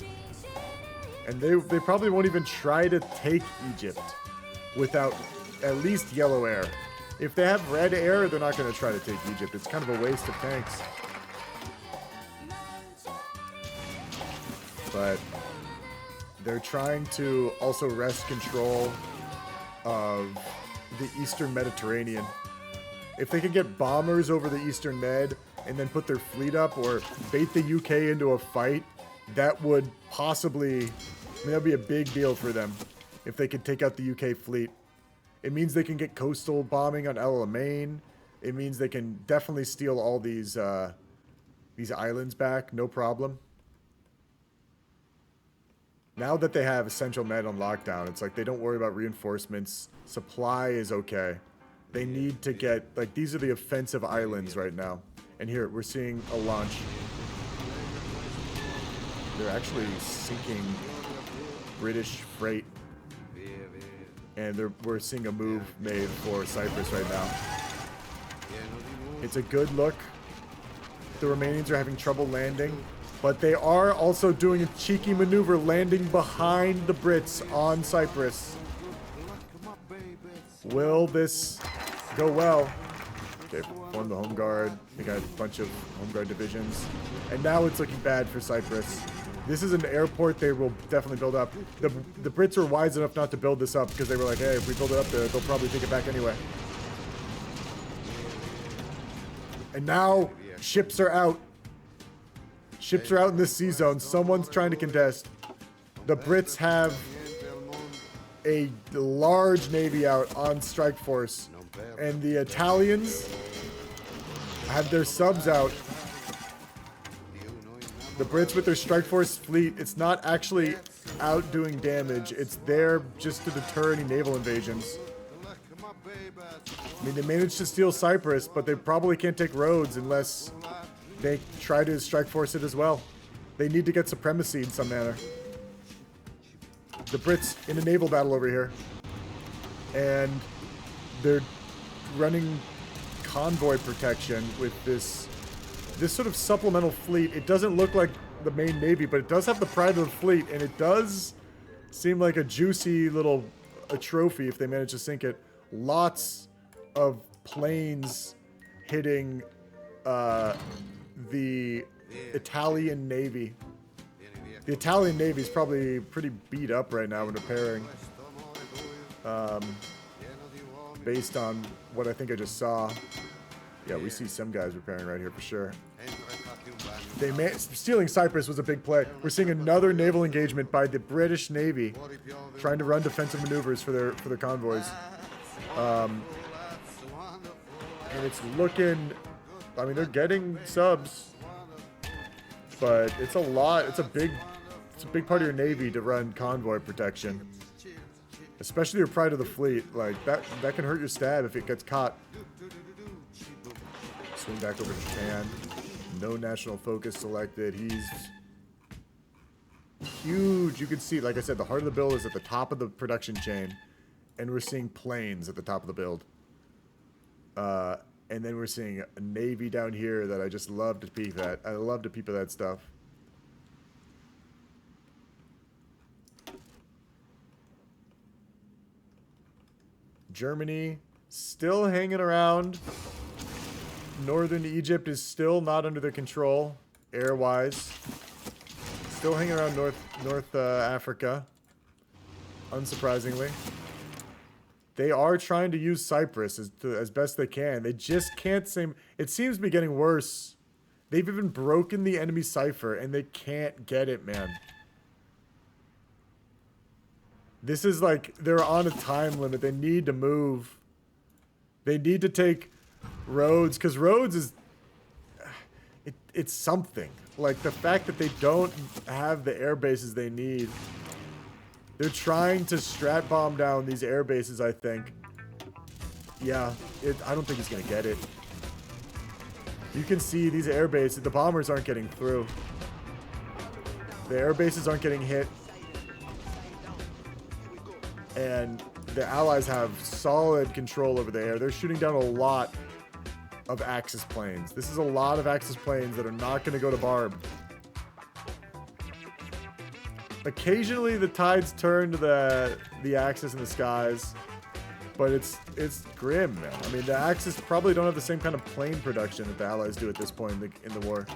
And they probably won't even try to take Egypt without at least yellow air. If they have red air, they're not going to try to take Egypt. It's kind of a waste of tanks. But they're trying to also wrest control of the Eastern Mediterranean. If they can get bombers over the Eastern Med and then put their fleet up or bait the UK into a fight, that would possibly, I mean, that would be a big deal for them if they could take out the UK fleet. It means they can get coastal bombing on El Alamein. It means they can definitely steal all these islands back, no problem. Now that they have Central Med on lockdown, it's like they don't worry about reinforcements. Supply is okay. They need to get, like, these are the offensive islands right now. And here, we're seeing a launch. They're actually sinking British freight. And we're seeing a move made for Cyprus right now. It's a good look. The Romanians are having trouble landing. But they are also doing a cheeky maneuver, landing behind the Brits on Cyprus. Will this go well? Okay, form the Home Guard. They got a bunch of Home Guard divisions. And now it's looking bad for Cyprus. This is an airport they will definitely build up. The Brits were wise enough not to build this up because they were like, hey, if we build it up there, they'll probably take it back anyway. And now ships are out. Ships are out in this sea zone. Someone's trying to contest. The Brits have a large navy out on strike force. And the Italians have their subs out. The Brits with their strike force fleet, it's not actually out doing damage. It's there just to deter any naval invasions. I mean, they managed to steal Cyprus, but they probably can't take Rhodes unless they try to strike force it as well. They need to get supremacy in some manner. The Brits in a naval battle over here. And they're running convoy protection with this sort of supplemental fleet. It doesn't look like the main navy, but it does have the pride of the fleet, and it does seem like a juicy little trophy if they manage to sink it. Lots of planes hitting the Italian Navy. The Italian Navy is probably pretty beat up right now in repairing. Based on what I think I just saw. Yeah, we see some guys repairing right here for sure. stealing Cyprus was a big play. We're seeing another naval engagement by the British Navy, trying to run defensive maneuvers for their convoys. And it's looking. I mean, they're getting subs, but it's a lot. It's a big part of your navy to run convoy protection, especially your pride of the fleet. Like that can hurt your stab if it gets caught. Swing back over to Japan. No national focus selected. He's huge. You can see, like I said, the heart of the build is at the top of the production chain, and we're seeing planes at the top of the build. And then we're seeing a navy down here that I just love to peek at. I love to peep at that stuff. Germany still hanging around. Northern Egypt is still not under their control, air-wise. Still hanging around North Africa, unsurprisingly. They are trying to use Cyprus as best they can. They just can't seem... It seems to be getting worse. They've even broken the enemy cipher, and they can't get it, man. This is like... They're on a time limit. They need to move. They need to take Rhodes, because Rhodes is... It's something. Like, the fact that they don't have the air bases they need... They're trying to strat bomb down these air bases, I think. Yeah, I don't think he's going to get it. You can see these air bases, the bombers aren't getting through. The air bases aren't getting hit. And the allies have solid control over the air. They're shooting down a lot of Axis planes. This is a lot of Axis planes that are not going to go to Barb. Occasionally the tides turn to the Axis in the skies, but it's grim, man. I mean, the Axis probably don't have the same kind of plane production that the Allies do at this point in the war.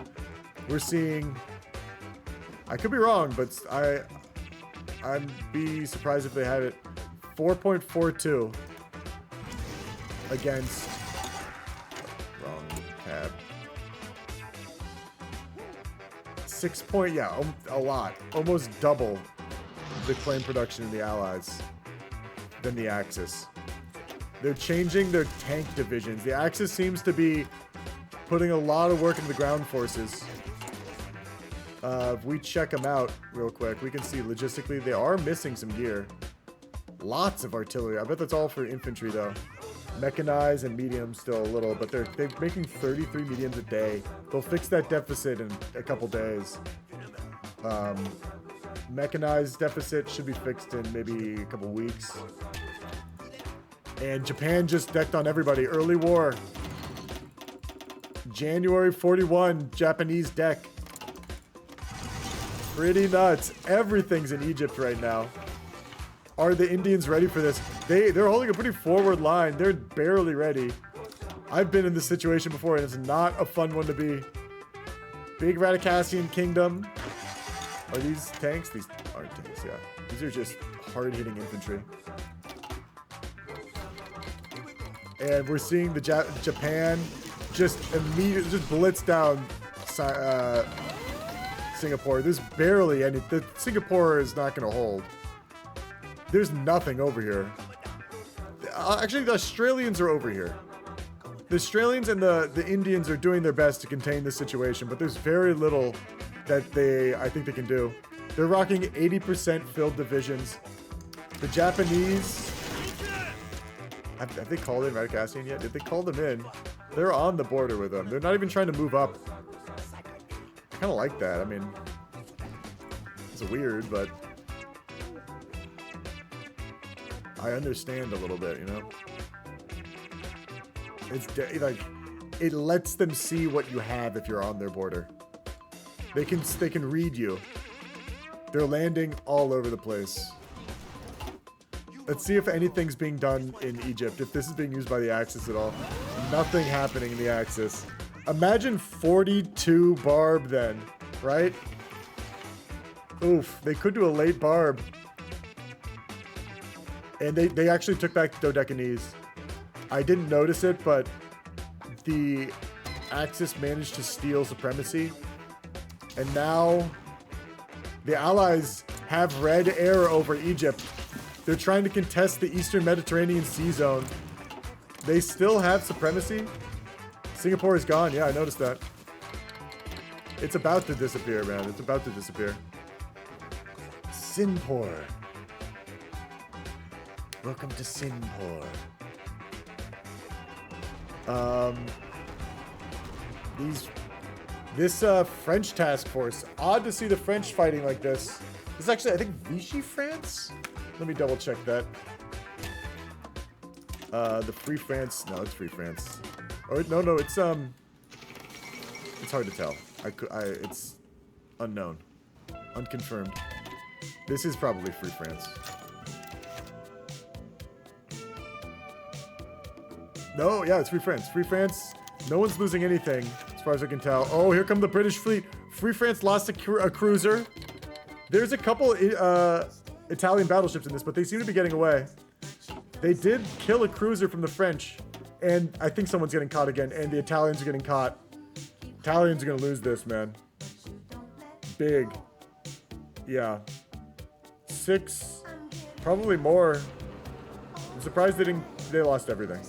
We're seeing, I could be wrong, but I'd be surprised if they had it 4.42 against wrong tab. 6 point, yeah, a lot. Almost double the plane production in the Allies than the Axis. They're changing their tank divisions. The Axis seems to be putting a lot of work into the ground forces. If we check them out real quick, we can see logistically they are missing some gear. Lots of artillery. I bet that's all for infantry, though. Mechanized and medium still a little, but they're making 33 mediums a day. They'll fix that deficit in a couple days. Mechanized deficit should be fixed in maybe a couple weeks. And Japan just decked on everybody. Early war. January 41, Japanese deck. Pretty nuts. Everything's in Egypt right now. Are the Indians ready for this? They're holding a pretty forward line. They're barely ready. I've been in this situation before, and it's not a fun one to be. Big Radicassian Kingdom. Are these tanks? These aren't tanks, yeah. These are just hard-hitting infantry. And we're seeing the Japan just immediately just blitz down Singapore. There's barely any. The Singapore is not going to hold. There's nothing over here. Actually, the Australians are over here. The Australians and the Indians are doing their best to contain this situation, but there's very little that I think they can do. They're rocking 80% filled divisions. The Japanese... Have they called in Radicassian yet? Did they call them in? They're on the border with them. They're not even trying to move up. I kind of like that. I mean, it's weird, but... I understand a little bit, you know? It's like, it lets them see what you have if you're on their border. They can read you. They're landing all over the place. Let's see if anything's being done in Egypt, if this is being used by the Axis at all. Nothing happening in the Axis. Imagine 42 Barb then, right? Oof, they could do a late Barb. And they actually took back Dodecanese. I didn't notice it, but the Axis managed to steal supremacy. And now the Allies have red air over Egypt. They're trying to contest the Eastern Mediterranean Sea Zone. They still have supremacy. Singapore is gone. Yeah, I noticed that. It's about to disappear, man. It's about to disappear. Sinpor. Welcome to Sinpor. This French task force. Odd to see the French fighting like this. This is actually, I think, Vichy France? Let me double check that. The Free France. No, it's Free France. Or no, it's hard to tell. It's unknown, unconfirmed. This is probably Free France. No, yeah, it's Free France. Free France. No one's losing anything, as far as I can tell. Oh, here come the British fleet. Free France lost a cruiser. There's a couple Italian battleships in this, but they seem to be getting away. They did kill a cruiser from the French, and I think someone's getting caught again, and the Italians are getting caught. Italians are gonna lose this, man. Big. Yeah. 6, probably more. I'm surprised they lost everything.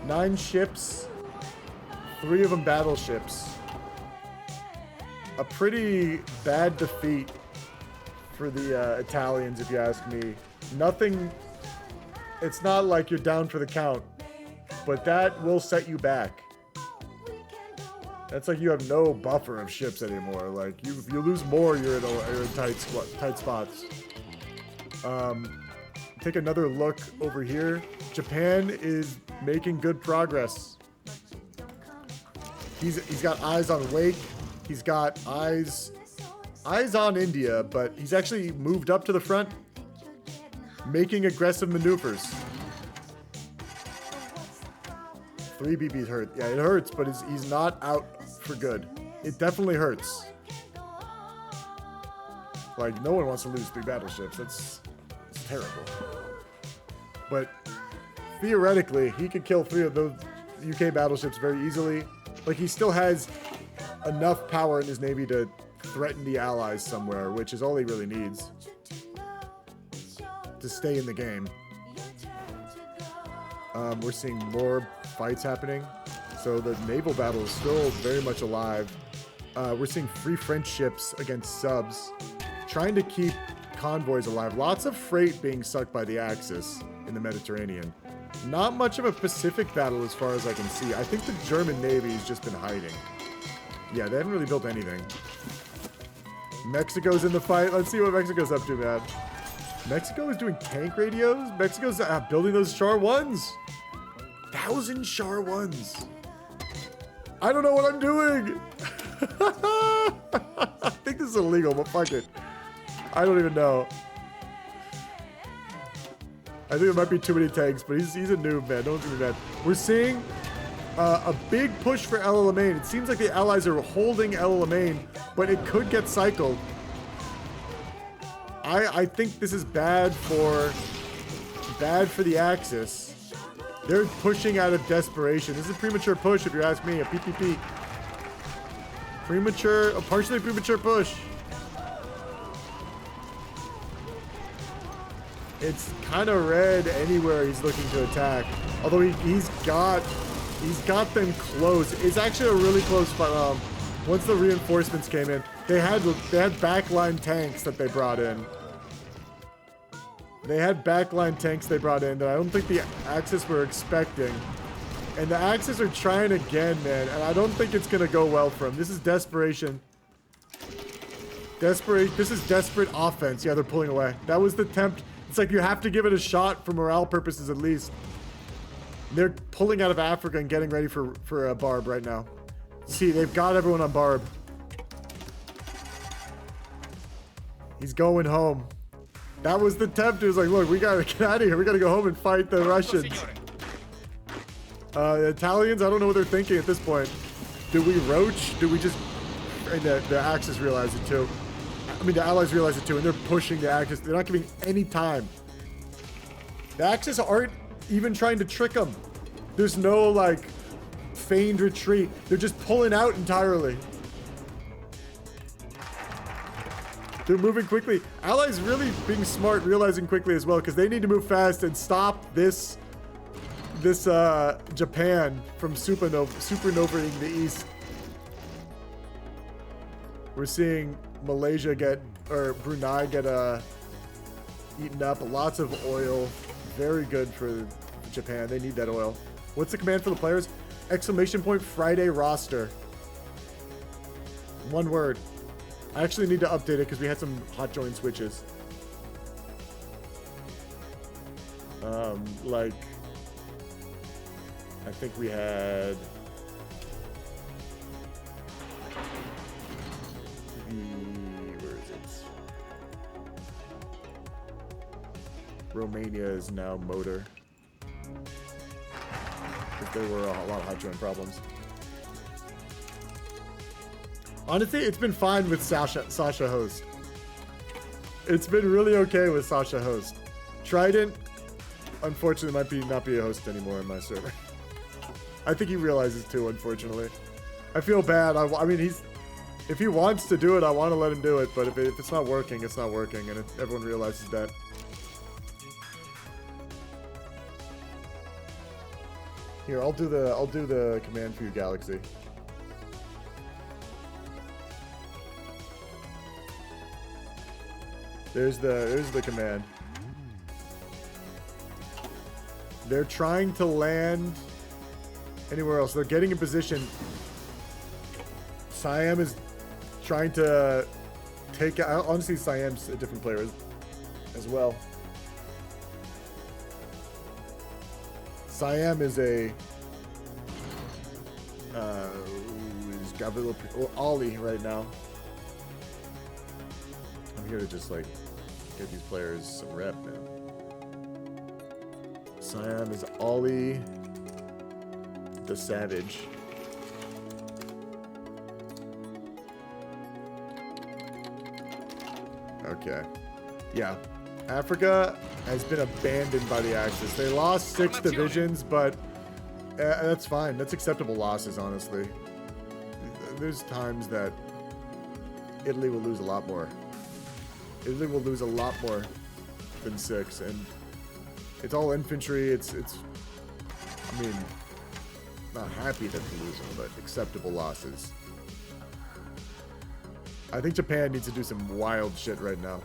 9 ships, 3 of them battleships. A pretty bad defeat for the Italians, if you ask me. Nothing, it's not like you're down for the count, but that will set you back. That's like you have no buffer of ships anymore. Like, if you lose more, you're in tight spots. Take another look over here. Japan is making good progress. He's got eyes on Wake. He's got eyes on India, but he's actually moved up to the front, making aggressive maneuvers. 3 BBs hurt. Yeah, it hurts, but he's not out for good. It definitely hurts. Like, no one wants to lose 3 battleships. It's terrible. But theoretically, he could kill 3 of those UK battleships very easily. Like, he still has enough power in his navy to threaten the Allies somewhere, which is all he really needs to stay in the game. We're seeing more fights happening. So the naval battle is still very much alive. We're seeing free French ships against subs, trying to keep convoys alive. Lots of freight being sucked by the Axis in the Mediterranean. Not much of a Pacific battle as far as I can see. I think the German Navy has just been hiding. Yeah, they haven't really built anything. Mexico's in the fight. Let's see what Mexico's up to, man. Mexico is doing tank radios. Mexico's building those Char 1s. 1,000 Char 1s. I don't know what I'm doing. I think this is illegal, but fuck it. I don't even know. I think it might be too many tanks, but he's a noob, man. Don't do that. We're seeing a big push for El Alamein. It seems like the Allies are holding El Alamein, but it could get cycled. I think this is bad for the Axis. They're pushing out of desperation. This is a premature push, if you ask me. A PPP. A partially premature push. It's kind of red anywhere he's looking to attack. Although he's got them close. It's actually a really close fight. Once the reinforcements came in, they had backline tanks that they brought in. They had backline tanks they brought in that I don't think the Axis were expecting. And the Axis are trying again, man. And I don't think it's going to go well for them. This is desperation. This is desperate offense. Yeah, they're pulling away. That was the attempt. It's like you have to give it a shot for morale purposes at least. They're pulling out of Africa and getting ready for a Barb right now. See, they've got everyone on Barb. He's going home. That was the attempt. It was like, look, we gotta get out of here. We gotta go home and fight the Russians. The Italians, I don't know what they're thinking at this point. Do we roach? Do we just... And the Axis realize it too. I mean, the Allies realize it too, and they're pushing the Axis. They're not giving any time. The Axis aren't even trying to trick them. There's no, like, feigned retreat. They're just pulling out entirely. They're moving quickly. Allies really being smart, realizing quickly as well, because they need to move fast and stop this Japan from supernovaing the east. We're seeing Malaysia or Brunei get eaten up. Lots of oil. Very good for Japan. They need that oil. What's the command for the players? ! Friday roster. One word. I actually need to update it because we had some hot join switches. Like, I think we had where is it? Romania is now motor. Because there were a lot of hot join problems. Honestly, it's been fine with Sasha host. It's been really okay with Sasha host. Trident, unfortunately, might not be a host anymore in my server. I think he realizes too, unfortunately. I feel bad. I mean, if he wants to do it, I want to let him do it. But if it's not working, it's not working, and everyone realizes that. Here, I'll do the command for you, Galaxy. There's the command. They're trying to land anywhere else. They're getting in position. Siam is trying to take out. Honestly, Siam's a different player as well. Siam is a is Gabriel Ollie right now. I'm here to just like get these players some rep, man. Siam is Ollie the Savage. Okay. Yeah. Africa has been abandoned by the Axis. They lost 6 divisions, but that's fine. That's acceptable losses, honestly. There's times that Italy will lose a lot more. Italy will lose a lot more than 6, and it's all infantry. It's I mean, not happy that they're losing, but acceptable losses. I think Japan needs to do some wild shit right now.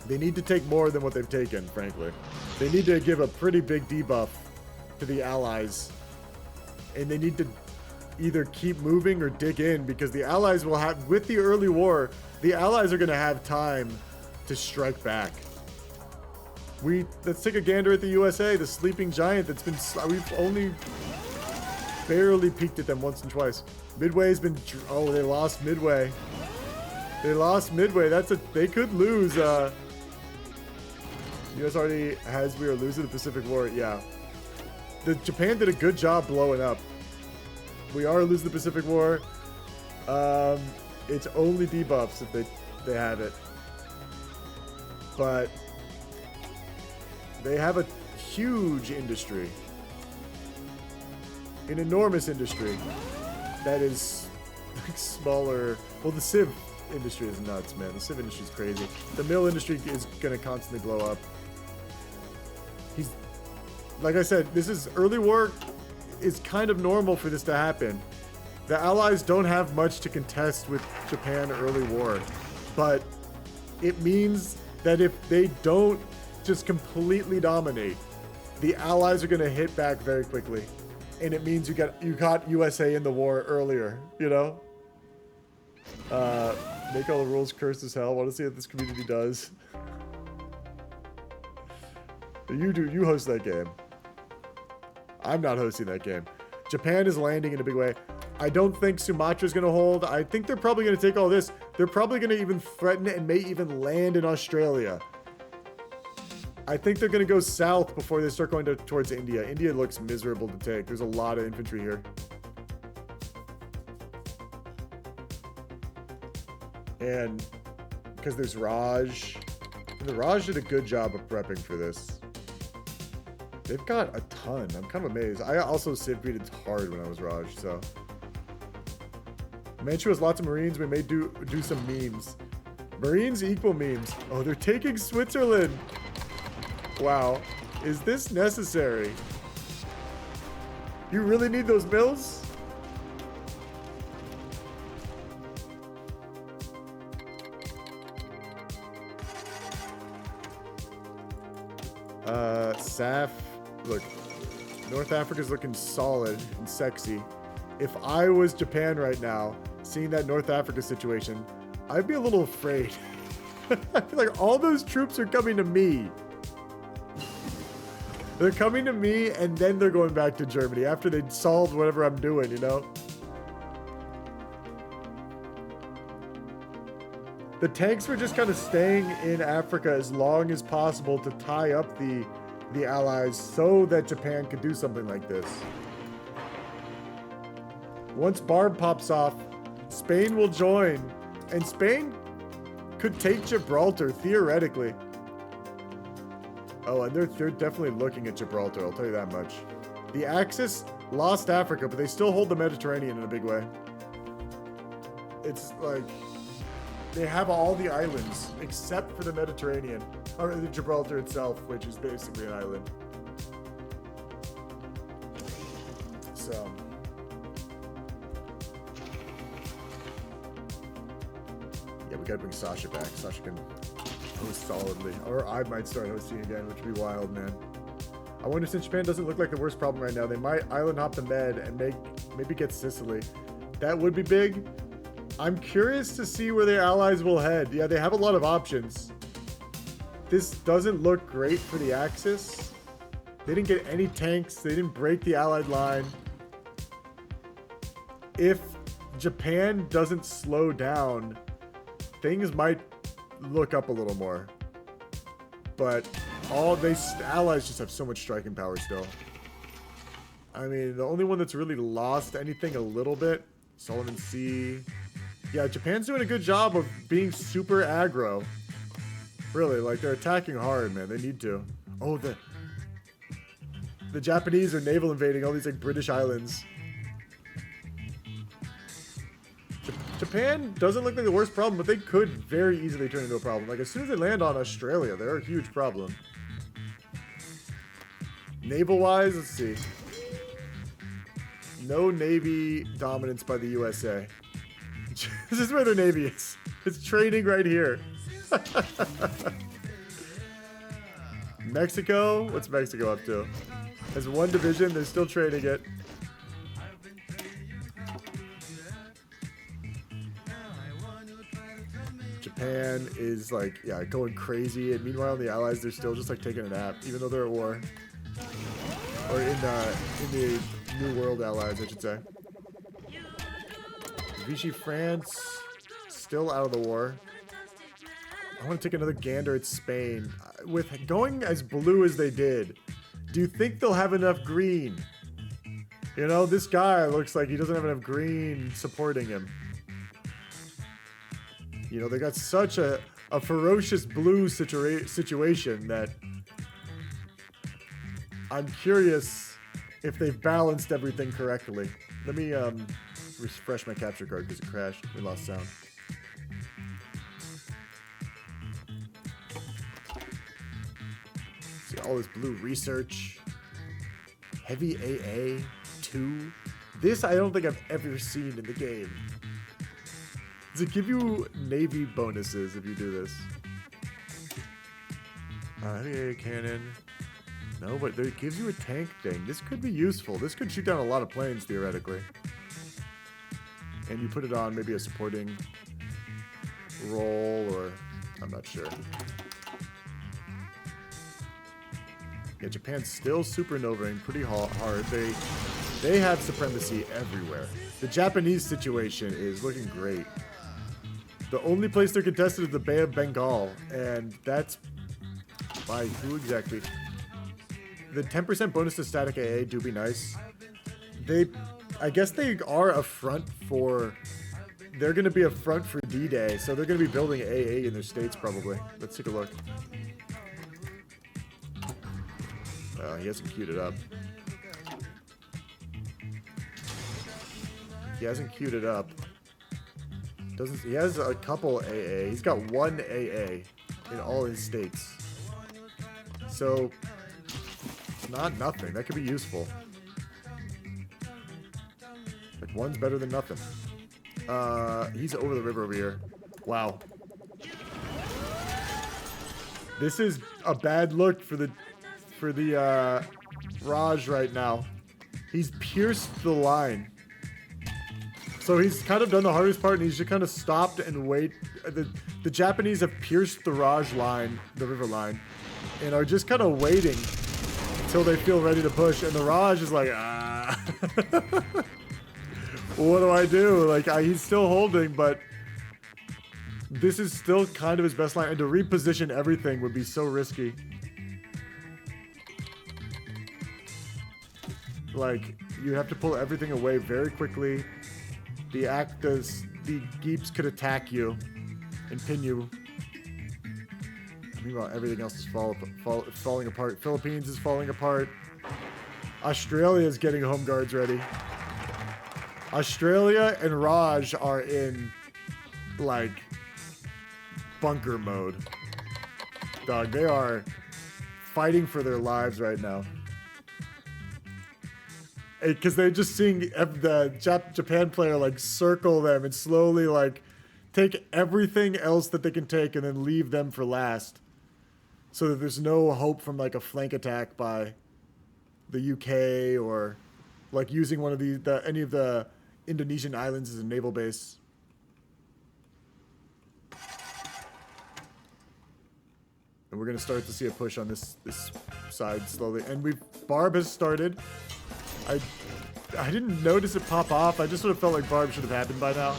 They need to take more than what they've taken, frankly. They need to give a pretty big debuff to the Allies. And they need to either keep moving or dig in, because the Allies will have, with the early war, the Allies are going to have time to strike back. Let's take a gander at the USA, the sleeping giant that's been, we've only barely peeked at them once and twice. Midway's been, oh, they lost Midway. They lost Midway. They could lose, US already has, we are losing the Pacific War, yeah. Japan did a good job blowing up. We are losing the Pacific War. It's only debuffs if they have it. But they have a huge industry. An enormous industry that is like smaller. Well, the Civ industry is nuts, man. The Civ industry is crazy. The mill industry is going to constantly blow up. Like I said, this is early war is kind of normal for this to happen. The Allies don't have much to contest with Japan early war, but it means that if they don't just completely dominate, the Allies are going to hit back very quickly, and it means you got USA in the war earlier. You know, make all the rules cursed as hell. I want to see what this community does. You host that game. I'm not hosting that game. Japan is landing in a big way. I don't think Sumatra's going to hold. I think they're probably going to take all this. They're probably going to even threaten it and may even land in Australia. I think they're going to go south before they start going towards India. India looks miserable to take. There's a lot of infantry here. And because there's Raj. And the Raj did a good job of prepping for this. They've got a ton. I'm kind of amazed. I also civ beated hard when I was Raj, so. Manchu has lots of Marines. We may do some memes. Marines equal memes. Oh, they're taking Switzerland. Wow. Is this necessary? You really need those mills? Saf. Look, North Africa's looking solid and sexy. If I was Japan right now, seeing that North Africa situation, I'd be a little afraid. I feel like all those troops are coming to me. They're coming to me, and then they're going back to Germany after they'd solved whatever I'm doing, you know? The tanks were just kind of staying in Africa as long as possible to tie up the allies so that Japan could do something like this. Once Barb pops off, Spain will join, and Spain could take Gibraltar, theoretically. Oh, and they're definitely looking at Gibraltar, I'll tell you that much. The Axis lost Africa, but they still hold the Mediterranean in a big way. It's like, they have all the islands, except for the Mediterranean, or the Gibraltar itself, which is basically an island. So... yeah, we gotta bring Sasha back. Sasha can host solidly. Or I might start hosting again, which would be wild, man. I wonder, since Japan doesn't look like the worst problem right now, they might island hop the Med and maybe get Sicily. That would be big. I'm curious to see where their allies will head. Yeah, they have a lot of options. This doesn't look great for the Axis. They didn't get any tanks. They didn't break the Allied line. If Japan doesn't slow down, things might look up a little more. But allies just have so much striking power still. I mean, the only one that's really lost anything a little bit, Solomon Sea. Yeah, Japan's doing a good job of being super aggro. Really, like, they're attacking hard, man. They need to. Oh, the Japanese are naval invading all these, like, British islands. Japan doesn't look like the worst problem, but they could very easily turn into a problem. Like, as soon as they land on Australia, they're a huge problem. Naval-wise, let's see. No Navy dominance by the USA. This is where their Navy is. It's training right here. Mexico? What's Mexico up to? Has one division. They're still training it. Japan is like, yeah, going crazy. And meanwhile, the Allies, they're still just like taking a nap, even though they're at war. Or in the New World Allies, I should say. Vichy France, still out of the war. I want to take another gander at Spain. With going as blue as they did, do you think they'll have enough green? You know, this guy looks like he doesn't have enough green supporting him. You know, they got such a ferocious blue situation that I'm curious if they've balanced everything correctly. Let me refresh my capture card because it crashed. We lost sound. See all this blue research. Heavy AA 2. This I don't think I've ever seen in the game. Does it give you Navy bonuses if you do this? Heavy AA cannon. No, but it gives you a tank thing. This could be useful. This could shoot down a lot of planes, theoretically. And you put it on maybe a supporting role, or I'm not sure. Yeah, Japan's still supernovaing pretty hard. They have supremacy everywhere. The Japanese situation is looking great. The only place they're contested is the Bay of Bengal, and that's by who exactly? The 10% bonus to static AA do be nice. I guess they are a front for... They're going to be a front for D-Day, so they're going to be building AA in their states probably. Let's take a look. He hasn't queued it up. He hasn't queued it up. Doesn't he has a couple AA? He's got 1 AA in all his states. So not nothing. That could be useful. Like 1's better than nothing. He's over the river over here. Wow. This is a bad look for the Raj right now. He's pierced the line. So he's kind of done the hardest part, and he's just kind of stopped and wait. The Japanese have pierced the Raj line, the river line, and are just kind of waiting until they feel ready to push. And the Raj is like, ah. What do I do? Like, he's still holding, but this is still kind of his best line. And to reposition everything would be so risky. Like, you have to pull everything away very quickly. The Geeps could attack you and pin you. Meanwhile, everything else is falling apart. Philippines is falling apart. Australia is getting home guards ready. Australia and Raj are in, like, bunker mode. Dog, they are fighting for their lives right now. Because they're just seeing the Japan player, like, circle them and slowly, like, take everything else that they can take and then leave them for last. So that there's no hope from, like, a flank attack by the UK or, like, using one of any of the Indonesian islands as a naval base. And we're going to start to see a push on this side slowly. And Barb has started. I didn't notice it pop off. I just sort of felt like Barb should have happened by now.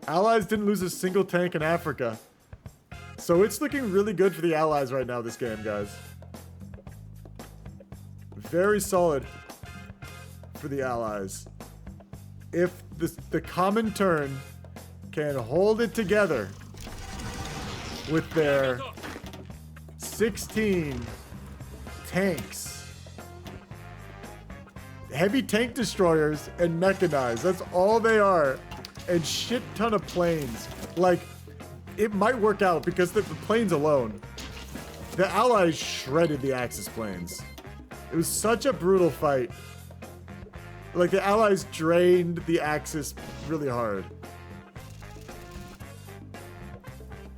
Allies didn't lose a single tank in Africa. So it's looking really good for the Allies right now, this game, guys. Very solid for the Allies. If the Common Turn can hold it together with their 16 tanks, heavy tank destroyers and mechanized. That's all they are. And shit ton of planes. Like, it might work out because the planes alone. The Allies shredded the Axis planes. It was such a brutal fight. Like, the Allies drained the Axis really hard.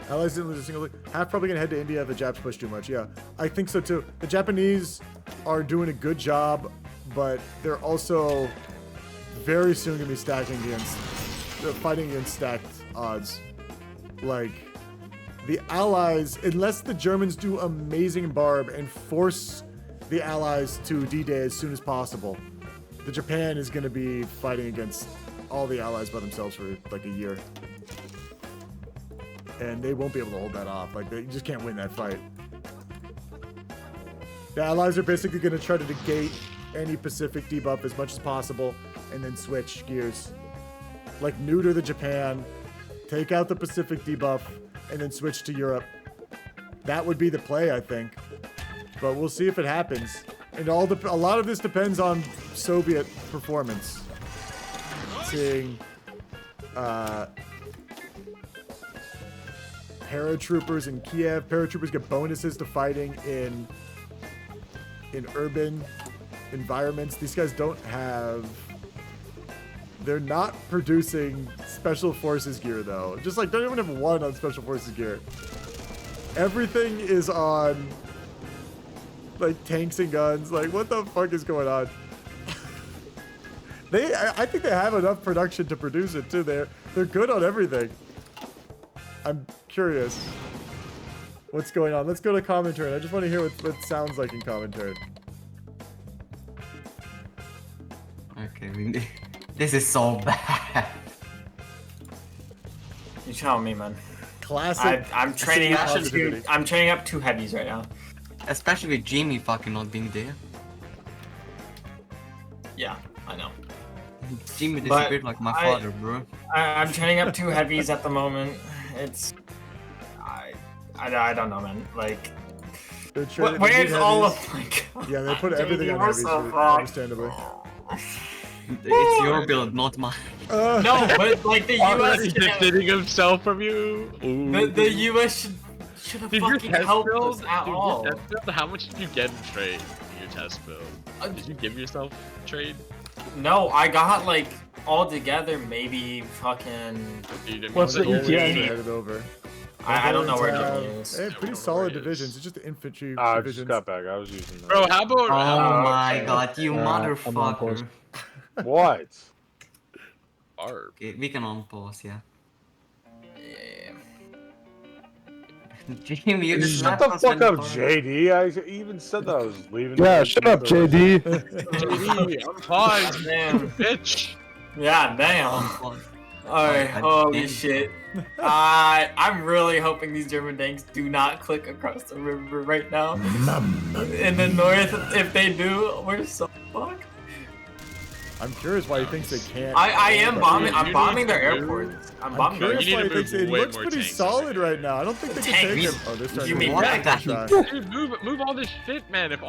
Allies didn't lose a single look. Half probably gonna head to India if the Japs push too much. Yeah, I think so too. The Japanese are doing a good job, but they're also very soon gonna be fighting against stacked odds. Like, the Allies, unless the Germans do amazing Barb and force the Allies to D-Day as soon as possible, the Japan is gonna be fighting against all the Allies by themselves for like a year. And they won't be able to hold that off. Like, they just can't win that fight. The Allies are basically gonna try to negate any Pacific debuff as much as possible and then switch gears. Like, neuter the Japan, take out the Pacific debuff, and then switch to Europe. That would be the play, I think. But we'll see if it happens. And a lot of this depends on Soviet performance. Seeing paratroopers in Kiev. Paratroopers get bonuses to fighting in urban environments. These guys don't have... They're not producing Special Forces gear, though. Just like, they don't even have one on Special Forces gear. Everything is on, like, tanks and guns. Like, what the fuck is going on? I think they have enough production to produce it, too. They're good on everything. I'm curious what's going on. Let's go to commentary. I just want to hear what it sounds like in commentary. Okay, this is so bad. You tell me, man. Classic. I'm training up two heavies right now. Especially with Jamie fucking not being there. Yeah, I know. Jamie disappeared like my father, bro. I'm training up two heavies at the moment. It's... I don't know, man. Like... Where's all of my... God, they put everything on heavies, understandably. It's your build, not mine. No, but like the US should have, distancing himself from you. the US should have fucking helped us at all. How much did you get in trade in your test build? Did you give yourself trade? No, I got like all together maybe fucking. What's the ETA? Headed over. I don't know where Germany is. They have pretty solid divisions. It's just the infantry I divisions. just got back. I was using that. Bro, how about? Oh my god, you motherfucker. What? Okay, we can unpause, yeah. Jimmy, you just Shut the fuck up, JD. I even said that I was leaving. Yeah, shut up, JD. JD, unpause, man, bitch. Yeah, damn. Alright, holy shit. I'm really hoping these German tanks do not click across the river right now. In the north, if they do, we're so fucked. I'm curious why he thinks they can't. I am bombing. I'm bombing their airports. I'm bombing. Curious why he thinks it looks pretty solid right now. I don't think they can take him. Oh, they're starting to try. Dude, move all this shit, man. If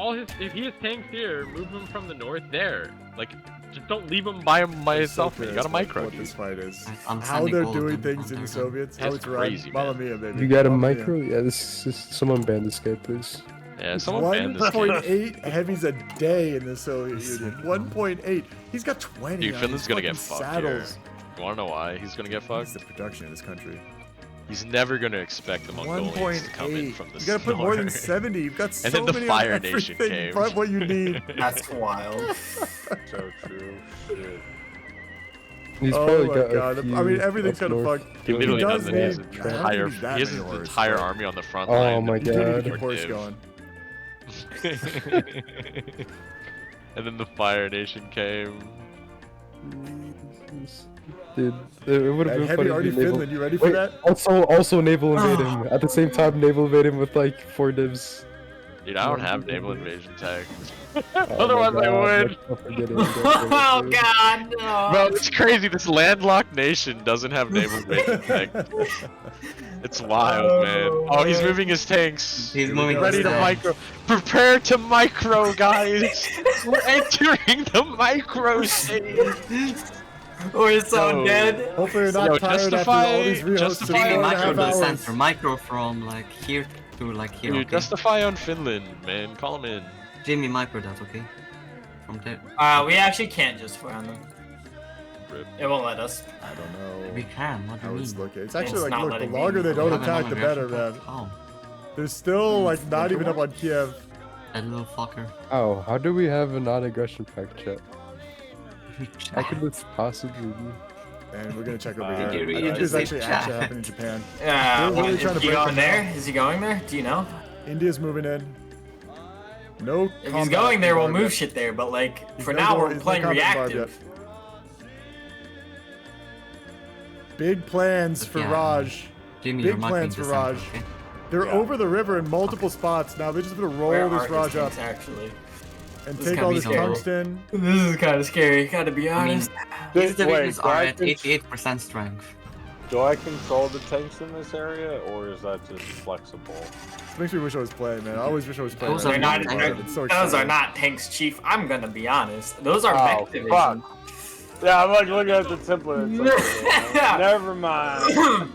he has tanks here, move him from the north there. Like, just don't leave him by himself. Man. You got a micro. What this fight is. How they're doing things in the Soviets. How it's run. Mamma mia, baby. You got a micro? Yeah, this is someone ban this guy, please. Yeah, someone ban this guy. 1.8 heavies a day in the Soviet Union. 1.8. He's got 20. Dude, Finland's gonna get fucked saddles. here. You wanna know why he's gonna get fucked? It's the production in this country. He's never gonna expect the Mongolians to come in from the You gotta put more than 70. You've got so and then the many Fire on Nation everything came. but what you need. That's wild. So true. Shit. He's Oh probably my got god. a few I mean, everything's up kind of north. fucked. He literally does doesn't. He has need- an I don't entire, think that he has many his horse, entire but- army on the front Oh line. my You need to god. keep your horse going. And then the Fire Nation came. Dude, it would have been Heavy funny already if naval... Finland, you ready for Wait, that? Also naval invade him. At the same time, naval invade him with like 4 divs. Dude, I don't have naval invasion tech. Oh Otherwise my I god, would. Oh god, no. Bro, it's crazy. This landlocked nation doesn't have naval invasion tech. It's wild, man. Oh, he's moving his tanks. He's moving ready his to tanks. micro. Prepare to micro, guys. We're entering the micro stage. We're so Yo. dead. Hopefully you're not tired after all these rehosts of 4.5 Jimmy, micro to the hours. center. Micro from like here to like here, Dude, okay? justify on Finland, man. Call him in. Jimmy, micro that, okay? From there. We actually can't just fire on them. Rip. It won't let us. I don't know. We can, what do How you it's mean? looking. It's actually It's not like, look, the letting me. longer they don't We have attack, an the better, aggression man. pact. Oh, They're still like not even up on Kiev. that little fucker. Oh, how do we have a non-aggression pact chat? How could this possibly be? And we're gonna check over Did you here. read I think the this same actually chat? happened in Japan. Yeah, They're really trying to is he break going them there? down. Is he going there? Do you know? India's moving in. No. If he's combat going there, we'll embargo. move shit there. But like He's for no now, go- we're he's no playing combat embargo reactive. Big plans for Yeah. Raj. Jimmy, Big you're microing plans for the Raj. center, okay? They're Yeah. over the river in multiple spots now. They're just gonna roll Where this are Raj his up tanks, actually? and This is take kinda all this scary. tungsten. This is kind of scary. Gotta be I mean, honest. these divisions do are I at con- 88% strength. Do I control the tanks in this area, or is that just flexible? Makes me wish I was playing, man. I always wish I was playing. Those They're right not. now. They're, It's so those exciting. are not tanks, Chief. I'm gonna be honest. Those are Oh, mech division. fuck. Yeah, I'm like looking at the template. It's like, never mind.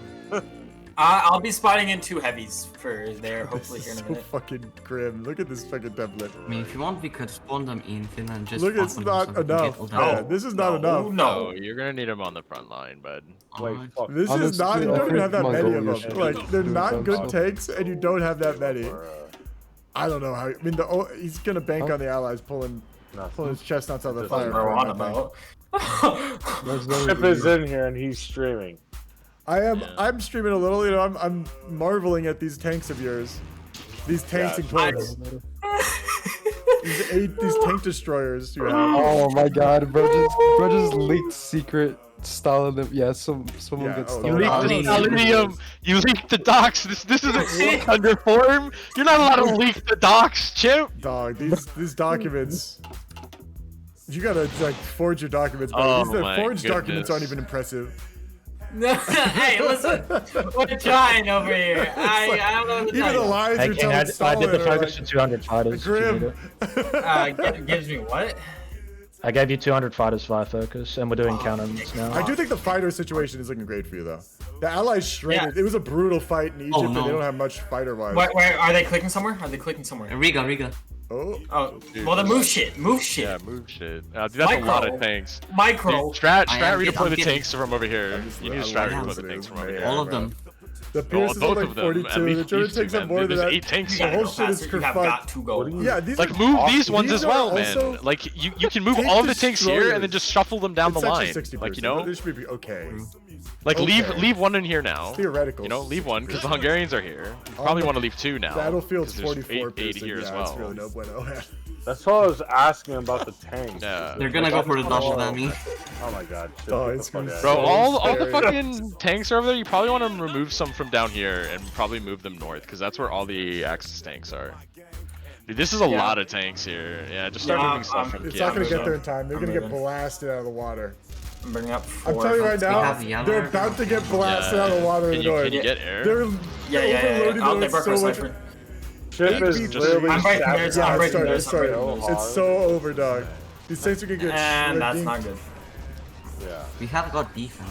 I'll be spotting in 2 heavies for there. Hopefully This here is in a so minute. fucking grim. Look at this fucking template. I mean, if you want, we could spawn them in Finland. Just Look, fuck it's them not so we can get enough. all Yeah, that. No. this is not enough. Oh, No. you're gonna need him on the front line, bud. Wait, Alright. fuck. This is Honestly, not. You I don't even have that think many of Mongolia them. should Like they're do not some good stuff. takes, and you don't have that many. I don't know how. I mean, he's gonna bank on the allies pulling his chestnuts out of the That's fire. what We're for on him, I think. about. Chip is in here and he's streaming. I am. Yeah. I'm streaming a little. You know, I'm marveling at these tanks of yours. These tanks and cloaks. These tank destroyers you have. Oh my god, bro just leaked secret Stalin. Yeah, someone Yeah, gets oh, You Stalin. leaked the Stalinium. You leaked the docs. This isn't under form. You're not allowed to leak the docs, Chip. Dog, these documents. You gotta like forge your documents, but Oh these my forged documents aren't goodness. even impressive. Hey, listen. We're trying over here. I don't know what to Even tell the you. lies I you're can telling I did Stalin the are focus like to 200 fighters. if you need grim. it. Gives me what? I gave you 200 fighters fire focus, and we're doing counter-moves now. I do think the fighter situation is looking great for you, though. The allies shredded. It was a brutal fight in Egypt, and they don't have much fighter-wise. Where are they clicking somewhere? Are they clicking somewhere? Riga. Oh. Well, then move shit. Move shit. Yeah, move shit. Dude, that's a lot of tanks. Micro. Dude, strat redeploy the tanks from over here. You need to strat redeploy the tanks from over here. All of them. The Pierce is like 42. The German takes up more than that. 8 tanks. The whole shit is for fun. Yeah, these like move these ones as well, man. Like you can move all of the tanks here and then just shuffle them down the line. Like you know. This should be okay. Like leave one in here now. Theoretical. You know, leave one because the Hungarians are here. You probably want to leave 2 now. Battlefield's 44 80 here as well. It's really no bueno. That's what I was asking about the tanks. Yeah. They're gonna go for the Dashdami. Oh my god. Shit, Oh, it's gonna Bro, all the fucking tanks are over there. You probably want to remove some from down here and probably move them north because that's where all the Axis tanks are. Dude, this is a lot of tanks here. Yeah, just start moving stuff from It's not gonna get there in time. They're gonna get blasted out of the water. I'm telling you right now, they're about to get blasted out of the water in the north. Can you get air? They're overloading them so much. Ship is literally I'm breaking theirs. I'm breaking theirs. It's so over, dog. These things are gonna get And that's not good. Yeah. We have got defense.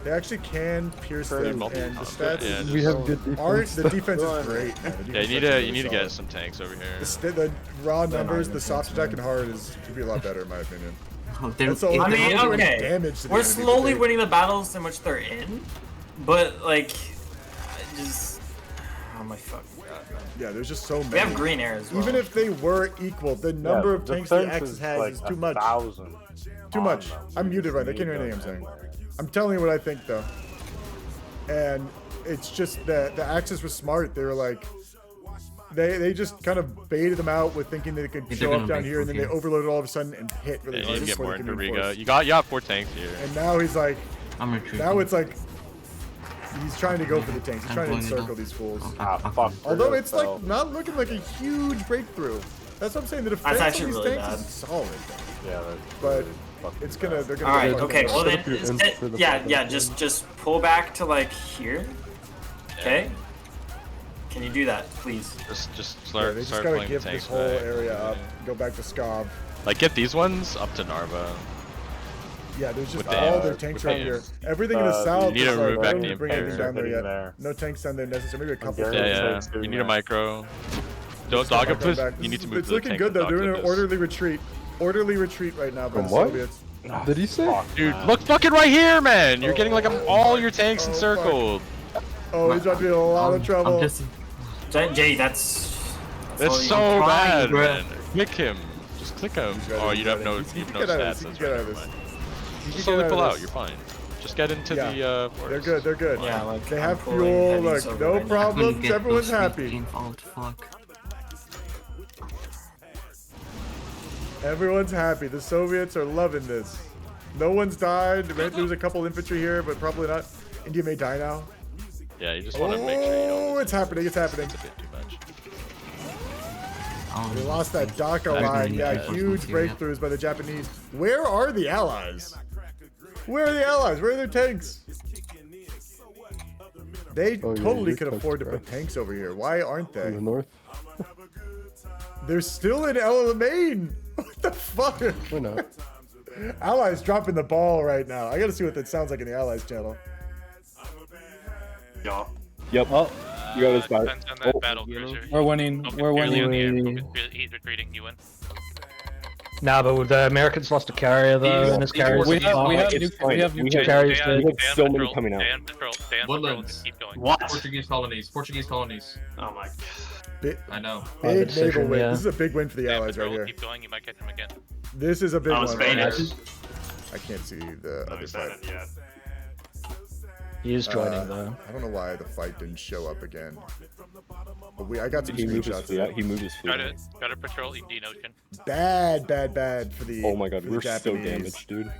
They actually can pierce them, and the stats We have good defense. the defense is great. Yeah, you need to get some tanks over here. The raw numbers, the soft attack and hard should be a lot better in my opinion. That's I mean, okay. Damage to the We're enemy, slowly but they- winning the battles in which they're in, but like, just oh my fucking god. Yeah, there's just so many. We have green air as well. Even if they were equal, the number of tanks the Axis has is too much. Too much. I'm muted right now. They can't hear anything I'm saying. I'm telling you what I think though. And it's just that the Axis was smart. They were like, they just kind of baited them out with thinking they could show up down here, and then they overloaded all of a sudden and hit really Yeah, hard. you need to get before more they into could Riga. reinforce. You got 4 tanks here. And now he's like, I'm retreating. now it's like, he's trying to go for the tanks. He's trying to encircle these fools. Although it's like not looking like a huge breakthrough. That's what I'm saying. The defense That's of actually these really tanks bad. is solid. Yeah, But it's gonna. They're gonna. All right. go Okay. for Well it. then, yeah. Just pull back to like here. Okay. Can you do that, please? Just Yeah, start they just start gotta playing the give tanks this whole back. area up. Go back to Skov. Like get these ones up to Narva. Yeah, there's just With all the- their tanks with right the- here. Everything in the south you need is to like, remove I back don't the need to bring anything down there Imperial. yet. No tanks down there necessarily. Maybe a couple. Yeah. You need a micro. Don't dog up this. You need to move It's the looking tanks good though. and They're in dog an this. orderly retreat. Orderly retreat right now by the What? Soviets. Did he say? Dude, look fucking right here, man! You're getting like all your tanks encircled. Oh, he's about to be in a lot of trouble. Jay, that's That's all so I'm bad, trying, bro. man. Click him. Just click him. Oh, you have no You can stats. get out of this. You That's can get out right. of this. Never mind. You can Just get slowly out pull of out. this. You're fine. Just get into Yeah. the. They're forest. good. They're good. Yeah, like, they I'm have pulling fuel. heavies Like over no right now. problems. Everyone's happy. Everyone's happy. The Soviets are loving this. No one's died. They might lose a couple infantry here, but probably not. India may die now. Yeah, you just want to make sure you don't. Oh, it's happening. It's happening. It's a bit too much. They lost that Dhaka line. Yeah, huge breakthroughs by the Japanese. Where are the Allies? Where are the Allies? Where are their tanks? They Oh, yeah, totally your could tanks afford to are put tanks over here. Why aren't In the they? north? They're still in El Alamein. What the fuck? Why not? Allies dropping the ball right now. I gotta see what that sounds like in the Allies channel. Yeah. Yep. Oh, you got his back. Depends on that battle cruiser. We're winning. We're winning. He's retreating. You win. Nah, but the Americans lost a carrier though, and his carriers. We have new carriers. We have so many coming out. Woodlands. Keep going. What? Portuguese colonies. Portuguese colonies. Oh my. I know. Big decision, naval win. yeah. This is a big win for the Allies right here. Keep going. You might catch him again. This is a big one. Spain is. I can't see the other side. Yeah. He is joining though. I don't know why the fight didn't show up again. But I got some He moved his screenshots. fleet. He moved his fleet. Got to patrol Indian Ocean. Bad for the. Oh my god, for the we're so Japanese. damaged, dude.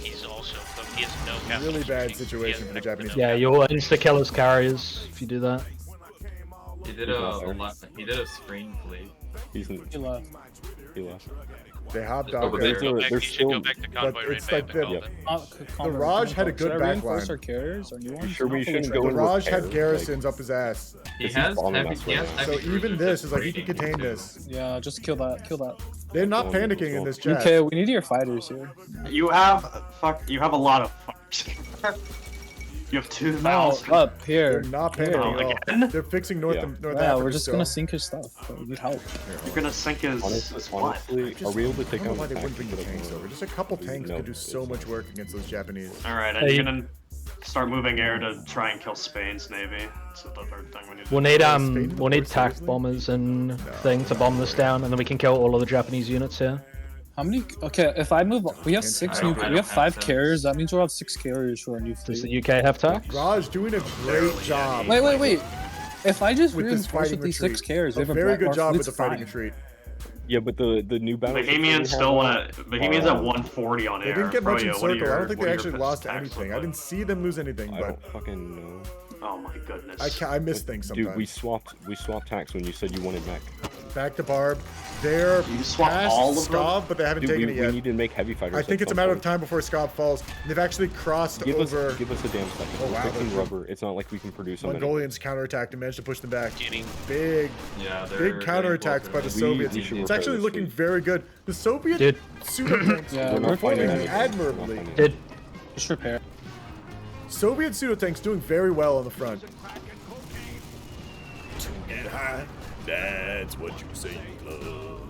He's also he has no capital. Really bad situation for the Japanese. Yeah, you'll insta kill his carriers if you do that. He did a screen fleet. He left. He left. They hopped Over off there. there. They're still. Back to But convoy it's right like back. the Raj had a good back line. You sure we shouldn't go The in Raj had repair? garrisons up his ass. He This is has bombing heavy. us He has right heavy So even cruisers this that's is like he can raiding contain too. this. Yeah, just kill that. Kill that. They're not panicking in this chat. Okay, we need your fighters here. You have a lot of fucks. You have 2 vowels. Up here. They're not Here. panicking at all. Again? They're fixing North Yeah, Africa we're just still. gonna sink his stuff. We need help. You're gonna sink his what? Honestly, are we able to take I don't know out why they wouldn't tanks bring the that are tanks more- over. Just a couple tanks No, could do so it's much work against those Japanese. Alright, and you're gonna start moving air to try and kill Spain's navy. That's the third thing we need to do. We'll need tac bombers and thing to bomb this down, and then we can kill all of the Japanese units here. How many? Okay, if I move, we have we have 5 tanks. carriers. That means we'll have 6 carriers for our new fleet. Does the UK have tax? Raj doing a great job. Wait. If I just With this reinforce fighting with these retreat. 6 carriers, A we have very good our job with fleet's the fighting fine. retreat. Yeah, but the new battle. Bohemian's still at Bohemian's at 140 on They air. didn't get much in Froyo, what are circle. I your- don't think what they are actually your lost attacks anything. look I didn't see them lose anything, I but don't fucking know. Oh my goodness. I miss things sometimes. Dude, we swapped tax when you said you wanted mech. Back to Barb. They're swapped past all of them? Skov, but they haven't Dude, taken we it yet. need to make heavy fighters. I think at it's a some matter of point. time before Skov falls. They've actually crossed Give over. us a damn second. Oh, We're wow, fixing they're- rubber. It's not like we can produce them. Mongolians counterattacked and managed to push them back. Getting- Big, Yeah, they're big counterattacks by the Soviets. we should It's repair actually this looking fleet. very good. The Soviet Dude. pseudo tanks Yeah, are we're performing fighting. admirably. Did Just repair. Soviet pseudo tanks doing very well on the front. To get high, that's what you say you love.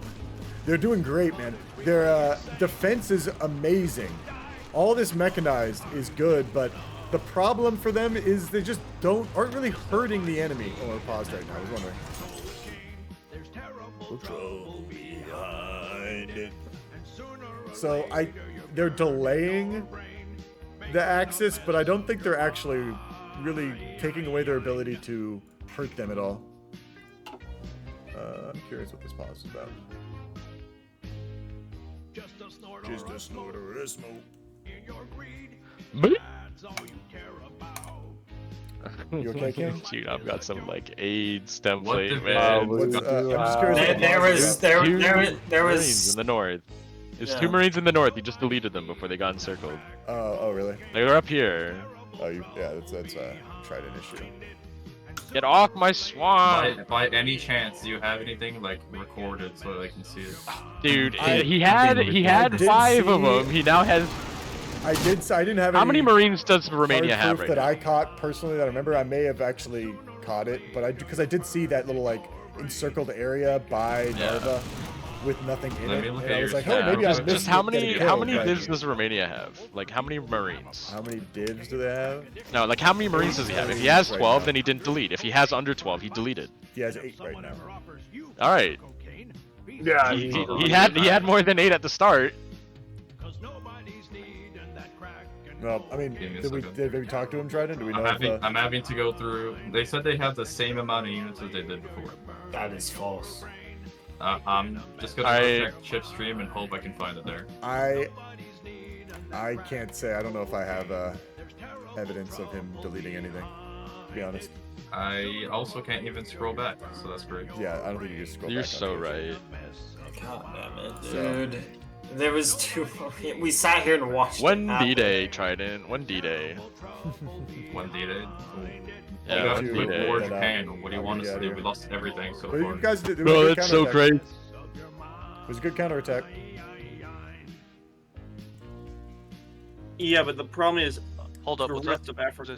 They're doing great, man. Their defense is amazing. All this mechanized is good, but the problem for them is they just aren't really hurting the enemy. Oh, we're paused right now. I was wondering. Trouble behind it. So they're delaying the Axis, but I don't think they're actually really taking away their ability to hurt them at all. I'm curious what this pause is about. Just a snorter of smoke. You okay, King? Dude, I've got some like AIDS template, What man. I'm just curious. There was Marines in the north. There's Yeah. 2 Marines in the north. You just deleted them before they got encircled. Oh, really? They were up here. Oh, yeah, that's a Trident issue. Get off my swamp! By any chance, do you have anything like recorded so I can see it? Dude, I he had did 5 of see- them. He now has. I didn't have. How many any Marines does hard Romania have proof right that now? I caught personally that I remember. I may have actually caught it, but because I did see that little like encircled area by Narva with nothing in Let it, me look and at I was your like, oh, maybe I Just missed how it many getting how killed, many but- divs does Romania have? Like how many Marines? How many divs do they have? No, like how many Marines does he have? If he has 12, then he didn't delete. If he has under 12, he deleted. He has 8 right now. All right. Yeah, He had more than 8 at the start. Well, I mean, Give me a second. did we talk to him, Trident? Do we know? I'm having to go through. They said they have the same amount of units as they did before. That is false. I'm just gonna go check Chip's stream and hope I can find it there. I can't say. I don't know if I have evidence of him deleting anything. To be honest. I also can't even scroll back, so that's great. Yeah, I don't think you can scroll You're back. so right. God damn it, dude. There was 2. We sat here and watched. One it happen. D-Day, Trident. One D-Day. One D-Day. Yeah, we one got to D-Day. war Japan. What do you want us to do? We lost everything so But far. you guys did. It was a Oh, good that's so counterattack. great. It was a good counterattack. Yeah, but the problem is, Hold up, the what's rest up? of Africa.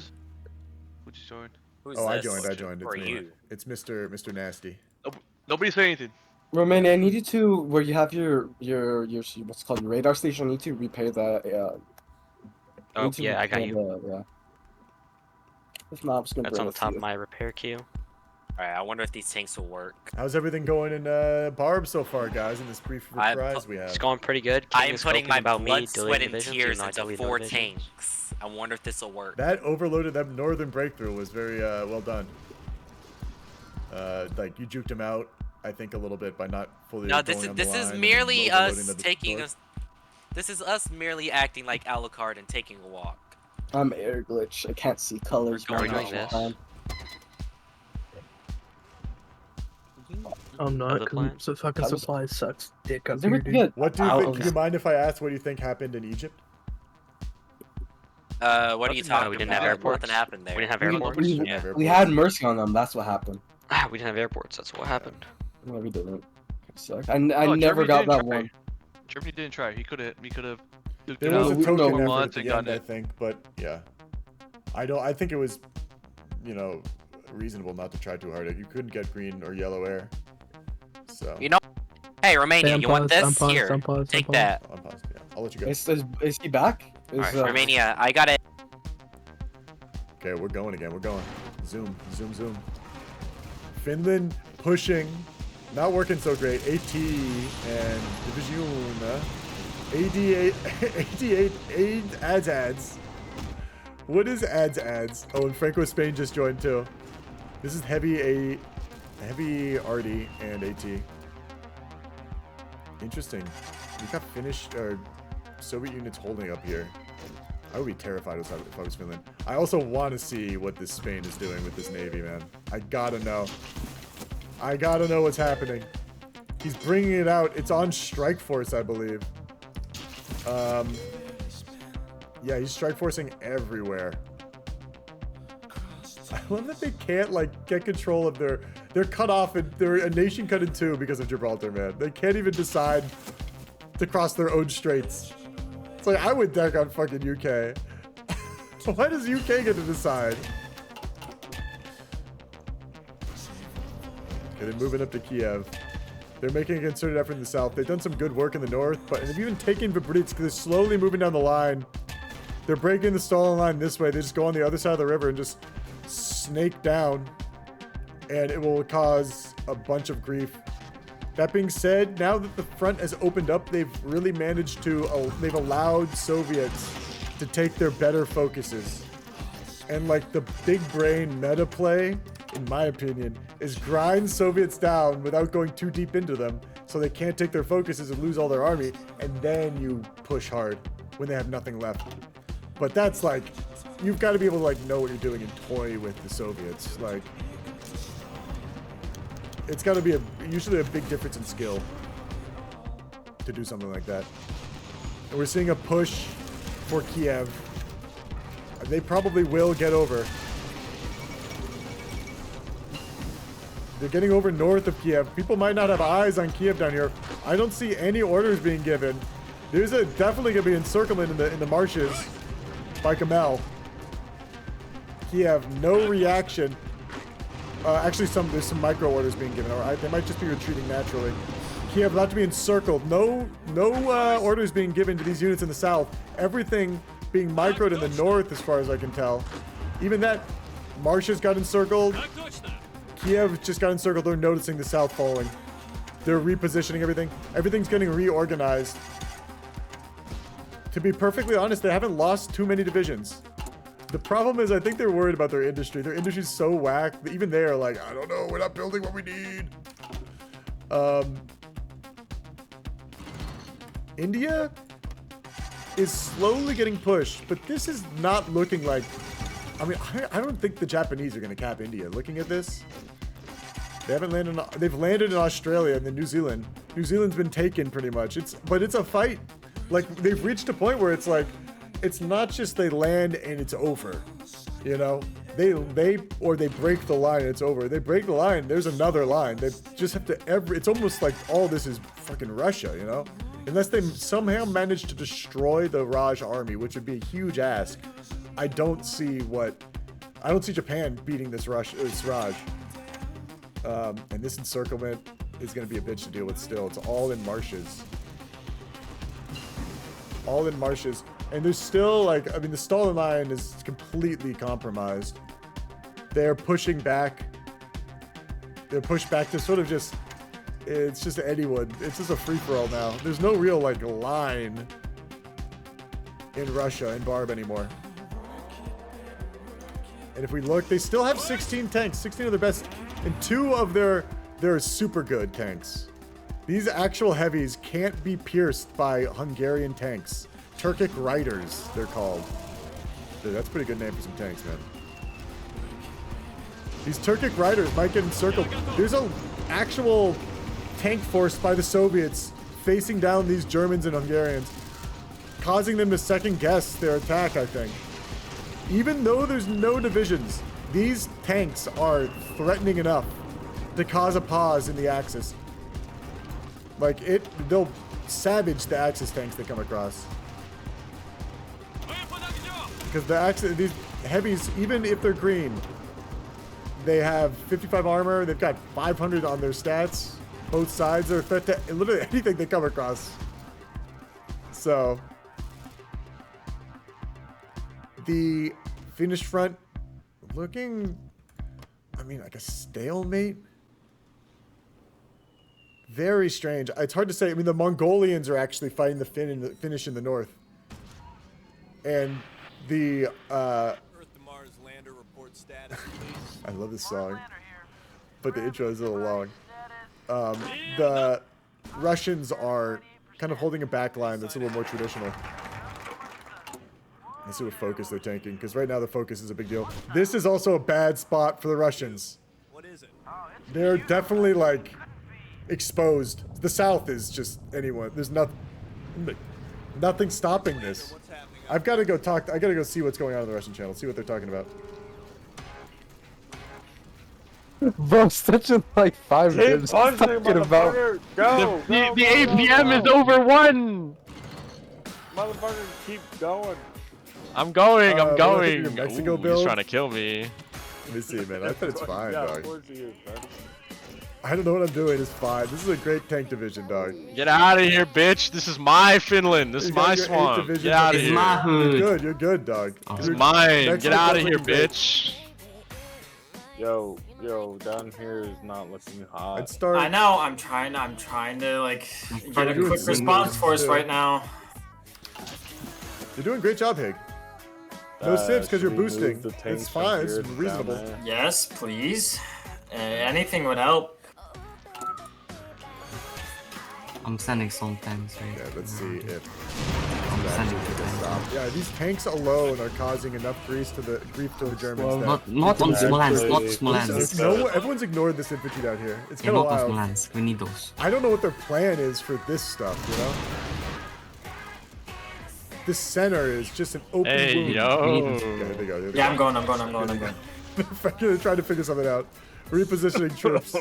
Who just joined? Oh, I joined. It's Or me. you? It's Mr. Nasty. Nobody say anything. Romania, I need you to where you have your what's it called your radar station. I need to repair that. Oh yeah, I got you. Yeah. If not, I'm just gonna That's bring on it to top you. of my repair queue. Alright, I wonder if these tanks will work. How's everything going in Barb so far, guys? In this brief reprise we have. It's going pretty good. King I am is putting spoken my about me blood, deleting sweat, and divisions, tears even though I into deleted 4 divisions. tanks. I wonder if this will work. That overloaded, that northern breakthrough was very well done. Like you juked him out, I think, a little bit by not fully. No, going on the this line is and merely overloading us the taking north. us. This is us merely acting like Alucard and taking a walk. I'm air glitch. I can't see colors. Are we very doing much. this? I'm not, the because plan? the fucking That was- supply sucks dick up There here, we dude. go. What do you Out think? of- Do you mind if I ask what you think happened in Egypt? What are you Nothing talking happened. We didn't have about? airports. Nothing happened there. We didn't have We- airports. we- Yeah. We had mercy on them. That's what happened. We didn't have airports. That's what happened. No, we didn't. Suck. I never Germany got didn't that try. one. Germany didn't try. He could have. There was a token effort months at the and gotten end, I it. think, but yeah. I think it was, you know, reasonable not to try too hard. You couldn't get green or yellow air. So. You know, hey Romania, you want this? Here, take that. I'm paused, yeah. I'll let you go. Is he back? Alright, Romania, I got it. Okay, we're going again. We're going. Zoom, zoom, zoom. Finland pushing. Not working so great. AT and Division. 88 ads. What is ads? Oh, and Franco Spain just joined too. This is heavy Artie and AT. Interesting. We got Finnish Soviet units holding up here. I would be terrified if I was Finland. I also want to see what this Spain is doing with this navy, man. I gotta know. I gotta know what's happening. He's bringing it out. It's on Strike Force, I believe. Yeah, he's strike forcing everywhere. I love that they can't like get control of they're cut off and they're a nation cut in two because of Gibraltar, man. They can't even decide to cross their own straits. It's like I would deck on fucking UK. Why does UK get to decide? Okay, they're moving up to Kiev. They're making a concerted effort in the south. They've done some good work in the north, but they've even taken Vibritsk. They're slowly moving down the line. They're breaking the stalling line this way. They just go on the other side of the river and just snake down, and it will cause a bunch of grief. That being said, now that the front has opened up, they've really managed to, they've allowed Soviets to take their better focuses. And like the big brain meta play, in my opinion, is grind Soviets down without going too deep into them so they can't take their focuses and lose all their army, and then you push hard when they have nothing left. But that's like, you've got to be able to like know what you're doing and toy with the Soviets. Like, it's got to be usually a big difference in skill to do something like that. And we're seeing a push for Kiev. They probably will get over. They're getting over north of Kiev. People might not have eyes on Kiev down here. I don't see any orders being given. There's definitely going to be encirclement in the marshes by Kamel. Kiev, no reaction. Actually, there's some micro orders being given. All right, they might just be retreating naturally. Kiev about to be encircled. No orders being given to these units in the south. Everything being microed in the north, as far as I can tell. Even that, marshes got encircled. Kiev just got encircled. They're noticing the south falling. They're repositioning everything. Everything's getting reorganized. To be perfectly honest, they haven't lost too many divisions. The problem is I think they're worried about their industry. Their industry's so whack that even they are like, I don't know, we're not building what we need. India is slowly getting pushed, but this is not looking like... I mean, I don't think the Japanese are going to cap India. Looking at this, they haven't landed. They've landed in Australia and then New Zealand. New Zealand's been taken pretty much. But it's a fight. Like, they've reached a point where it's like, it's not just they land and it's over. You know, they break the line and it's over. They break the line, there's another line. They just have to it's almost like all this is fucking Russia, you know? Unless they somehow manage to destroy the Raj army, which would be a huge ask. I don't see Japan beating this Raj. And this encirclement is going to be a bitch to deal with still. It's all in marshes. All in marshes. And there's still, like, I mean, the Stalin line is completely compromised. They're pushing back. They're pushed back to sort of just, it's just anyone. It's just a free-for-all now. There's no real, like, line in Russia and Barb anymore. And if we look, they still have 16 tanks, 16 of their best, and 2 of their super good tanks. These actual heavies can't be pierced by Hungarian tanks. Turkic Riders, they're called. Dude, that's a pretty good name for some tanks, man. These Turkic Riders might get encircled. There's an actual tank force by the Soviets facing down these Germans and Hungarians, causing them to second guess their attack, I think. Even though there's no divisions, these tanks are threatening enough to cause a pause in the Axis. Like they'll savage the Axis tanks they come across. Because these heavies, even if they're green, they have 55 armor. They've got 500 on their stats. Both sides are threat to literally anything they come across. So the Finnish front looking, I mean, like a stalemate. Very strange. It's hard to say. I mean, the Mongolians are actually fighting the Finnish in the north, and the I love this song, but the intro is a little long. The Russians are kind of holding a back line that's a little more traditional. Let's see what focus they're tanking, because right now the focus is a big deal. This is also a bad spot for the Russians. What is it? They're definitely like exposed. The south is just anyone. There's nothing stopping this. I've got to go talk. I got to go see what's going on the Russian channel. See what they're talking about. Bro, such a like 5 minutes talking about. Go, the APM is over 1. Motherfucker, keep going. I'm going. I'm what going. about your Mexico Ooh, build? he's trying to kill me. Let me see, man. I bet it's fine, Yeah, dog. of course he is, man. I don't know what I'm doing. It's fine. This is a great tank division, dog. Get out of here, bitch. This is my Finland. This is You got my your 8th swamp. division Get out of division. here. my hood. You're good. You're good, dog. It's You're- mine. Mexico Get out of looking here, great. bitch. Yo, down here is not looking hot. I'd start. I know. I'm trying to like get a doing quick some response moves, force too. right now. You're doing a great job, Hig. No sips because you're boosting. It's fine. It's reasonable. Yes, please. Anything would help. I'm sending some tanks right. Yeah, let's see if I'm sending the tanks. stop. Yeah, these tanks alone are causing enough grief to the Germans. Not on Smolensk, not Smolensk. No, everyone's ignored this infantry down here. It's Yeah, kind of not on wild. Smolensk. We need those. I don't know what their plan is for this stuff, you know? This center is just an open Hey, wound. yo. Okay, there they go. Yeah, I'm going. I'm going. They're trying to figure something out. Repositioning troops.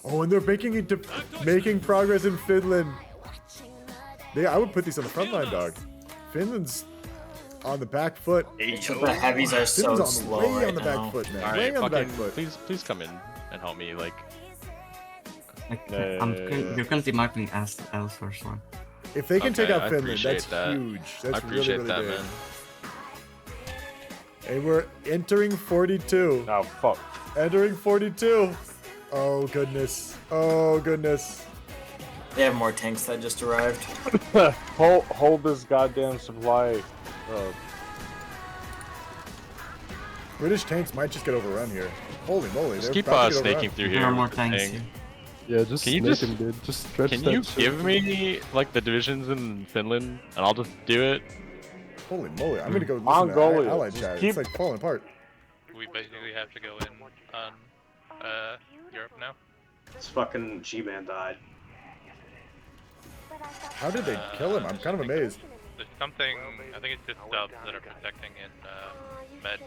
Oh, and they're making progress in Finland. I would put these on the front line, dog. Finland's on the back foot. The heavies are so Finland's slow way right on the now. back foot, man. All Way right, on the back fucking, foot. please come in and help me. Like, You're currently marking as Ellsworth one. If they can take Okay, out I Finland, that's appreciate that. huge. That's I appreciate really, that, really big. man. And we're entering 42. Oh, fuck. Entering 42. Oh, goodness. Oh, goodness. They have more tanks that just arrived. hold this goddamn supply. British tanks might just get overrun here. Holy moly. Just they're keep about to get snaking overrun. through There here. are more with the tanks tank. here. Yeah, just Can you snake just- him, dude. Just stretch Can that you shit. give me like the divisions in Finland, and I'll just do it? Holy moly. I'm going to go listen Mongolia. to Allied Just chat. keep- It's like falling apart. We basically have to go in on Europe now. This fucking Gmann died. How did they kill him? I'm kind of amazed. There's something, I think it's just subs that are protecting in med.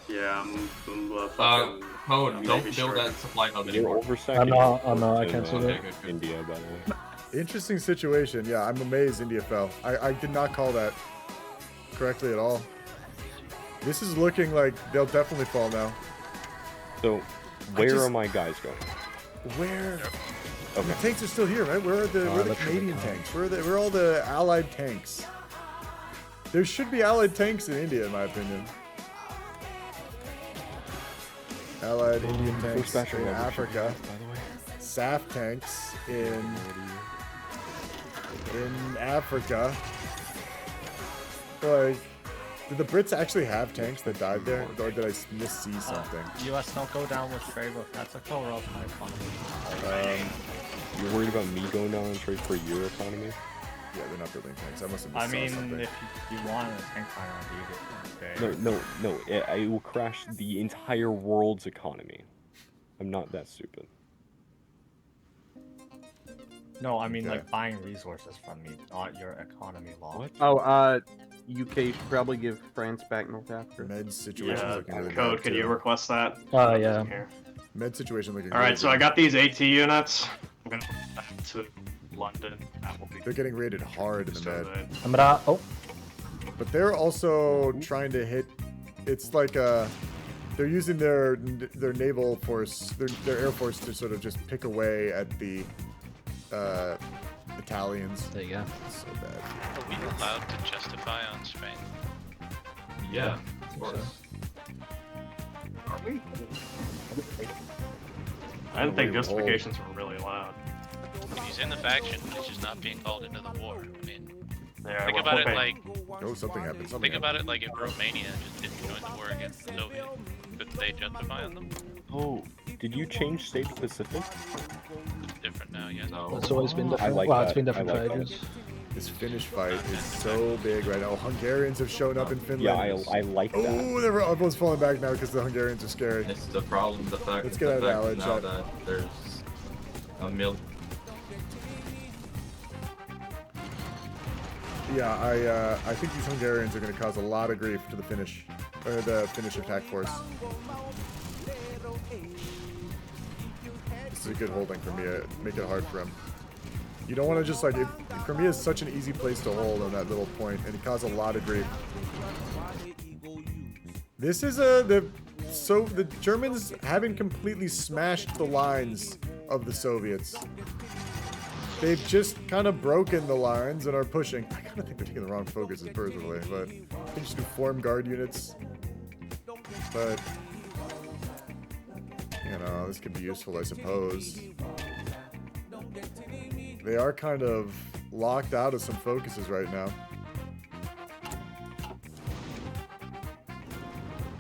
Yeah, fucking Code, Navy don't build strike. that supply hub You're anymore. overstacking. I canceled it. India, by the way. Interesting situation. Yeah, I'm amazed India fell. I did not call that correctly at all. This is looking like they'll definitely fall now. So, where are my guys going? Where? Okay. The tanks are still here, right? Where are the that's Canadian tanks? Where are all the Allied tanks? There should be Allied tanks in India, in my opinion. Allied Indian tanks special in level Africa. should be, by the way. SAF tanks in Africa. Like, did the Brits actually have tanks that died there, or did I missee something? US don't go down with trade with Mexico, or else my economy. You're worried about me going down and trade for your economy? Yeah, they're not building tanks. I must have I missed mean, something. if you want a tank fighter, indeed. No. It will crash the entire world's economy. I'm not that stupid. No, I mean Okay. like buying resources from me, not your economy law. What? Oh, UK should probably give France back North Africa. Med situation Yeah, looking really Code, bad, could too. you request that? Yeah. Here. Med situation looking Alright, really so I good. got these AT units. I'm gonna have to London. That will be. They're getting raided hard in the med. I'm gonna. Oh. But they're also trying to hit. It's like they're using their naval force, their air force to sort of just pick away at the Italians. There you go. So bad. Are we allowed to justify on Spain? Yeah, of course. Are we? I didn't think justifications were really allowed. He's in the faction, but he's just not being called into the war. I mean, Yeah, think well, about it okay. like. Oh, something happened. Something Think about it like if Romania just didn't join the war against the Soviets. Could they justify on them? Oh, did you change state specific? It's different now, yes. It's always been different. I like Well, that. it's been different I for like ages. This Finnish fight is so big right now. Hungarians have shown up in Finland. Yeah, I like that. Oh, everyone's falling back now because the Hungarians are scary. It's the problem. The fact, Let's get out of the fact knowledge. now that there's a million. Yeah, I think these Hungarians are going to cause a lot of grief to the Finnish attack force. This is a good holding for me. Make it hard for him. You don't want to just like, Crimea is such an easy place to hold on that little point, and it caused a lot of grief. This is the Germans haven't completely smashed the lines of the Soviets. They've just kind of broken the lines and are pushing. I kind of think they're taking the wrong focus personally, but they just do form guard units. But you know, this could be useful, I suppose. They are kind of locked out of some focuses right now.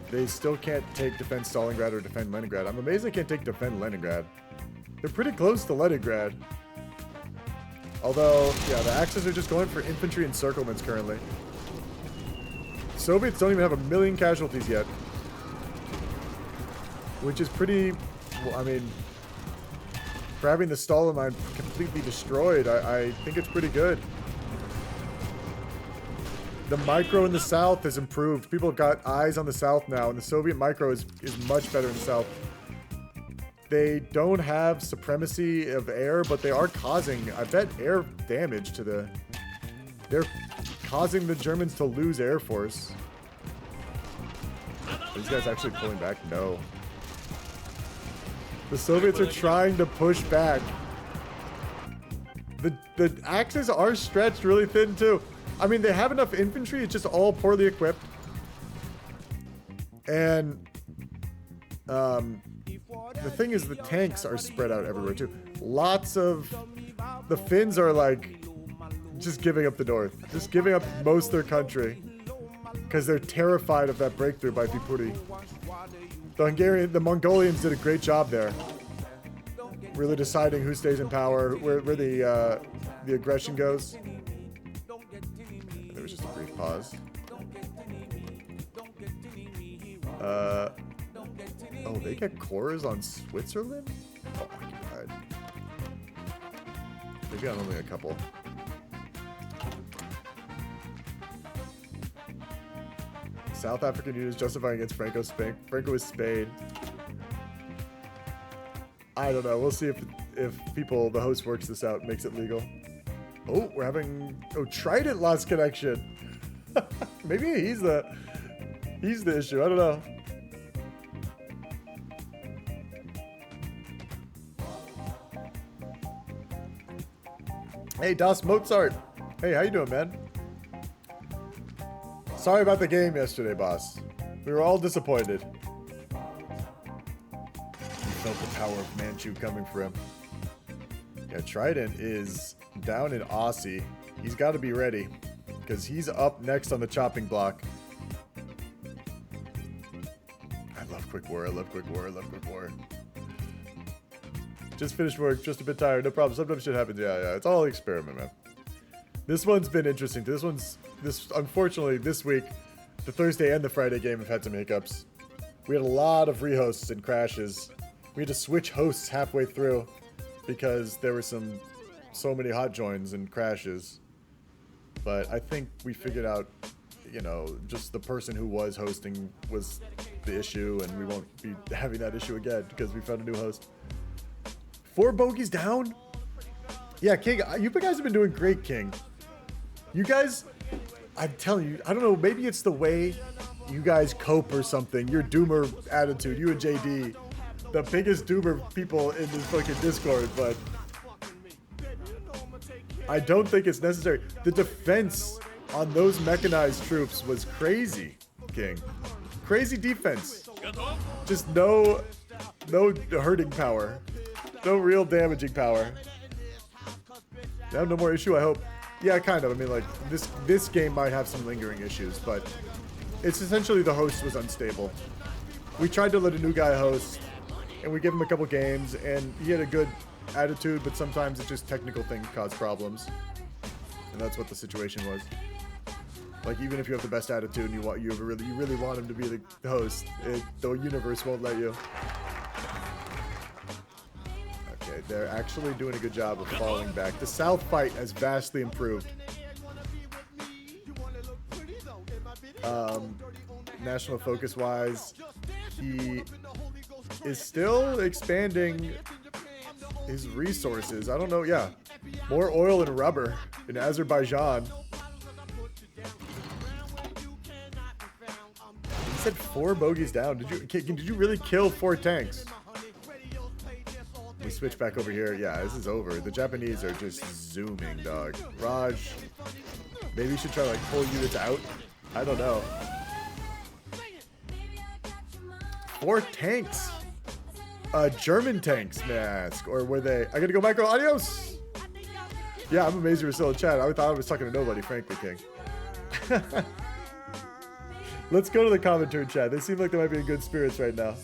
They still can't defend Stalingrad or defend Leningrad. I'm amazed they can't defend Leningrad. They're pretty close to Leningrad. Although, yeah, the Axis are just going for infantry encirclements currently. Soviets don't even have 1 million casualties yet. Which is pretty, well, I mean, for having the Stalin line completely destroyed, I think it's pretty good. The micro in the south has improved. People have got eyes on the south now, and the Soviet micro is much better in the south. They don't have supremacy of air, but they are causing, I bet, air damage to the... They're causing the Germans to lose air force. Are these guys actually pulling back? No. The Soviets are trying to push back. The Axis are stretched really thin, too. I mean, they have enough infantry, it's just all poorly equipped. And... the thing is, the tanks are spread out everywhere too. Lots of the Finns are like just giving up the north, just giving up most of their country because they're terrified of that breakthrough by Viipuri. The Mongolians did a great job there, really deciding who stays in power, where the aggression goes. There was just a brief pause. Oh, they get cores on Switzerland? Oh my god. Maybe on only a couple. South African units justifying against Franco is Spain. I don't know. We'll see if the host works this out and makes it legal. Oh, we're having... Oh, Trident lost connection. Maybe he's the issue. I don't know. Hey, Das Mozart. Hey, how you doing, man? Sorry about the game yesterday, boss. We were all disappointed. He felt the power of Manchu coming for him. Yeah, Trident is down in Aussie. He's got to be ready, because he's up next on the chopping block. I love Quick War. I love Quick War. I love Quick War. Just finished work, just a bit tired, no problem. Sometimes shit happens. Yeah, it's all experiment, man. This one's been interesting. Unfortunately, this week, the Thursday and the Friday game have had some hiccups. We had a lot of rehosts and crashes. We had to switch hosts halfway through because there were so many hot joins and crashes. But I think we figured out, you know, just the person who was hosting was the issue, and we won't be having that issue again because we found a new host. 4 bogeys down? Yeah, King, you guys have been doing great, King. You guys, I'm telling you, I don't know, maybe it's the way you guys cope or something. Your doomer attitude, you and JD, the biggest doomer people in this fucking Discord, but I don't think it's necessary. The defense on those mechanized troops was crazy, King. Crazy defense. Just no hurting power. No real damaging power. No more issue, I hope. Yeah, kind of. I mean, like, this game might have some lingering issues, but it's essentially the host was unstable. We tried to let a new guy host, and we gave him a couple games, and he had a good attitude, but sometimes it's just technical things cause problems. And that's what the situation was. Like, even if you have the best attitude and you really want him to be the host, the universe won't let you. Okay, they're actually doing a good job of falling back. The South fight has vastly improved. National focus wise, he is still expanding his resources. I don't know, yeah. More oil and rubber in Azerbaijan. He said 4 bogeys down. Did you really kill 4 tanks? We switch back over here. Yeah, this is over. The Japanese are just zooming, dog. Raj, maybe you should try to like pull units out. I don't know. 4 tanks. German tanks, mask. Or were they? I gotta go, Michael. Adios. Yeah, I'm amazed you were still in chat. I thought I was talking to nobody, frankly, King. Let's go to the commentary chat. They seem like they might be in good spirits right now.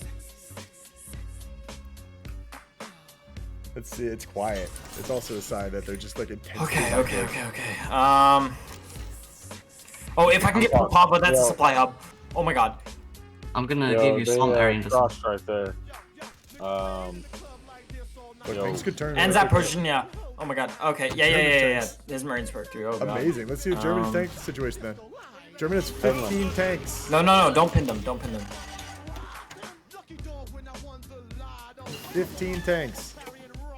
Let's see. It's quiet. It's also a sign that they're just like intense. Okay. Oh, if I can get Papa, that's a supply hub. Oh my god. I'm gonna give you some area in the cross right there. Things could turn. And that Persian, yeah. Oh my god. Okay. Yeah. His Marines work through. Oh god. Amazing. Let's see the German tank situation then. German has 15 tanks. No. Don't pin them. 15 tanks.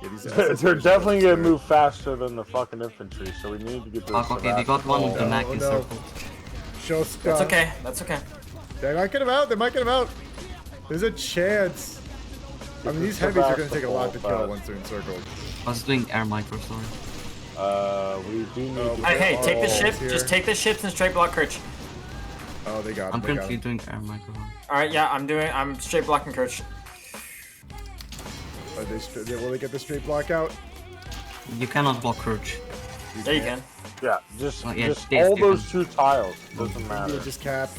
Yeah, they're definitely gonna move faster than the fucking infantry, so we need to get those. Okay, they got one of the Mac encircled. That's okay. That's okay. They might get him out. There's a chance. I mean, these heavies are gonna take a lot to kill once they're encircled. I was doing air micro, sorry. We do need to hey, take the ship. Just take the ships and straight block Kirch. Oh, they got him. I'm currently doing air micro. Alright, yeah, I'm straight blocking Kirch. Will they get the straight block out? You cannot block Kirch. Yeah, you can. Yeah, just all those 2 tiles. Doesn't matter. Just capped.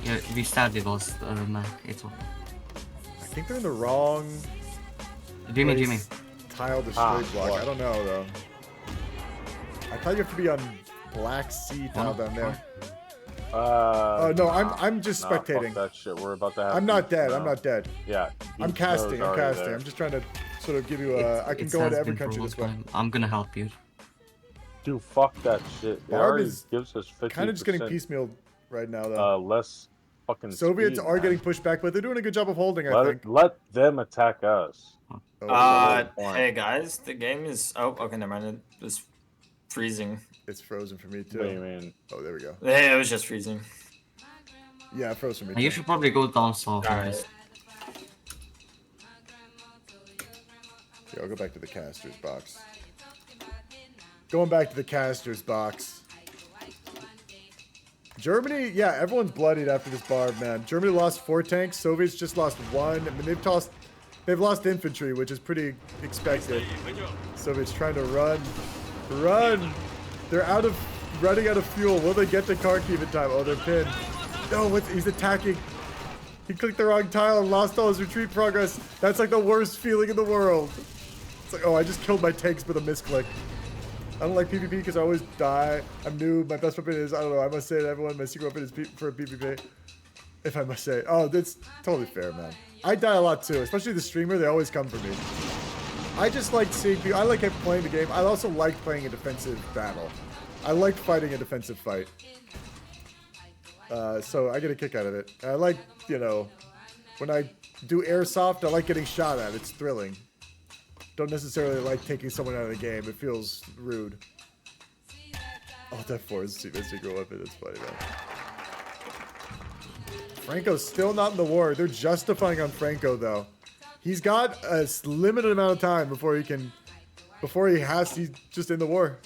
Yeah, we started lost Mac. It's okay. I think they're in the wrong. Jimmy. Tile the straight block. I don't know though. I thought you have to be on Black Sea tile down there. Oh no, I'm just spectating. Fuck that shit. We're about to have. I'm not dead. I'm not dead. Yeah. I'm casting. I'm just trying to sort of give you a. I can go into every country this way. I'm gonna help you. Dude, fuck that shit. Barb is gives us 50%. Kind of just getting piecemealed right now though. Less fucking. Soviets are getting pushed back, but they're doing a good job of holding. I think. Let them attack us. Hey guys, the game is. Oh, okay, never mind. It's freezing. It's frozen for me too. What do you mean? Oh, there we go. Yeah, it was just freezing. Yeah, it froze for me too. You should probably go down south. Alright. Yeah, I'll go back to the caster's box. Going back to the caster's box. Germany, yeah, everyone's bloodied after this barb, man. Germany lost 4 tanks. Soviets just lost 1. I mean, they've lost infantry, which is pretty expected. Soviets trying to run. They're running out of fuel. Will they get to Kharkiv in time? Oh, they're pinned. No, he's attacking. He clicked the wrong tile and lost all his retreat progress. That's like the worst feeling in the world. It's like, oh, I just killed my tanks with a misclick. I don't like PvP because I always die. I'm new. My best weapon is, I don't know, I must say to everyone, my secret weapon is for PvP. If I must say. Oh, that's totally fair, man. I die a lot too, especially the streamer. They always come for me. I just like seeing people. I like playing the game. I also like playing a defensive battle. I like fighting a defensive fight. So I get a kick out of it. I like, when I do airsoft, I like getting shot at. It's thrilling. don't necessarily like taking someone out of the game. It feels rude. Oh, that 4 is a secret weapon. That's funny, man. Franco's still not in the war. They're justifying on Franco, though. He's got a limited amount of time before he can... he's just in the war.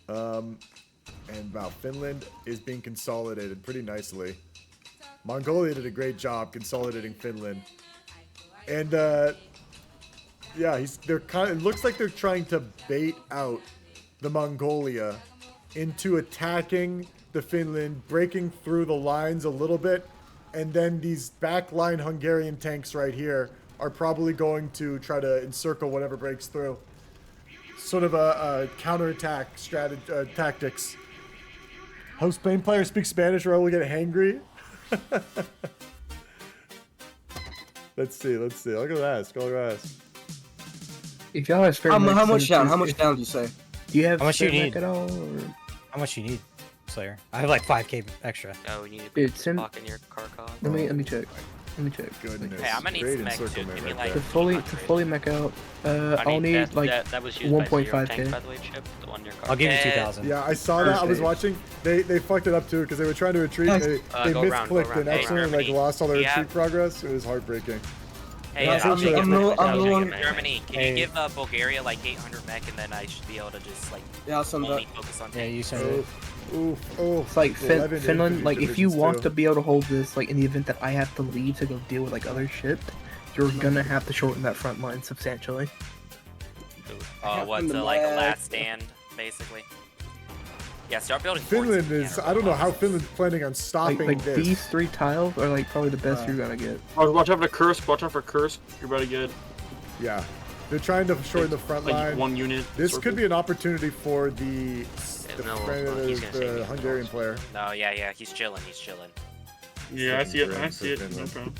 And wow, Finland is being consolidated pretty nicely. Mongolia did a great job consolidating Finland. And yeah, it looks like they're trying to bait out the Mongolia into attacking the Finland, breaking through the lines a little bit, and then these backline Hungarian tanks right here are probably going to try to encircle whatever breaks through. Sort of a counterattack tactics. How Spain players speak Spanish or I will get hangry? Let's see. I'll go ask. If y'all have spare How mechs, much then down? How much down do you say? Do you have How much spare you mech need? at all? Or? How much you need, Slayer? I have like 5k extra. Oh, you need to Dude, put send- stock in your car cost. Let me check. Goodness. Hey, I'm gonna need some mech too. Give me like To fully mech out, I'll need like that was used by 1.5k. tank, by the way, Chip. The one in your car. I'll give you 2,000. Yeah, I saw that. I was watching. They fucked it up too because they were trying to retreat. They go around, misclicked and Hey, accidentally Germany, lost all their yeah. retreat progress. It was heartbreaking. Hey, Yeah, I'm I'm Germany, can Hey. you give Bulgaria like 800 mech and then I should be able to just like I'll send only that. focus on Yeah, tanks? you send it. It's like 11 Finland. Like if you divisions, want too. to be able to hold this, like in the event that I have to leave to go deal with like other shit, you're gonna have to shorten that front line substantially. What's like a last stand, basically? Yeah, start building forts. Finland is. I don't know how Finland's planning on stopping Like this. these 3 tiles are like probably the best you're gonna get. Watch out for Kursk. Watch out for Kursk. You're about to get Yeah, they're trying to shorten the front like line. 1 unit. This could be an opportunity for the he's gonna take me. Hungarian player. No, yeah, he's chilling. Yeah, I see it. No problem.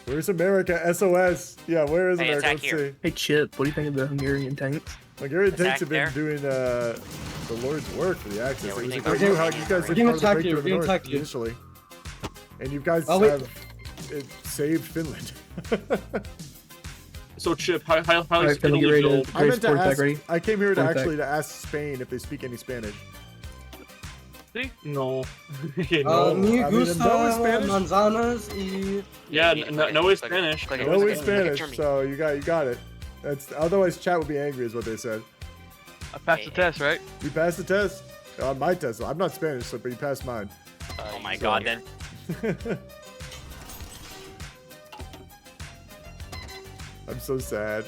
Where's America? SOS. Yeah, where is Hey, America? attack Let's here. see. Hey Chip, what do you think of the Hungarian tanks? Hungarian tanks Attack have been there. doing the Lord's work for the Axis. Yeah, what do you It was think great about how Romania? you guys did We're part of the gonna attack breakthrough you, in the we're gonna north attack you. initially. And you guys Oh, wait. have saved Finland. So Chip, how Alright, is Finland, Italy get ready to built? I meant to sports tech ask. ready. I came here to Sports tech. actually to ask Spain if they speak any Spanish. No. Me I mean, gusta no is Spanish. manzanas y... Yeah, no is Spanish. No is Spanish, so you got it. That's otherwise chat would be angry, is what they said. I passed the test, right? You passed the test. On my test, I'm not Spanish, so but you passed mine. Oh my god, then. I'm so sad.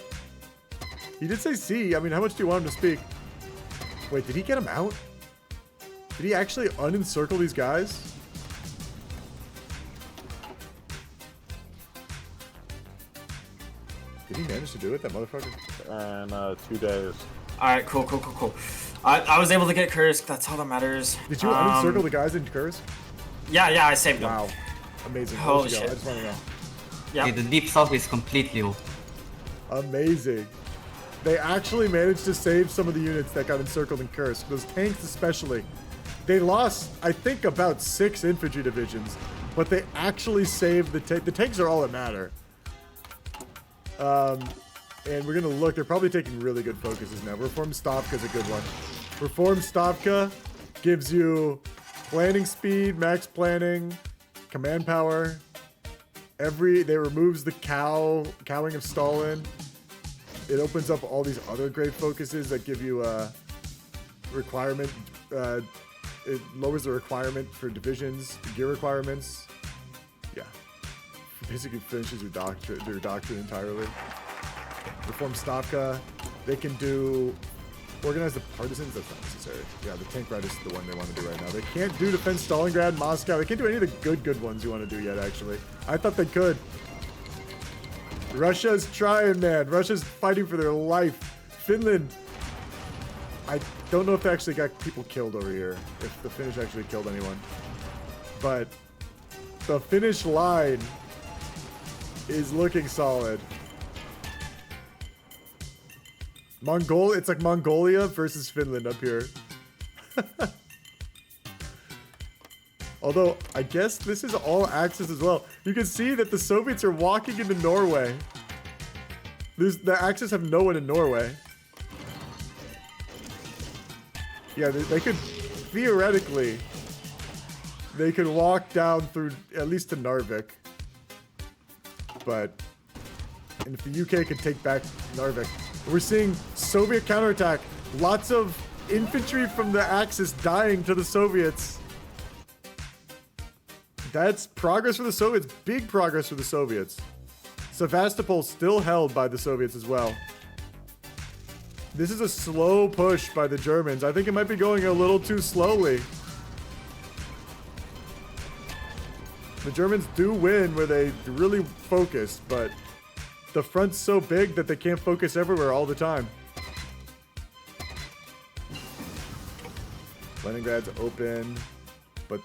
He did say C. I mean, how much do you want him to speak? Wait, did he get him out? Did he actually unencircle these guys? Did he manage to do it, that motherfucker? And 2 days. Alright, cool. I was able to get Kursk, that's all that matters. Did you unencircle the guys in Kursk? Yeah, I saved them. Wow. Amazing. Holy Where'd you go? shit. I just want to know. Yeah. The deep south is completely open. Amazing. They actually managed to save some of the units that got encircled in Kursk. Those tanks especially. They lost, I think, about 6 infantry divisions, but they actually saved the tank. The tanks are all that matter. And we're gonna look. They're probably taking really good focuses now. Reform Stavka is a good one. Reform Stavka gives you planning speed, max planning, command power. They removes the cowing of Stalin. It opens up all these other great focuses that give you requirement. It lowers the requirement for divisions, gear requirements. Yeah, basically finishes your doctrine entirely. Reform Stavka. They can do organize the partisans. That's not necessary. Yeah, the tank riders is the one they want to do right now. They can't do defend Stalingrad, Moscow. They can't do any of the good ones you want to do yet. Actually, I thought they could. Russia's trying, man. Russia's fighting for their life. Finland. I don't know if they actually got people killed over here. If the Finnish actually killed anyone. But the Finnish line is looking solid. It's like Mongolia versus Finland up here. Although, I guess this is all Axis as well. You can see that the Soviets are walking into Norway. The Axis have no one in Norway. Yeah, they could, theoretically, they could walk down through, at least to Narvik. But, and if the UK could take back Narvik. We're seeing Soviet counterattack. Lots of infantry from the Axis dying to the Soviets. That's progress for the Soviets. Big progress for the Soviets. Sevastopol still held by the Soviets as well. This is a slow push by the Germans. I think it might be going a little too slowly. The Germans do win where they really focus, but the front's so big that they can't focus everywhere all the time. Leningrad's open, but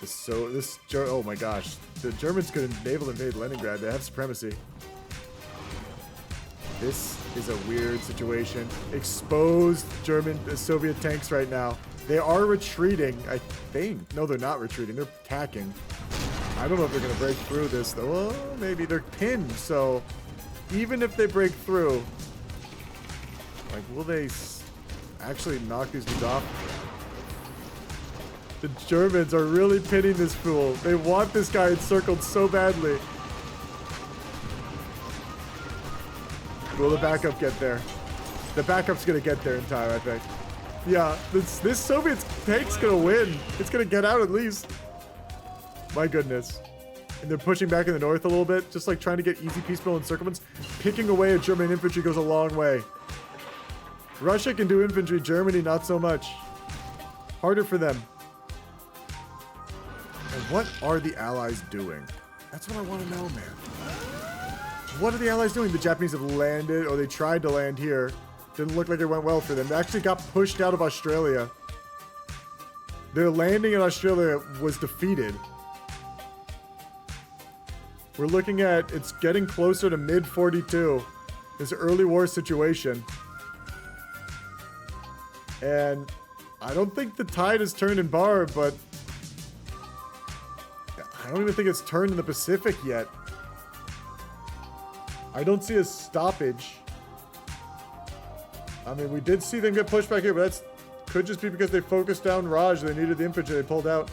oh my gosh, the Germans could naval invade Leningrad. They have supremacy. This is a weird situation. Exposed Soviet tanks right now. They are retreating, I think. No, they're not retreating. They're attacking. I don't know if they're going to break through this, though. Well, maybe they're pinned, so even if they break through, like, will they actually knock these dudes off? The Germans are really pinning this fool. They want this guy encircled so badly. Will the backup get there? The backup's gonna get there in time, I think. Yeah, this Soviet tank's gonna win. It's gonna get out at least. My goodness. And they're pushing back in the north a little bit, just like trying to get easy piecemeal encirclements. Picking away at German infantry goes a long way. Russia can do infantry, Germany not so much. Harder for them. And what are the Allies doing? That's what I want to know, man. What are the Allies doing? The Japanese have landed, or they tried to land here. Didn't look like it went well for them. They actually got pushed out of Australia. Their landing in Australia was defeated. We're looking at, it's getting closer to mid-42. This early war situation. And I don't think the tide has turned in Bar, but I don't even think it's turned in the Pacific yet. I don't see a stoppage. I mean, we did see them get pushed back here, but that's could just be because they focused down Raj. They needed the infantry. They pulled out.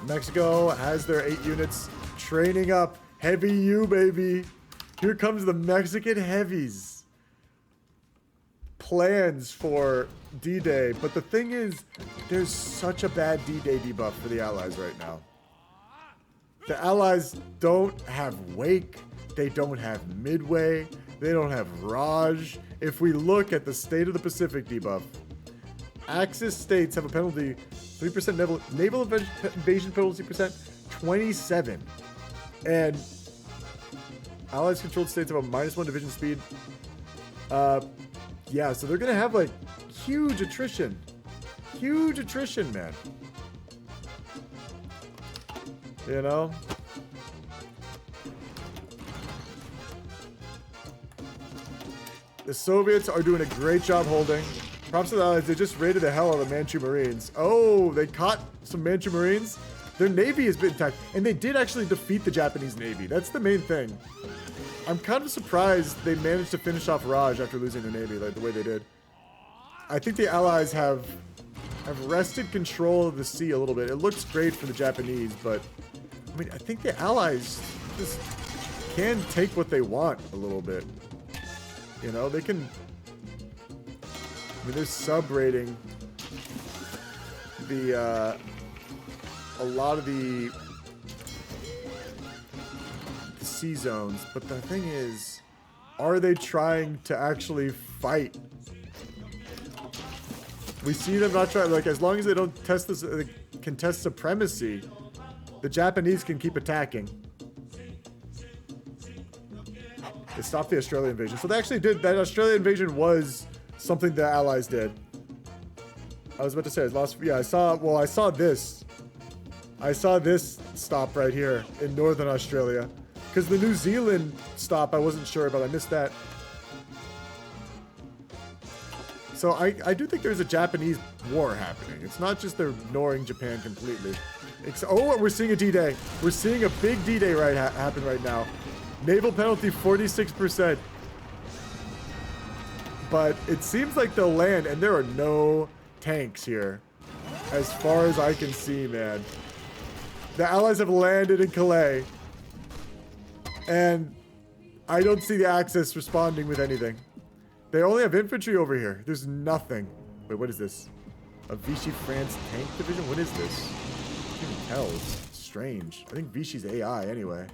Mexico has their 8 units training up. Heavy U, baby. Here comes the Mexican heavies. Plans for D-Day. But the thing is, there's such a bad D-Day debuff for the Allies right now. The Allies don't have Wake. They don't have Midway. They don't have Raj. If we look at the State of the Pacific debuff, Axis states have a penalty 3% naval invasion penalty percent 27, and Allies controlled states have a -1 division speed. Yeah, so they're gonna have like huge attrition, man. You know. The Soviets are doing a great job holding. Props to the Allies, they just raided the hell out of the Manchu Marines. Oh, they caught some Manchu Marines. Their navy has been attacked, and they did actually defeat the Japanese navy. That's the main thing. I'm kind of surprised they managed to finish off Raj after losing their navy like the way they did. I think the Allies have wrested control of the sea a little bit. It looks great for the Japanese, but I mean, I think the Allies just can take what they want a little bit. You know, they can. I mean, they're sub-rating a lot of the sea zones, but the thing is, are they trying to actually fight? We see them not trying. Like, as long as they don't contest supremacy, the Japanese can keep attacking. They stopped the Australian invasion. So they actually did. That Australian invasion was something the Allies did. I was about to say, I lost. Yeah, I saw this. I saw this stop right here in Northern Australia. Because the New Zealand stop, I wasn't sure about. I missed that. So I do think there's a Japanese war happening. It's not just they're ignoring Japan completely. Oh, we're seeing a D-Day. We're seeing a big D-Day happen right now. Naval penalty 46%. But it seems like they'll land, and there are no tanks here. As far as I can see, man. The Allies have landed in Calais. And I don't see the Axis responding with anything. They only have infantry over here. There's nothing. Wait, what is this? A Vichy France tank division? What is this? I can't even tell. It's strange. I think Vichy's AI anyway.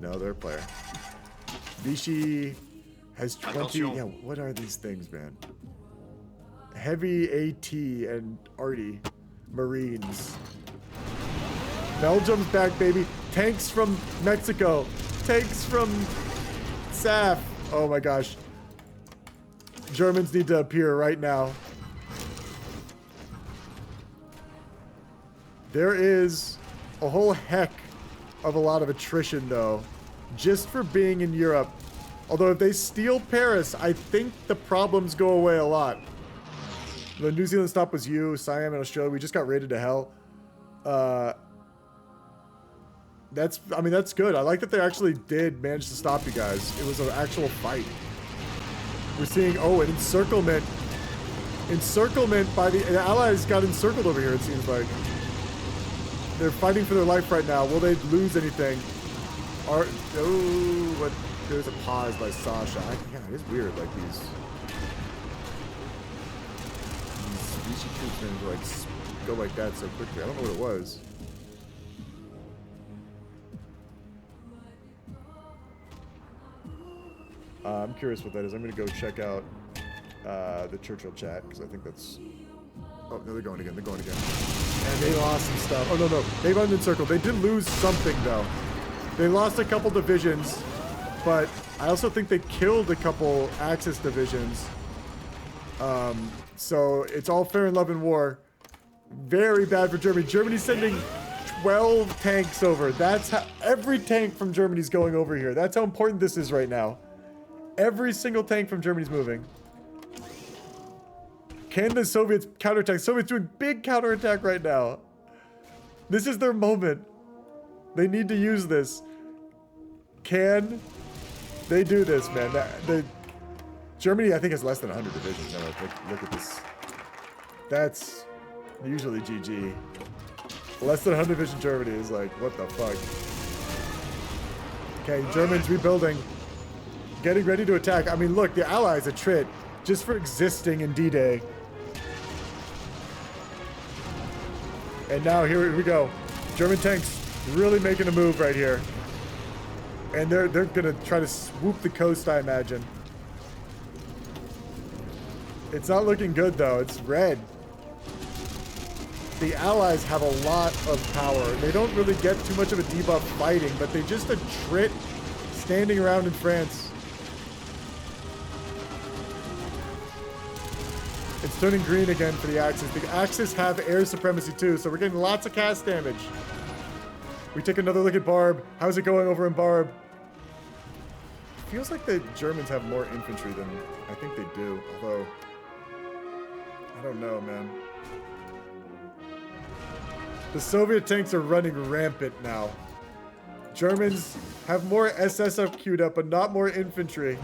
No, they're a player. Vichy has 20. Yeah, what are these things, man? Heavy AT and Arty Marines. Belgium's back, baby. Tanks from Mexico. Tanks from SAF. Oh my gosh. Germans need to appear right now. There is a whole heck of a lot of attrition, though, just for being in Europe. Although if they steal Paris, I think the problems go away a lot. The New Zealand stop was you, Siam, and Australia. We just got raided to hell. I mean, that's good. I like that they actually did manage to stop you guys. It was an actual fight. We're seeing, oh, an encirclement. Encirclement by the Allies got encircled over here, it seems like. They're fighting for their life right now. Will they lose anything? There's a pause by Sasha. Yeah, it is weird, like these Vichy troops managed to like go like that so quickly. I don't know what it was. I'm curious what that is. I'm gonna go check out the Churchill chat because I think that's. Oh no, they're going again. They're going again. And they lost some stuff. Oh no, they've unencircled. They did lose something though. They lost a couple divisions, but I also think they killed a couple Axis divisions. So it's all fair in love and war. Very bad for Germany. Germany's sending 12 tanks over. That's how every tank from Germany's going over here. That's how important this is right now. Every single tank from Germany's moving. Can the Soviets counterattack? Soviets doing big counterattack right now. This is their moment. They need to use this. Can they do this, man? Germany, I think, has less than 100 divisions. Now, look at this. That's usually GG. Less than 100 division Germany is like, what the fuck? Okay, Germans rebuilding. Getting ready to attack. I mean, look, the Allies attrit just for existing in D-Day. And now here we go. German tanks really making a move right here. And they're gonna try to swoop the coast, I imagine. It's not looking good though. It's red. The Allies have a lot of power. They don't really get too much of a debuff fighting, but they just attrit standing around in France. It's turning green again for the Axis. The Axis have air supremacy too, so we're getting lots of cast damage. We take another look at Barb. How's it going over in Barb? Feels like the Germans have more infantry than I think they do, although I don't know, man. The Soviet tanks are running rampant now. Germans have more SSF queued up, but not more infantry.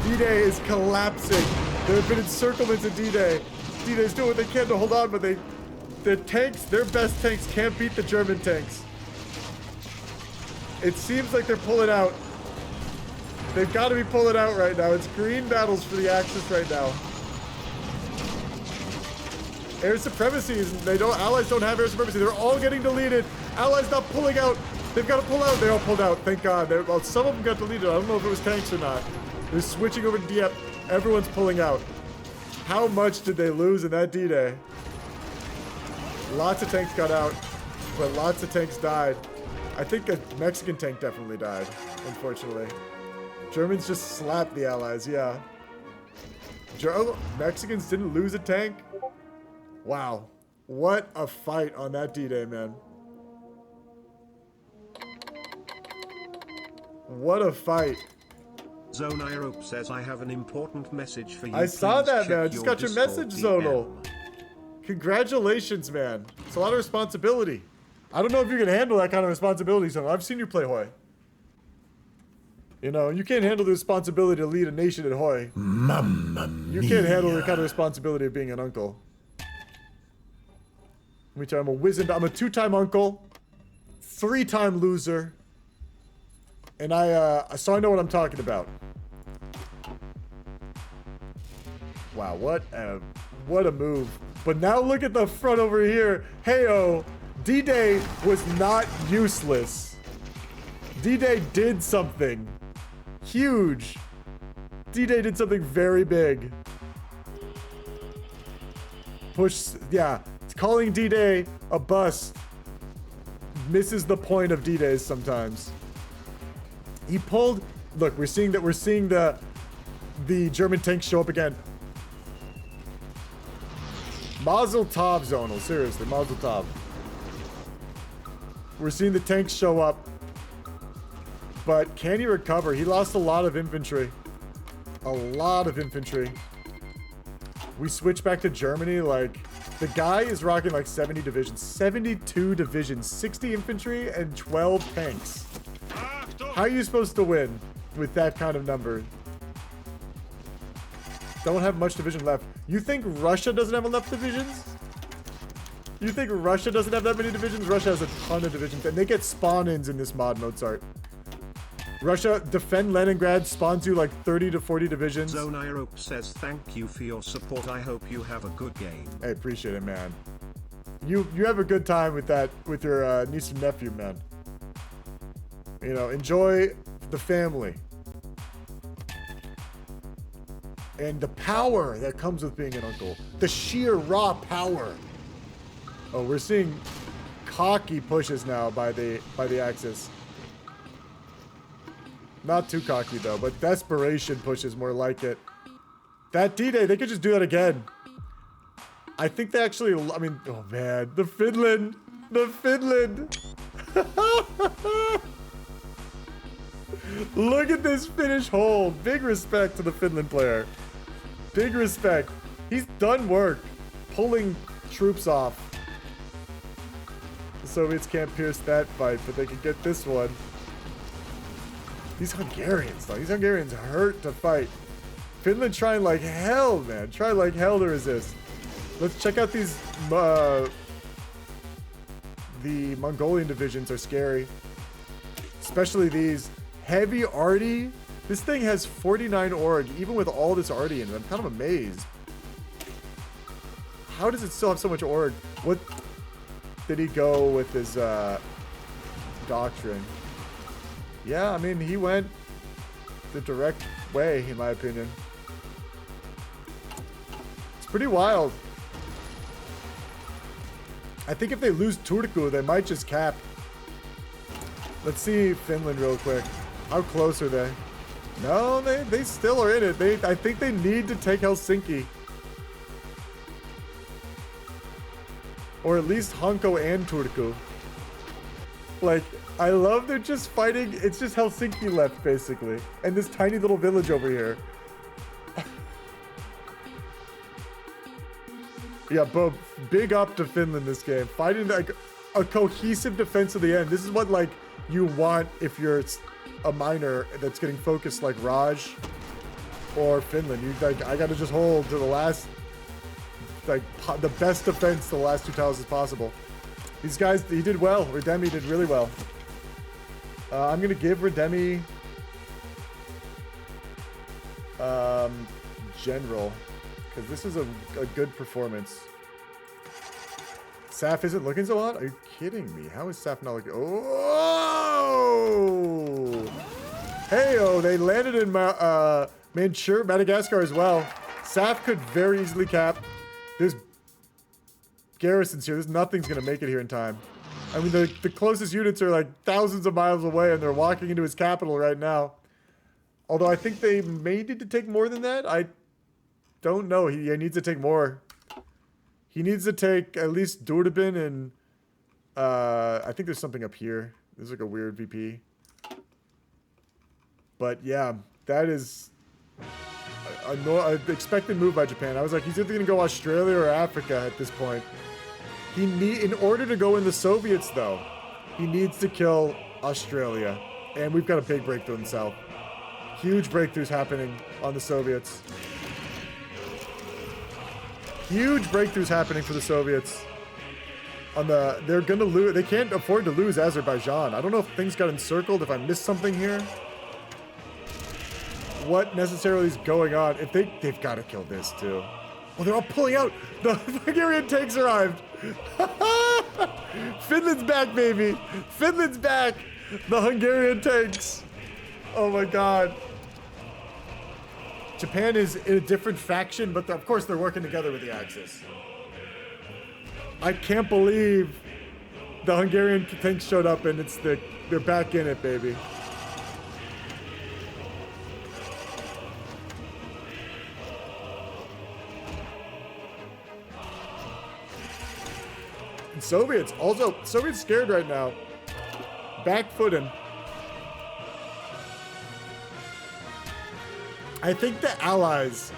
D-Day is collapsing. There have been encirclements in D-Day. D-Day is doing what they can to hold on, but the tanks, their best tanks, can't beat the German tanks. It seems like they're pulling out. They've got to be pulling out right now. It's green battles for the Axis right now. Air supremacy is, Allies don't have air supremacy. They're all getting deleted. Allies not pulling out. They've got to pull out. They all pulled out. Thank God. Well, some of them got deleted. I don't know if it was tanks or not. They're switching over to Dieppe. Everyone's pulling out. How much did they lose in that D-Day? Lots of tanks got out, but lots of tanks died. I think a Mexican tank definitely died, unfortunately. Germans just slapped the Allies, yeah. Mexicans didn't lose a tank? Wow. What a fight on that D-Day, man. What a fight. Zone Irope says I have an important message for you. I saw Please that, check man. I just got your Discord message, DM. Zonal. Congratulations, man. It's a lot of responsibility. I don't know if you can handle that kind of responsibility, Zonal. I've seen you play Hoi. You know, you can't handle the responsibility to lead a nation at Hoi. Mamma You can't handle the kind of responsibility of being an uncle. Let me tell you, I'm a 2-time uncle, 3-time loser, and so I know what I'm talking about. Wow, what a move. But now look at the front over here. Heyo, D-Day was not useless. D-Day did something huge. D-Day did something very big. Yeah, calling D-Day a bust misses the point of D-Days sometimes. He pulled, look, we're seeing the German tanks show up again. Mazel tov, Zonal, seriously, Mazel tov. We're seeing the tanks show up. But can he recover? He lost a lot of infantry. A lot of infantry. We switch back to Germany, like, the guy is rocking like 70 divisions, 72 divisions, 60 infantry, and 12 tanks. How are you supposed to win with that kind of number? Don't have much division left. You think Russia doesn't have enough divisions? You think Russia doesn't have that many divisions? Russia has a ton of divisions, and they get spawn-ins in this mod, Mozart. Russia, defend Leningrad, spawns you like 30 to 40 divisions. Zone Irope says thank you for your support. I hope you have a good game. I appreciate it, man. You have a good time with that, with your niece and nephew, man. You know, enjoy the family. And the power that comes with being an uncle. The sheer raw power. Oh, we're seeing cocky pushes now by the Axis. Not too cocky though, but desperation pushes more like it. That D-Day, they could just do that again. I think they actually, I mean, oh man, the Finland. Look at this Finnish hold. Big respect to the Finland player. Big respect. He's done work pulling troops off. The Soviets can't pierce that fight, but they can get this one. These Hungarians, though. These Hungarians hurt to fight. Finland trying like hell, man. Try like hell to resist. Let's check out these. The Mongolian divisions are scary. Especially these. Heavy arty. This thing has 49 org, even with all this arty in it. I'm kind of amazed. How does it still have so much org? What did he go with his doctrine? Yeah, I mean, he went the direct way, in my opinion. It's pretty wild. I think if they lose Turku, they might just cap. Let's see Finland real quick. How close are they? No, they still are in it. I think they need to take Helsinki. Or at least Hanko and Turku. Like, I love they're just fighting. It's just Helsinki left, basically. And this tiny little village over here. Yeah, but big up to Finland this game. Fighting like a cohesive defense to the end. This is what, like, you want if you're a miner that's getting focused like Raj or Finland. You like, I gotta just hold to the last, like, the best defense to the last 2 tiles as possible. These guys, he did well. Redemmy did really well. I'm gonna give Redemmy general, because this is a good performance. Saf isn't looking so hot? Are you kidding me? How is Saf not looking? Oh! Hey-oh, they landed in Manchu, Madagascar as well. Saf could very easily cap. There's garrisons here. Nothing's gonna make it here in time. I mean, the closest units are like thousands of miles away, and they're walking into his capital right now. Although I think they may need to take more than that. I don't know. He needs to take more. He needs to take at least Durbin and I think there's something up here. There's like a weird VP. But yeah, That is an expected move by Japan. I was like, he's either going to go Australia or Africa at this point. In order to go in the Soviets, though, he needs to kill Australia. And we've got a big breakthrough in the South. Huge breakthroughs happening on the Soviets. Huge breakthroughs happening for the Soviets. They're gonna lose. They can't afford to lose Azerbaijan. I don't know if things got encircled. If I missed something here. What necessarily is going on? If they've got to kill this too. Oh, they're all pulling out. The Hungarian tanks arrived. Finland's back, baby. Finland's back. The Hungarian tanks. Oh my God. Japan is in a different faction, but of course they're working together with the Axis. I can't believe the Hungarian tanks showed up and they're back in it, baby. And Soviets scared right now. Back-footing. I think the Allies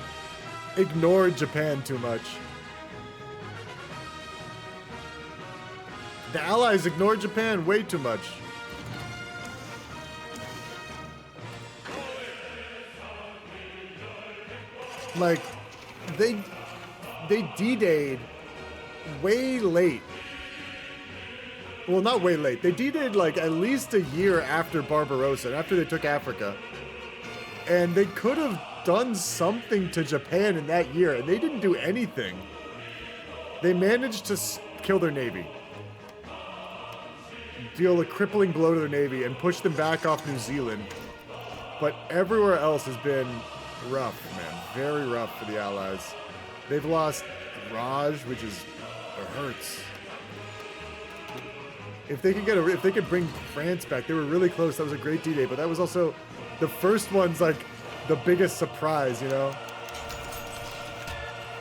ignored Japan too much. The Allies ignored Japan way too much. Like, they D-Day'd way late. Well, not way late. They D-Day'd like at least a year after Barbarossa, after they took Africa. And they could have done something to Japan in that year, and they didn't do anything. They managed to kill their navy. Deal a crippling blow to their navy and push them back off New Zealand. But everywhere else has been rough, man. Very rough for the Allies. They've lost Raj, which is it hurts. If they could bring France back, they were really close. That was a great D-Day, but that was also the first one's like the biggest surprise, you know?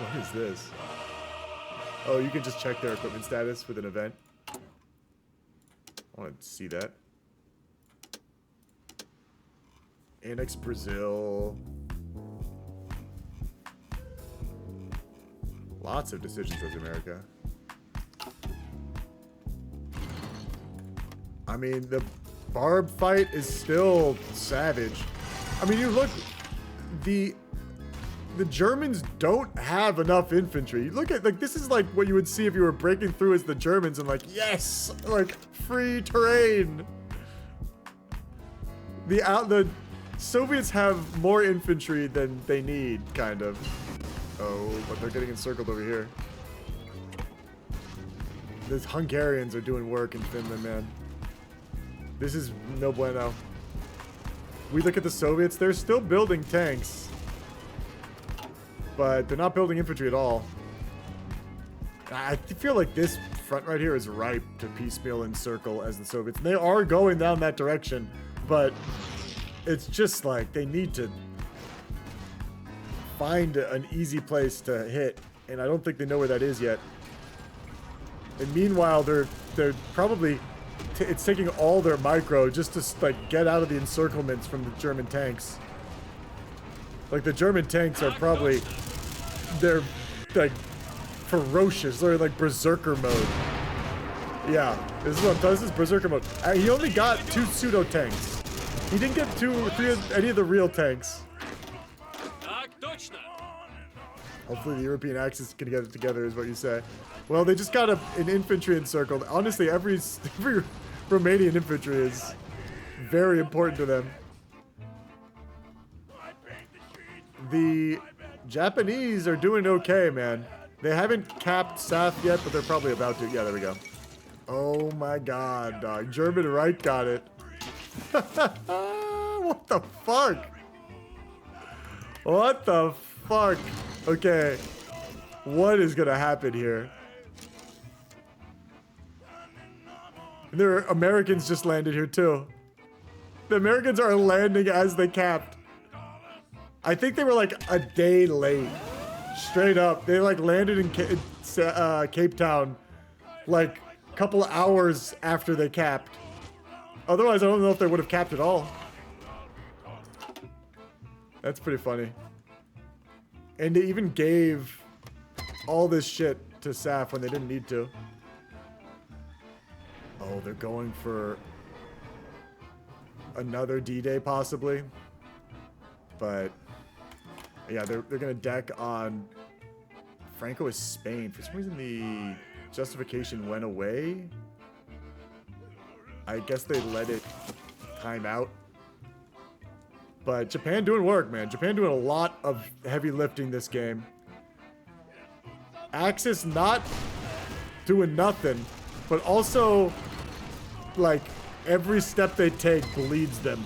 What is this? Oh, you can just check their equipment status with an event. I want to see that. Annex Brazil. Lots of decisions as America. I mean, the Barb fight is still savage. I mean, you look, the Germans don't have enough infantry. You look at, like, this is like what you would see if you were breaking through as the Germans and like, yes, like free terrain. The Soviets have more infantry than they need, kind of. Oh, but they're getting encircled over here. The Hungarians are doing work in Finland, man. This is no bueno. We look at the Soviets, they're still building tanks. But they're not building infantry at all. I feel like this front right here is ripe to piecemeal encircle as the Soviets. And they are going down that direction, but it's just like they need to find an easy place to hit, and I don't think they know where that is yet. And meanwhile, they're probably it's taking all their micro just to like get out of the encirclements from the German tanks. Like the German tanks are probably they're like ferocious. They're like berserker mode. Yeah, this is berserker mode. He only got 2 pseudo tanks. He didn't get 2 or 3 of any of the real tanks. Hopefully the European Axis can get it together, is what you say. Well, they just got an infantry encircled. Honestly, every Romanian infantry is very important to them. The Japanese are doing okay, man. They haven't capped Saf yet, but they're probably about to. Yeah, there we go. Oh my god, dog. German Reich got it. What the fuck? What the fuck? Okay. What is gonna happen here? And there are Americans just landed here too. The Americans are landing as they capped. I think they were like a day late. Straight up. They like landed in Cape Town like a couple hours after they capped. Otherwise, I don't know if they would have capped at all. That's pretty funny. And they even gave all this shit to Saf when they didn't need to. Oh, they're going for another D-Day possibly. But yeah, they're gonna deck on Franco is Spain. For some reason the justification went away. I guess they let it time out. But Japan doing work, man. Japan doing a lot of heavy lifting this game. Axis not doing nothing, but also, like, every step they take bleeds them.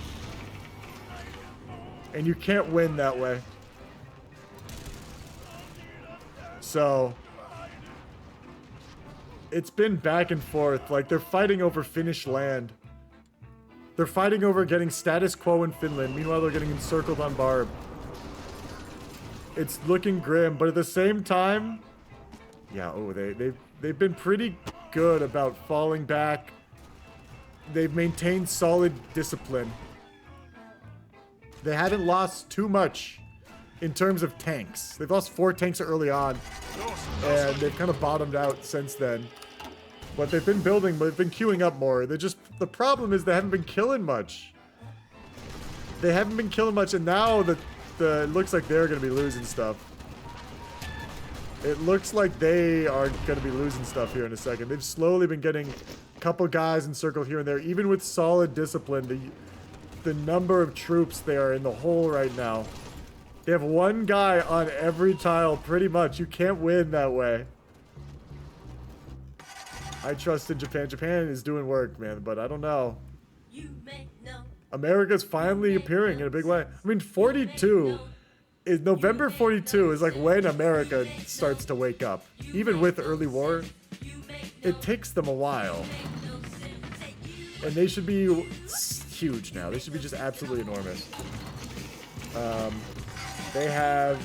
And you can't win that way. So, it's been back and forth. Like, they're fighting over Finnish land. They're fighting over getting status quo in Finland. Meanwhile, they're getting encircled on Barb. It's looking grim, but at the same time, yeah, oh, they've been pretty good about falling back. They've maintained solid discipline. They haven't lost too much in terms of tanks. They've lost 4 tanks early on, and they've kind of bottomed out since then. But they've been building, but they've been queuing up more. They're just, the problem is they haven't been killing much. They haven't been killing much, and now it looks like they're going to be losing stuff. It looks like they are going to be losing stuff here in a second. They've slowly been getting a couple guys encircled here and there. Even with solid discipline, the number of troops they are in the hole right now. They have 1 guy on every tile, pretty much. You can't win that way. I trust in Japan. Japan is doing work, man, but I don't know. America's finally appearing in a big way. I mean, 42 is November 42 is like when America starts to wake up. Even with early war, it takes them a while. And they should be huge now. They should be just absolutely enormous. They have,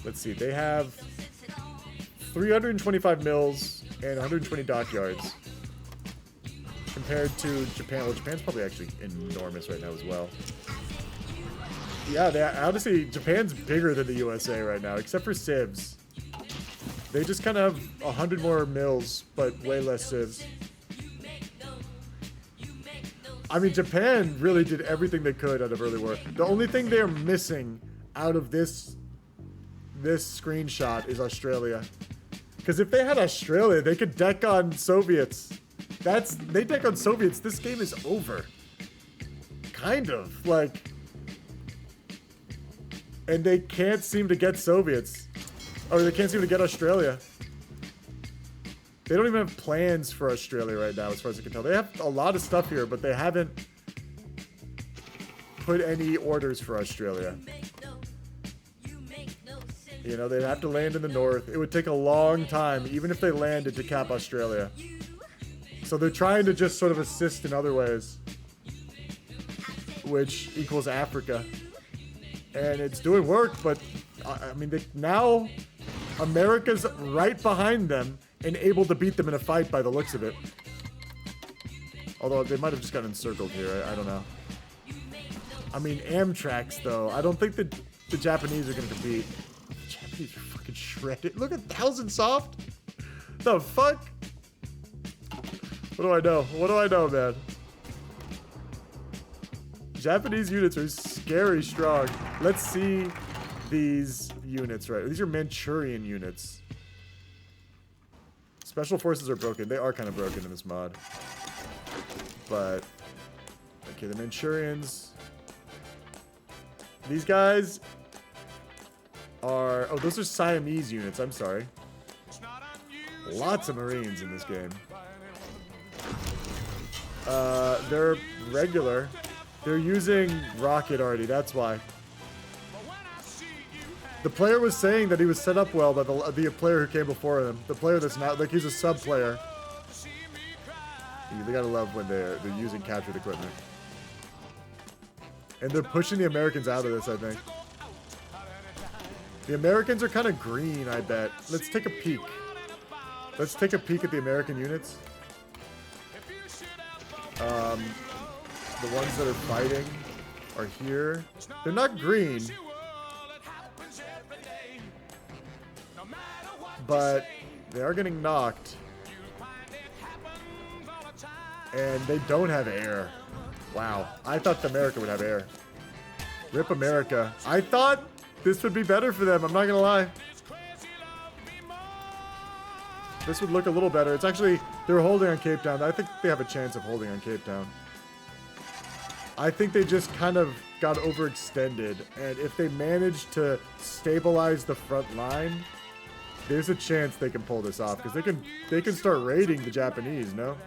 let's see, they have 325 mills and 120 dockyards compared to Japan. Well, Japan's probably actually enormous right now as well. Yeah, honestly, Japan's bigger than the USA right now, except for civs. They just kind of have 100 more mills, but way less civs. I mean, Japan really did everything they could out of early war. The only thing they're missing out of this screenshot is Australia. Because if they had Australia, they could deck on Soviets. They deck on Soviets, this game is over. Kind of, like. And they can't seem to get Soviets. Or they can't seem to get Australia. They don't even have plans for Australia right now, as far as I can tell. They have a lot of stuff here, but they haven't put any orders for Australia. You know, they'd have to land in the north. It would take a long time, even if they landed, to cap Australia. So they're trying to just sort of assist in other ways, which equals Africa. And it's doing work, but, I mean, now America's right behind them and able to beat them in a fight by the looks of it. Although they might have just got encircled here, I don't know. I mean, Amtrak's, though. I don't think the Japanese are going to compete. These are fucking shredded. Look at 1,000 soft. The fuck? What do I know? What do I know, man? Japanese units are scary strong. Let's see these units, right? These are Manchurian units. Special forces are broken. They are kind of broken in this mod. But, okay, the Manchurians. These guys are, oh, those are Siamese units, I'm sorry. Lots of Marines in this game. They're regular. They're using rocket already, that's why. The player was saying that he was set up well by the player who came before him. The player that's not, like, he's a sub player. They gotta love when they're using captured equipment. And they're pushing the Americans out of this, I think. The Americans are kind of green, I bet. Let's take a peek. Let's take a peek at the American units. The ones that are fighting are here. They're not green. But they are getting knocked. And they don't have air. Wow. I thought America would have air. Rip America. I thought this would be better for them. I'm not going to lie. This would look a little better. It's actually, they're holding on Cape Town. I think they have a chance of holding on Cape Town. I think they just kind of got overextended. And if they manage to stabilize the front line, there's a chance they can pull this off. Because they can start raiding the Japanese, no?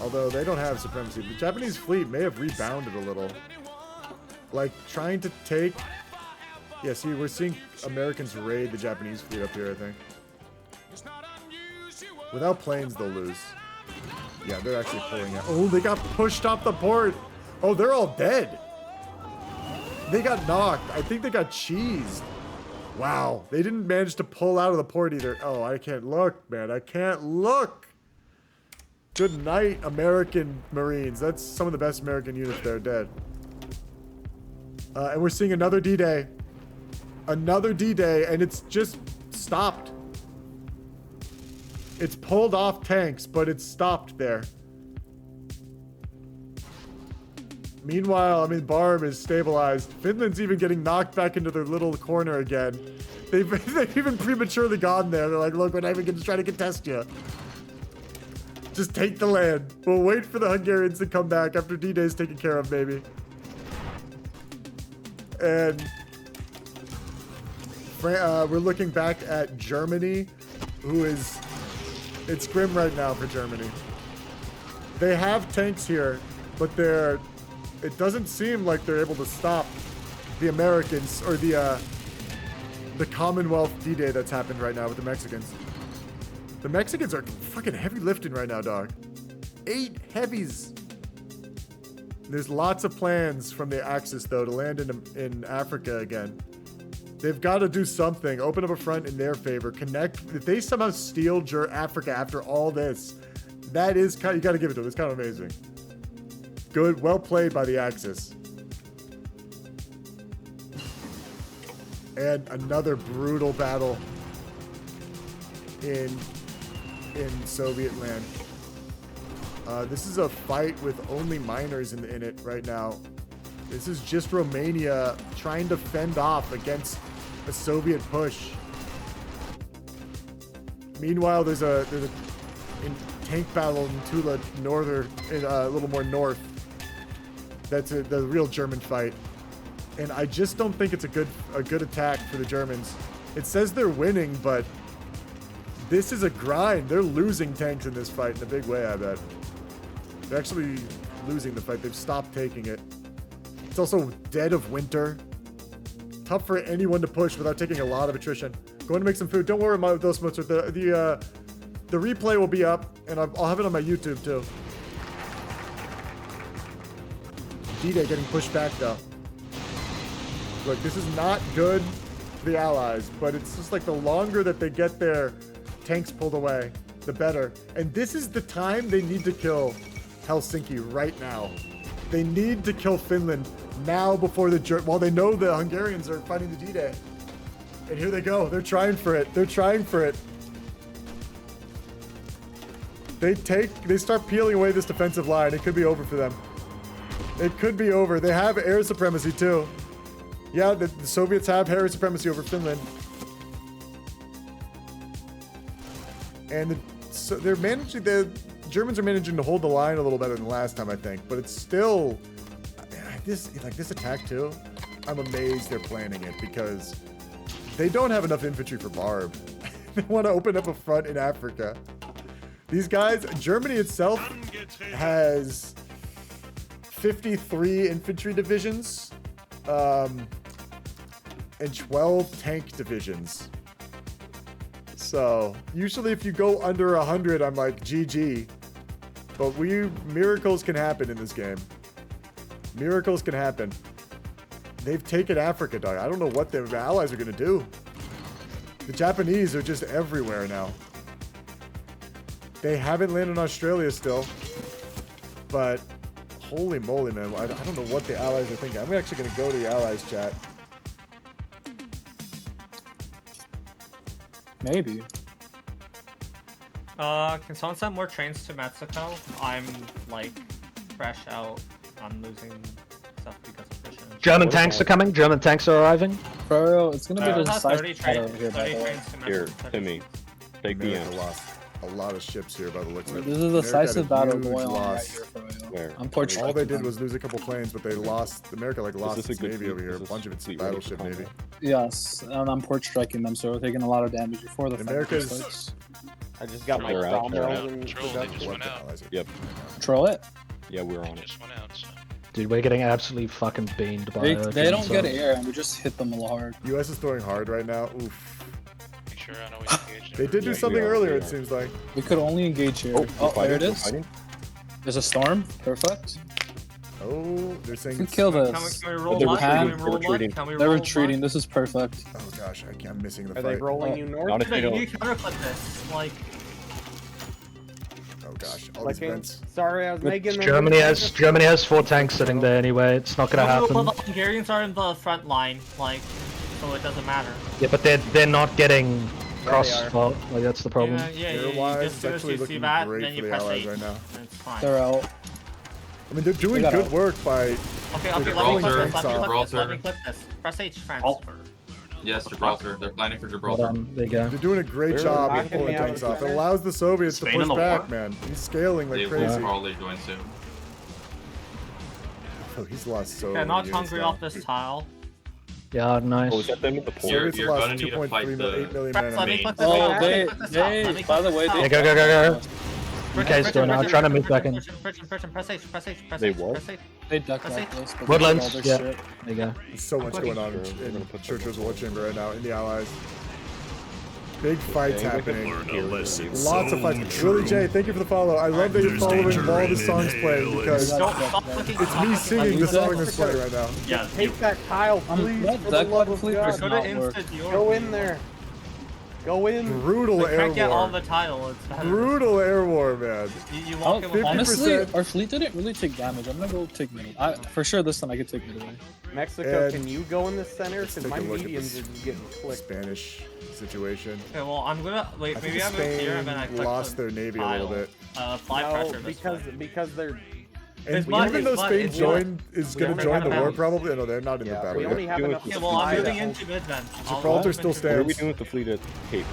Although they don't have supremacy. The Japanese fleet may have rebounded a little. Like, trying to take... Yeah, see, we're seeing Americans raid the Japanese fleet up here, I think. Without planes, they'll lose. Yeah, they're actually pulling out. Oh, they got pushed off the port. Oh, they're all dead. They got knocked. I think they got cheesed. Wow. They didn't manage to pull out of the port either. Oh, I can't look, man. I can't look. Good night, American Marines. That's some of the best American units there dead. And we're seeing another D-Day. Another D-Day, and it's just stopped. It's pulled off tanks, but it's stopped there. Meanwhile, I mean, Barm is stabilized. Finland's even getting knocked back into their little corner again. They've even prematurely gone there. They're like, look, we're not even going to try to contest you. Just take the land. We'll wait for the Hungarians to come back after D-Day's taken care of, maybe. And we're looking back at Germany, who is... It's grim right now for Germany. They have tanks here, but it doesn't seem like they're able to stop the Americans or the Commonwealth D-Day that's happened right now with the Mexicans. The Mexicans are fucking heavy lifting right now, dog. 8 heavies. There's lots of plans from the Axis, though, to land in Africa again. They've got to do something. Open up a front in their favor. Connect. If they somehow steal Africa after all this, that is kind of, you got to give it to them. It's kind of amazing. Good. Well played by the Axis. And another brutal battle in Soviet land. This is a fight with only miners in it right now. This is just Romania trying to fend off against a Soviet push. Meanwhile, there's a tank battle in Tula, a little more north. That's the real German fight, and I just don't think it's a good attack for the Germans. It says they're winning, but this is a grind. They're losing tanks in this fight in a big way, I bet. They're actually losing the fight. They've stopped taking it. It's also dead of winter. Tough for anyone to push without taking a lot of attrition. Going to make some food. Don't worry about those smotes. The replay will be up, and I'll have it on my YouTube too. D-Day getting pushed back though. Look, this is not good for the Allies, but it's just like the longer that they get their tanks pulled away, the better. And this is the time they need to kill Helsinki right now. They need to kill Finland now before while they know the Hungarians are fighting the D-Day. And here they go. They're trying for it. They're trying for it. They start peeling away this defensive line. It could be over for them. It could be over. They have air supremacy too. Yeah, the Soviets have air supremacy over Finland. And they're managing, the Germans are managing to hold the line a little better than last time, I think. But it's still, this attack too, I'm amazed they're planning it because they don't have enough infantry for Barb. They want to open up a front in Africa. These guys, Germany itself has 53 infantry divisions and 12 tank divisions. So usually if you go under 100, I'm like GG. But miracles can happen in this game. Miracles can happen. They've taken Africa, dog. I don't know what their allies are going to do. The Japanese are just everywhere now. They haven't landed in Australia still. But Holy moly, man. I don't know what the allies are thinking. I'm actually going to go to the allies chat. Maybe. Can someone send more trains to Mexico? I'm like fresh out. I'm losing stuff because of fishing. German tanks are coming. German tanks are arriving. Bro, it's gonna be the size 30 over trains, here, by 30 the way. trains to Here, Mexico. Timmy. Take the America lost a lot of ships here by the looks of it. This is a America had decisive battle huge going on right loss. here, Froyo. Where? I'm port All they striking did them. was lose a couple planes, but they lost. America like lost this a its good navy fleet? over here. A Is this bunch of its fleet ready battleship for navy. combat? Yes, and I'm port striking them, so we're taking a lot of damage before the fight America's- starts. I just got my They're out, they're sawmill out. in Troll, they production. just went out. Yep. Troll it? Yeah, we're on it. Just went out. So. Dude, we're getting absolutely fucking beamed by They don't get air, and we just hit them a lot hard. U.S. is throwing hard right now. Oof. Make sure I know we engage. They did do Yeah, something we are, earlier, we it are. seems like. We could only engage here. Oh, Oh, there it we're is. fighting? There's a storm. Perfect. Oh, they're saying We kill this. Can we roll They're mud? Can we retreating, roll they're retreating. mud? Can we They're roll retreating. This is perfect. Oh gosh, I'm missing the Are they fight. rolling you north? Not if they mud? You don't. counterclip this. Like, Oh gosh, all these Clicking. vents. Sorry, I was making. Germany has 4 tanks sitting there anyway. It's not gonna well, happen. the Hungarians are in the front line, like, so it doesn't matter. Yeah, but they're not getting cross are. fault. Like that's the problem. Yeah, Air-wise, you it's just do actually you see looking that, great then for you the press allies 8, right now. and it's fine. They're out. I mean, they're doing got good out. work by. Okay, let me Gibraltar, clip this, let me clip this, let me Gibraltar. clip this. Press H, France. Oh. Yes, Gibraltar. They're planning for Hold Gibraltar. on, there you go. They're doing a great They're job of knocking pulling me out tanks of the off. It center. allows the Soviets Spain to in push the back, war? man. He's scaling like They crazy. will probably join soon. Oh, he's lost so Okay, many knock units Hungary now. off this tile. Yeah, nice. Oh, is that them at the port? You're Soviets lost gonna need to 2.3 fight million, 8 million France, men. let me main. clip this Oh, out. they, Clip this out. Let me by clip the way, this they out. Yeah, go. Britain, UK's doing it. I'm trying to move back in. Britain, press H, press H, press They H, what? press H. They duck Press like H. this. but Woodlands, they do yeah. all their shit. There you go. There's so much going on in Churchill's War Chamber right now in the Allies. Big fights happening. Lots of fights. Willie J, thank you for the follow. I love that you're following while the song's playing because it's me singing the song that's playing right now. Yeah, Take that tile, please. That For the duck love of fleet God. does not work. Go in there. Go in. Brutal We air can't get all war. the tile, it's better. Brutal air war, man. You walk in with 50%. Honestly, our fleet didn't really take damage. I'm gonna go take middle. For sure this time I could take middle. Mexico, And can you go in the center? Let's Because take my a look at mediums this are getting clicked. Spanish situation. Okay, well, I'm gonna wait. I Maybe think I move here and then I Spain click lost the their navy a tile. little bit. Fly No, pressure this way. because they're. And It's mud, even though it's mud, Spain it's is We going only to join have the war enough. probably, no, they're not in the Yeah, battle we only yet. have enough. Okay, well, I'm to moving fight. into mid then. Gibraltar still What are stands. we doing with the fleet at Cape?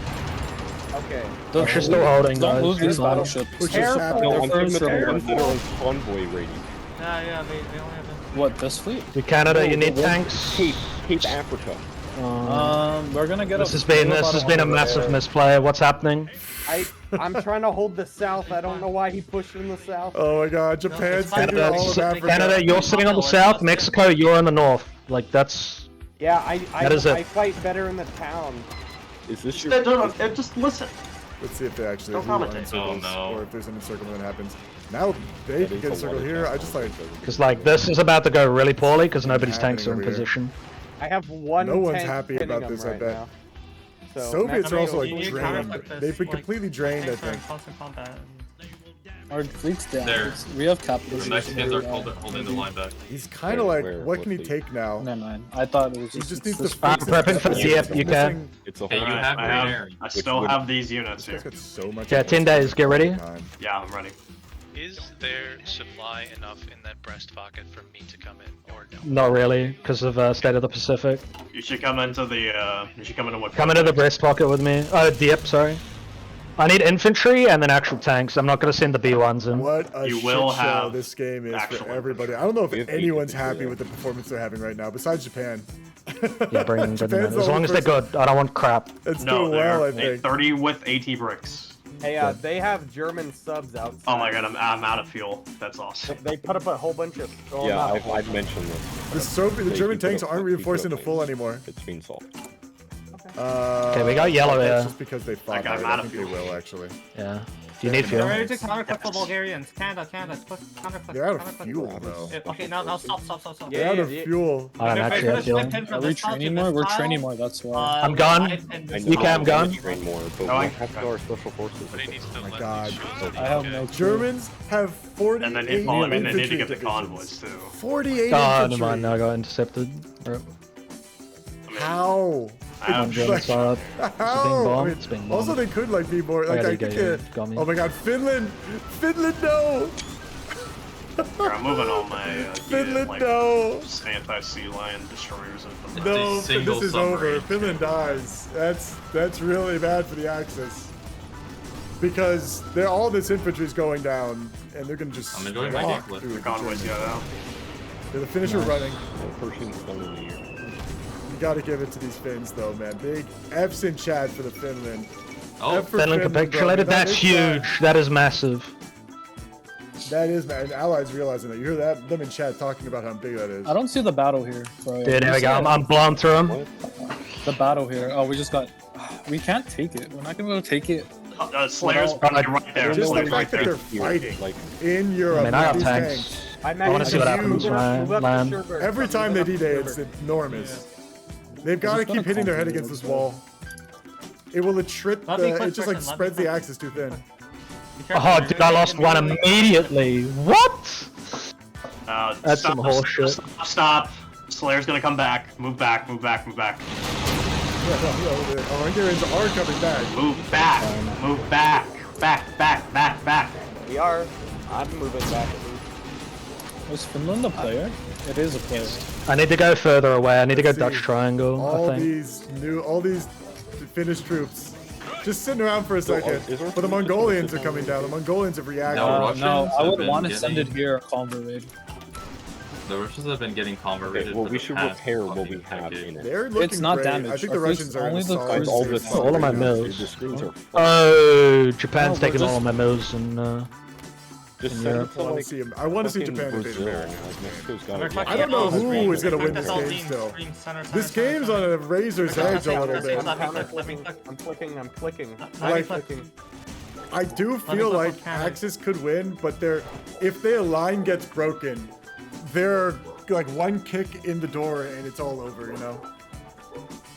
Okay. They're still holding, Don't guys. move these It's fine. battleships. Which is Careful. happening. No, I'm talking about the Careful. ones that are on convoy rating. Yeah, they only have What, this fleet? To Canada, you need the one- tanks. Cape Africa. We're gonna get This has been a massive misplay. What's happening? I'm trying to hold the south. I don't know why he pushed in the south. Oh my god, Japan's taking Canada, all of Africa. Canada, you're sitting on the south. Mexico, you're in the north. Like that's. Yeah, That is it. I fight better in the town. Is this your? Just listen. Let's see if they actually Don't who commentate. encircles, Oh, no. or if there's an encirclement that happens. Now they can get encircled here. I just like Because like this is about to go really poorly because nobody's happening tanks are in over here. position. I have one. No one's tank happy hitting about them this, I right bet. now. So Soviets are also You like need drained. counterfeit this, They've been like, completely drained, I tanks are in think. constant combat. Our fleet's down. There. We have The capitalism. Mexicans are holding the line back. He's kind of like, Where? what can he What take now? Never mind. I thought it was He just. just needs to this- I'm fix prepping his for defense. CF, you can. It's a Hey, whole. you have I green have. air. I still would- have these units This here. guy's got so much. Yeah, 10 days. Get ready. Yeah, I'm ready. Is there supply enough in that breast pocket for me to come in, or no? Not really, because of State of the Pacific. You should come into the. You should come into what? Come into the breast pocket with me. Dip, sorry. I need infantry and then actual tanks. I'm not going to send the B1s in. What a You shit will show have this game is for actual everybody. I don't know We if have anyone's infantry happy there. with the performance they're having right now, besides Japan. Yeah, bring them. Japan's the As only long as they're person good. I don't want crap. That's No, doing well, I they're think. 30 with 80 bricks. Hey, they have German subs outside. Oh my god, I'm out of fuel. That's awesome. They put up a whole bunch of. Oh, Yeah, not a I've mentioned this. The They German put tanks up aren't like reinforced into full anymore. It's being solved. Okay, we got yellow That's here. just because they fought Like, I'm hard. out I of think they fuel. will, actually. Yeah. Do you need fuel? They're ready to counterclick the Bulgarians. Canada, counterclick. They're out of counterclick. fuel though. Okay, now stop. They're out of fuel. I'm actually at fuel. Are we training more? We're training more, that's why. I'm gone. You can, I'm gone. Train more, but we have to go our special forces. Oh my god. I have no Germans have 48 And then they need to infantry get the divisions. convoys too. 48 Oh, infantry. never mind. Now I got intercepted. Rip. How? I'm It's German side. It's being how? bombed. I mean, It's being bombed. also, they could like be more like I could get. Got me. Oh my god, Finland! Finland, no! Here, I'm moving all my Finland, like, no! anti-sea lion destroyers into them. No, single this is over. submarine. Finland dies. That's really bad for the Axis. Because all this infantry's going down, and they're gonna just. I'm enjoying my walk game. through The convoys got out. Yeah, the Finnish are running. Pershing's done in the year. You gotta give it to these Finns, though, man. Big F's in chat for the Finland. Oh, F for Finland bro. capitulated. That's is huge. That is massive. That is, man. Allies realizing that. You hear that? Them in chat talking about how big that is. I don't see the battle here. Froyo. Dude, there we go. I'm blowing through him. The battle here. Oh, we just got. We can't take it. We're not gonna be able to take it. Slayer's right there. Just the Slayer's fact right that there. they're fighting in Europe. I mean, I with got these tanks. tanks. I want to see what happens when I land. Every time they D-Day, it's enormous. They've got to keep hitting their head against this wall. It will attrit it just like spreads the axis too thin. Oh, dude, I lost one immediately. What? That's some horseshit. Stop. Slayer's gonna come back. Move back. Move back. Move back. The Hungarians are coming back. Move back. Move back. Back. We are. I'm moving back. Was Finland a player? It is a player. I need to go further away. I need to go Dutch Triangle, All I think. these Finnish troops just sitting around for a second. But the Mongolians are coming down. The Mongolians have reacted. No, I would want to send it here, convert raid. The Russians have been getting converted. Well, we should repair what we have in it. They're looking It's not great. damaged. I think the At least Russians are only in a the solid cruisers. state. All of my mills. The screens are Oh, Japan's Oh, taking just- all of my mills and just in send Europe. it to like I want to see fucking Japan invade Brazil. America. Like Mexico's got I don't know who is going to win this game still. This game's on a razor's edge a little bit. I'm clicking. Like, clicking. I do feel like Axis could win, but if their line gets broken, they're like one kick in the door and it's all over, you know?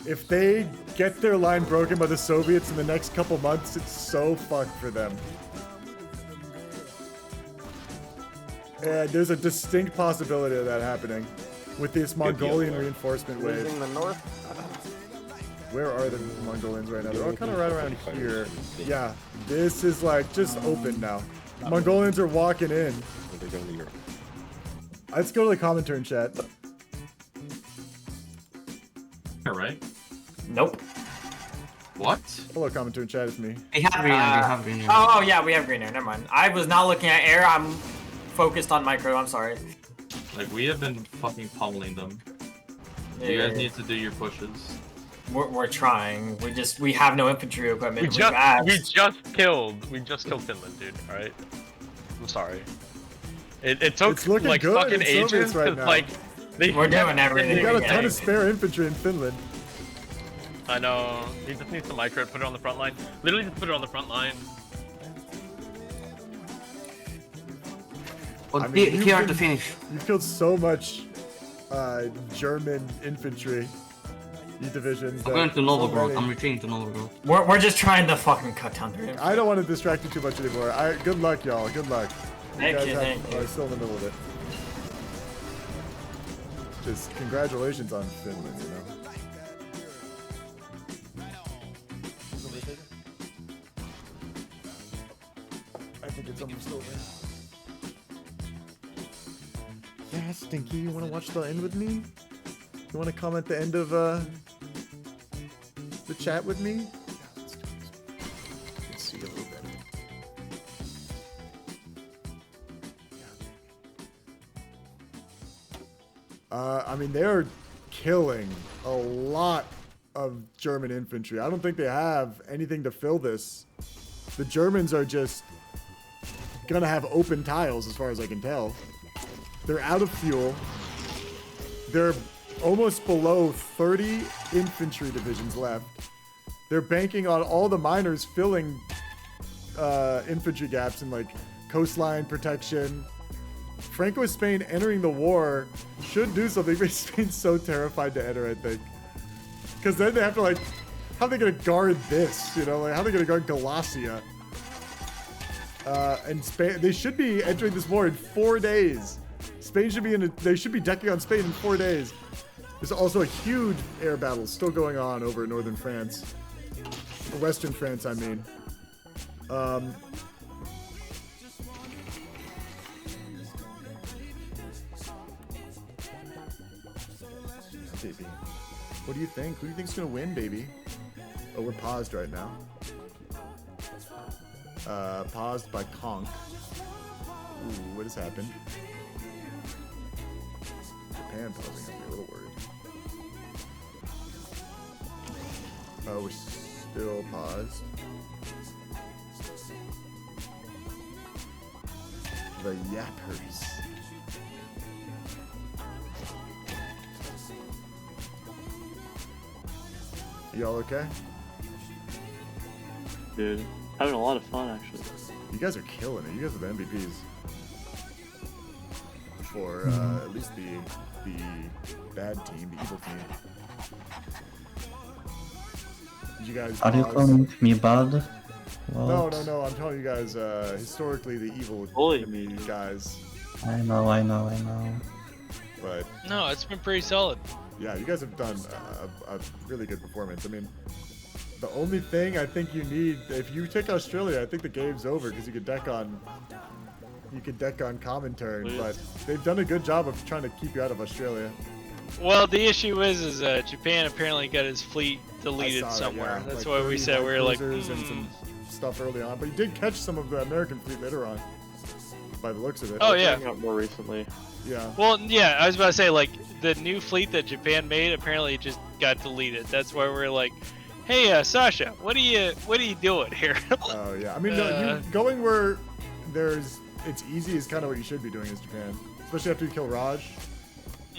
If they get their line broken by the Soviets in the next couple months, it's so fucked for them. And there's a distinct possibility of that happening with this Mongolian reinforcement wave. Losing the north. Where are the Mongolians right now? They're all kind of right around here. Yeah, this is like just open now. Mongolians are walking in. They're going to Europe. Let's go to the commentary chat. Right? Nope. What? Hello, commentary chat. It's me. We have green air. We have green air. Oh, yeah, we have green air. Never mind. I was not looking at air. I'm focused on micro. I'm sorry. Like, we have been fucking pummeling them. You guys need to do your pushes. We're trying. We have no infantry equipment. We just killed Finland, dude. All right. I'm sorry. It took like good fucking in Soviets ages right to now. like. We're doing everything. We got a ton of spare infantry in Finland. I know. He just needs to micro put it on the front line. Literally just put it on the front line. I mean, you've killed so much German infantry divisions. I'm going to Novgorod. I'm retreating to Novgorod. We're just trying to fucking cut down their infantry. I don't want to distract you too much anymore. Good luck, y'all. Good luck. Thank you, guys thank you. are still in the middle of it. Just congratulations on Finland, you know. I think it's almost over. Yeah, Stinky, you want to watch the end with me? You want to comment the end of the chat with me? Let's see a little bit. I mean, they're killing a lot of German infantry. I don't think they have anything to fill this. The Germans are just gonna have open tiles as far as I can tell. They're out of fuel. They're almost below 30 infantry divisions left. They're banking on all the miners filling infantry gaps in like coastline protection. Franco with Spain entering the war should do something, but Spain's so terrified to enter, I think. Because then they have to like, how are they gonna guard this? You know, like how are they gonna guard Galicia? And Spain, they should be entering this war in 4 days. Spain should be they should be decking on Spain in 4 days. There's also a huge air battle still going on over in northern France. Or Western France, I mean. Baby. What do you think? Who do you think's gonna win, baby? Oh, we're paused right now. Paused by Conq. Ooh, what has happened? Japan pausing. I'm a little worried. Oh, we're still paused. The yappers. Y'all okay? Dude, having a lot of fun actually. You guys are killing it. You guys are the MVPs. For at least the bad team, the evil team. Did you guys Are you pause? calling me bad? No, What? no, no. I'm telling you guys, historically, the evil guys. I know. But No, it's been pretty solid. yeah, you guys have done a really good performance. I mean, the only thing I think you need, if you take Australia, I think the game's over because you could deck on Comintern, but they've done a good job of trying to keep you out of Australia. Well, the issue is Japan apparently got his fleet deleted I saw that, somewhere. yeah. That's Like why we 30 said we were like, cruisers and some stuff early on, but he did catch some of the American fleet later on, by the looks of it. Oh yeah. More recently. Yeah. Well, yeah, I was about to say like the new fleet that Japan made apparently just got deleted. That's why we're like, hey, Sasha, what are you doing here? Oh yeah. I mean, no, you going where it's easy is kind of what you should be doing as Japan, especially after you kill Raj.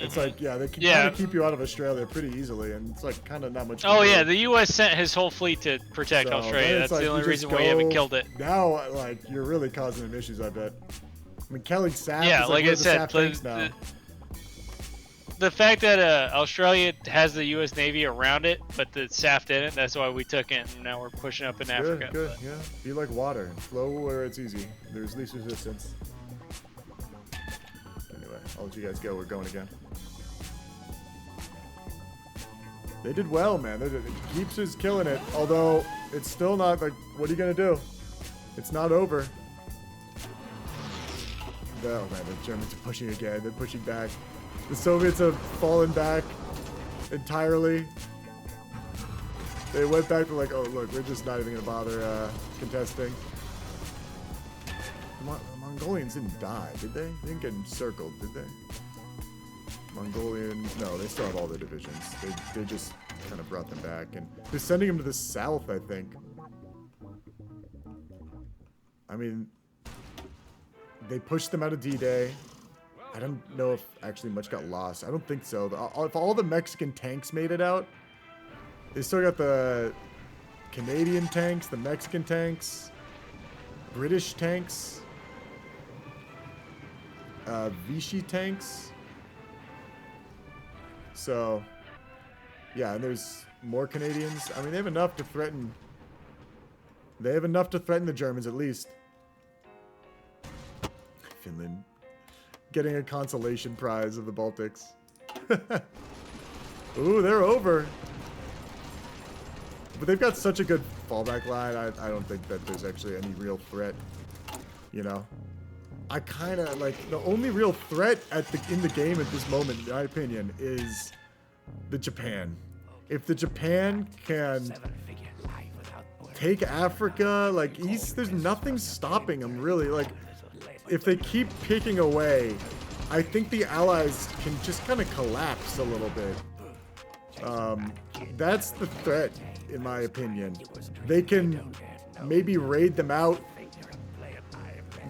It's like, yeah, they can kind of keep you out of Australia pretty easily, and it's like kind of not much. Oh yeah, the U.S. sent his whole fleet to protect So, Australia. then That's it's the like only you just reason why you haven't go- killed it. Now, like, you're really causing them issues, I bet. I mean, killing SAF Yeah, is like where I the said, SAF tanks now. The fact that Australia has the U.S. Navy around it, but the SAF didn't, that's why we took it, and now we're pushing up in Africa. Good, yeah. Be like water. Flow where it's easy. There's least resistance. Anyway, I'll let you guys go. We're going again. They did well, man. Keeps is killing it. Although, it's still not, like, what are you going to do? It's not over. Oh, man, the Germans are pushing again. They're pushing back. The Soviets have fallen back entirely. They went back to like, oh, look, we're just not even going to bother contesting. Mongolians didn't die, did they? They didn't get encircled, did they? Mongolian, no, they still have all their divisions. They just kind of brought them back, and they're sending them to the south, I think. I mean, they pushed them out of D-Day. I don't know if actually much got lost. I don't think so. If all the Mexican tanks made it out, they still got the Canadian tanks, the Mexican tanks, British tanks, Vichy tanks. So, yeah, and there's more Canadians. I mean, they have enough to threaten. They have enough to threaten the Germans, at least. Finland getting a consolation prize of the Baltics. Ooh, they're over. But they've got such a good fallback line. I don't think that there's actually any real threat. You know, I kind of like the only real threat in the game at this moment, in my opinion, is the Japan. If the Japan can take Africa, like there's nothing stopping them really. Like if they keep picking away, I think the Allies can just kind of collapse a little bit. That's the threat, in my opinion. They can maybe raid them out.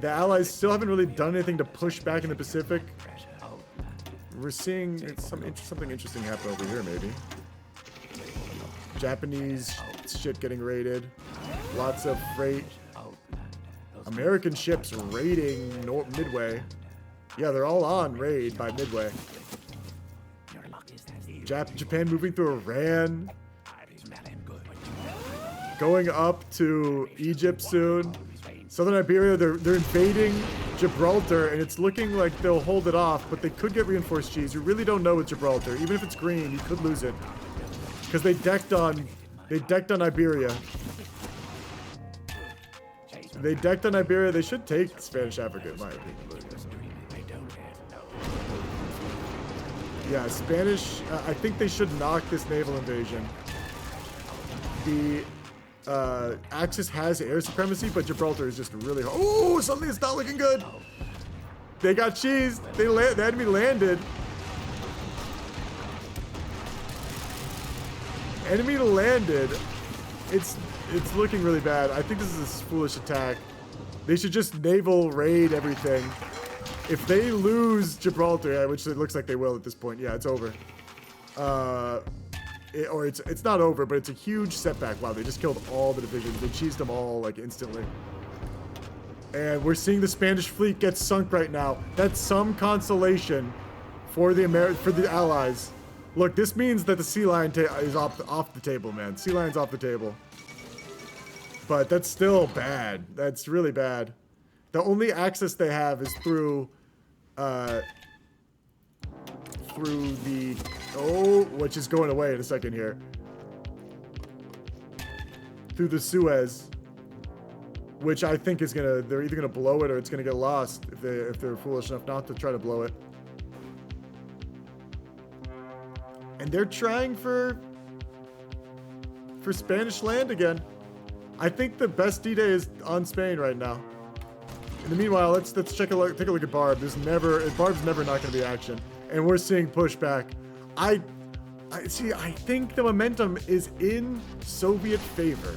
The Allies still haven't really done anything to push back in the Pacific. We're seeing something interesting happen over here, maybe. Japanese shit getting raided. Lots of freight. American ships raiding Midway. Yeah, they're all on raid by Midway. Japan moving through Iran. Going up to Egypt soon. Southern Iberia, they're invading Gibraltar, and it's looking like they'll hold it off, but they could get reinforced cheese. You really don't know with Gibraltar. Even if it's green, you could lose it. Because they decked on Iberia. They decked on Iberia. They should take Spanish Africa, in my opinion. Yeah, Spanish, I think they should knock this naval invasion. The Axis has air supremacy, but Gibraltar is just really hard. Oh, suddenly it's not looking good. They got cheesed. The enemy landed. Enemy landed. It's looking really bad. I think this is a foolish attack. They should just naval raid everything. If they lose Gibraltar, which it looks like they will at this point, yeah, it's over. It's not over, but it's a huge setback. Wow, they just killed all the divisions. They cheesed them all like instantly. And we're seeing the Spanish fleet get sunk right now. That's some consolation for the Allies. Look, this means that the sea lion is off the table, man. Sea lion's off the table. But that's still bad. That's really bad. The only access they have is through the which is going away in a second here. Through the Suez, which I think is they're either gonna blow it or it's gonna get lost if they're foolish enough not to try to blow it. And they're trying for Spanish land again. I think the best D-Day is on Spain right now. In the meanwhile, let's take a look at Barb. Barb's never not going to be action, and we're seeing pushback. I think the momentum is in Soviet favor.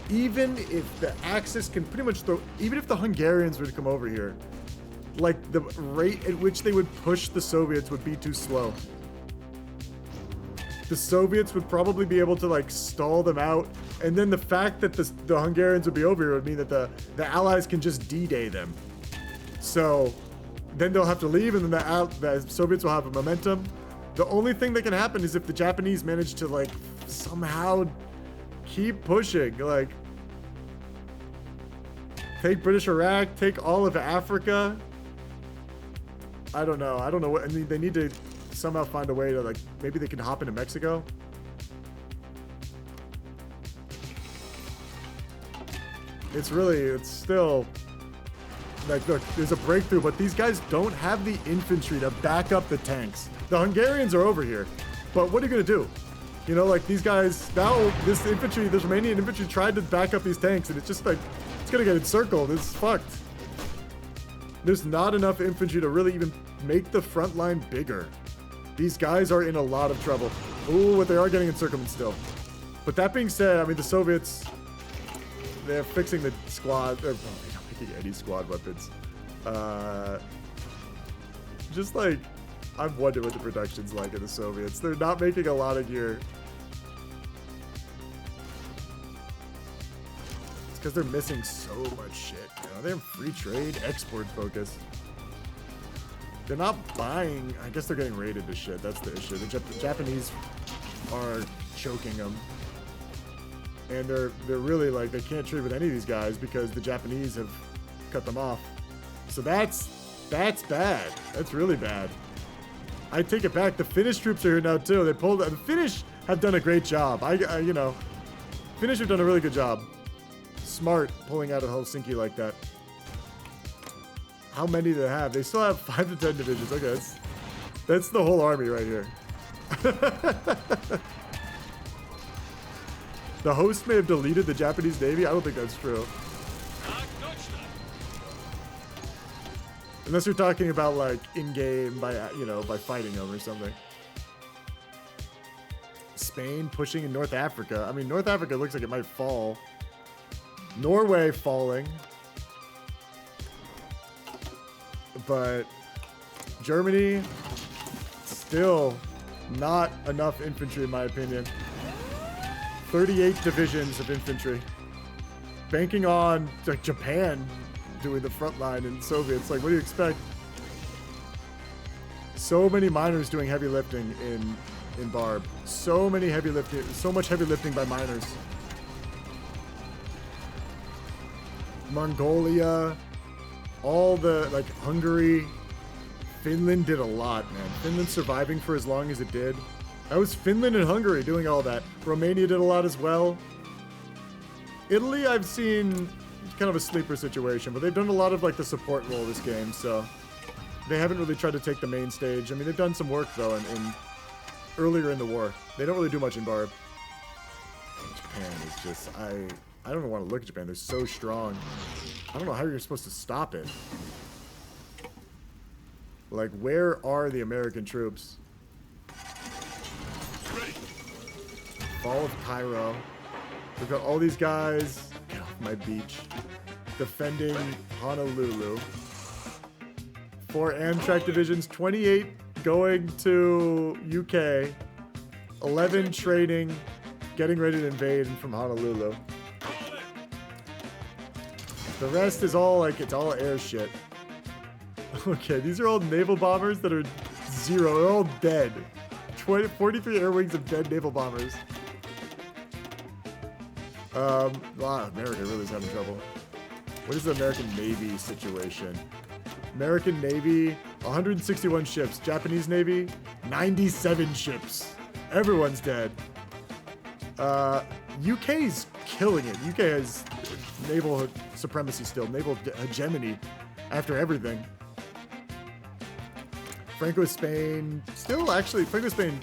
Even if the Axis can pretty much even if the Hungarians were to come over here, like the rate at which they would push the Soviets would be too slow. The Soviets would probably be able to like stall them out. And then the fact that the Hungarians would be over here would mean that the Allies can just D-Day them. So then they'll have to leave, and then the Soviets will have a momentum. The only thing that can happen is if the Japanese manage to like somehow keep pushing, like take British Iraq, take all of Africa. I don't know what, I mean, they need to somehow find a way to like, maybe they can hop into Mexico. It's still like, look, there's a breakthrough, but these guys don't have the infantry to back up the tanks. The Hungarians are over here, but what are you gonna do? You know, like these guys, now this Romanian infantry tried to back up these tanks, and it's just like, it's gonna get encircled. It's fucked. There's not enough infantry to really even make the front line bigger. These guys are in a lot of trouble. Ooh, but they are getting encirclement still. But that being said, I mean, the Soviets, they're fixing the squad. They're not making any squad weapons. Just like, I've wondered what the production's like in the Soviets. They're not making a lot of gear. It's because they're missing so much shit. You know, they have free trade, export focus. They're not buying. I guess they're getting raided to shit. That's the issue. The Japanese are choking them. And they're really like, they can't trade with any of these guys because the Japanese have cut them off. So that's bad. That's really bad. I take it back. The Finnish troops are here now too. They pulled. The Finnish have done a great job. You know, Finnish have done a really good job. Smart pulling out of Helsinki like that. How many do they have? They still have 5 to 10 divisions. Okay, that's the whole army right here. The host may have deleted the Japanese Navy. I don't think that's true. Unless you're talking about like in-game by fighting them or something. Spain pushing in North Africa. I mean, North Africa looks like it might fall. Norway falling. But Germany, still not enough infantry in my opinion. 38 divisions of infantry. banking on like Japan doing the front line and Soviets. Like, what do you expect? So many miners doing heavy lifting in Barb. So much heavy lifting by miners. Mongolia, all the, like, Hungary, Finland did a lot, man. Finland surviving for as long as it did. That was Finland and Hungary doing all that. Romania did a lot as well. Italy, I've seen kind of a sleeper situation, but they've done a lot of, like, the support role this game, so they haven't really tried to take the main stage. I mean, they've done some work, though, in earlier in the war. They don't really do much in Barb. Japan is just, I don't even want to look at Japan. They're so strong. I don't know how you're supposed to stop it. Like, where are the American troops? Fall of Cairo. We've got all these guys, get off my beach, defending Honolulu. 4 Amtrak divisions, 28 going to UK, 11 trading, getting ready to invade from Honolulu. The rest is all, like, it's all air shit. Okay, these are all naval bombers that are 0. They're all dead. 43 air wings of dead naval bombers. Wow, America really is having trouble. What is the American Navy situation? American Navy, 161 ships. Japanese Navy, 97 ships. Everyone's dead. UK's killing it. UK has naval supremacy still, naval hegemony after everything. Franco-Spain, still actually, Franco-Spain,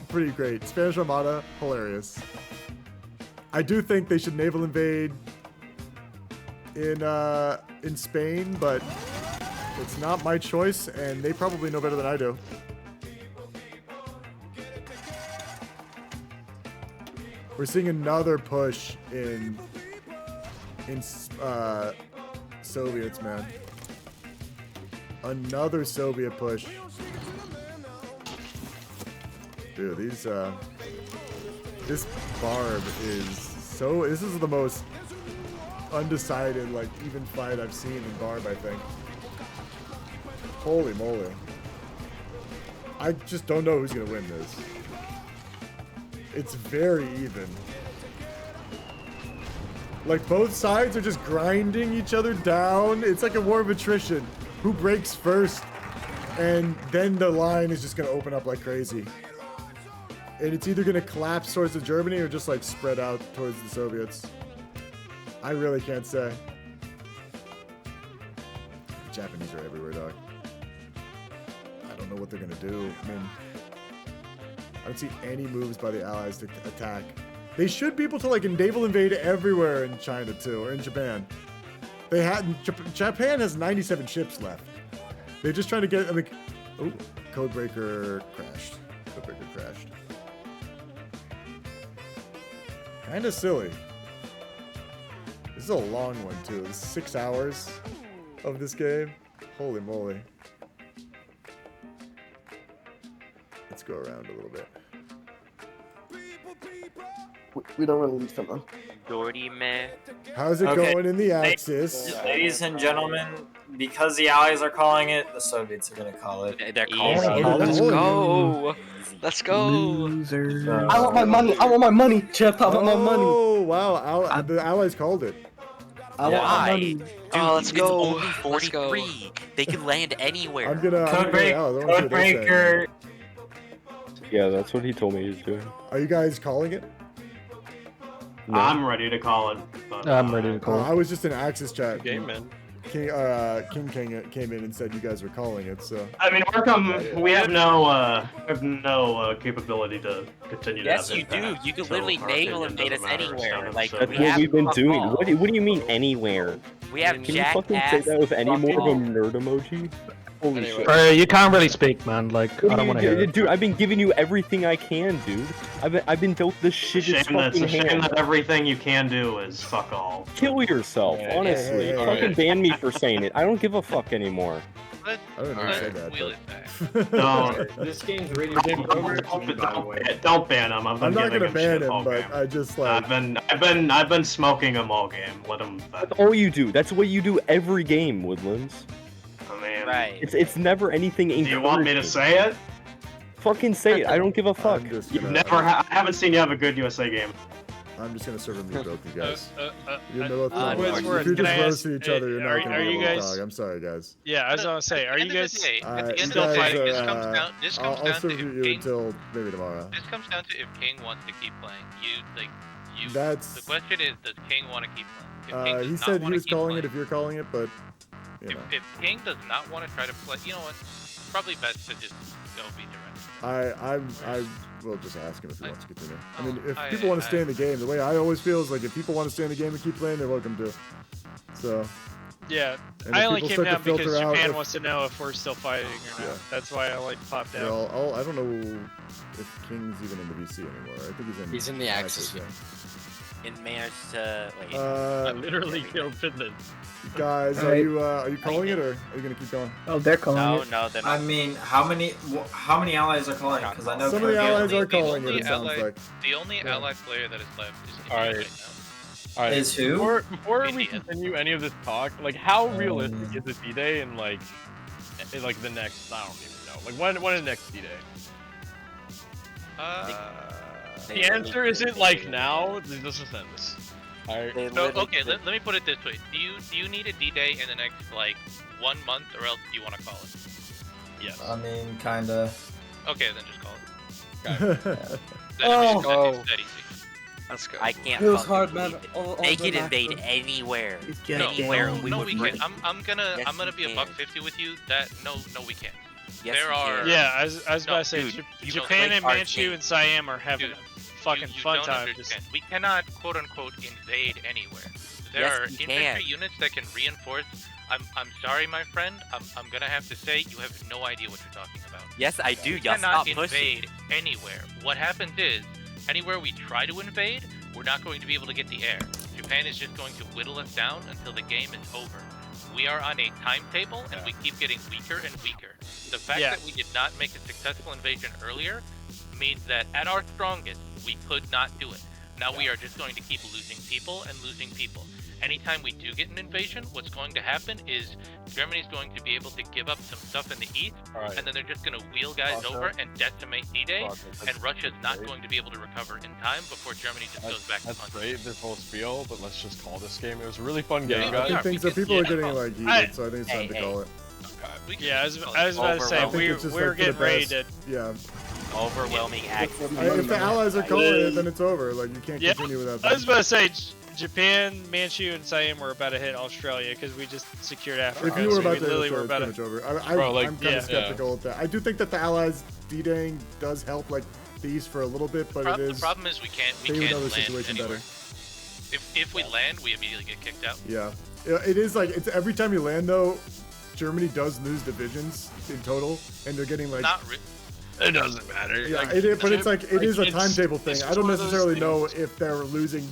pretty great. Spanish Armada, hilarious. I do think they should naval invade in Spain, but it's not my choice, and they probably know better than I do. We're seeing another push in Soviets, man. Another Soviet push. Dude, these this Barb is so. This is the most undecided, like, even fight I've seen in Barb, I think. Holy moly! I just don't know who's gonna win this. It's very even. Like, both sides are just grinding each other down. It's like a war of attrition. Who breaks first? And then the line is just gonna open up like crazy. And it's either gonna collapse towards the Germany or just, like, spread out towards the Soviets. I really can't say. The Japanese are everywhere, dog. I don't know what they're gonna do. I mean, I don't see any moves by the Allies to attack. They should be able to, like, naval invade everywhere in China too, or in Japan. They had Japan has 97 ships left. They're just trying to get. I mean, oh, Codebreaker crashed. Codebreaker crashed. Kind of silly. This is a long one too. This is 6 hours of this game. Holy moly. Let's go around a little bit. We don't really need Finland. Doherty, man. How's it going in the Axis? Ladies and gentlemen, because the Allies are calling it, the Soviets are gonna call it. They're calling it. Let's go. Let's go. Loser. I want my money. I want my money. Jeff, I want my money. Oh, wow. The Allies called it. I want my money. Dude, let's it's go. only 43. They can land anywhere. I'm gonna Codebreaker. Yeah, that's what he told me he's doing. Are you guys calling it? No. I'm ready to call it. But, I'm ready to call it. I was just in Axis chat. Game, man. King came in and said you guys were calling it. So I mean, we have no capability to continue to have Yes, you do. impact, You can so literally our naval opinion invade us doesn't matter, anywhere. so- Like, so- That's we what have we've been doing. Cabal. What do you mean anywhere? We have Can you fucking say that with any more of a nerd emoji? Holy shit. You can't really speak, man. Like, I don't want to hear it. Dude, I've been giving you everything I can, dude. I've been dealt this shit as Shame fucking hand. that everything you can do is fuck all. Kill yourself, honestly. yeah. Fucking ban me for saying it. I don't give a fuck anymore. I don't know how to say that. Wheel But... it back. No. This game's rated Don't ban him. I've been I'm not giving gonna him ban shit him, all but game. I just like. I've been smoking him all game. Let him. That's all you do. That's what you do every game, Woodlands. I mean, Right. It's never anything. Do you want me to say it? Fucking say it. I don't give a fuck. I haven't seen you have a good USA game. I'm just gonna serve him both you guys. You're If you're just roasting each other, you're not gonna be able to talk. I'm sorry, guys. Yeah, I was gonna say, are you guys At the end of the day, this comes down I'll serve to you if King- until maybe tomorrow. This comes down to if King wants to keep playing. That's- The question is, does King want to keep playing? If King does He not said he wanna was keep calling playing, it if you're calling it, but you know. If King does not want to try to play, you know what? Probably best to just go be direct. I will just ask him if he wants to continue. I mean, if people want to stay in the game, the way I always feel is like if people want to stay in the game and keep playing, they're welcome to. So. Yeah, And I if only people came start to down because filter out Japan if- wants to know if we're still fighting or not. Yeah. That's why I like popped out. Well, I don't know if King's even in the VC anymore. I think He's in the Axis. And managed to wait. I literally killed Finland. Guys, are you calling it or are you gonna keep going? Oh, they're calling No, it. no, they're I not. mean, how many allies are calling? Because I know Some of the allies are The calling it. only It sounds ally- like. The only ally player that is left is India Alright. right now. Alright. Is who? Before we continue any of this talk, like how realistic is the D-Day in like the next? I don't even know. Like when is next D-Day? The answer isn't like now. Let's just end this. Alright. So okay, let me put it this way: Do you need a D-Day in the next like 1 month, or else do you want to call it? Yes. I mean, kinda. Okay, then just call it. Oh. That easy. Let's go. I can't. It was fucking hard, man. believe it. All They the can back invade row. anywhere. No, Anywhere. no, would we break. can't. I'm gonna be a we buck can. 50 with you. That no, we can't. Yes, there we are. can. Yeah, I was about to say, dude, you don't Japan like and our Manchu team. and Siam are having Dude, a fucking you fun don't time. understand. We cannot quote unquote invade anywhere. There Yes, are we infantry can. units that can reinforce. I'm sorry, my friend. I'm gonna have to say you have no idea what you're talking about. Yes, I do. We Y'all cannot stop pushing. invade anywhere. What happens is, anywhere we try to invade, we're not going to be able to get the air. Japan is just going to whittle us down until the game is over. We are on a timetable, and we keep getting weaker and weaker. The fact Yeah. that we did not make a successful invasion earlier means that at our strongest, we could not do it. Now we are just going to keep losing people and losing people. Anytime we do get an invasion, what's going to happen is Germany's going to be able to give up some stuff in the east, Alright. and then they're just going to wheel guys Sasha. over and decimate D-Day, Sasha, and Russia's not great. going to be able to recover in time before Germany just goes back to That's punching. great, this whole spiel, but let's just call this game. It was a really fun Yeah, game, I guys. think things that people are getting like heated, so I think it's time to call it. Yeah, I was about to say, I think we're it's just, like, for getting the ready best. to. Yeah. Overwhelming access. If the allies are calling it, then it's over. Like you can't Yeah, continue without I was that. about to say, Japan, Manchu, and Siam were about to hit Australia because we just secured Africa. If you were so about we to, literally so were it's about pretty to. much over. Bro, like, I'm kind yeah. of skeptical of that. I do think that the allies D-Daying does help like these for a little bit, but it The is. problem is we can't they would know the land situation anywhere. better. If we land, we immediately get kicked out. Yeah, it is like it's every time you land though. Germany does lose divisions in total, and they're getting like. Not It doesn't matter. Yeah, Like, it is, but it's like it is a it's- timetable thing. it's I just don't one of those necessarily know things. if they're losing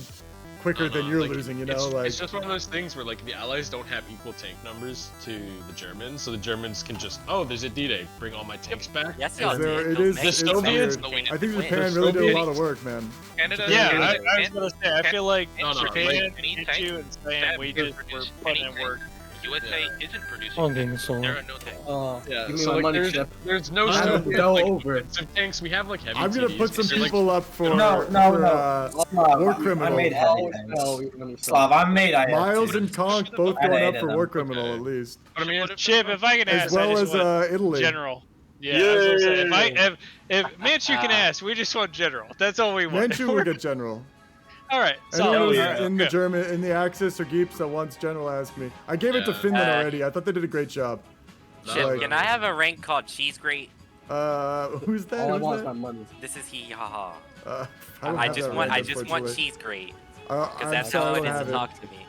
quicker than you're losing. You know, it's, like it's just one of those things where like the Allies don't have equal tank numbers to the Germans, so the Germans can just there's a D-Day, bring all my tanks back. Yes, Is there, it is. The It's Soviets. weird. I think Japan really did a lot of work, man. Canada. Yeah, Canada- I was gonna say, I feel like No, no, Japan, like, Manchu, and Siam, we just were putting in work. USA isn't producing. I'm getting sold. There are no tanks. Yeah, Give me so my like money, there's no I'm Soviet, go like, over it. defensive tanks. We have like heavy. I'm gonna TDs, put some they're, like, people up for Slav, war I criminal. made heavy Slav, I made Miles and Conq both I going up made for them. war criminal at least, I mean, Chip, if I can ask, as well I as just want Italy. general. Yeah, I was gonna say, if Manchu can ask, we just want general. That's all we want. Manchu would get general. All right. Anyone solid. who's in the German, in the Axis or Geeps that wants general, ask me. I gave it to Finland already. I thought they did a great job. Chip, Like, can I have a rank called Cheese Grate? who's that? All I Who's want is that? my money. This is Hehehaha. I don't I have just that want rank, I just want unfortunately. Cheese Grate. I'm Because that's sorry, how I it don't is have to it. talk to me.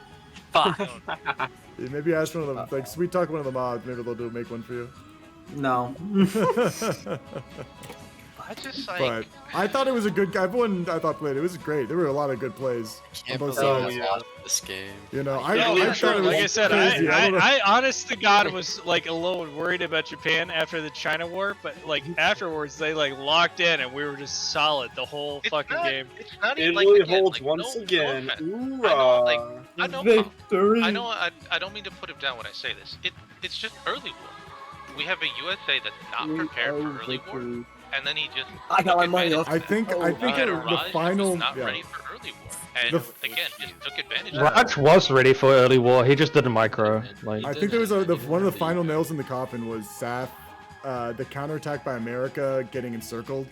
Fuck. Yeah, maybe ask one of them. Like, sweet talk one of the mods. Maybe they'll make one for you. No. I just like. But I thought it was a good. Everyone I thought played it was great. There were a lot of good plays on both sides. This game. You know, I thought it was like I said, crazy. I honest to God was like a little worried about Japan after the China War, but like afterwards they like locked in and we were just solid the whole fucking game. It's not even Italy like, holds like, once again. I know, Victory. I know. I don't mean to put him down when I say this. It's just early war. We have a USA that's not prepared for early war, and then he just. I got my money off. I think the final. Not Yeah. ready for early war, and again just took advantage. of Raj was ready for early war. He just didn't micro. Like I think there was one of the final nails in the coffin was Saf, the counterattack by America getting encircled.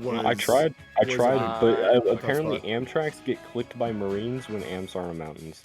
I tried, but apparently spot. Amtraks get clicked by Marines when AMs are on mountains.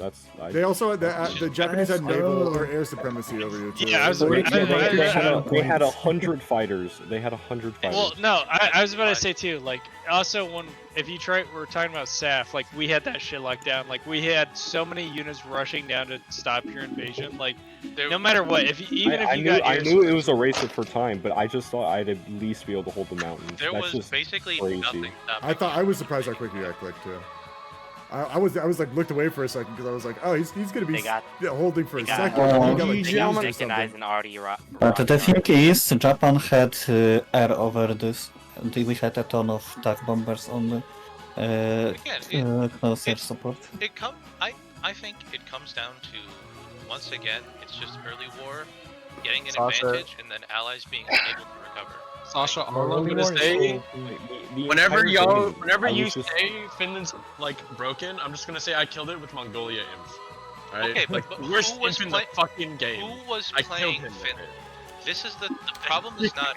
They also had the Japanese had naval or air supremacy over here too. Yeah, they had 100 fighters. They had 100 fighters. Well, no, I was about to say too. Like, also if you try, we're talking about SAF. Like, we had that shit locked down. Like, we had so many units rushing down to stop your invasion. Like, no matter what, I knew it was a race for time, but I just thought I'd at least be able to hold the mountains. There That's was just basically crazy. nothing. I was surprised how quickly I clicked too. I was like looked away for a second because I was like, oh, he's gonna be holding for a second. He got, like, changed or something. But the thing is, Japan had air over this. We had a ton of tank bombers on the close air support. I think it comes down to, once again, it's just early war, getting an Sasha. advantage, and then allies being unable to recover. Sasha, all I'm gonna say, whenever you say Finland's like broken, I'm just gonna say I killed it with Mongolia imps. Right? Okay, but worst who was imp in the fucking game. Who was I killed playing him. Finland? This is the problem is not.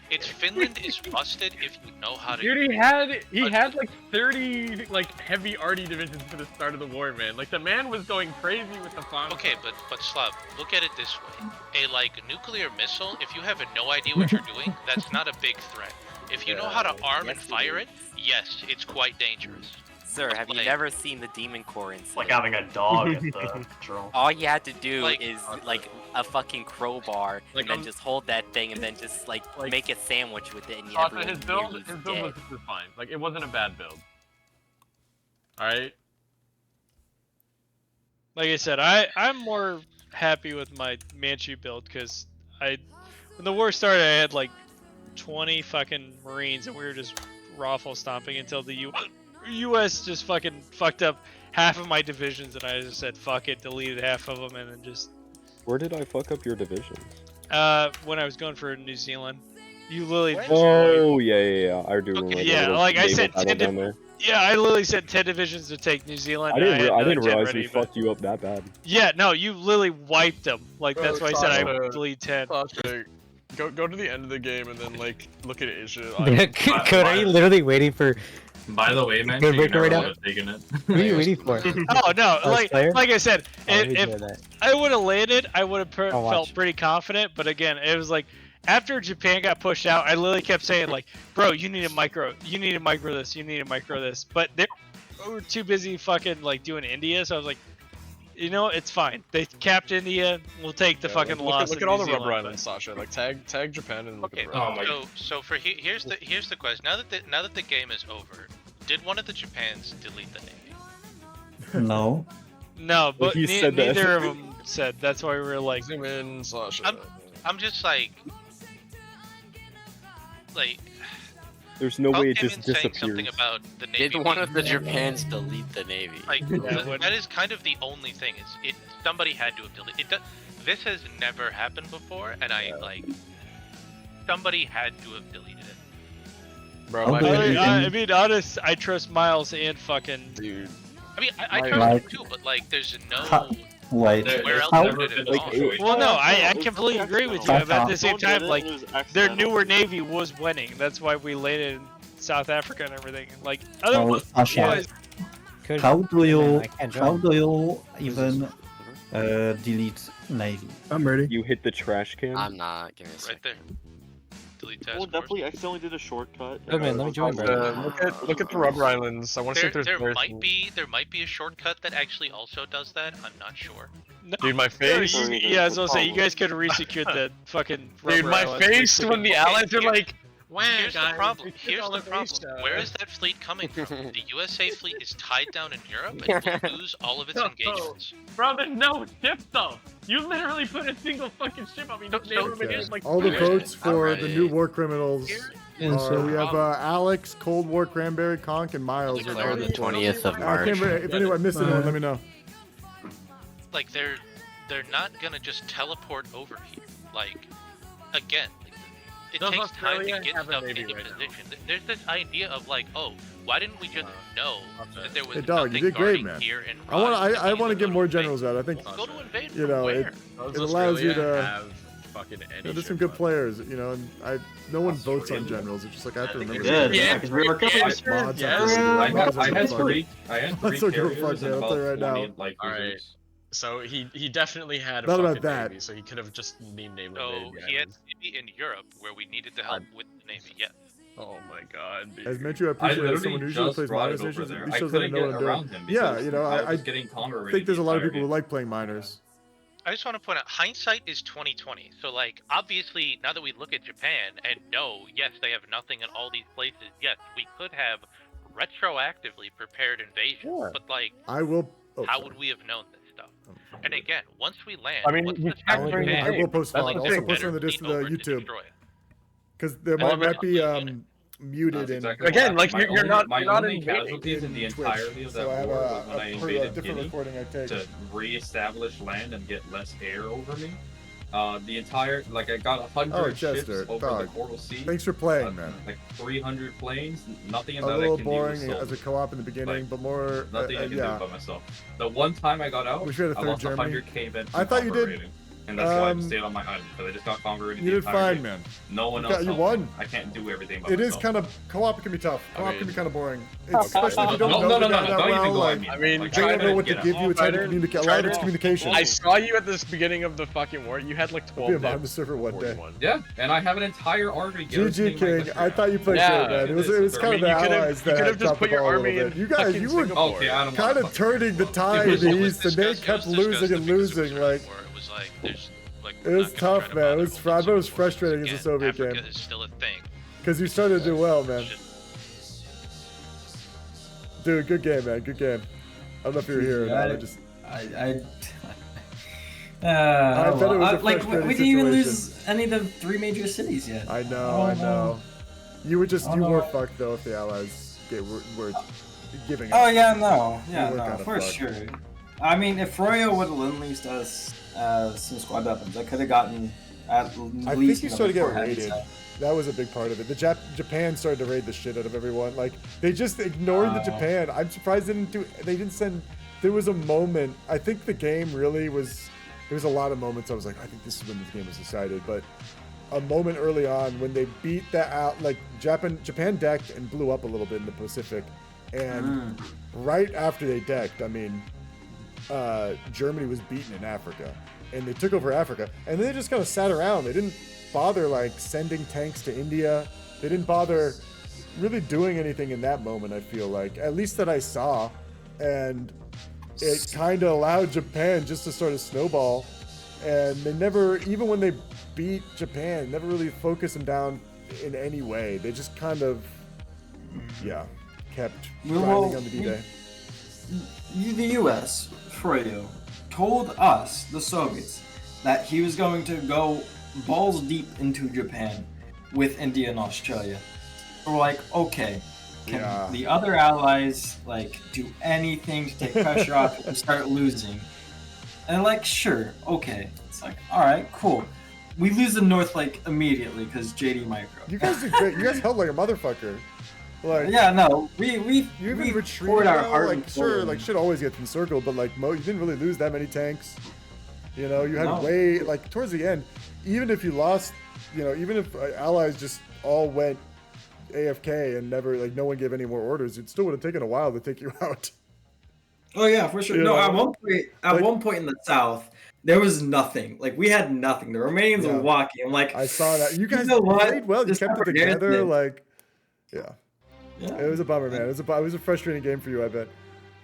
It's Finland is busted if you know how to. Dude, he had like 30 like heavy arty divisions for the start of the war, man. Like the man was going crazy with the farm. Okay, but Slav, look at it this way: a like nuclear missile. If you have no idea what you're doing, that's not a big threat. If you know how to arm and fire it, yes, it's quite dangerous. Sir, have you never seen the Demon Core incident? Like having a dog at the drill. All you had to do is like a fucking crowbar, and then just hold that thing, and then just like make a sandwich with it, and you Sasha, Oh, his build was fine. Like it wasn't a bad build. All right. Like I said, I'm more happy with my Manchu build because when the war started, I had like 20 fucking Marines, and we were just raffle stomping until the U.S. just fucking fucked up half of my divisions, and I just said fuck it, deleted half of them, and then just. Where did I fuck up your divisions? When I was going for New Zealand, you literally. Oh yeah. I do remember. Yeah, like I said, I literally said 10 divisions to take New Zealand. I didn't realize ready, we fucked you up that bad. Yeah, no, you literally wiped them. Like that's why I said I Sasha, would delete 10. Sasha, go to the end of the game and then like look at Asia. Code, are you literally waiting for? By the way, man, Codebreaker right now? taking it. What are you waiting for? Oh no, like I said, if I would have landed, I would have I'll felt watch. pretty confident. But again, it was like after Japan got pushed out, I literally kept saying like, "Bro, you need to micro this, you need to micro this." But they were too busy fucking like doing India, so I was like, you know, it's fine. They capped India. We'll take the fucking loss. Look at all the rubber islands, Sasha. Like tag Japan and look at the rubber. So for here's the question. Now that the game is over, did one of the Japans delete the Navy? No. No, but He said that. neither of them said. That's why we were like. Zoom in, Sasha. I'm just like. There's no way it just Saying disappears. something about the Navy. Did one of the Japans delete the Navy? Like that is kind of the only thing. Somebody had to have deleted it. This has never happened before, and somebody had to have deleted it. Bro, I mean, honest, I trust Miles and fucking dude. I mean, I trust him too, but like, there's no. Wait. Where else How? would it have gone? Well, no, I completely agree with you. But at the same time, like, their newer navy was winning. That's why we landed in South Africa and everything. Like, otherwise, Sasha, how do you even delete navy? I'm ready. You hit the trash can. I'm not. Give me a second. Right there. Delete task Well, force. definitely accidentally did a shortcut. Oh, man, let me join, bro. Look at the rubber islands. I want to see if there's there might be a shortcut that actually also does that. I'm not sure. No. Dude, my face. Yeah, I was gonna say you guys could have resecured the fucking. Dude, my face when the allies are like, Here's the problem. Here's the problem. Where is that fleet coming from? The USA fleet is tied down in Europe and will lose all of its engagements. Bro, there's no ship though. You literally put a single fucking ship up. All the votes for the new war criminals are, we have Alex, Cold War, Cranberry, Conq, and Miles. Declare the 20th of I March. can't remember, if anyone missed anyone, let me know. Like they're not gonna just teleport over here. Like, again, it Does takes time to Australia get have a stuff navy into right now? position. There's this idea of like, oh, why didn't we just know that there was Hey, dog, you nothing did great, guarding man. here in I want to get more generals out. I think, you know, it allows you to. There's some good players, you know, and no one votes on generals. It's just like I have to remember. Good, yeah, because we were Mods have to- I had three Let's don't give a fuck, man. I'll tell you right now. Alright. So he definitely had a Not about fucking that. navy, so he could have just named it. So he had Navy in Europe where we needed the help with the Navy. Yes. Oh my god, dude. As Manchu, I appreciate it. As someone who usually plays minor stations, it shows that I know what I'm doing. Yeah, you know, I think there's a lot of people who like playing minors. I just want to point out, hindsight is 2020. So, like, obviously, now that we look at Japan and know, yes, they have nothing in all these places. Yes, we could have retroactively prepared invasions, but like, I will. How would we have known this stuff? And again, once we land, I mean, once you the check time during the we I land, will post like, file. there's Also post better on the fleet over to YouTube destroy it. because there might be muted in. Again, like you're not only invading. casualties in the entirety of that So I have war was when I a invaded different Guinea recording I take. to re-establish land and get less air over me. The entire, like, I got 100 Oh, ships Chester, over dog. the Coral Sea. Thanks for playing, man. Like 300 planes. Nothing in A that I little can boring do. as a co-op in the beginning, but more. Nothing I can yeah. do by myself. The one time I got out, We should have I third lost Germany. 100k men. I thought you did. rating. And that's why I stayed on my island, because I just got converted. You did fine, man. No one You else. got- you helped me. won. I can't do everything by It is myself. kind of co-op can be tough. Co-op I mean- can be kind of boring, especially if you don't No, know no, the no, guy no, that don't even well. go Like, at me. I mean, they don't know what to give you. It's hard to communicate. A lot of it's communication. I saw you at this beginning of the fucking war. You had like 12 I'll be behind the deaths. server one day. Yeah, and I have an entire army. GG King, I thought you played Yeah. great, man. It was kind of the allies that you could've just dropped the put your ball a army little in bit. You guys, fucking you were Singapore. Okay, I don't kind want of turning the tide in the east, and they kept losing and losing. Like, it was tough, man. It was. I bet it was frustrating as a Soviet game. Africa is still a thing. Because you started to do well, man. Dude, good game, man. Good game. I don't know if you were here or not. I just. I bet it was a like frustrating we didn't even situation. lose any of the 3 major cities yet. I know, I know. You were just, you were fucked though if the Allies were giving up. Oh yeah, no, You yeah, were no, kinda for fucked. sure. I mean, if Froyo would have lend-leased us some squad weapons, I could have gotten at least. I think you started to get 400, raided. so. That was a big part of it. Japan started to raid the shit out of everyone. Like, they just ignored the Japan. I'm surprised they didn't send. There was a moment. I think the game really was. There was a lot of moments I was like, I think this is when the game was decided. But a moment early on when they beat that out, like Japan decked and blew up a little bit in the Pacific, and right after they decked, I mean, Germany was beaten in Africa, and they took over Africa, and then they just kind of sat around. They didn't bother like sending tanks to India. They didn't bother really doing anything in that moment. I feel like, at least that I saw, and it kind of allowed Japan just to sort of snowball, and they never, even when they beat Japan, never really focused them down in any way. They just kind of, yeah, kept grinding on the D-Day. The U.S., Froyo, told us, the Soviets, that he was going to go balls deep into Japan with India and Australia. We're like, okay, can the other allies like do anything to take pressure off and start losing? And they're like, sure, okay. It's like, all right, cool. We lose the North like immediately because JD Micro. You guys did great. You guys held like a motherfucker. Like, yeah, no, we you even retreated. poured our heart Like, and sure, soul like shit always gets encircled, but like you didn't really lose that many tanks. You know, you had No. way like towards the end. Even if you lost, you know, even if allies just all went AFK and never like no one gave any more orders, it still would have taken a while to take you out. Oh yeah, for sure. You No, know? at one point in the south, there was nothing. Like we had nothing. The Romanians were walking. I'm like, I saw that. You guys know what? played well. You This kept it propaganda together. thing. Like, yeah. It was a bummer, man. It was a frustrating game for you, I bet.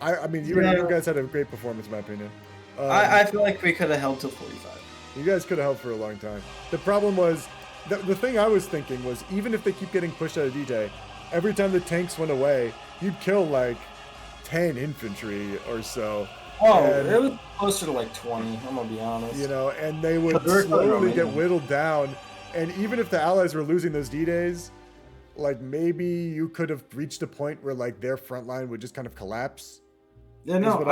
I mean, you guys had a great performance, in my opinion. I feel like we could have held till 45. You guys could have held for a long time. The problem was the thing I was thinking was, even if they keep getting pushed out of D-Day, every time the tanks went away, you'd kill like 10 infantry or so. Oh, and, it was closer to like 20, I'm gonna be honest. You know, and they would slowly get whittled down. And even if the Allies were losing those D-Days, like maybe you could have reached a point where like their front line would just kind of collapse. Yeah, no,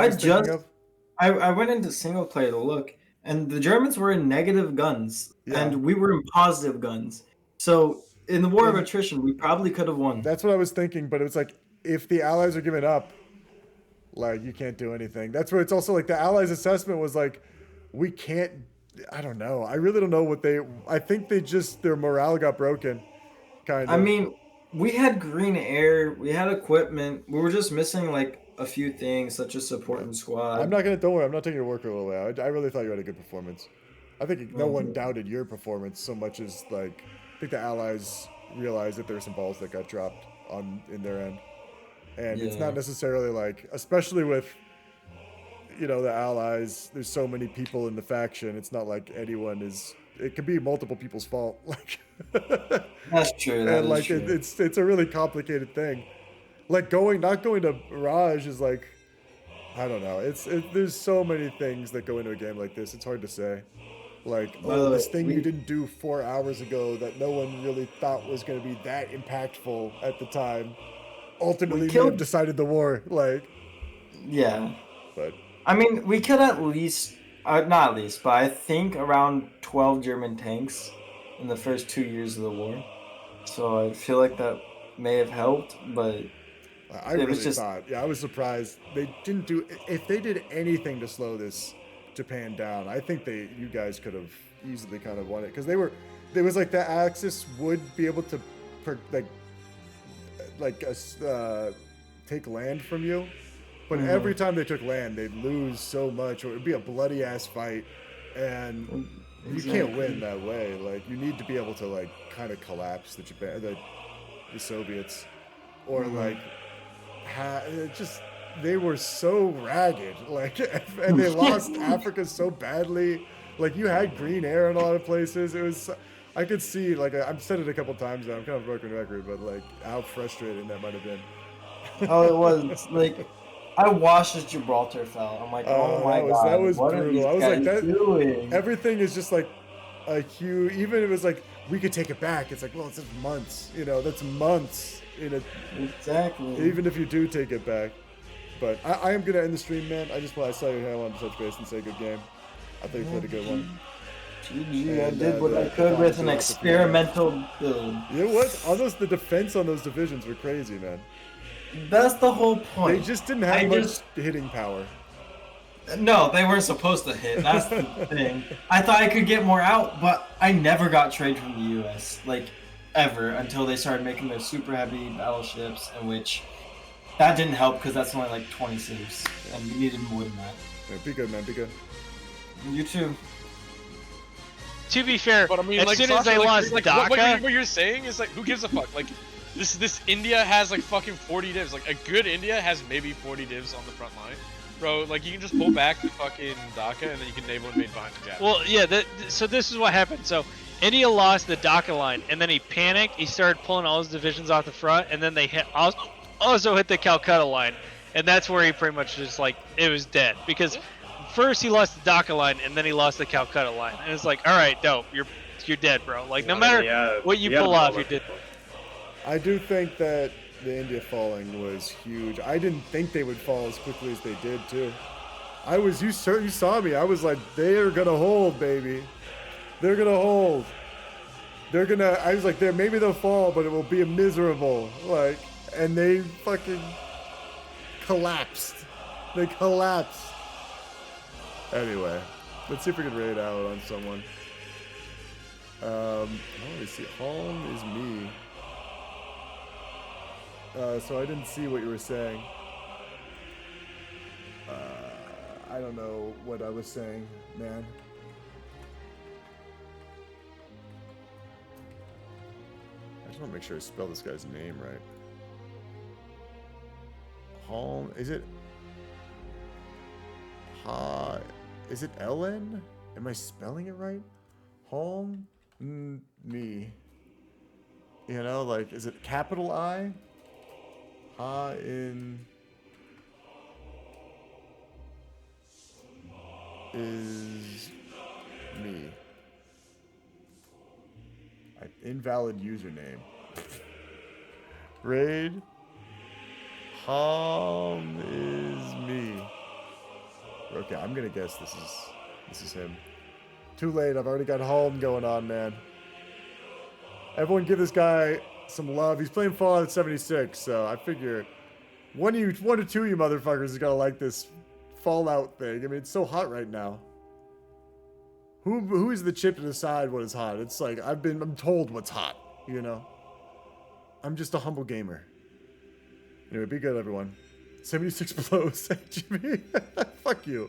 I went into single player to look, and the Germans were in negative guns, and we were in positive guns. So in the war of attrition, we probably could have won. That's what I was thinking, but it was like, if the Allies are giving up, like, you can't do anything. That's where it's also like the Allies' assessment was like, we can't, I don't know. I really don't know what I think their morale got broken, kind of. I mean, we had green air, we had equipment, we were just missing like a few things, such as support and squad. Don't worry, I'm not taking your work away. I really thought you had a good performance. I think no one doubted your performance so much as, like, I think the Allies realized that there were some balls that got dropped in their end. And it's not necessarily like, especially with, you know, the Allies, there's so many people in the faction, it's not like it could be multiple people's fault. Like, that's true. And like, it's a really complicated thing. Like not going to Raj is like, I don't know. There's so many things that go into a game like this. It's hard to say. Like, this thing you didn't do 4 hours ago that no one really thought was going to be that impactful at the time, ultimately may have decided the war. Like, yeah. But I mean, we killed at least, not at least, but I think around 12 German tanks in the first 2 years of the war. So I feel like that may have helped, but I really thought, I was surprised they didn't do. If they did anything to slow this Japan down, I think you guys could have easily kind of won it, because there was like the Axis would be able to take land from you, but every time they took land, they'd lose so much, or it'd be a bloody ass fight, and you can't win that way. Like, you need to be able to like kind of collapse the Soviets, or like they were so ragged, like, and they lost Africa so badly. Like, you had green air in a lot of places. It was, I could see, like, I've said it a couple times now, I'm kind of broken record, but like how frustrating that might have been. Oh, it was. Like, I watched as Gibraltar fell. I'm like, oh my god, that was what brutal. Are I was these like, guys doing? Everything is just like a huge. Even if it was like we could take it back, it's like, well, it's just months. You know, that's months in it. Exactly. Even if you do take it back. But I am gonna end the stream, man. I saw you here. I wanted to touch base and say good game. I think you played a good one. GG, I did what I could with an experimental build. You know what? The defense on those divisions were crazy, man. That's the whole point. They just didn't have much hitting power. No, they weren't supposed to hit. That's the thing. I thought I could get more out, but I never got trade from the US, like, ever, until they started making their super heavy battleships, in which that didn't help because that's only like 20 saves, and you needed more than that. Yeah, be good, man. Be good. You too. To be fair, but I mean, as like, soon Sasha, as they lost DACA, what you're saying is like, who gives a fuck? Like, this India has like fucking 40 divs. Like, a good India has maybe 40 divs on the front line, bro. Like, you can just pull back the fucking DACA and then you can naval invade behind the Japanese. well, yeah. So this is what happened. So India lost the DACA line, and then he panicked. He started pulling all his divisions off the front, and then they also hit the Calcutta line, and that's where he pretty much just like it was dead, because first he lost the DACA line, and then he lost the Calcutta line, and it's like, all right, dope, you're dead, bro. Like, no matter what you pull off, you're dead. I do think that the India falling was huge. I didn't think they would fall as quickly as they did too. You saw me. I was like, they're gonna hold, baby. They're gonna hold. I was like, maybe they'll fall, but it will be miserable. Like, and they fucking collapsed. They collapsed. Anyway, let's see if we can raid out on someone. Let me see. Home is me. So I didn't see what you were saying. I don't know what I was saying, man. I just want to make sure I spell this guy's name right. Home, is it? Is it Ellen? Am I spelling it right? Home? Me. You know, like, is it capital I? Ha in is me. Invalid username. Raid. Hom is me. Okay, I'm gonna guess this is him. Too late. I've already got Hom going on, man. Everyone, give this guy some love. He's playing Fallout 76, so I figure one or two of you motherfuckers is gonna like this Fallout thing. I mean, it's so hot right now. Who is the chip to decide what is hot? It's like I'm told what's hot, you know. I'm just a humble gamer. Anyway, be good, everyone. 76 blows, Jimmy. Fuck you.